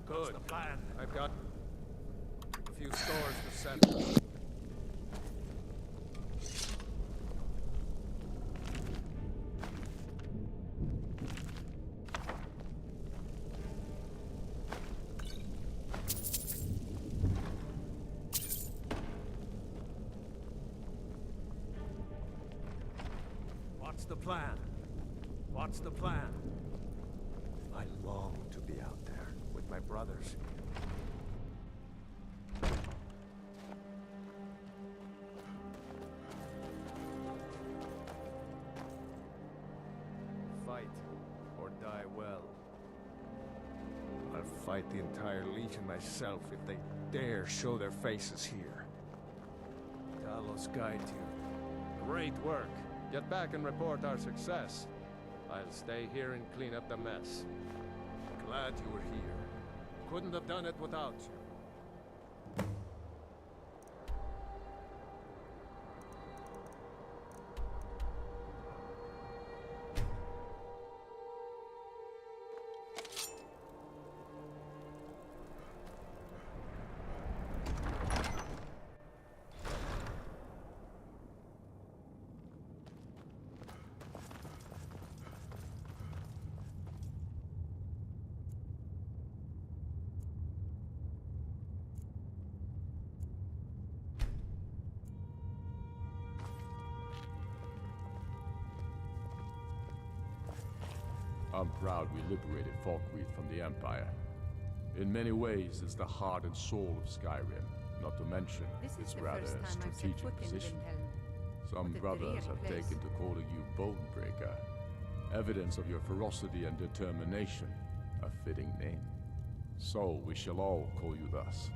Good. What's the plan? I've got a few stores to settle. What's the plan? What's the plan? I long to be out there with my brothers. Fight or die well. I'll fight the entire Legion myself if they dare show their faces here. Talos guide you. Great work. Get back and report our success. I'll stay here and clean up the mess. Glad you were here. Couldn't have done it without you. I'm proud we liberated Falkreath from the Empire. In many ways, it's the heart and soul of Skyrim. Not to mention, it's rather a strategic position. Some brothers have taken to calling you Bonebreaker. Evidence of your ferocity and determination. A fitting name. So we shall all call you thus.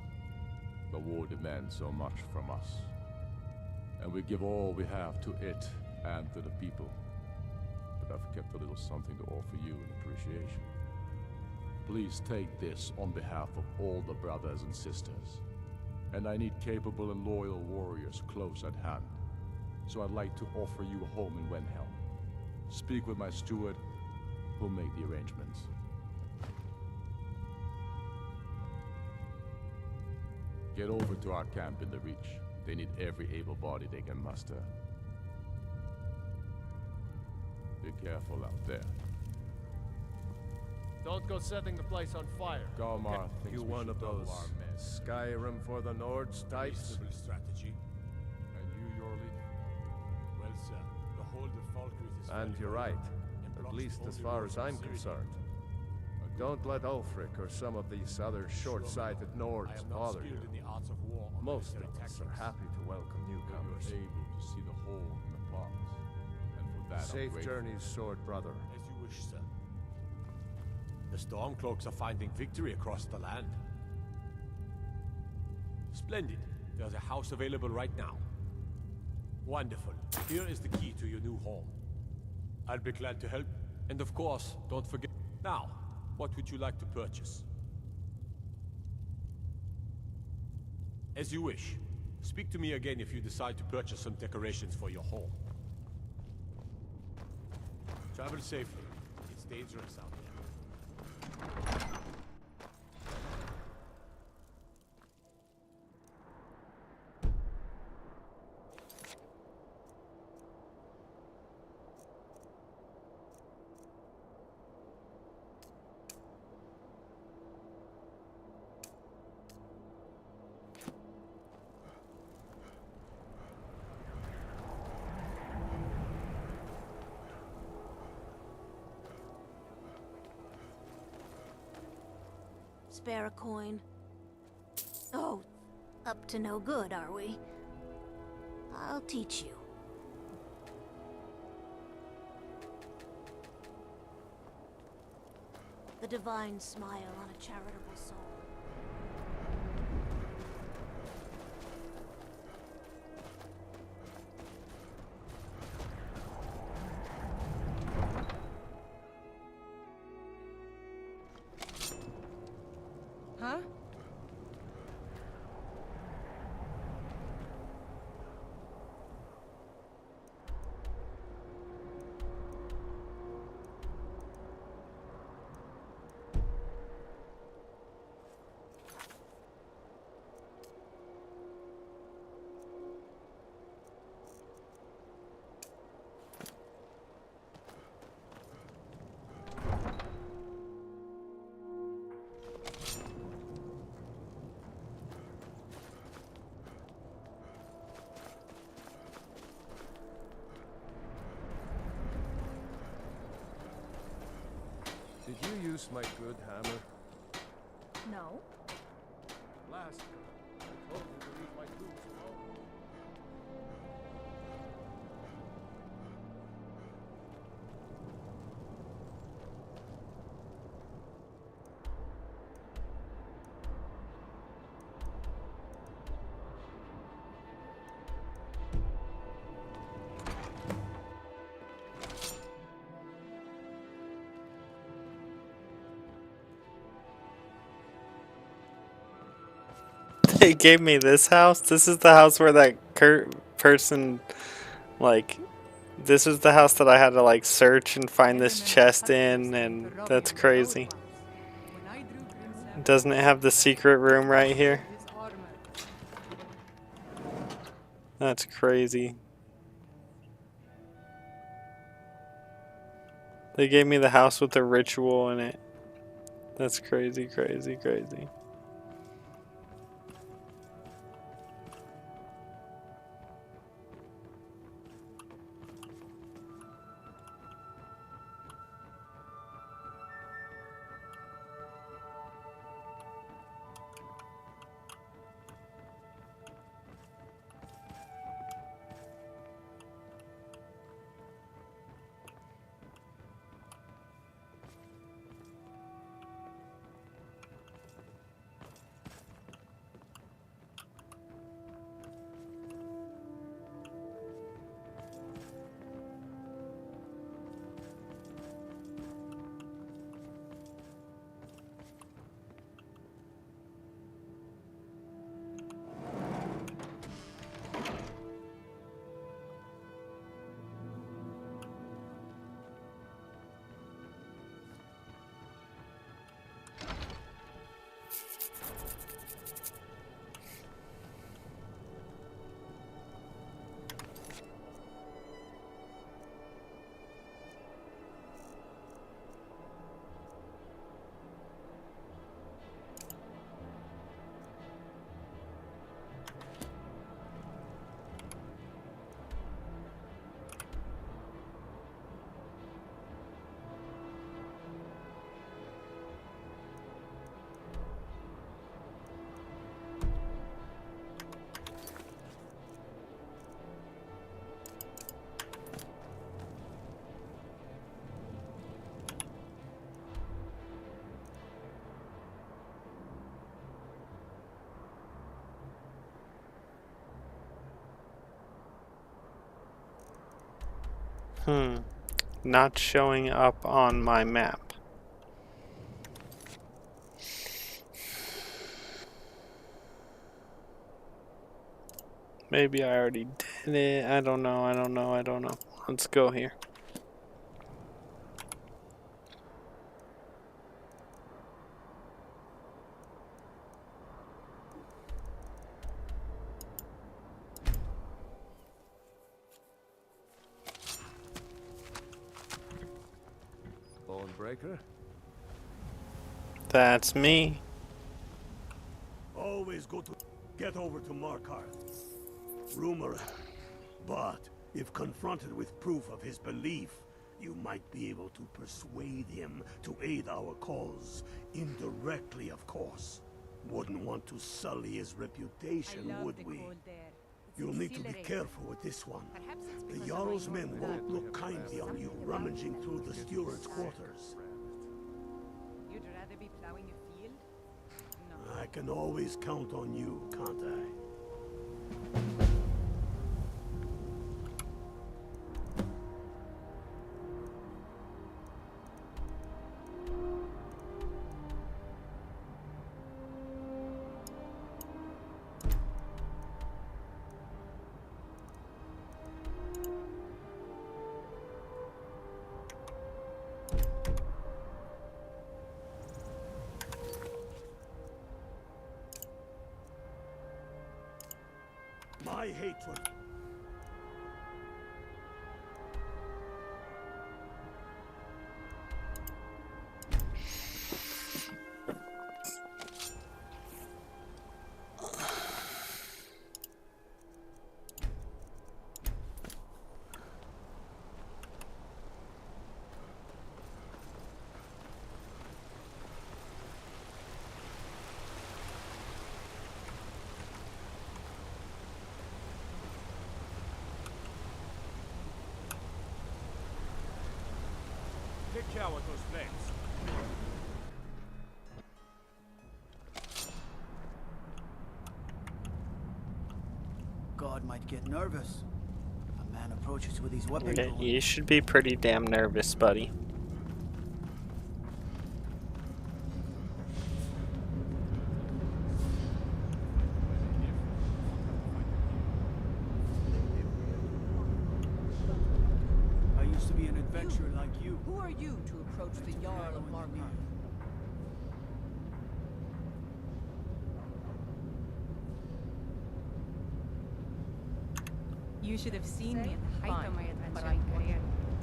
The war demands so much from us. And we give all we have to it and to the people. But I've kept a little something to offer you in appreciation. Please take this on behalf of all the brothers and sisters. And I need capable and loyal warriors close at hand. So I'd like to offer you a home in Wenhelm. Speak with my steward, who'll make the arrangements. Get over to our camp in the Reach. They need every able body they can muster. Be careful out there. Don't go setting the place on fire. Galmar thinks You we one should of double those our men. Skyrim for the Nords types? Reasonable strategy. And you, Yorli? Well, sir, the hold of Falkreath is And fairly you're well right, guarded, and at blocks least the as only far road as from I'm Ciridian. concerned. Don't let Ulfric or some of these other short-sighted Nords I am not bother skilled you. in the arts of war or Most military of us tactics. are happy to welcome You're newcomers. able to see the hole in the plots. And for that, I'm Safe grateful. journeys, sword brother. As you wish, sir. The Stormcloaks are finding victory across the land. Splendid. There's a house available right now. Wonderful. Here is the key to your new home. I'll be glad to help. And of course, don't forget... Now, what would you like to purchase? As you wish. Speak to me again if you decide to purchase some decorations for your home. Travel safely. It's dangerous out there. Spare a coin. Oh, up to no good, are we? I'll teach you. The divine smile on a charitable soul. Huh? Did you use my good hammer? No. Last time, I told you to leave my tools alone. They gave me this house. This is the house where that person, like, this is the house that I had to like search and find this chest in, and that's crazy. Doesn't it have the secret room right here? That's crazy. They gave me the house with the ritual in it. That's crazy, crazy, crazy. Not showing up on my map. Maybe I already did it. I don't know. Let's go here. Bonebreaker? That's me. Always get over to Markarth. Rumor, but if confronted with proof of his belief, you might be able to persuade him to aid our cause. Indirectly, of course. Wouldn't want to sully his reputation, would we? You'll need to be careful with this one. The Jarl's men won't look kindly on you rummaging through the steward's quarters. You'd rather be plowing a field? No. I can always count on you, can't I? My hatred. Take care with those flames. God might get nervous. A man approaches with his weapon. Yeah, you should be pretty damn nervous, buddy. I used to be an adventurer like you. Who are you to approach the Jarl of Markarth? You should have seen me at the height of my adventuring career.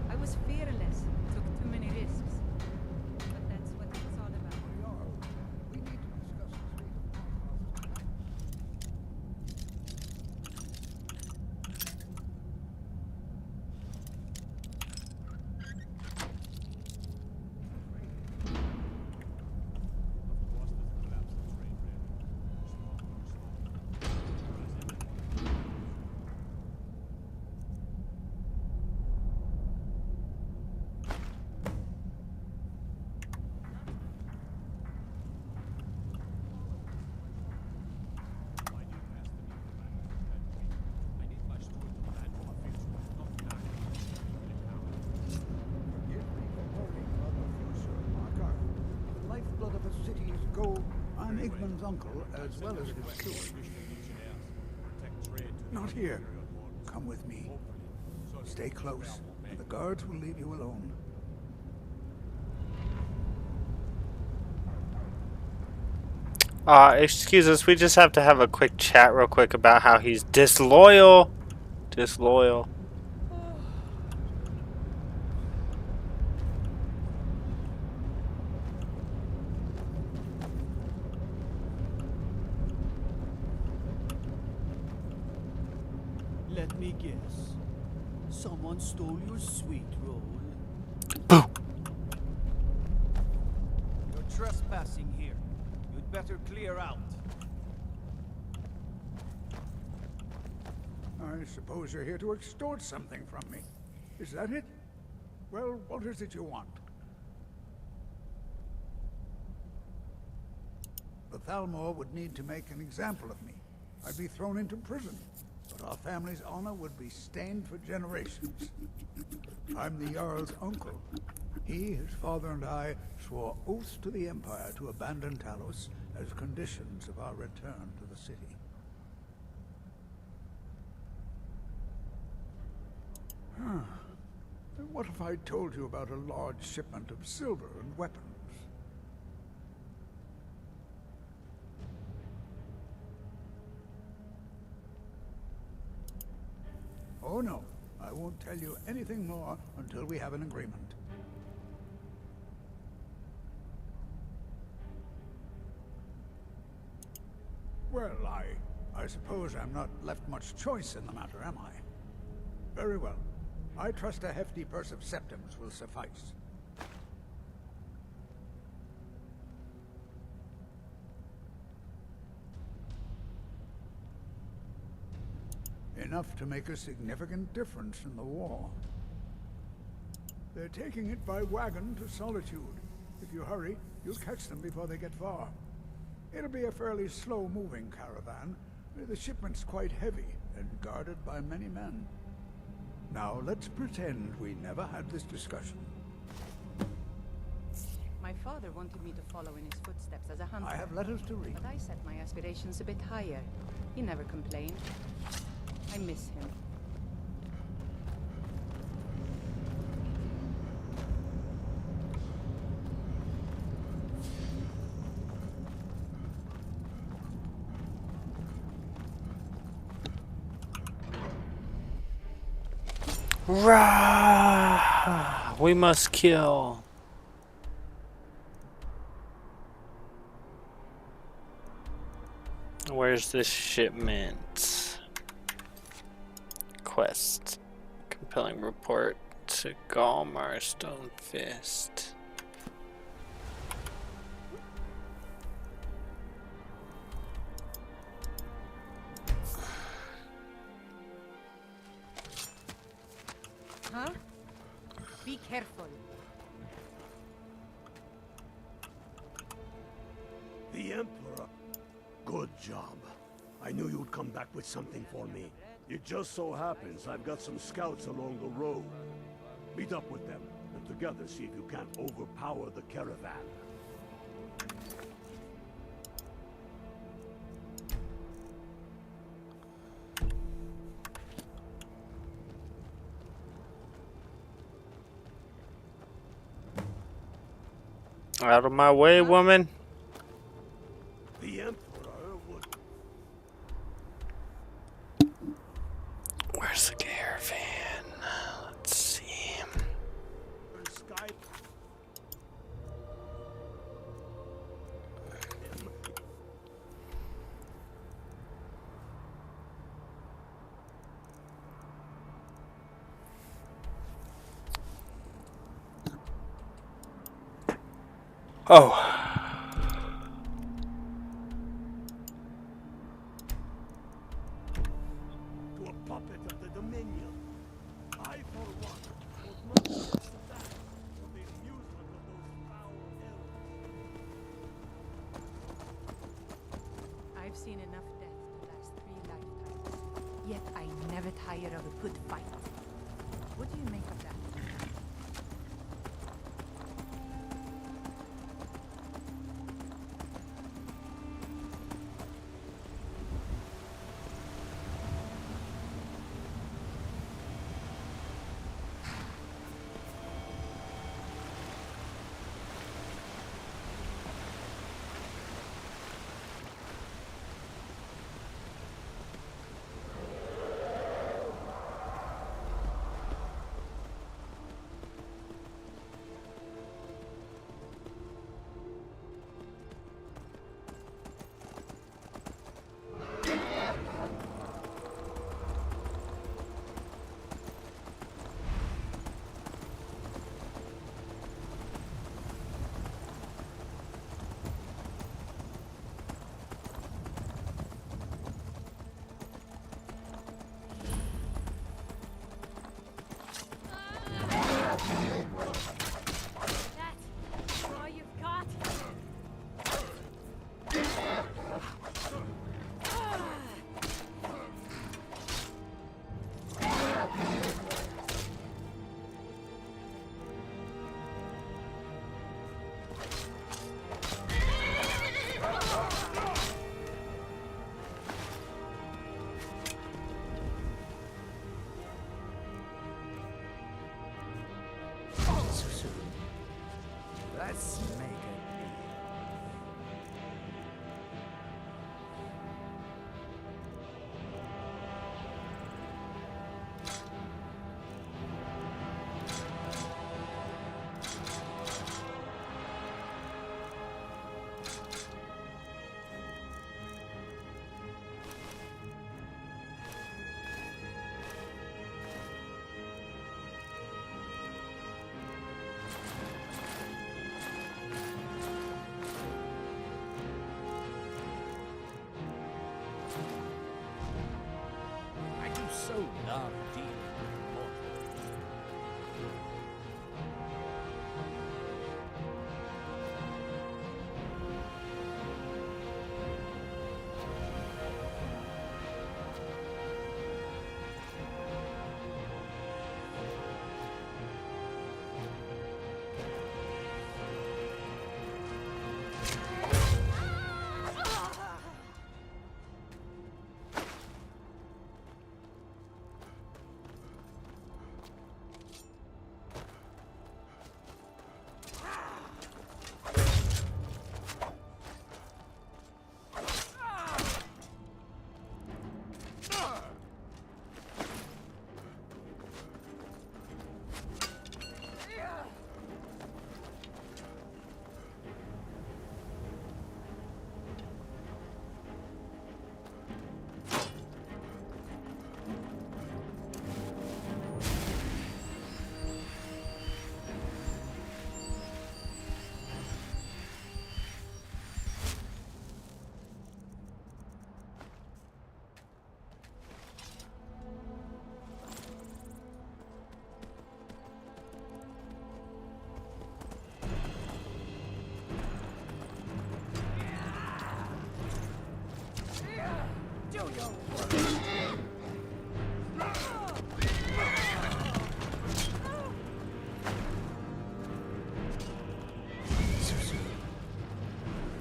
I was fearless, took too many risks. But that's what it's all about. We need to discuss this later. Igman's uncle, as well as his steward. Not here. Come with me. Stay close, and the guards will leave you alone. Excuse us, we just have to have a quick chat real quick about how he's disloyal. Disloyal. Let me guess. Someone stole your sweet roll. Boom. You're trespassing here. You'd better clear out. I suppose you're here to extort something from me. Is that it? Well, what is it you want? The Thalmor would need to make an example of me. I'd be thrown into prison. but our family's honor would be stained for generations. I'm the Jarl's uncle. He, his father, and I swore oaths to the Empire to abandon Talos as conditions of our return to the city. What if I told you about a large shipment of silver and weapons? Oh no, I won't tell you anything more until we have an agreement. Well, I suppose I'm not left much choice in the matter, am I? Very well. I trust a hefty purse of septims will suffice. Enough to make a significant difference in the war. They're taking it by wagon to Solitude. If you hurry, you'll catch them before they get far. It'll be a fairly slow-moving caravan. The shipment's quite heavy and guarded by many men. Now, let's pretend we never had this discussion. My father wanted me to follow in his footsteps as a hunter. I have letters to read. But I set my aspirations a bit higher. He never complained. I miss him. Rah! We must kill. Where's this shipment? Quest. Compelling report to Galmar Stonefist. Huh? Be careful. The Emperor. Good job. I knew you'd come back with something for me. It just so happens I've got some scouts along the road. Meet up with them, and together see if you can't overpower the caravan. Out of my way, woman. The Emperor would... Where's the caravan? Let's see. Sky... Oh. To a puppet of the Dominion. I, for one, would not trust that for the amusement of those foul elves. I've seen enough death to last 3 lifetimes. Yet I never tire of a good fight. What do you make of that? Let's make a deal. I do so love dealing with mortals.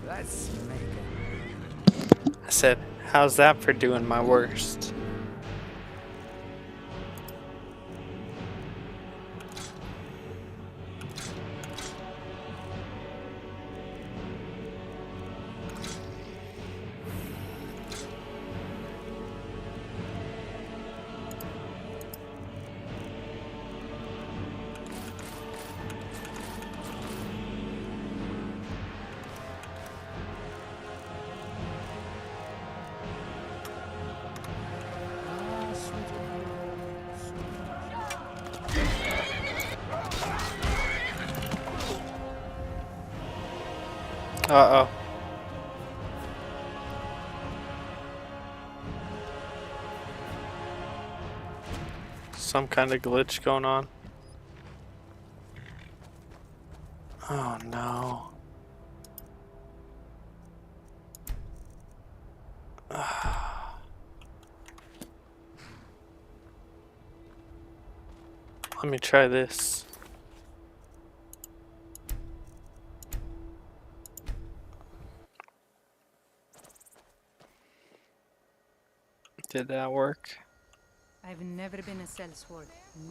Let's make it. I said, how's that for doing my worst? Uh-oh. Some kind of glitch going on. Oh no. Let me try this. Did that work? I've never been a sellsword.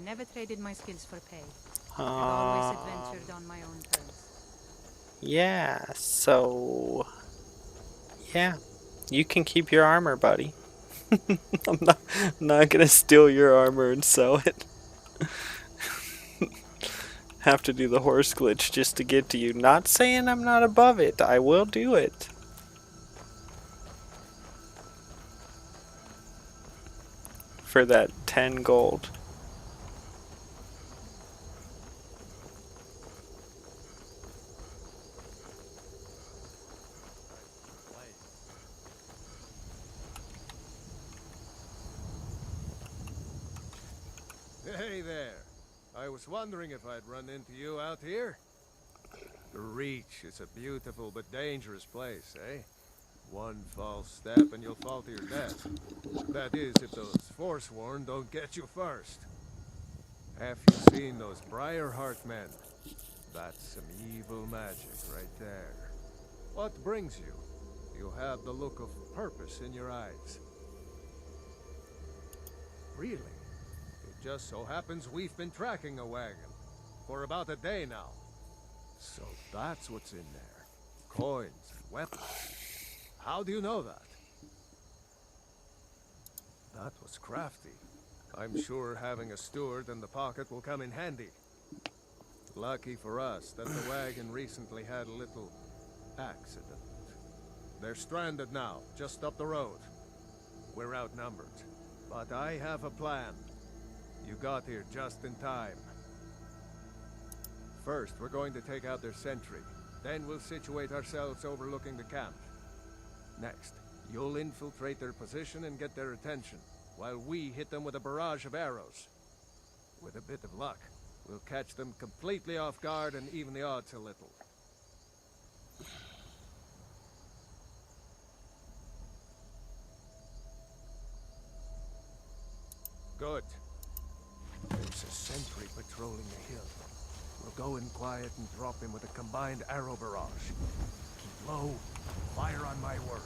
Never traded my skills for pay. I've always adventured on my own terms. Yeah, so... Yeah, you can keep your armor, buddy. I'm not gonna steal your armor and sell it. Have to do the horse glitch just to get to you. Not saying I'm not above it. I will do it. For that 10 gold. Hey there. I was wondering if I'd run into you out here. The Reach is a beautiful but dangerous place, eh? One false step and you'll fall to your death. That is, if those Forsworn don't get you first. Have you seen those Briarheart men? That's some evil magic right there. What brings you? You have the look of purpose in your eyes. Really? It just so happens we've been tracking a wagon for about a day now. So that's what's in there. Coins and weapons. How do you know that? That was crafty. I'm sure having a steward in the pocket will come in handy. Lucky for us that the wagon recently had a little accident. They're stranded now, just up the road. We're outnumbered, but I have a plan. You got here just in time. First, we're going to take out their sentry. Then we'll situate ourselves overlooking the camp. Next, you'll infiltrate their position and get their attention, while we hit them with a barrage of arrows. With a bit of luck, we'll catch them completely off guard and even the odds a little. Good. There's a sentry patrolling the hill. We'll go in quiet and drop him with a combined arrow barrage. Keep low, fire on my word.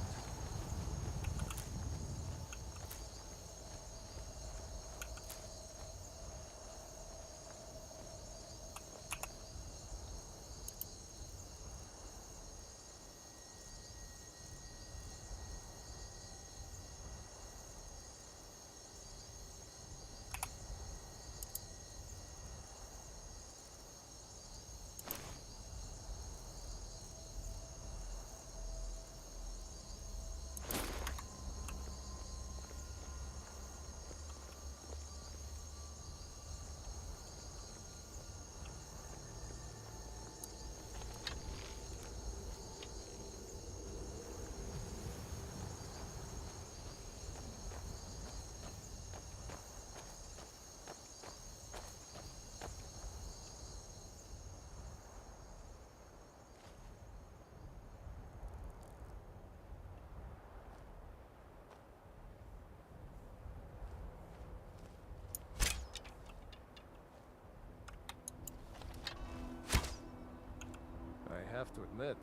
I have to admit,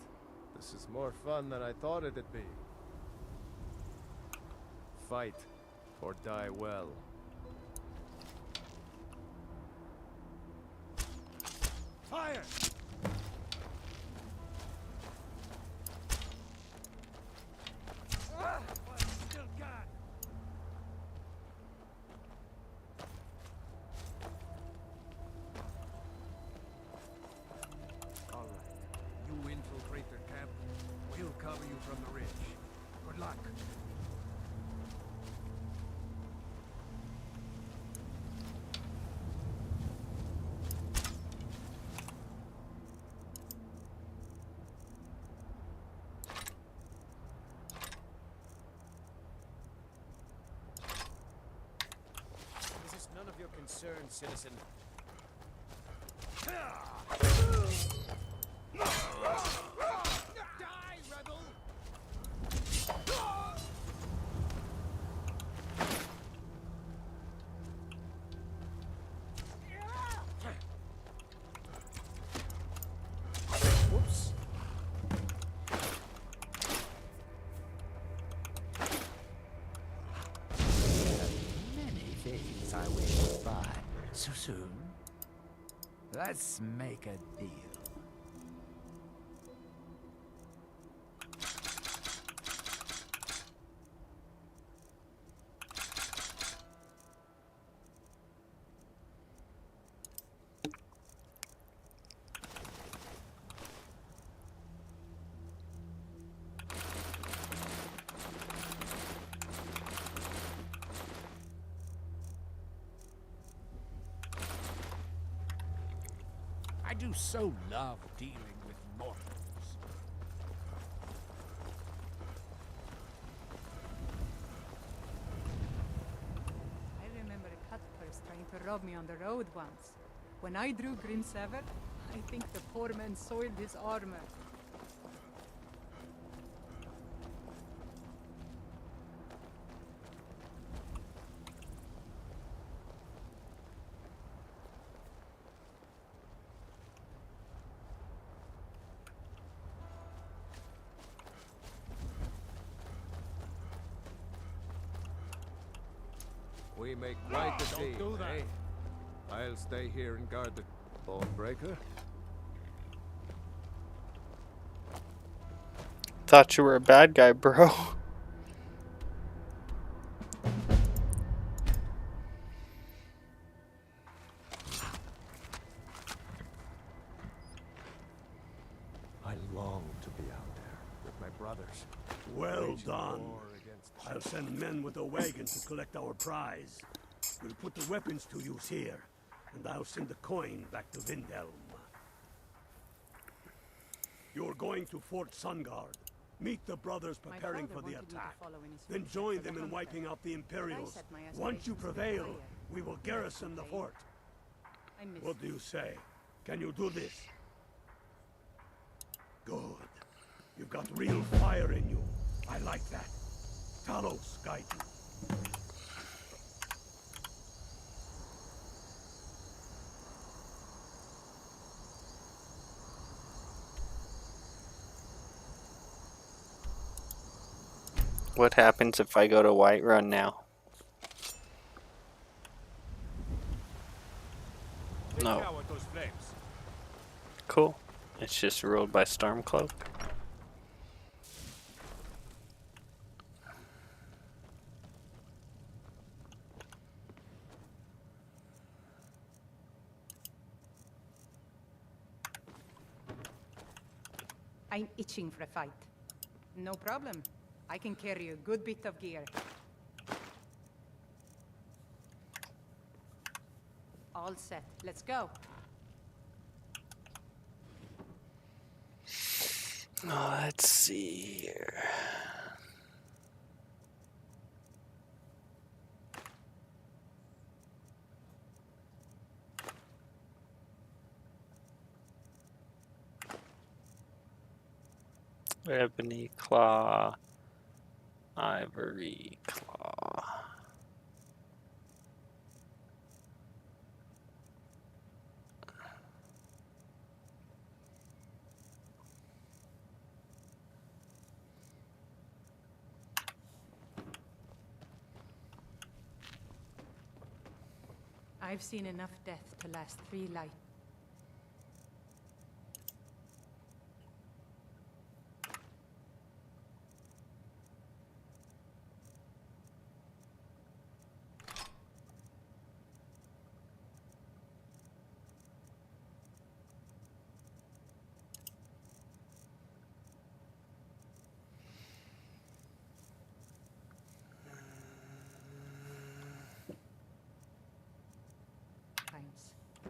this is more fun than I thought it'd be. Fight, or die well. Fire! Still got. All right. You infiltrate their camp. We'll cover you from the ridge. Good luck. This is none of your concern, citizen. Die, rebel! Whoops. Many things I wish to buy. So soon? Let's make a deal. I do so love dealing with mortals. I remember a cut purse trying to rob me on the road once. When I drew Grim Sever, I think the poor man soiled his armor. We make quite the Don't team, do that. eh? I'll stay here and guard the bone breaker. Thought you were a bad guy, bro. I long to be out there with my brothers. Well waging done. war against the I'll send men with a wagon to collect our prize. We'll put the weapons to use here, and I'll send the coin back to Vindelm. You're going to Fort Sunguard. Meet the brothers preparing for the attack. Then join them in wiping out the Imperials. Once you prevail, we will garrison the fort. What do you say? Can you do this? Good. You've got real fire in you. I like that. Talos guide you. What happens if I go to Whiterun now? Take No. care with those flames. Cool. It's just ruled by Stormcloak. I'm itching for a fight. No problem. I can carry a good bit of gear. All set. Let's go. Let's see here. Ebony Claw, Ivory Claw. I've seen enough death to last 3 lives.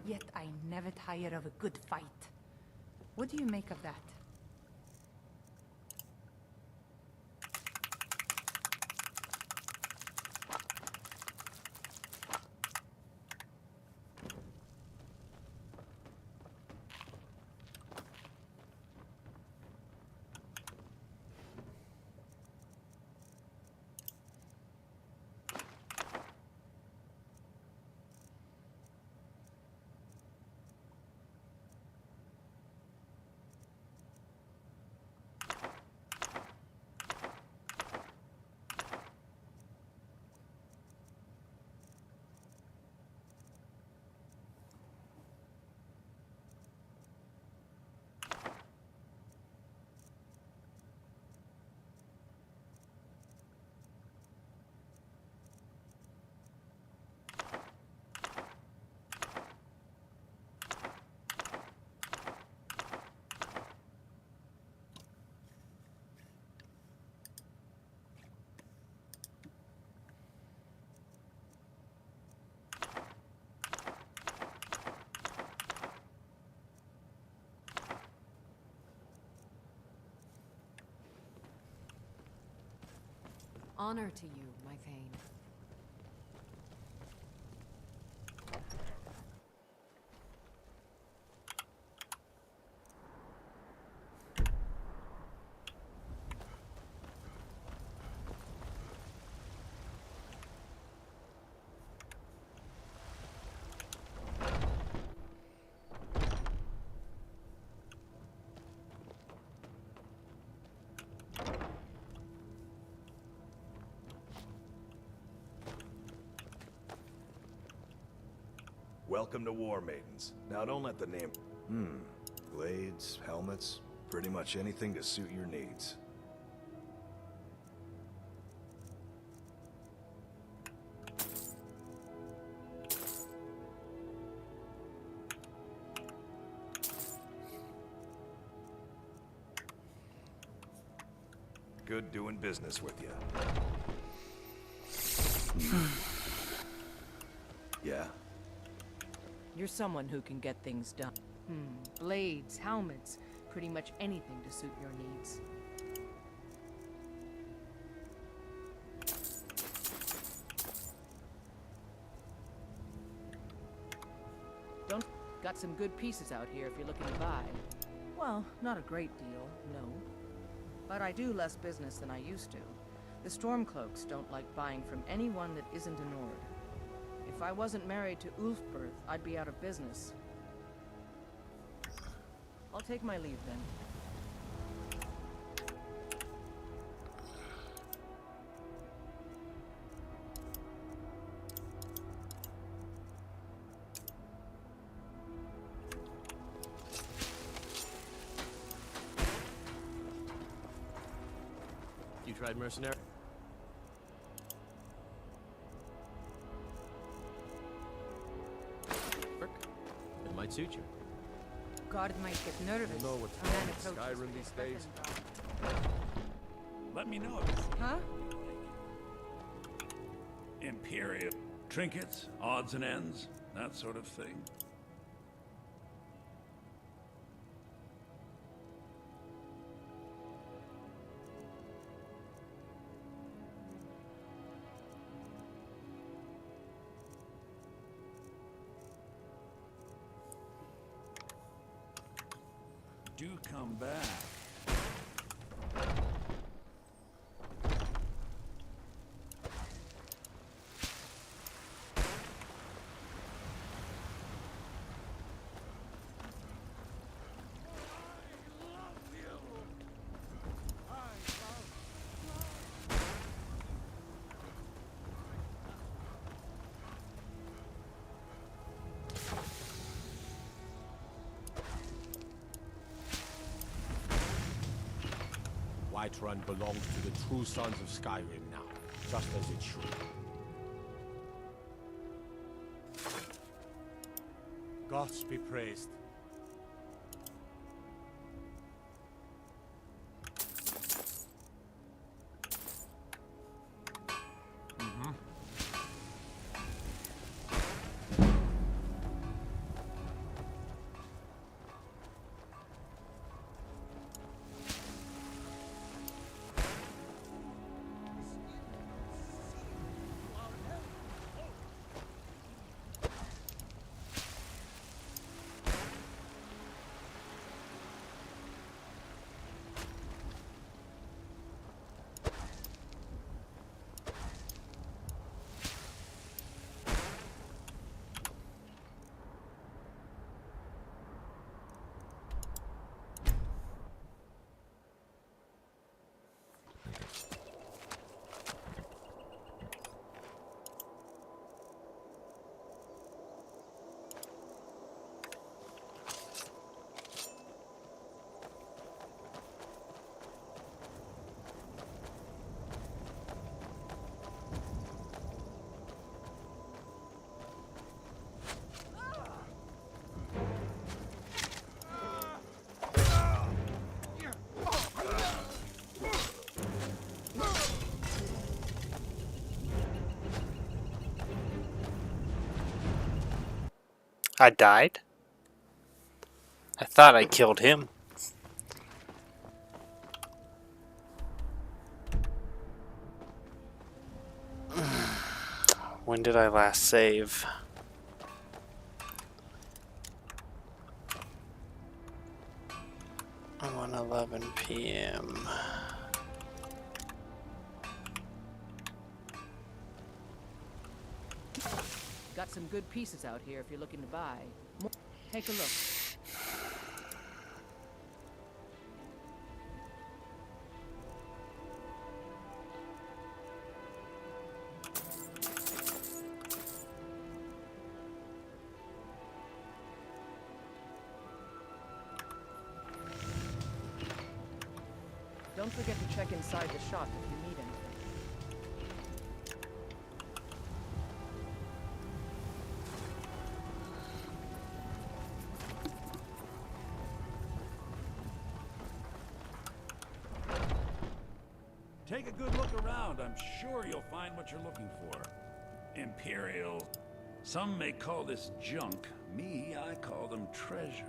Yet I never tire of a good fight. What do you make of that? Honor to you, my Thane. Welcome to War Maidens. Now don't let the name... Blades, helmets, pretty much anything to suit your needs. good doing business with you. Yeah? You're someone who can get things done. Blades, helmets, pretty much anything to suit your needs. Got some good pieces out here if you're looking to buy. Well, not a great deal, no. But I do less business than I used to. The Stormcloaks don't like buying from anyone that isn't a Nord. If I wasn't married to Ulfberth, I'd be out of business. I'll take my leave then. You tried mercenary? It might suit you. Guard might get nervous. You know what's A man wrong with approaches Skyrim with these his days? weapon Let me know if you see Huh? Imperial trinkets, odds and ends, that sort of thing. Do come back. Whiterun belongs to the true sons of Skyrim now, just as it should. Gods be praised. I died? I thought I killed him. When did I last save? I'm on 11 p.m. Got some good pieces out here if you're looking to buy. Take a look. Don't forget to check inside the shop if you need anything. Take a good look around. I'm sure you'll find what you're looking for. Imperial. Some may call this junk. Me, I call them treasures.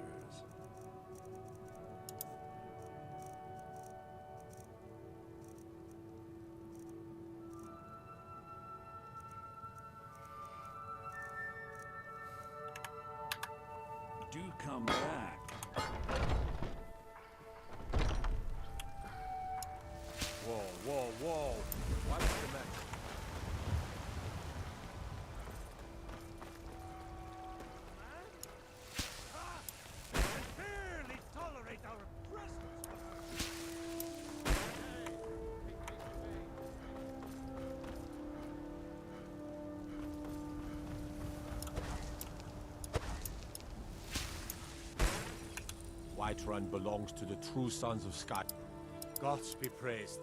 Do come back. Whoa, whoa, whoa. Watch the mess. Barely tolerate our presence. Whiterun belongs to the true sons of Sky. Gods be praised.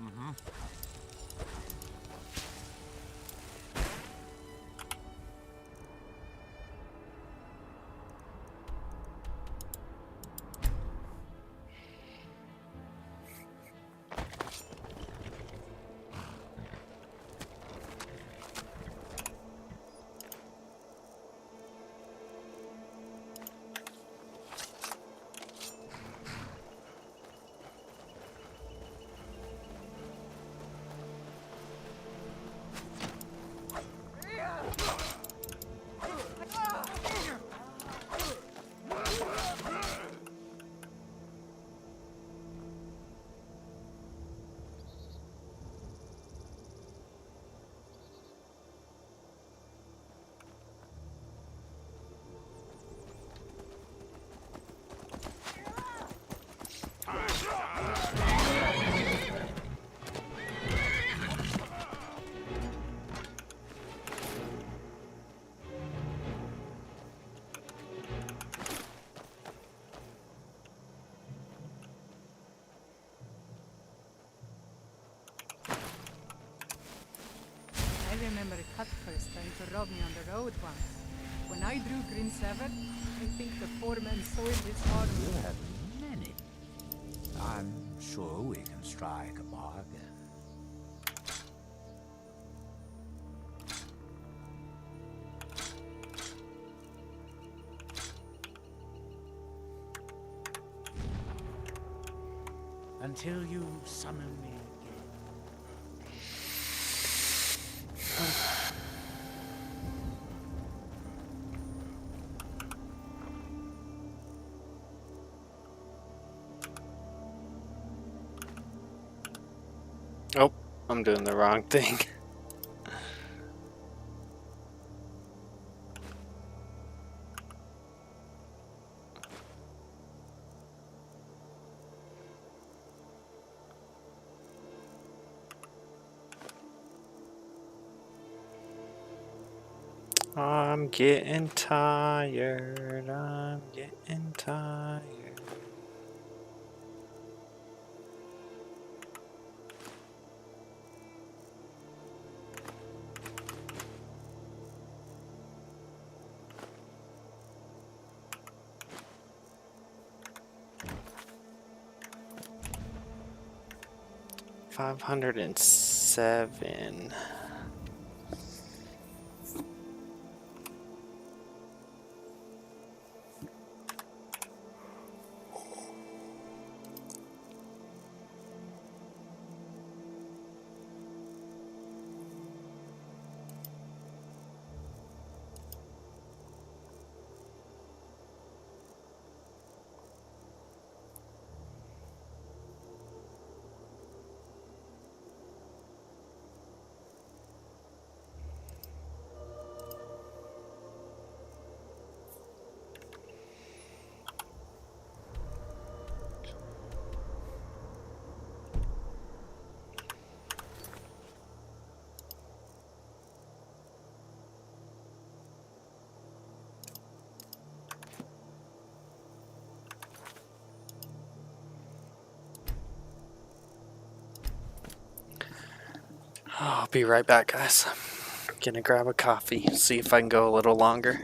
Mm-hmm. I remember Cutthurst trying to rob me on the road once. When I drew Green 7, I think the poor man soiled his arm. You have many. I'm sure we can strike a bargain. Until you summon me again. Oh, I'm doing the wrong thing. I'm getting tired. I'm getting tired. $507. I'll be right back, guys. Gonna grab a coffee, see if I can go a little longer.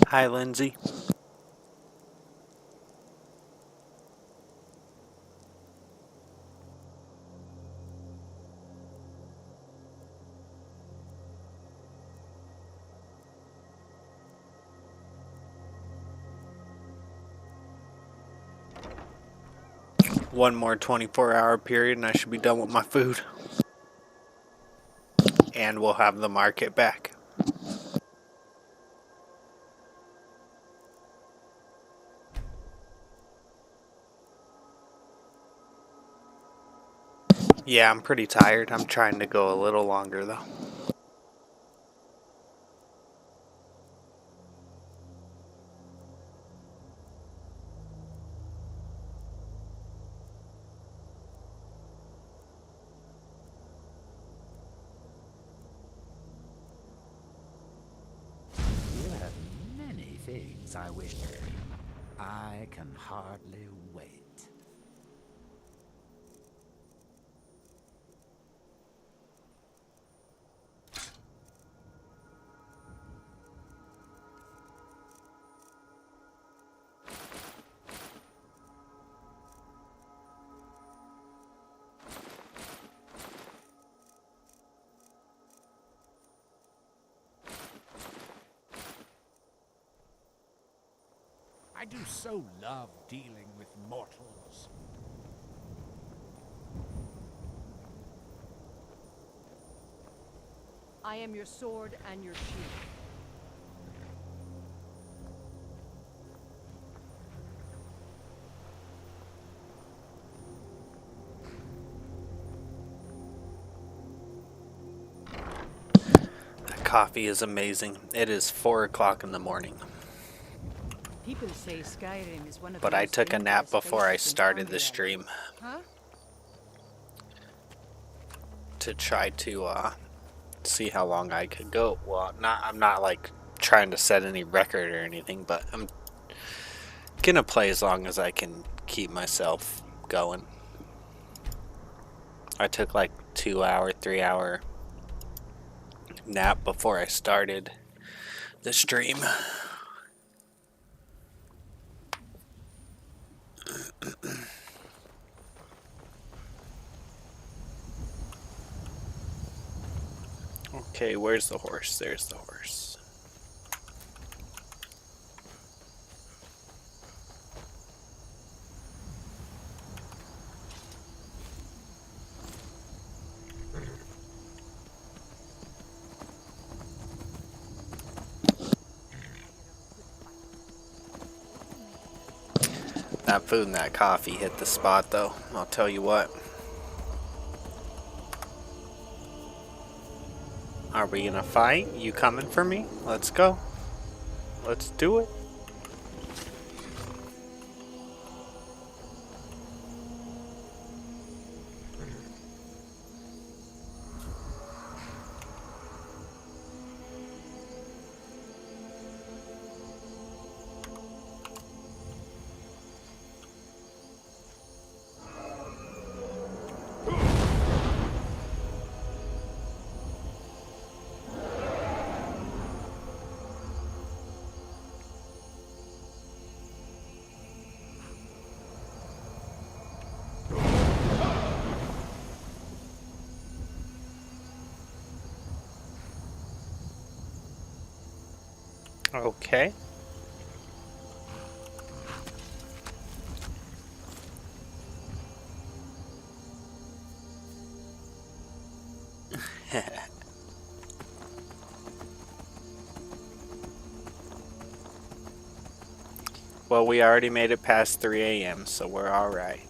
Hi, Lindsay. One more 24-hour period and I should be done with my food. And we'll have the market back. Yeah, I'm pretty tired. I'm trying to go a little longer though. You have many things I wish. I can hardly wait. I do so love dealing with mortals. I am your sword and your shield. That coffee is amazing. It is 4 o'clock in the morning. People say Skyrim is one of But the I most took a nap dangerous before I places in started the Foundry stream Huh? to try to see how long I could go. Well, I'm not like trying to set any record or anything, but I'm gonna play as long as I can keep myself going. I took like 2 hour, 3 hour nap before I started the stream. Okay, where's the horse? There's the horse. That food and that coffee hit the spot though, I'll tell you what. Are we gonna fight? You coming for me? Let's go. Let's do it. Okay. Well, we already made it past 3 a.m., so we're alright.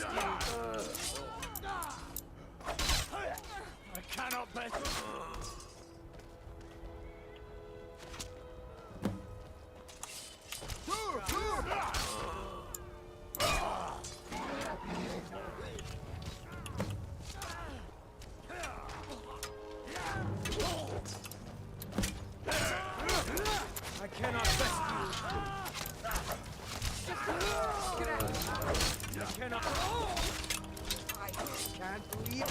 I cannot bet. I cannot rescue. I cannot. I can't believe it.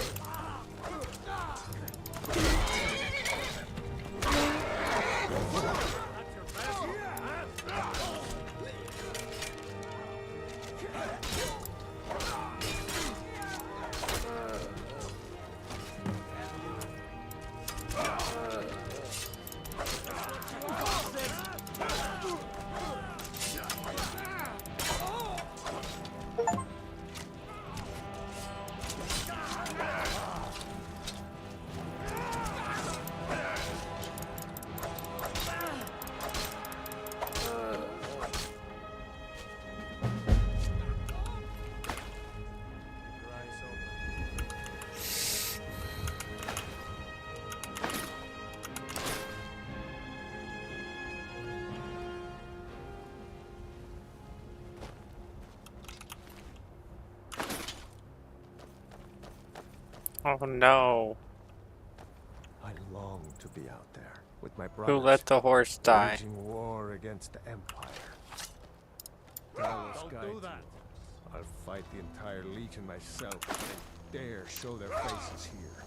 Oh no. I long to be out there with my Who brothers. let the horse die? Waging war against the Empire. Don't do that. I'll fight the entire Legion myself if they dare show their faces here.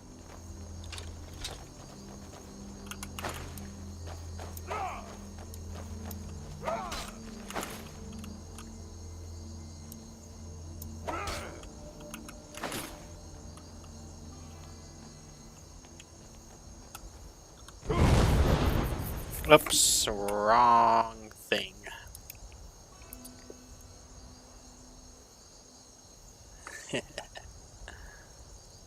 Oops, wrong thing.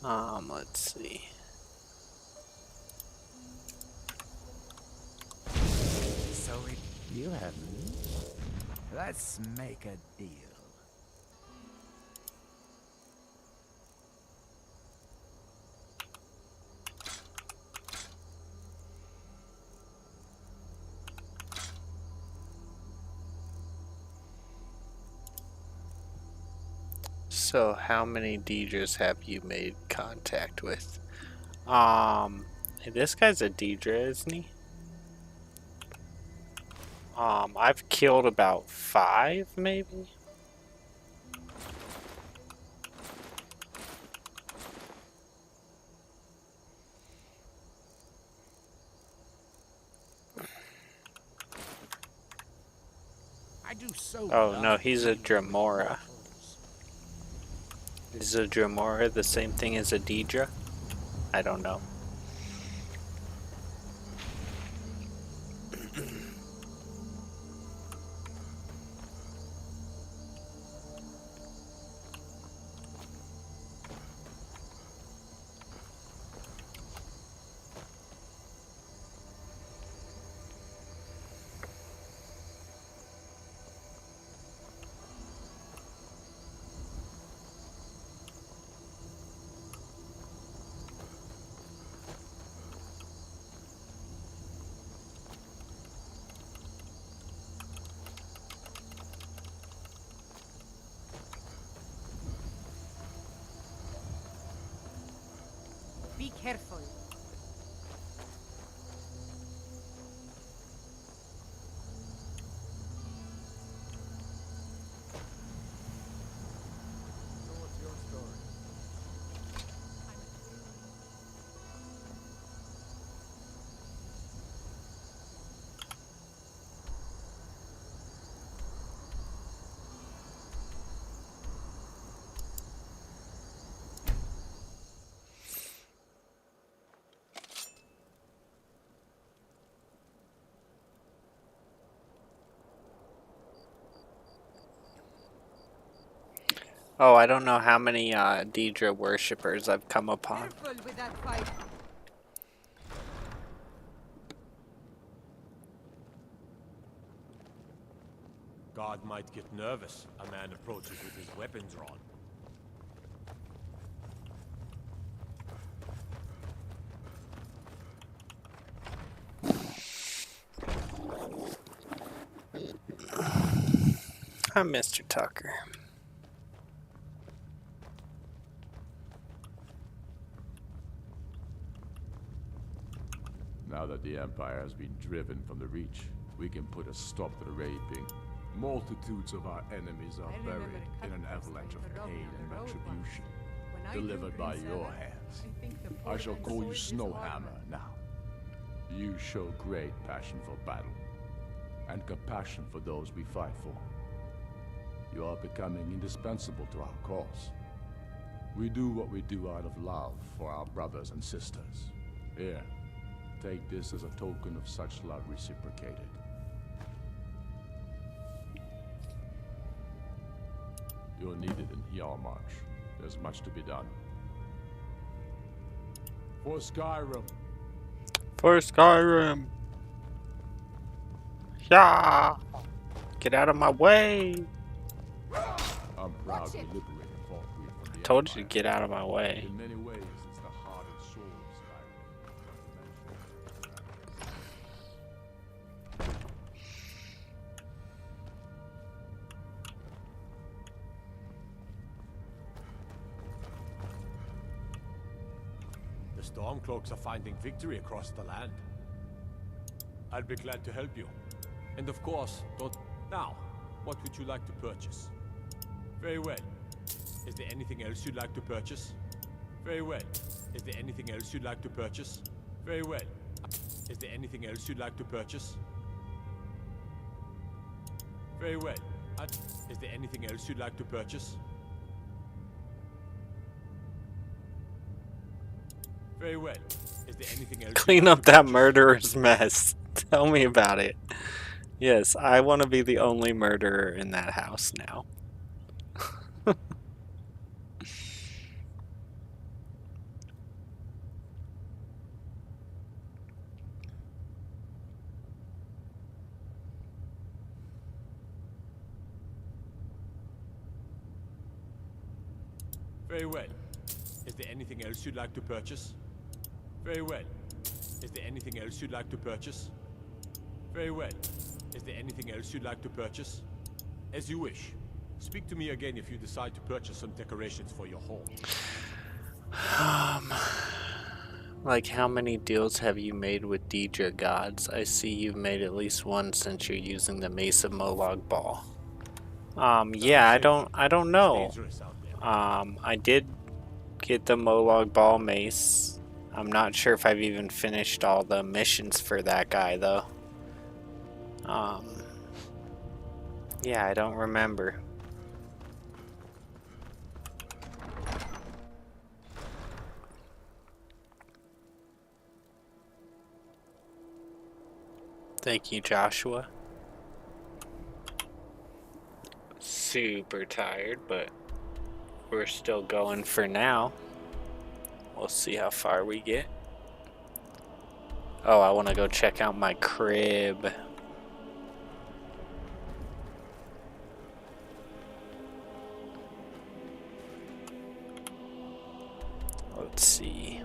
Let's see. So you have me? Let's make a deal. So, how many Deidres have you made contact with? This guy's a Deidre, isn't he? I've killed about 5, maybe? I do so Oh, no, love he's a dealing with Dremora. mortals. Is a Dremora the same thing as a Deidre? I don't know. Be careful. So what's your story? Oh, I don't know how many Deidre worshippers I've come upon. Careful with that fight. God might get nervous. A man approaches with his weapons drawn. I'm Mr. Tucker. Now that the Empire has been driven from the Reach, we can put a stop to the raping. Multitudes of our enemies are buried in an avalanche of pain and retribution, delivered by your hands. I shall call you Snowhammer now. You show great passion for battle, and compassion for those we fight for. You are becoming indispensable to our cause. We do what we do out of love for our brothers and sisters. Here, take this as a token of such love reciprocated. You're needed in Yarmarch. There's much to be done. For Skyrim. For Skyrim. Yeah. Get out of my way. I'm proud we liberated Falkreath from the Told you to get out of my way. In many ways, it's the heart and soul of Skyrim. The Stormcloaks are finding victory across the land. I'll be glad to help you. And of course, don't... Now, what would you like to purchase? Very well. Is there anything else you'd like to purchase? Very well. Is there anything else you'd like to purchase? Very well. Is there anything else you'd like to purchase? Very well. Is there anything else you'd like to purchase? Very well. Is there anything else? Clean up that murderer's mess. Tell me about it. Yes, I want to be the only murderer in that house now. Very well. Is there anything else you'd like to purchase? Very well. Is there anything else you'd like to purchase? Very well. Is there anything else you'd like to purchase? As you wish. Speak to me again if you decide to purchase some decorations for your home. Like, how many deals have you made with Deidre gods? I see you've made at least one since you're using the Mace of Molag Ball. Yeah, I don't know. I did get the Molag Ball mace. I'm not sure if I've even finished all the missions for that guy, though. Yeah, I don't remember. Thank you, Joshua. Super tired, but we're still going for now. We'll see how far we get. Oh, I want to go check out my crib. Let's see.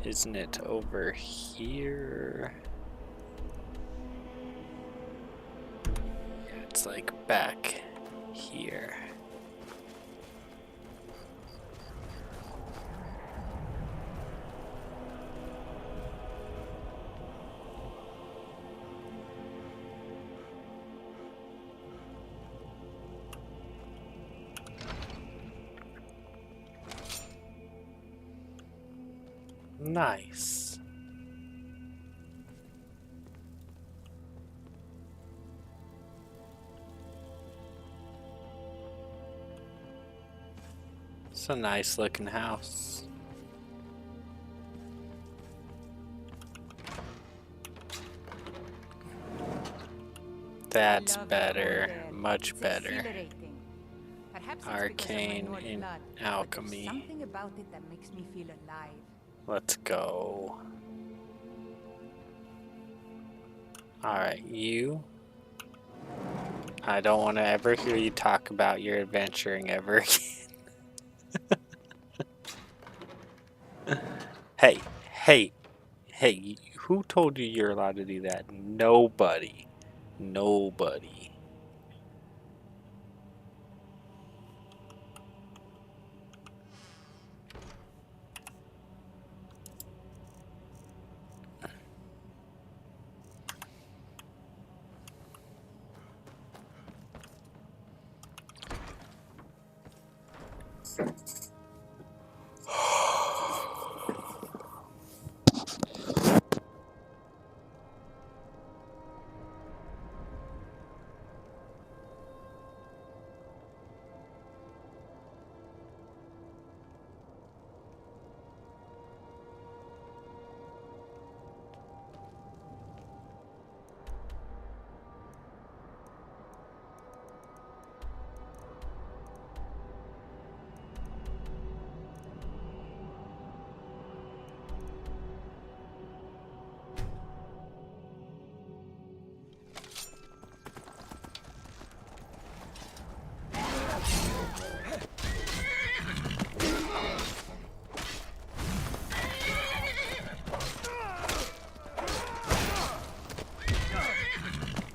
Isn't it over here? Yeah, it's like back here. Nice. It's a nice looking house. That's better. Much better. Arcane in alchemy. Something about it that makes me feel alive. Let's go. Alright, you. I don't want to ever hear you talk about your adventuring ever again. Hey, who told you you're allowed to do that? Nobody. Nobody.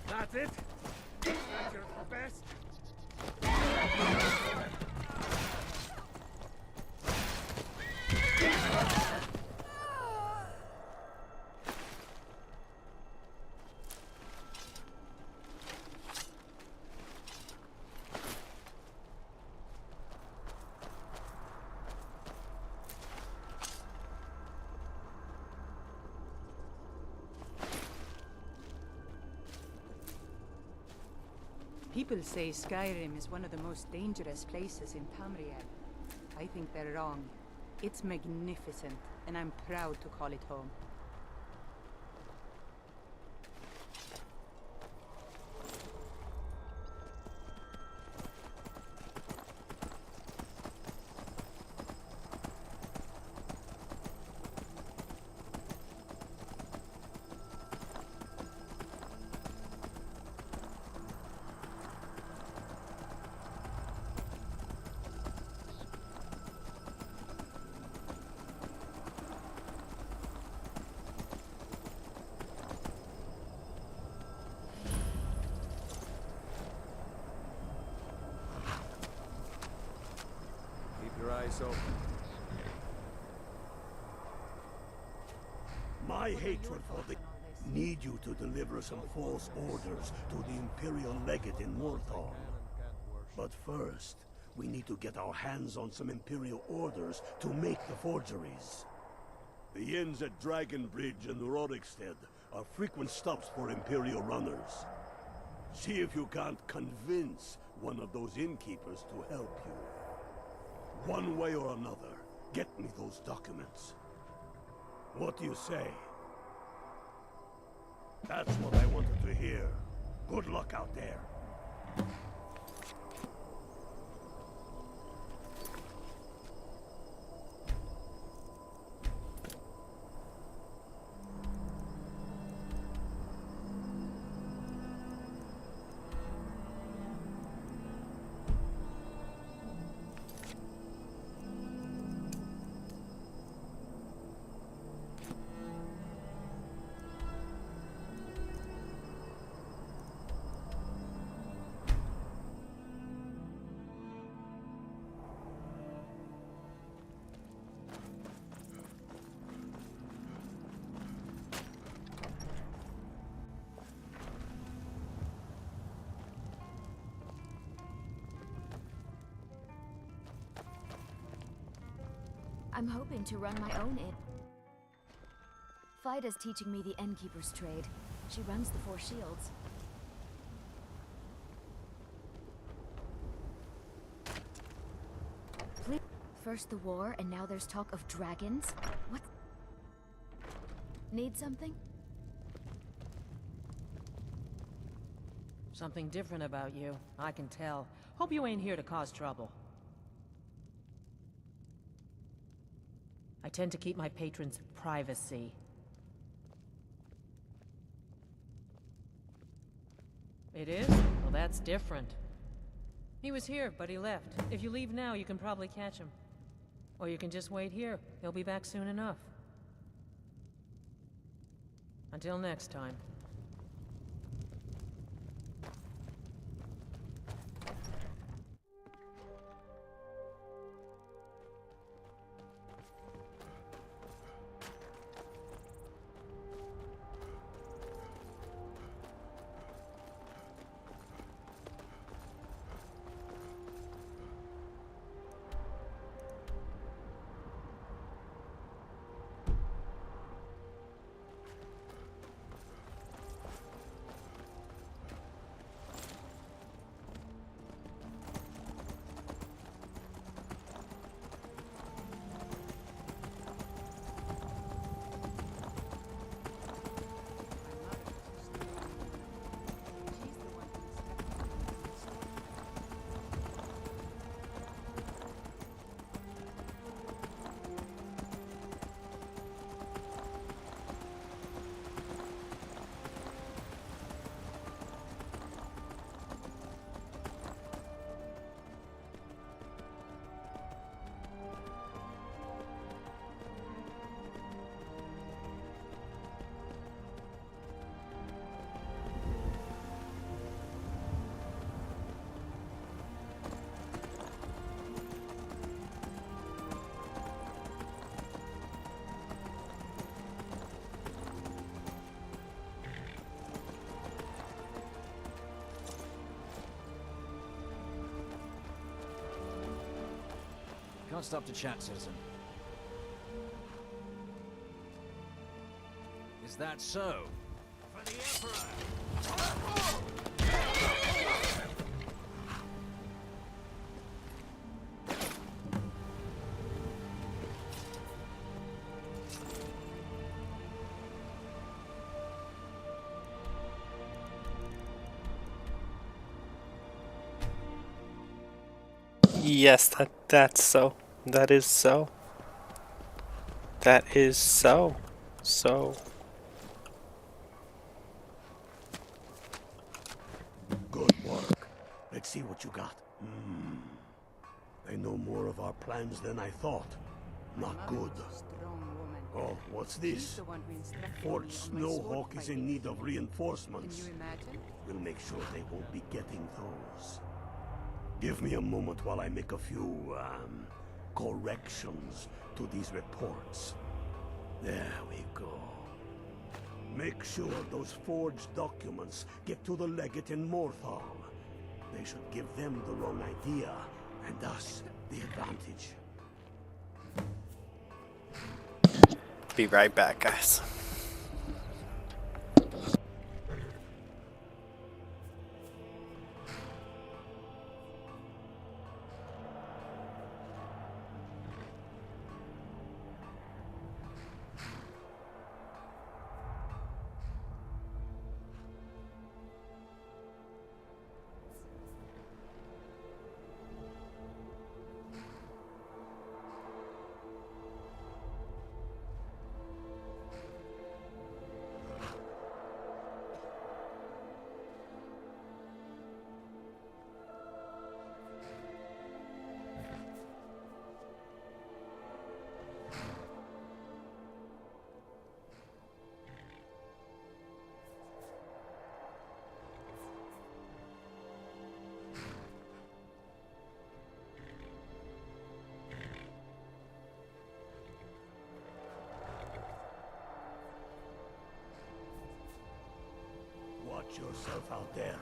That's it? That's your best? People say Skyrim is one of the most dangerous places in Tamriel. I think they're wrong. It's magnificent, and I'm proud to call it home. Your eyes open. My hatred for the... Need you to deliver some false orders to the Imperial Legate in Morthal. But first, we need to get our hands on some Imperial orders to make the forgeries. The inns at Dragon Bridge and Rorikstead are frequent stops for Imperial runners. See if you can't convince one of those innkeepers to help you. One way or another, get me those documents. What do you say? That's what I wanted to hear. Good luck out there. I'm hoping to run my own inn. Fida's teaching me the innkeeper's trade. She runs the Four Shields. Please. First the war, and now there's talk of dragons? What? Need something? Something different about you, I can tell. Hope you ain't here to cause trouble. I tend to keep my patrons' privacy. It is? Well, that's different. He was here, but he left. If you leave now, you can probably catch him. Or you can just wait here. He'll be back soon enough. Until next time. Can't stop to chat, citizen. Is that so? For the Emperor! Yes, that's so. That is so. That is so. So. Good work. Let's see what you got. They know more of our plans than I thought. Not good. Oh, what's this? Fort Snowhawk is in need of reinforcements. We'll make sure they won't be getting those. Give me a moment while I make a few, corrections to these reports. There we go. Make sure those forged documents get to the legate in Morthal. They should give them the wrong idea, and us the advantage. Be right back, guys. Watch yourself out there.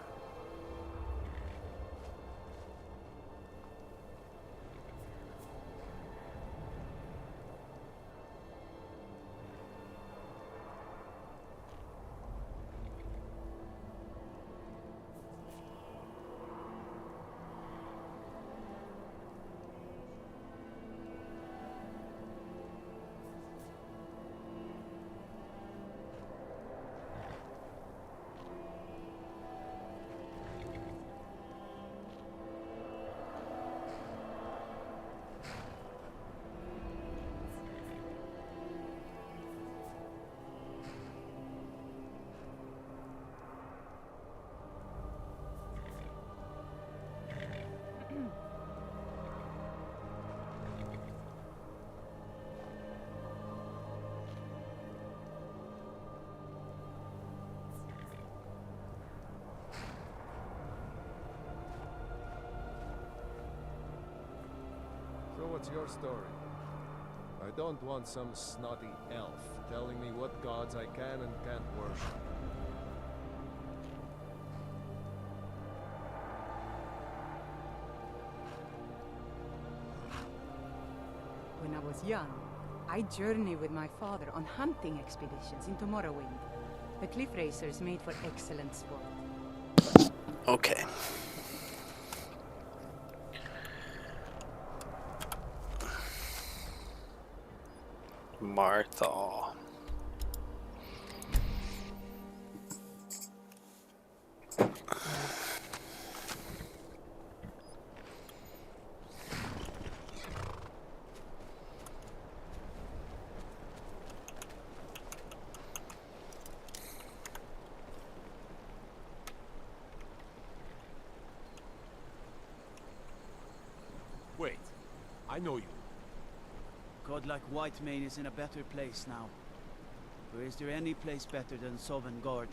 So what's your story? I don't want some snotty elf telling me what gods I can and can't worship. When I was young, I journeyed with my father on hunting expeditions into Morrowind. The cliff racers made for excellent sport. Okay. Marthal. Wait, I know you. Godlike Whitemane is in a better place now. Or is there any place better than Sovngarde?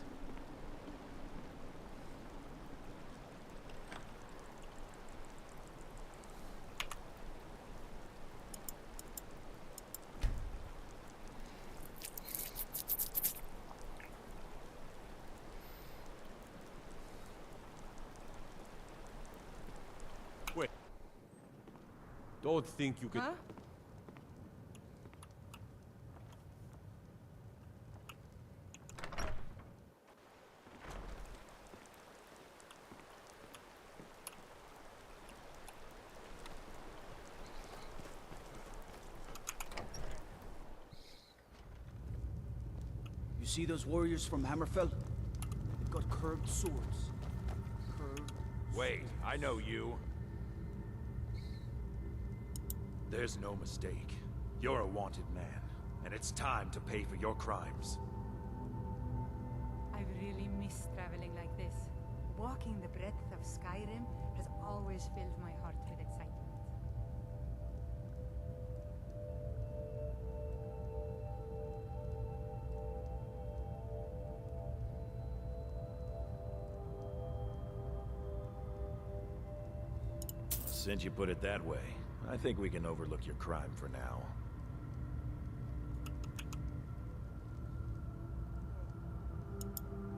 Don't think you could... Huh? You see those warriors from Hammerfell? They've got curved swords. Curved. Wait, I know you. There's no mistake. You're a wanted man, and it's time to pay for your crimes. I've really missed traveling like this. Walking the breadth of Skyrim has always filled my heart with excitement. Since you put it that way, I think we can overlook your crime for now.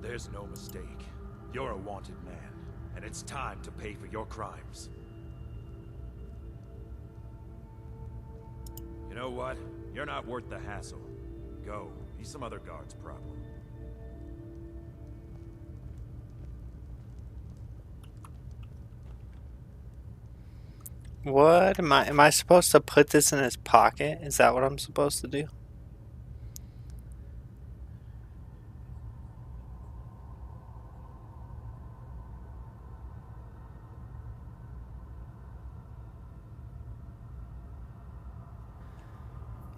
There's no mistake. You're a wanted man, and it's time to pay for your crimes. You know what? You're not worth the hassle. Go. Be some other guard's problem. What am I supposed to put this in his pocket? Is that what I'm supposed to do?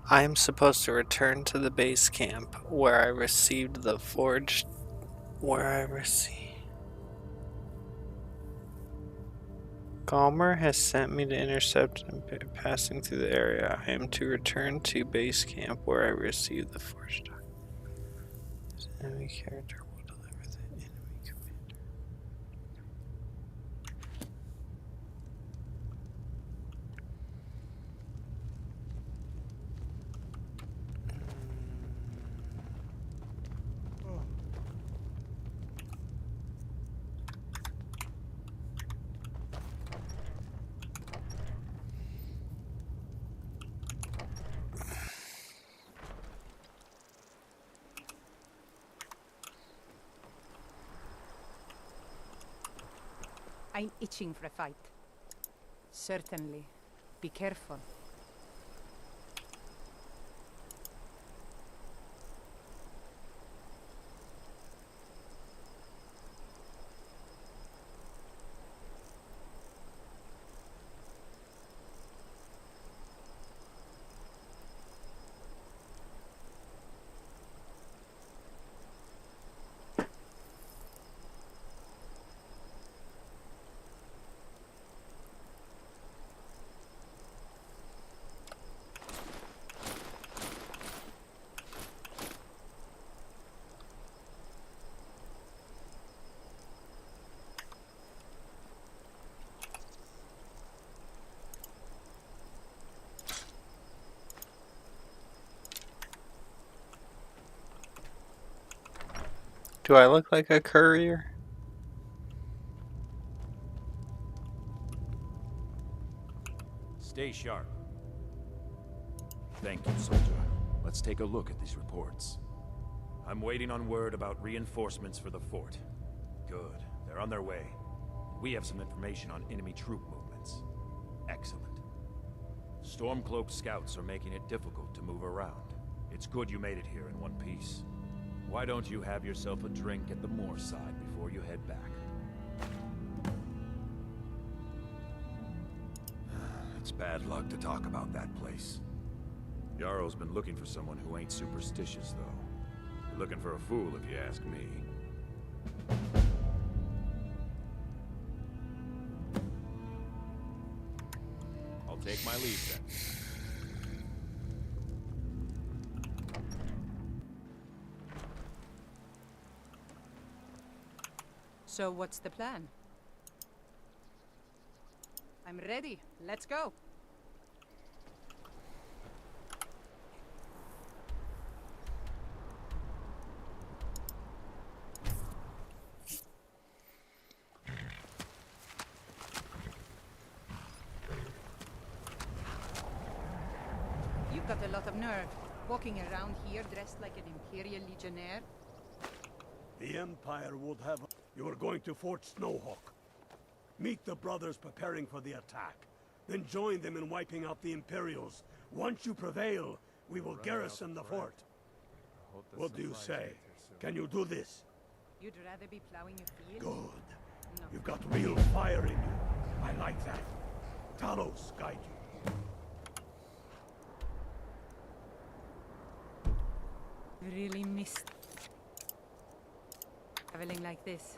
I am supposed to return to the base camp where I received the forged... Galmer has sent me to intercept and passing through the area. I am to return to base camp where I received the forged document. Enemy character will deliver the enemy commander. I'm itching for a fight. Certainly. Be careful. Do I look like a courier? Stay sharp. Thank you, soldier. Let's take a look at these reports. I'm waiting on word about reinforcements for the fort. Good. They're on their way. We have some information on enemy troop movements. Excellent. Stormcloak scouts are making it difficult to move around. It's good you made it here in one piece. Why don't you have yourself a drink at the moor side before you head back? It's bad luck to talk about that place. Yarrow's been looking for someone who ain't superstitious, though. You're looking for a fool, if you ask me. I'll take my leave, then. So what's the plan? I'm ready. Let's go. got a lot of nerve, walking around here dressed like an Imperial Legionnaire. The Empire would have... You are going to Fort Snowhawk. Meet the brothers preparing for the attack. Then join them in wiping out the Imperials. Once you prevail, we will garrison the fort. What do you say? Can you do this? You'd rather be plowing a field? Good. You've got real fire in you. I like that. Talos, guide you. Really missed traveling like this.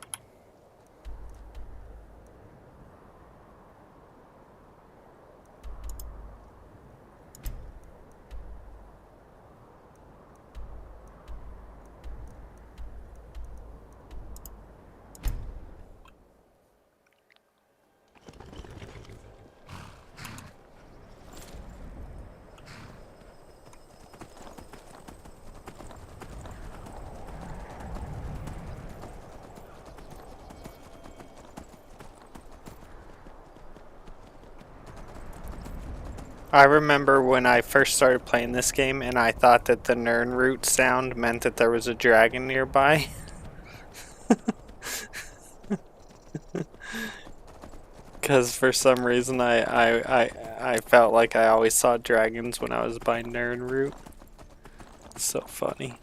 I remember when I first started playing this game and I thought that the Nirnroot sound meant that there was a dragon nearby. Because for some reason I felt like I always saw dragons when I was by Nirnroot. It's so funny.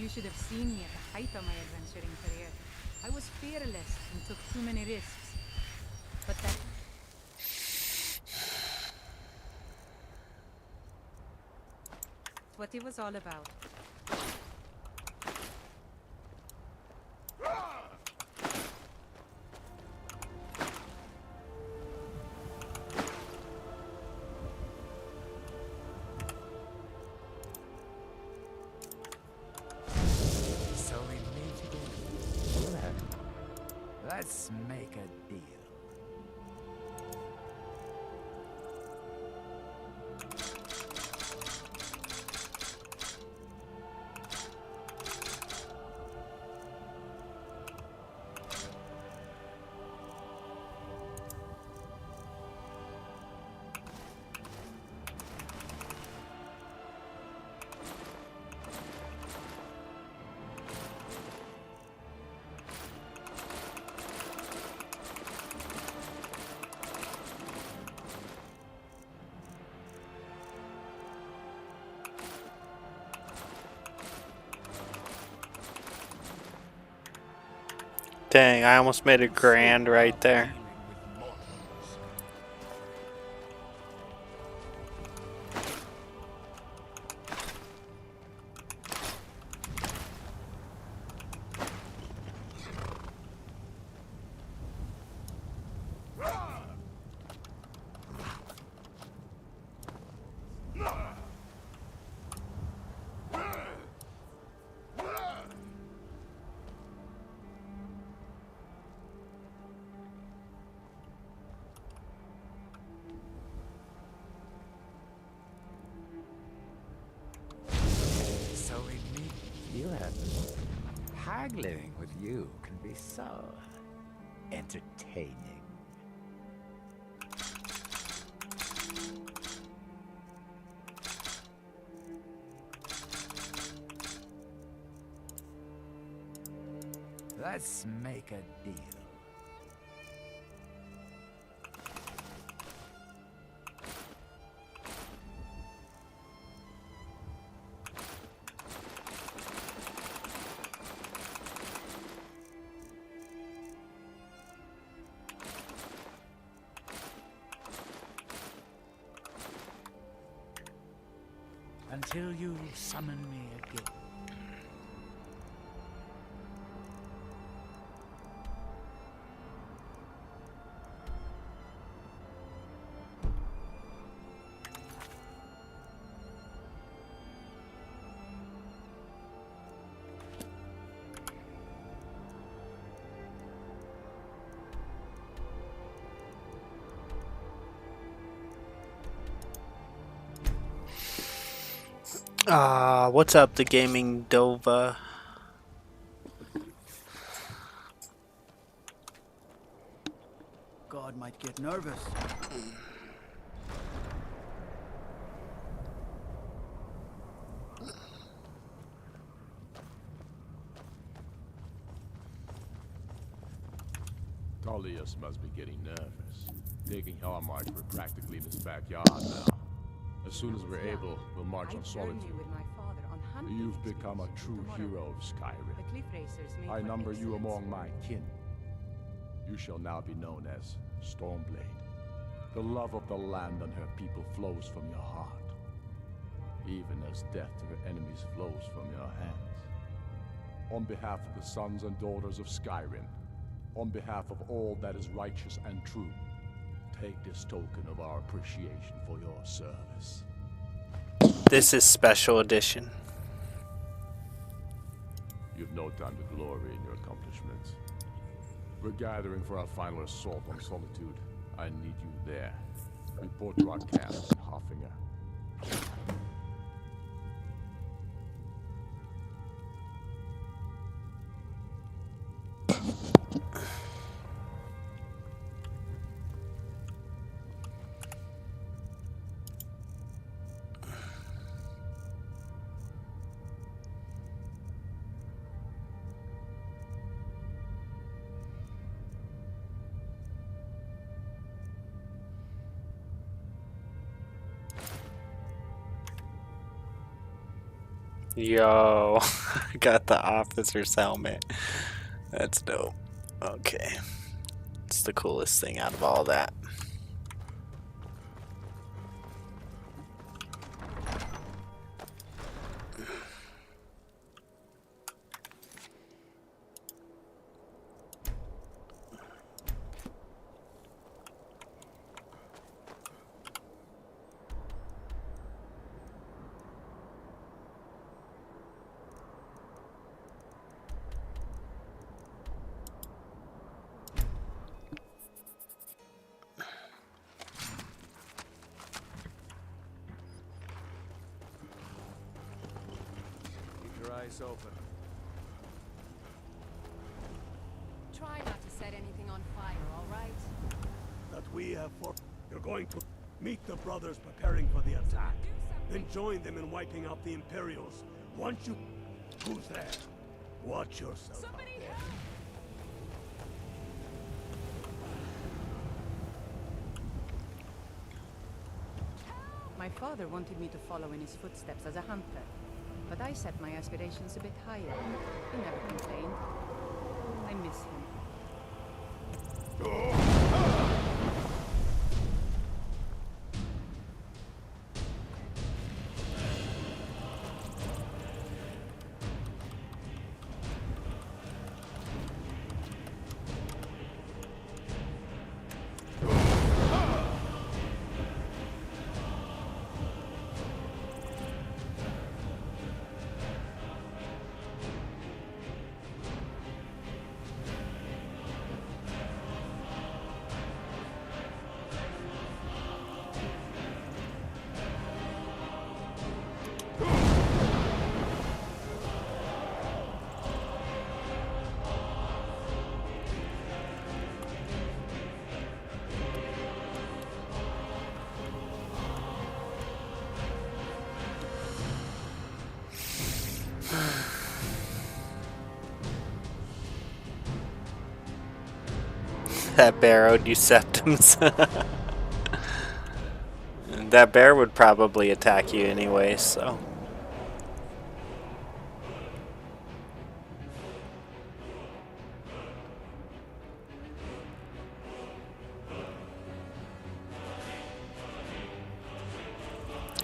You should have seen me at the height of my adventuring career. I was fearless and took too many risks. But that's what it was all about. So we meet again. Well, let's make a deal. Dang, I almost made a grand right there. So we meet. You have haggling with you can be so entertaining. Let's make a deal. Until you summon me again. What's up, the gaming Dova? God might get nervous. Tullius must be getting nervous. Taking Helmarch, we're practically in his backyard now. As soon as we're able, we'll march on Solitude. You've become a true hero of Skyrim. I number you among my kin. You shall now be known as Stormblade. The love of the land and her people flows from your heart, even as death to her enemies flows from your hands. On behalf of the sons and daughters of Skyrim, on behalf of all that is righteous and true, take this token of our appreciation for your service. This is special edition. You've no time to glory in your accomplishments. We're gathering for our final assault on Solitude. I need you there. Report to our camp in Hoffinger. Yo, I got the officer's helmet. That's dope. Okay. It's the coolest thing out of all that. Keep your eyes open. Try not to set anything on fire, all right? That we have for... You're going to meet the brothers preparing for the attack. Then join them in wiping out the Imperials. Once you... Who's there? Watch yourself out there. My father wanted me to follow in his footsteps as a hunter, but I set my aspirations a bit higher. He never complained. I miss him. That bear owed you septums. That bear would probably attack you anyway, so.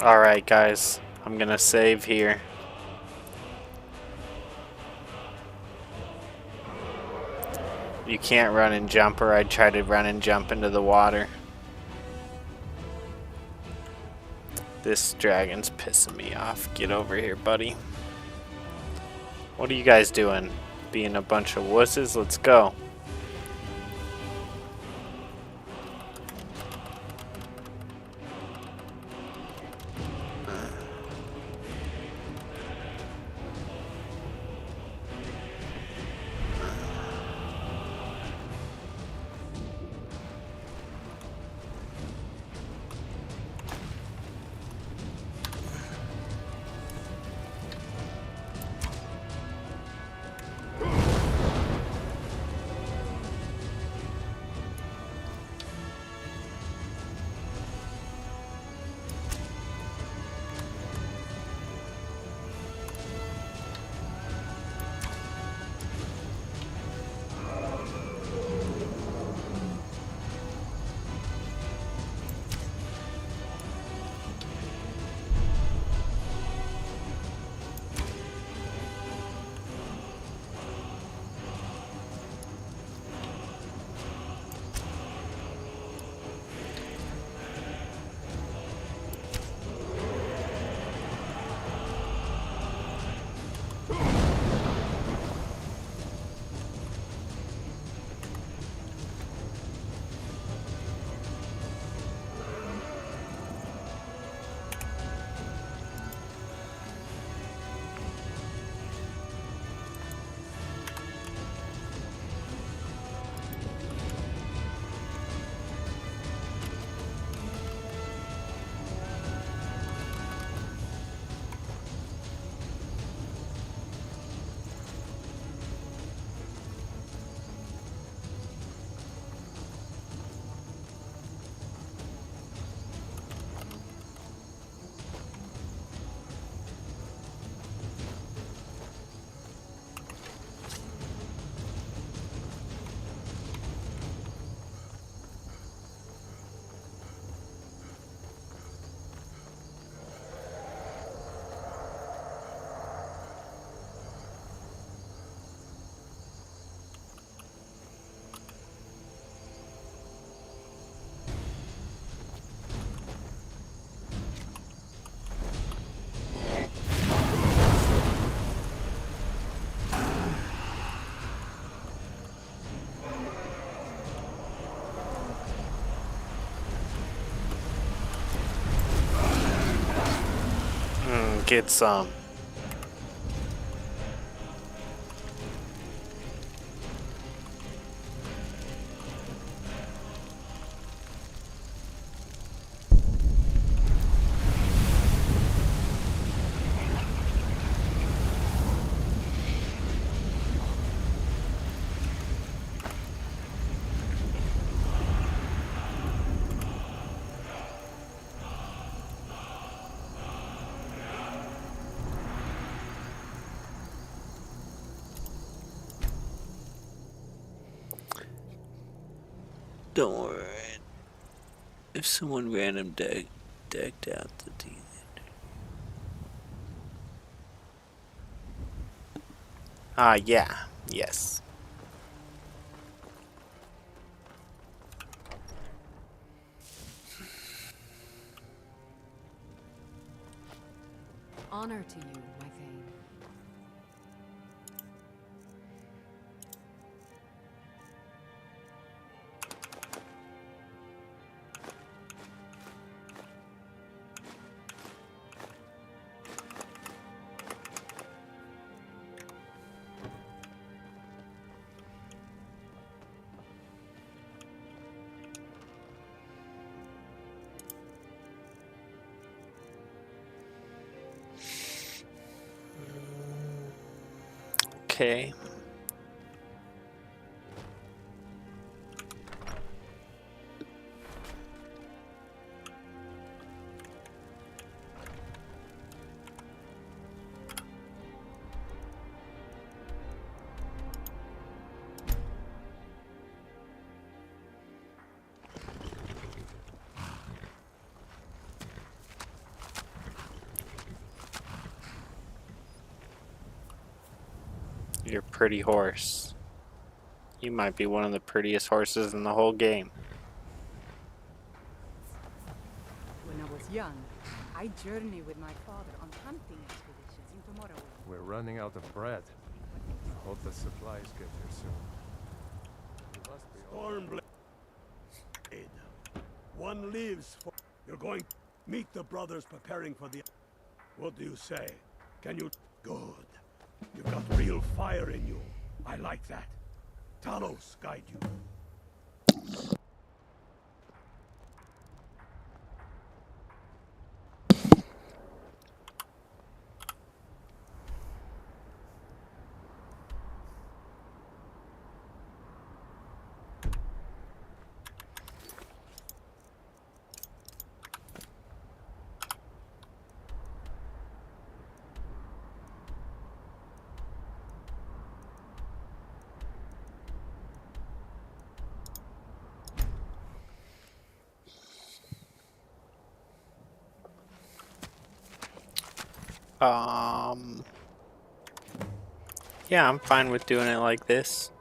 Alright guys, I'm gonna save here. You can't run and jump, or I'd try to run and jump into the water. This dragon's pissing me off. Get over here, buddy. What are you guys doing? Being a bunch of wusses? Let's go. think it's don't worry. If someone random decked out the demon. Yeah. Yes. Honor to you, my Thane. Okay. Your pretty horse. You might be one of the prettiest horses in the whole game. When I was young, I journeyed with my father on hunting expeditions into Morrowind. We're running out of bread. I hope the supplies get here soon. You must be Stormblade. One lives for... You're going to meet the brothers preparing for the... What do you say? Can you... Good. You've got real fire in you. I like that. Talos guide you. Yeah, I'm fine with doing it like this.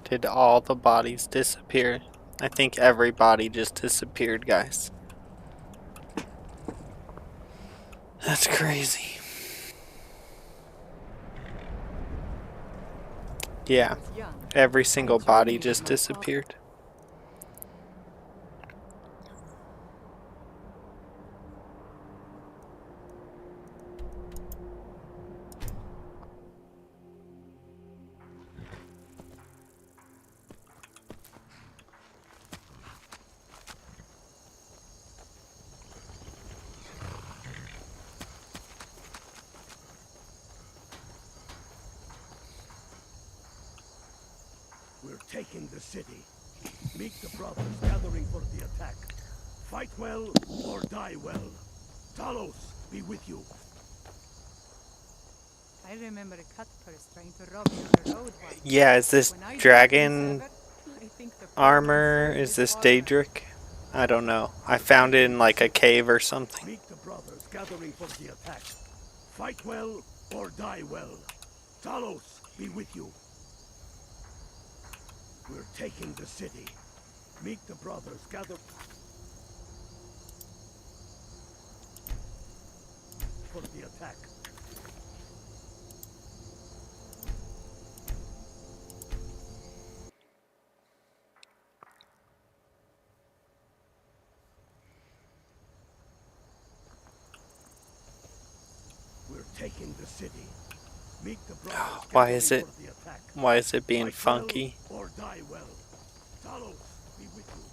Did all the bodies disappear? I think every body just disappeared, guys. That's crazy. Yeah, every single body just disappeared. We're taking the city. Meet the brothers gathering for the attack. Fight well or die well. Talos, be with you. I remember a cutpurse trying to rob me on the road once. Yeah, is this When I dragon I think the armor? Is this Daedric? I don't know. I found it in like a cave or something. Meet the brothers gathering for the attack. Fight well or die well. Talos, be with you. We're taking the city. Meet the brothers gather for the attack. We're taking the city. Meet the brothers Why is it? gathering for the attack. Why is it being Fight well funky? or die well. Talos, be with you.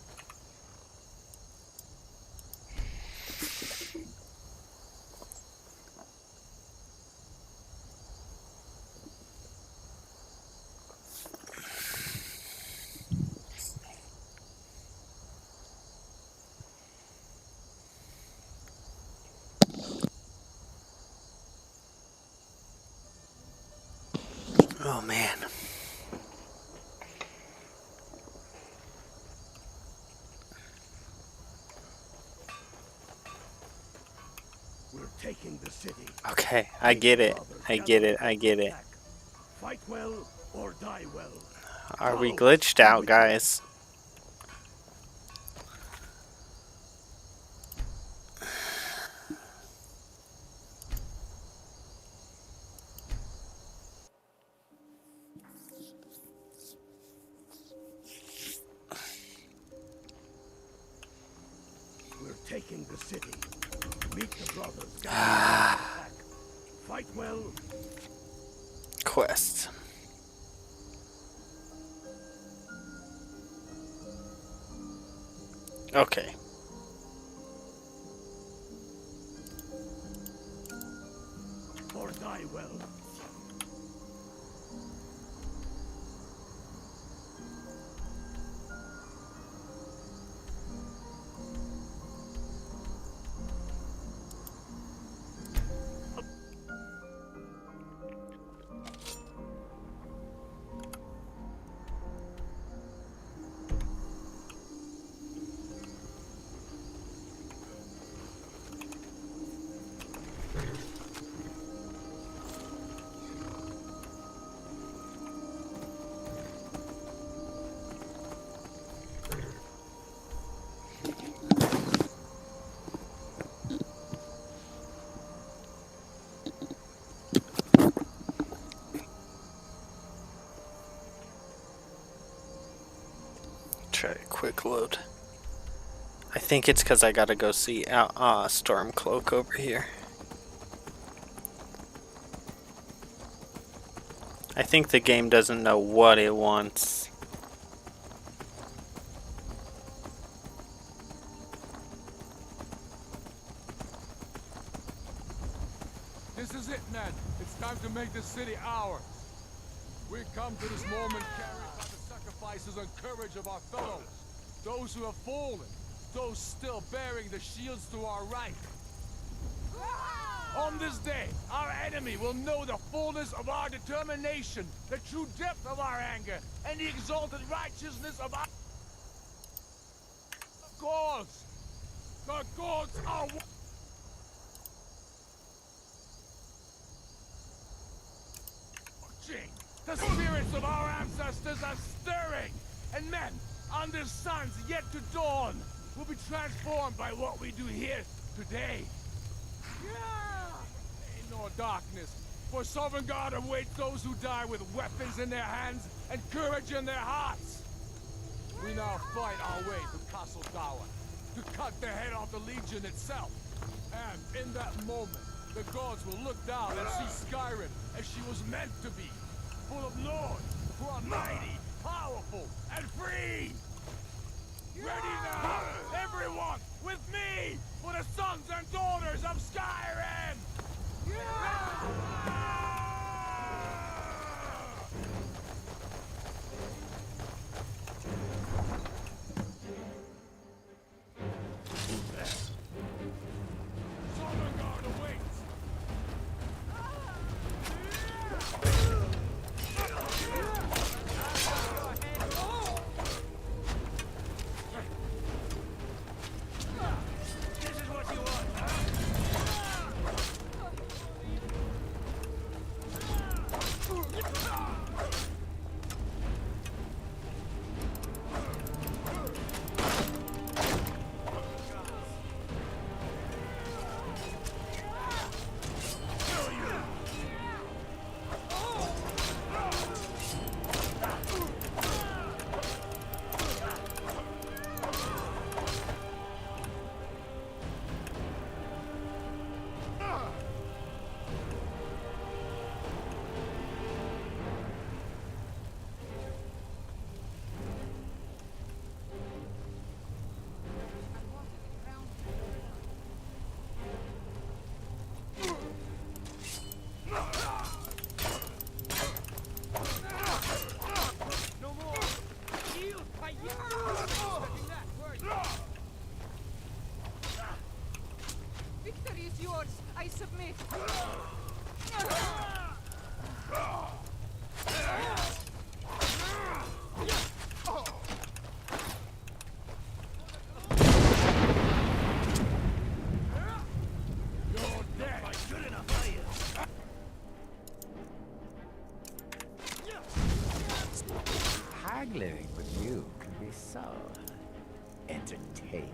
Oh man. We're taking the city. Okay, I get it. I get it. I get it. Fight well or die well. Are we glitched out, guys? We're taking the city. Meet the brothers. Attack. Fight well. Quest. Okay. Or die well. Try a quick load. I think it's because I gotta go see Stormcloak over here. I think the game doesn't know what it wants. This is it, men. It's time to make this city ours. We come to this moment carried by the sacrifices and courage of our fellows. Those who have fallen. Those still bearing the shields to our right. On this day, our enemy will know the fullness of our determination, the true depth of our anger, and the exalted righteousness of our cause. The gods are watching. The spirits of our ancestors are stirring, and men, under suns yet to dawn, will be transformed by what we do here today. Ain't no darkness, for Sovngarde awaits those who die with weapons in their hands and courage in their hearts. We now fight our way to Castle Tower, to cut the head off the Legion itself. And in that moment, the gods will look down and see Skyrim as she was meant to be, full of lords who are mighty, powerful, and free! Ready now, everyone, with me, for the sons and daughters of Skyrim! Sovngarde awaits! This is what you want, huh? Victory is yours. I submit. You're dead. Good enough, are you? Haggling with you can be so entertaining.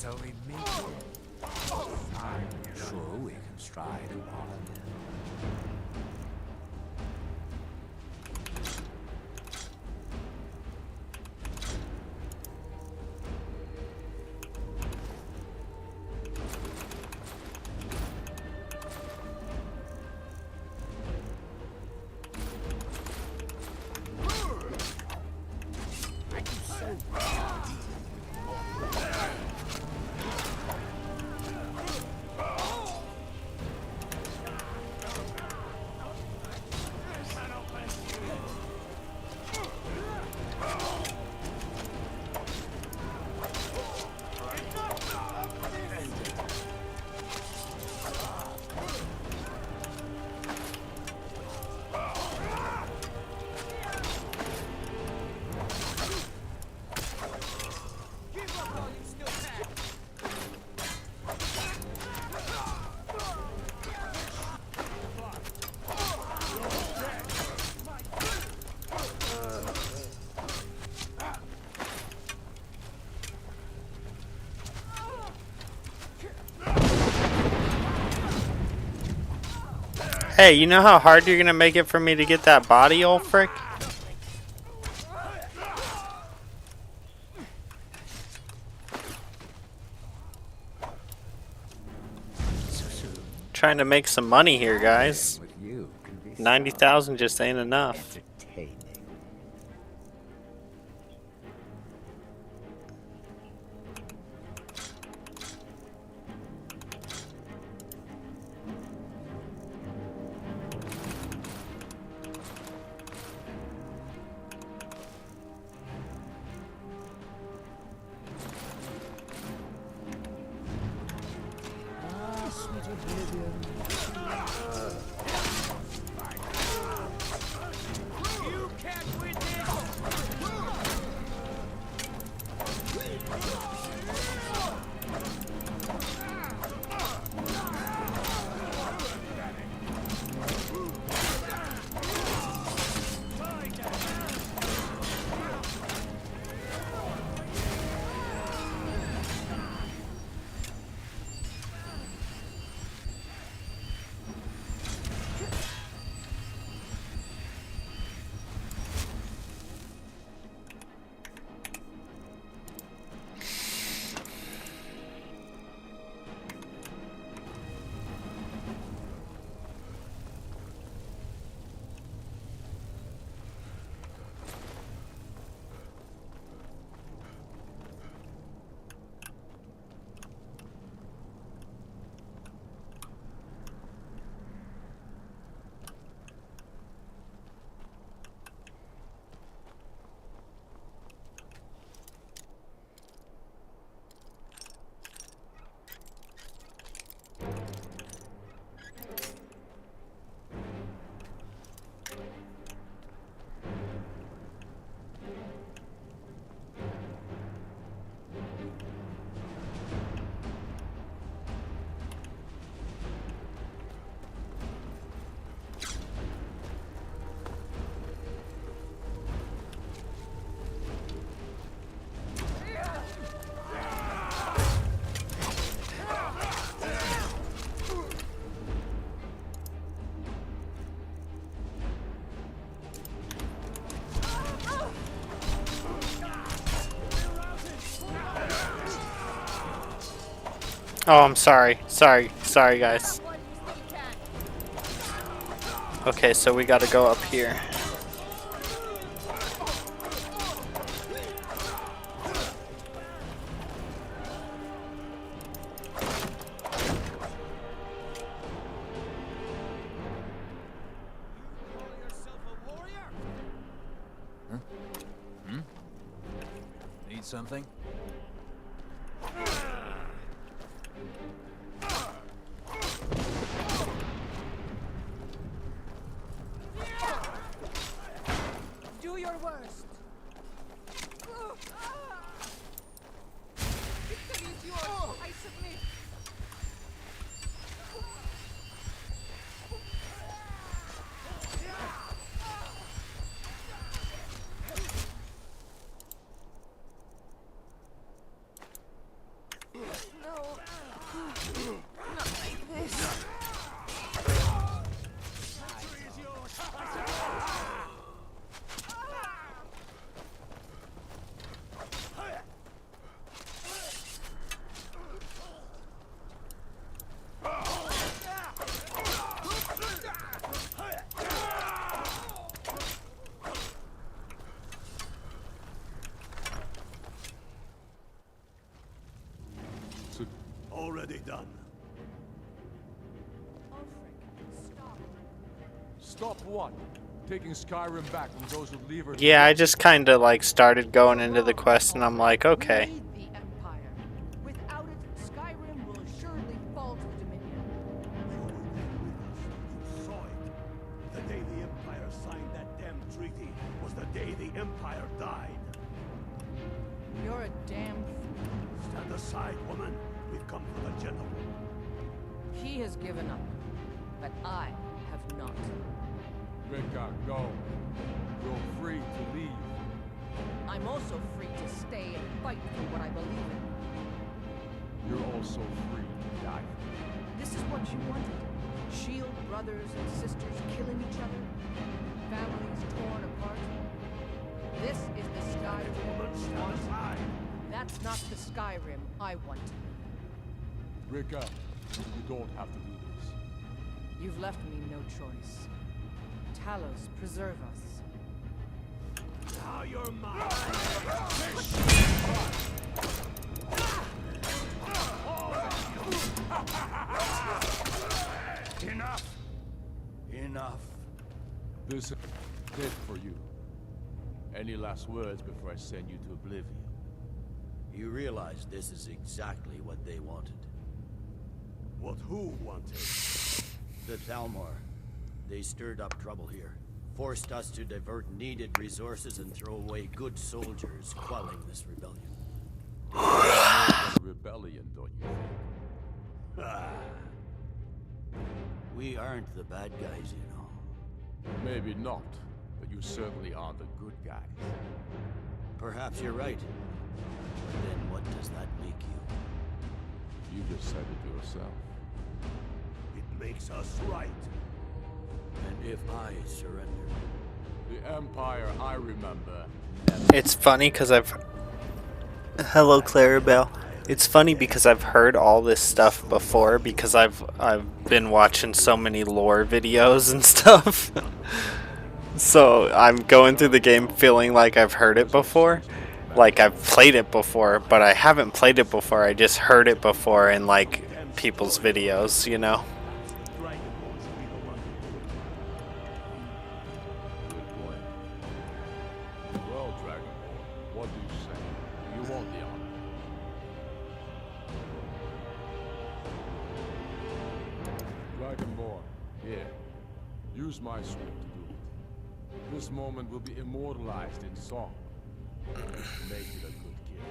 So we meet here. I'm sure we can stride upon. Hey, you know how hard you're gonna make it for me to get that body, old frick? Trying to make some money here, guys. 90,000 just ain't enough. Oh, I'm sorry. Sorry, guys. Okay, so we gotta go up here. Need something? Do your worst. Victory is yours. I submit. Already done. Stop what? Taking Skyrim back from those who leave her. Yeah, I just kind of like started going into the quest and I'm like, okay. The Empire. Without it, Skyrim will assuredly fall to the Dominion. You saw it. The day the Empire signed that damn treaty was the day the Empire died. You're a damn fool. Stand aside, woman. We've come for the gentleman. He has given up, but I have not. Rika, go. You're free to leave. I'm also free to stay and fight for what I believe in. You're also free to die. This is what you wanted. Shield brothers and sisters killing each other, families torn apart. This is the Skyrim you want. That's not the Skyrim I want. Rika, you don't have to do this. You've left me no choice. Talos, preserve us. Now you're mine! Enough! Enough. This is it for you. Any last words before I send you to oblivion? You realize this is exactly what they wanted. What who wanted? The Thalmor. They stirred up trouble here. Forced us to divert needed resources and throw away good soldiers, quelling this rebellion. Rebellion, don't you think? We aren't the bad guys, you know. Maybe not, but you certainly aren't the good guys. Perhaps you're right. But then what does that make you? You just said it yourself. It makes us right. And if I surrender? The Empire I remember. It's funny because Hello, Clarabelle. It's funny because I've heard all this stuff before because I've been watching so many lore videos and stuff. So I'm going through the game feeling like I've heard it before. Like I've played it before, but I haven't played it before. I just heard it before in like people's videos, you know. Well, Dragon, what do you say? You want the honor? Dragonborn, here. Use my sword to do it. This moment will be immortalized in song. Make it a good kill.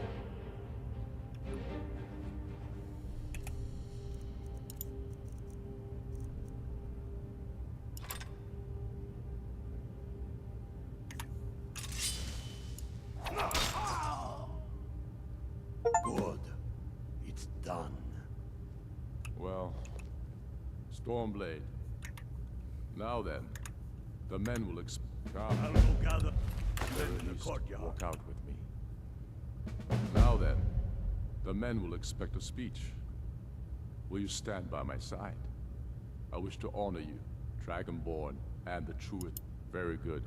Good. It's done. Well, Stormblade. Now then, the men will I'll go gather in the courtyard. Walk out with me. Now then, the men will expect a speech. Will you stand by my side? I wish to honor you, Dragonborn, and the truest. Very good.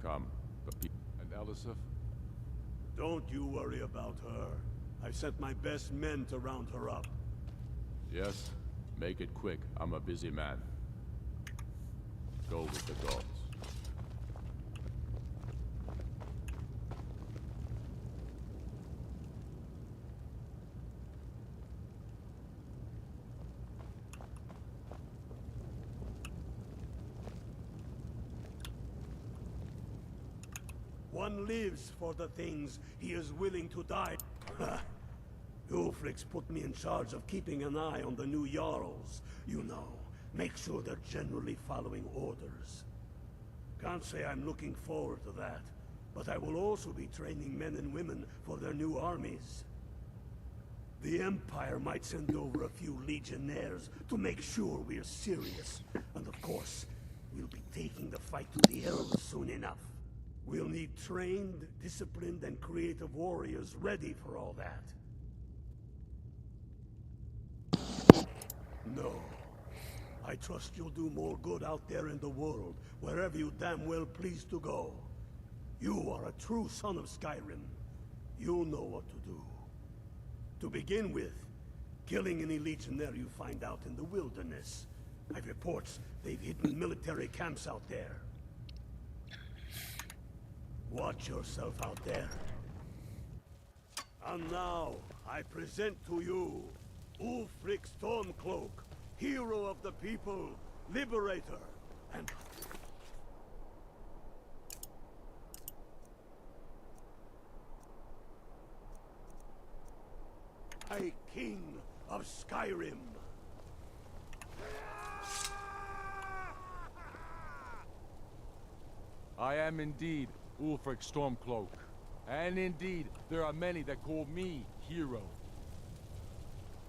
Come, the people. And Elisif? Don't you worry about her. I've sent my best men to round her up. Yes? Make it quick. I'm a busy man. Go with the gods. One lives for the things he is willing to die. Ulfric's put me in charge of keeping an eye on the new Jarls. You know, make sure they're generally following orders. Can't say I'm looking forward to that, but I will also be training men and women for their new armies. The Empire might send over a few legionnaires to make sure we're serious. And of course, we'll be taking the fight to the elves soon enough. We'll need trained, disciplined, and creative warriors ready for all that. No. I trust you'll do more good out there in the world, wherever you damn well please to go. You are a true son of Skyrim. You'll know what to do. To begin with, killing any legionnaire you find out in the wilderness. I've reports they've hidden military camps out there. Watch yourself out there. And now, I present to you, Ulfric Stormcloak, hero of the people, liberator, and... High King of Skyrim. I am indeed Ulfric Stormcloak. And indeed, there are many that call me hero.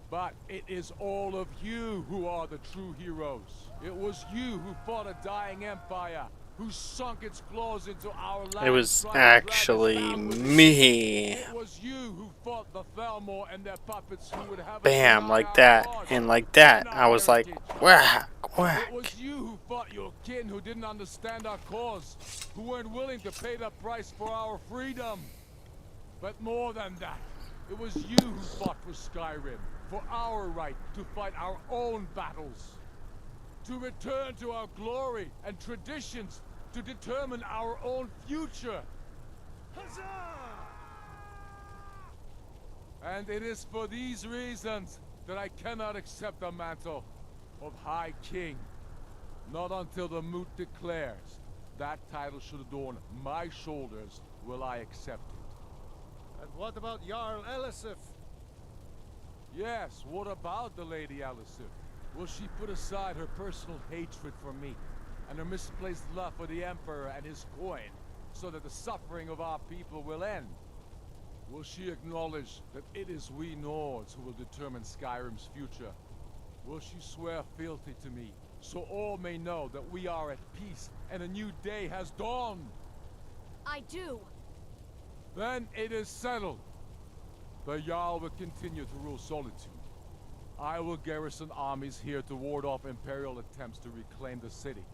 But it is all of you who are the true heroes. It was you who fought a dying empire, who sunk its claws into our land. It was actually me. It was you who fought the Thalmor and their puppets who would have Bam, like that, and like that. I was like, whack, whack. It was you who fought your kin who didn't understand our cause, who weren't willing to pay the price for our freedom. But more than that, it was you who fought for Skyrim, for our right to fight our own battles, to return to our glory and traditions, to determine our own future. Huzzah! And it is for these reasons that I cannot accept the mantle of High King. Not until the Moot declares that title should adorn my shoulders will I accept it. And what about Jarl Elisif? Yes, what about the Lady Elisif? Will she put aside her personal hatred for me and her misplaced love for the Emperor and his coin so that the suffering of our people will end? Will she acknowledge that it is we Nords who will determine Skyrim's future? Will she swear fealty to me so all may know that we are at peace and a new day has dawned? I do. Then it is settled. The Jarl will continue to rule Solitude. I will garrison armies here to ward off Imperial attempts to reclaim the city.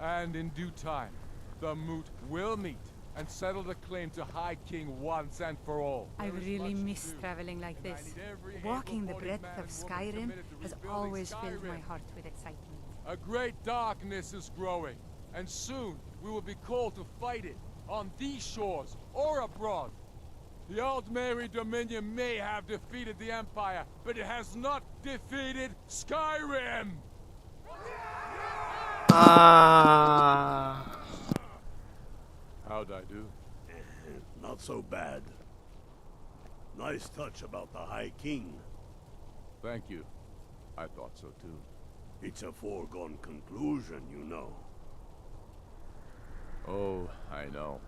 And in due time, the Moot will meet and settle the claim to High King once and for all. I really miss traveling like this. Walking the breadth of Skyrim has always filled my heart with excitement. A great darkness is growing, and soon we will be called to fight it, on these shores or abroad. The Aldmeri Dominion may have defeated the Empire, but it has not defeated Skyrim! How'd I do? Not so bad. Nice touch about the High King. Thank you. I thought so too. It's a foregone conclusion, you know. Oh, I know.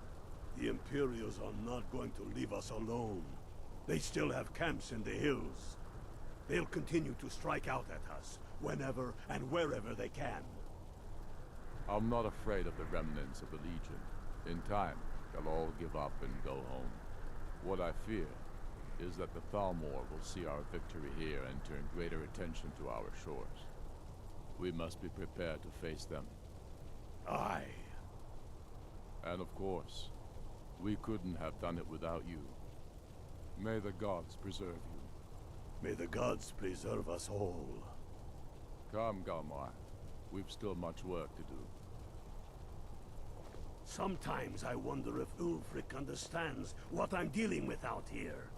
The Imperials are not going to leave us alone. They still have camps in the hills. They'll continue to strike out at us, whenever and wherever they can. I'm not afraid of the remnants of the Legion. In time, they'll all give up and go home. What I fear is that the Thalmor will see our victory here and turn greater attention to our shores. We must be prepared to face them. Aye. And of course, we couldn't have done it without you. May the gods preserve you. May the gods preserve us all. Come, Galmar. We've still much work to do. Sometimes I wonder if Ulfric understands what I'm dealing with out here.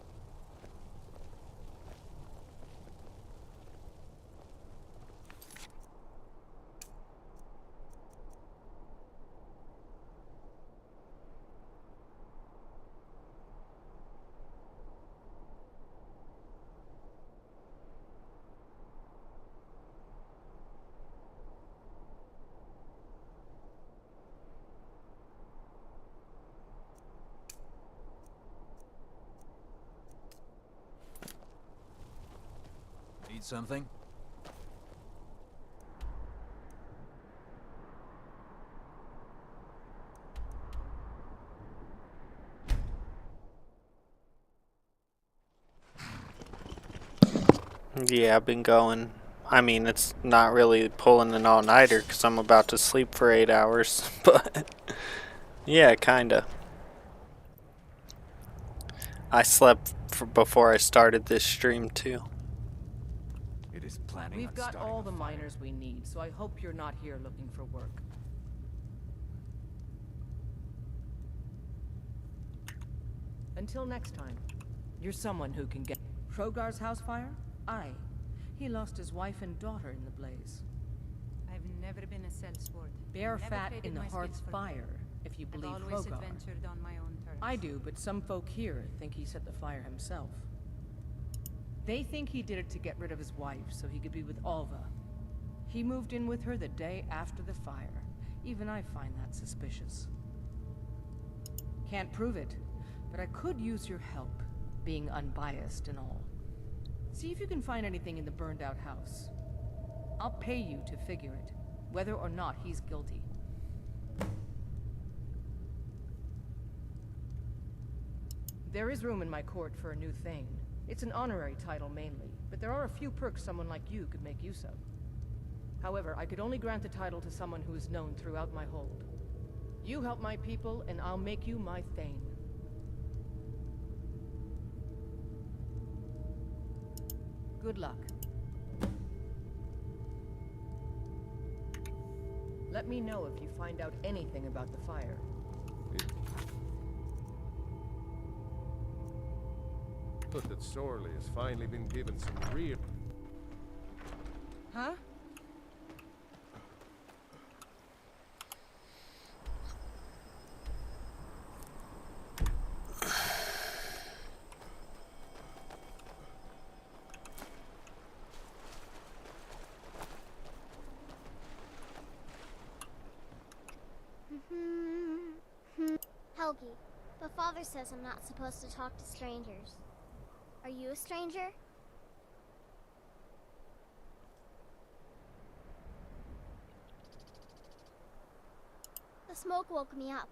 Need something? Yeah, I've been going. I mean, it's not really pulling an all-nighter because I'm about to sleep for 8 hours, but yeah, kinda. I slept before I started this stream too. It is planning We've on got starting all a the fire. miners we need, so I hope you're not here looking for work. Until next time, you're someone who can get... Hrogar's house fire? Aye. He lost his wife and daughter in the blaze. I've never been a sellsword. Bare Never fat traded in the my hearth's skills for fire, if you I've believe always Hrogar. adventured on my own terms. I do, but some folk here think he set the fire himself. They think he did it to get rid of his wife so he could be with Alva. He moved in with her the day after the fire. Even I find that suspicious. Can't prove it, but I could use your help, being unbiased and all. See if you can find anything in the burned out house. I'll pay you to figure it, whether or not he's guilty. There is room in my court for a new Thane. It's an honorary title mainly, but there are a few perks someone like you could make use of. However, I could only grant the title to someone who is known throughout my hold. You help my people, and I'll make you my Thane. Good luck. Let me know if you find out anything about the fire. But that Sorley has finally been given some real... Huh? Helgi, but Father says I'm not supposed to talk to strangers. Are you a stranger? The smoke woke me up.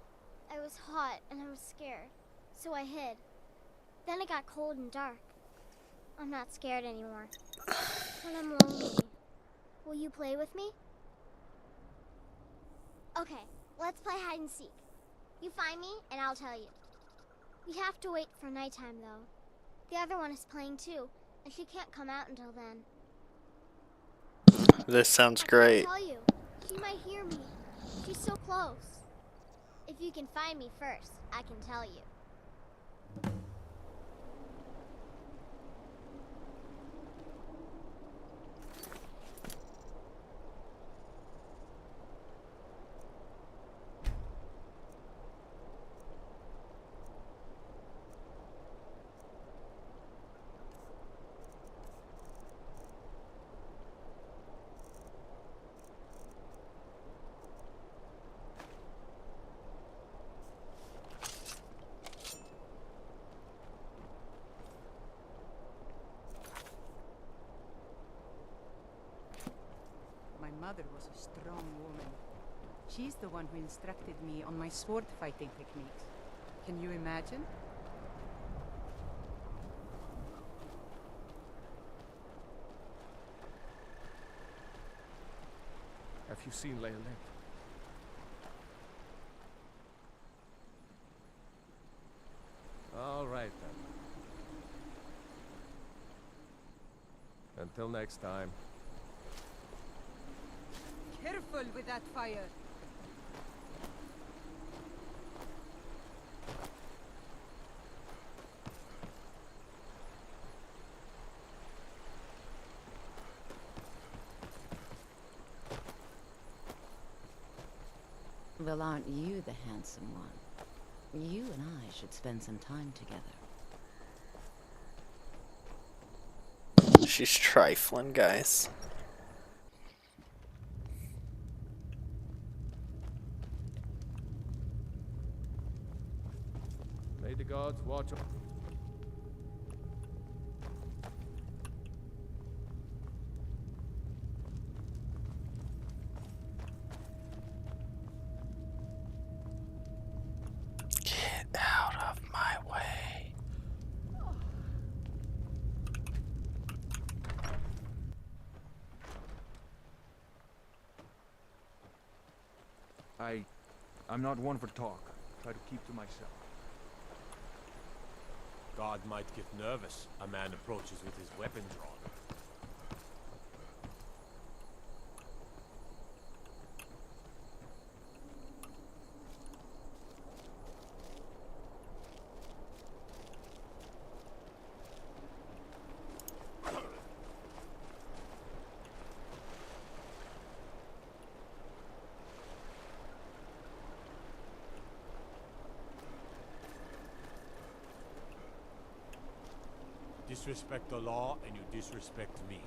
I was hot and I was scared, so I hid. Then it got cold and dark. I'm not scared anymore. When I'm lonely, will you play with me? Okay, let's play hide and seek. You find me, and I'll tell you. We have to wait for nighttime, though. The other one is playing too, and she can't come out until then. This sounds I great. tell you, she might hear me. She's so close. If you can find me first, I can tell you. My mother was a strong woman. She's the one who instructed me on my sword fighting techniques. Can you imagine? Have you seen Leolette? All right, then. Until next time. Careful with that fire. Well, aren't you the handsome one? You and I should spend some time together. She's trifling, guys. May the gods watch over. Get out of my way. I'm not one for talk. Try to keep to myself. God might get nervous. A man approaches with his weapon drawn. Disrespect the law, and you disrespect me.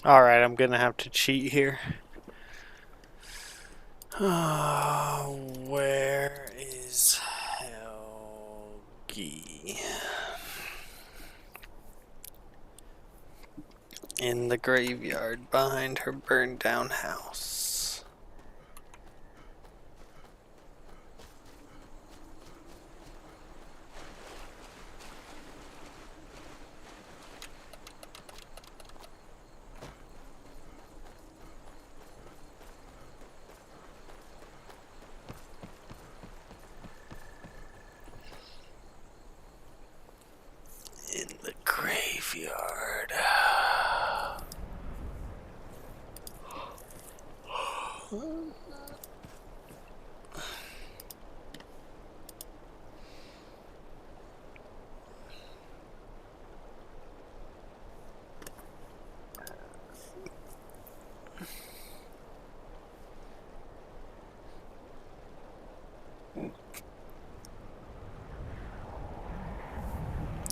Alright, I'm gonna have to cheat here. Where is Helgi? In the graveyard behind her burned down house. In the graveyard.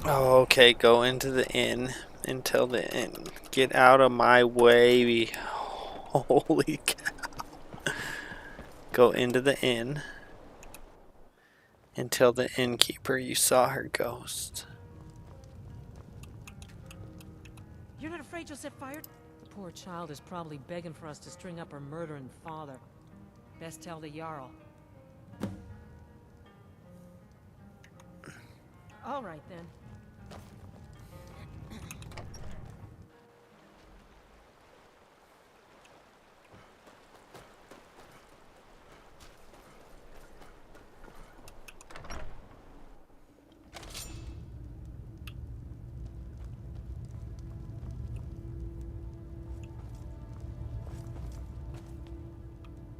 Oh, okay, go into the inn until the inn. Get out of my way. Holy cow. Go into the inn until the innkeeper you saw her ghost. You're not afraid you'll set fire? The poor child is probably begging for us to string up her murdering father. Best tell the Jarl. All right, then.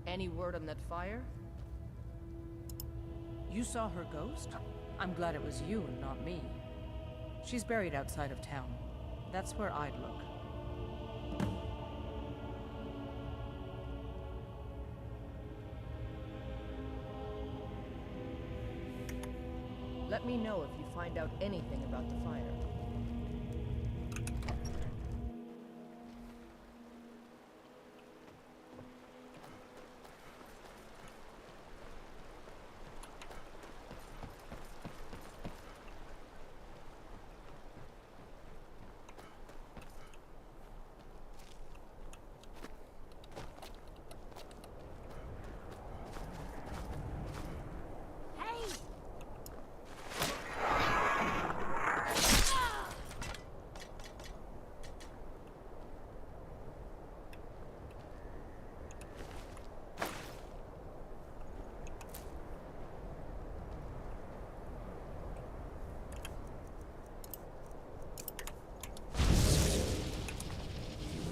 Any word on that fire? You saw her ghost? I'm glad it was you and not me. She's buried outside of town. That's where I'd look. Let me know if you find out anything about the fire.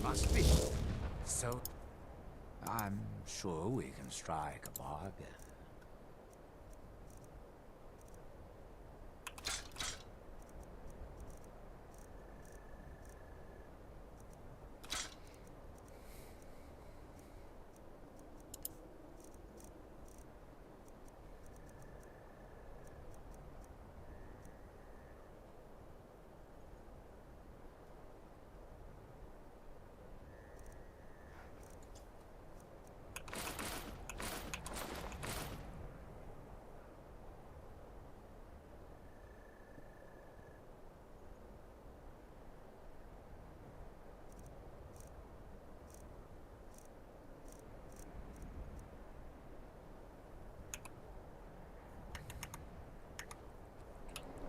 Must be. So, I'm sure we can strike a bargain.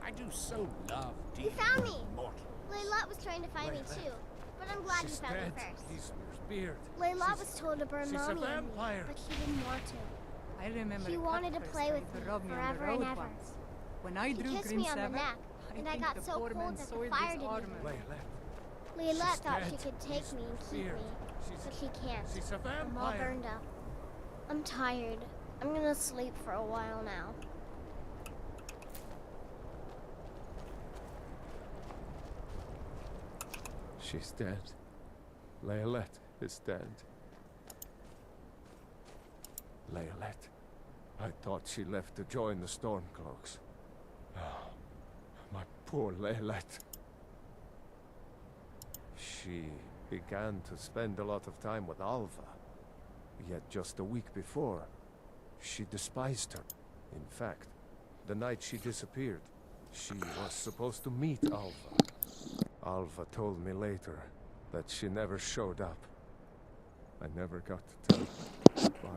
I do so love You found me! Layla was trying to find me too, but I'm glad you found me first. He's beard. Layla was told to burn she's a Mommy and me, vampire. but he didn't want to. I remember He wanted to Cuthbert play with trying me to rob me on the forever and road ever. once. When I He drew kissed Grim me on the Seven, neck, and I think got the so poor man cold that the soiled fire his didn't armor. burn. Layla She's thought dead. she could take me and keep feared. me, but she can't. She's a I'm all vampire. burned up. I'm tired. I'm gonna sleep for a while now. She's dead. Layalette is dead. Layalette. I thought she left to join the Stormcloaks. Oh, my poor Layalette. She began to spend a lot of time with Alva. Yet just a week before, she despised her. In fact, the night she disappeared, she was supposed to meet Alva. Alva told me later that she never showed up. I never got to tell her goodbye.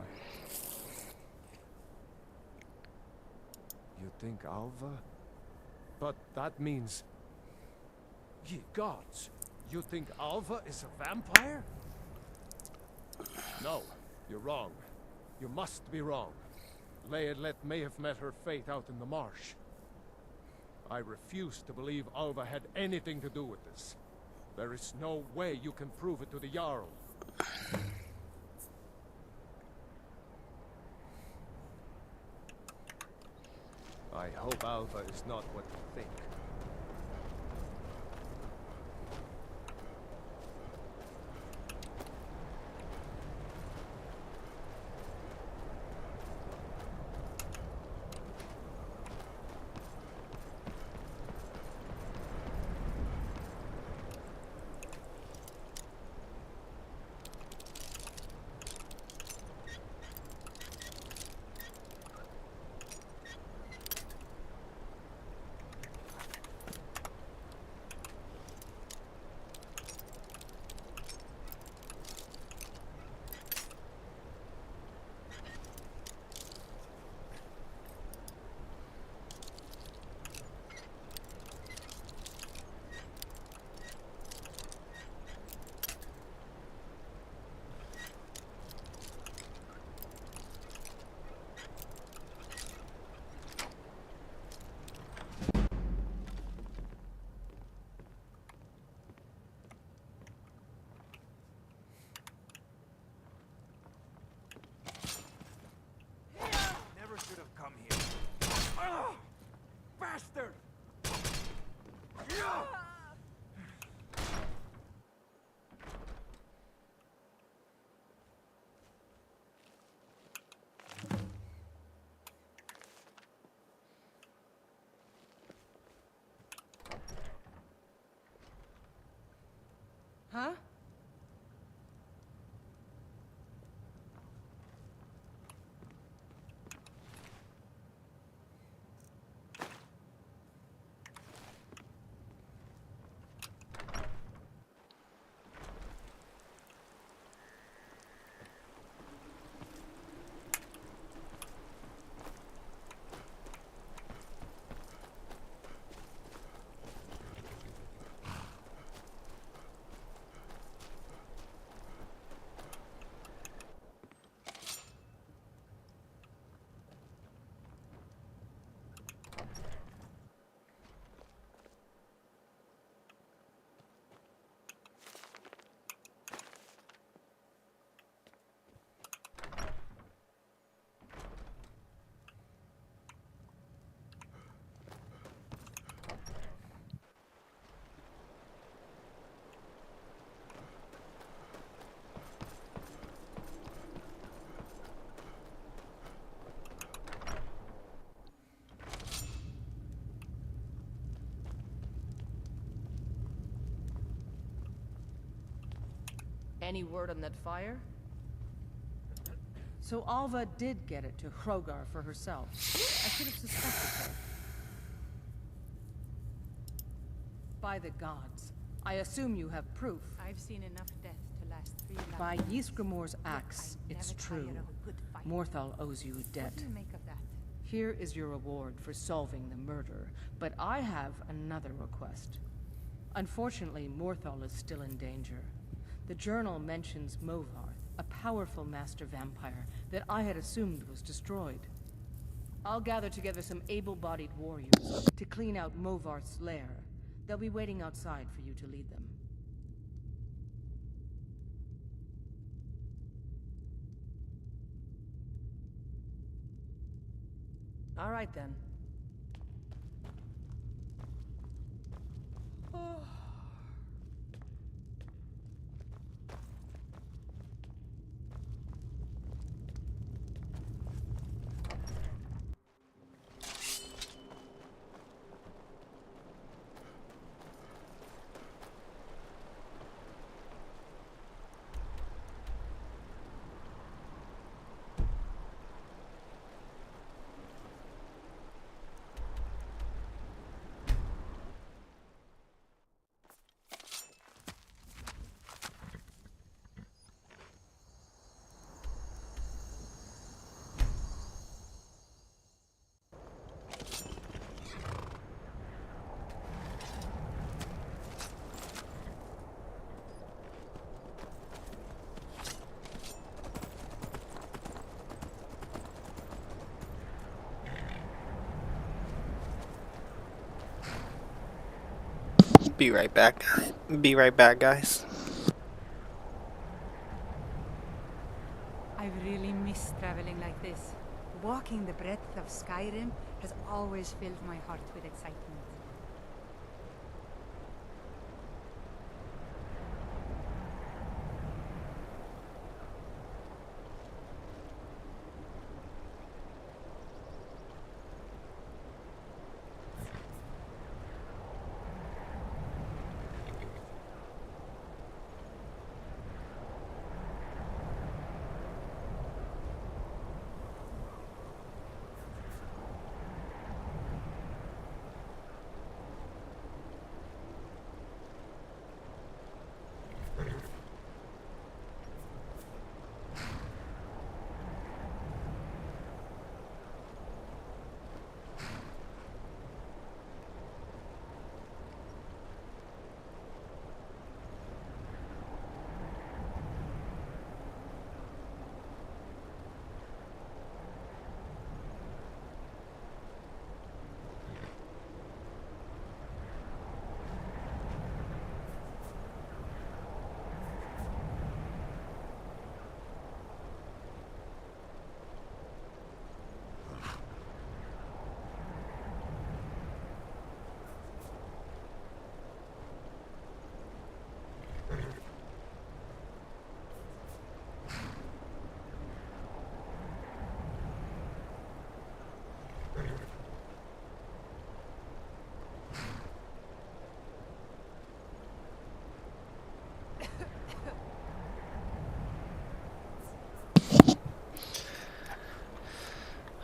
You think Alva? But that means... Ye gods! You think Alva is a vampire? No, you're wrong. You must be wrong. Laelet may have met her fate out in the marsh. I refuse to believe Alva had anything to do with this. There is no way you can prove it to the Jarl. I hope Alva is not what you think. Should have come here. Oh, bastard! Huh? Any word on that fire? So Alva did get it to Hrogar for herself. I should have suspected her. By the gods, I assume you have proof. I've seen enough death to last 3 lives. By Ysgramor's axe, it's true. Morthal owes you a debt. What do you make of that? Here is your reward for solving the murder, but I have another request. Unfortunately, Morthal is still in danger. The journal mentions Movarth, a powerful master vampire that I had assumed was destroyed. I'll gather together some able-bodied warriors to clean out Movarth's lair. They'll be waiting outside for you to lead them. All right, then. Be right back. Be right back, guys. I've really missed traveling like this. Walking the breadth of Skyrim has always filled my heart with excitement.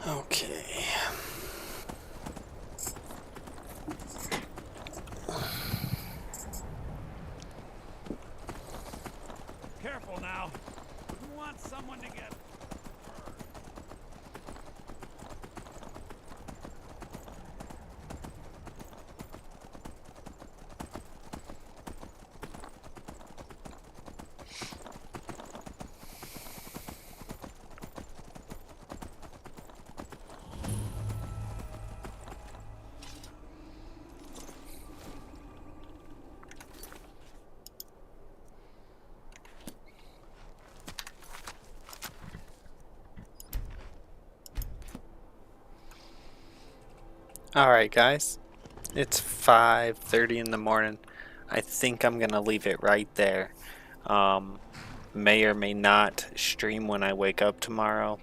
Okay. Careful now. Who wants someone to get... Alright, guys. It's 5:30 in the morning. I think I'm gonna leave it right there. May or may not stream when I wake up tomorrow.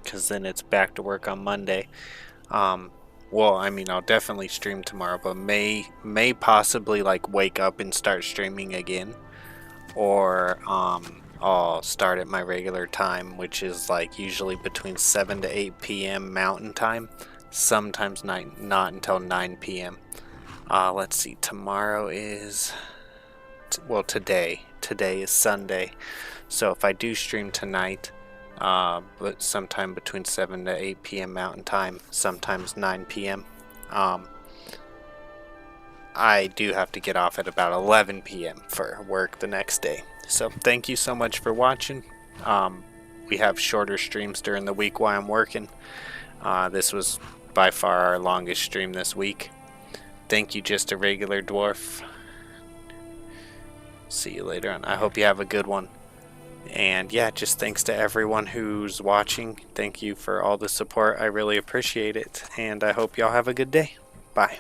Because then it's back to work on Monday. Well, I mean, I'll definitely stream tomorrow, but may possibly like wake up and start streaming again, or I'll start at my regular time, which is like usually between 7 to 8 p.m. Mountain Time. Sometimes not until 9 p.m. Let's see. Tomorrow is well, today is Sunday, so if I do stream tonight, but sometime between 7 to 8 p.m. Mountain Time, sometimes 9 p.m. I do have to get off at about 11 p.m. for work the next day. So thank you so much for watching. We have shorter streams during the week while I'm working. This was by far our longest stream this week. Thank you, Just a Regular Dwarf. See you later on. I hope you have a good one. And yeah, just thanks to everyone who's watching. Thank you for all the support. I really appreciate it. And I hope y'all have a good day. Bye.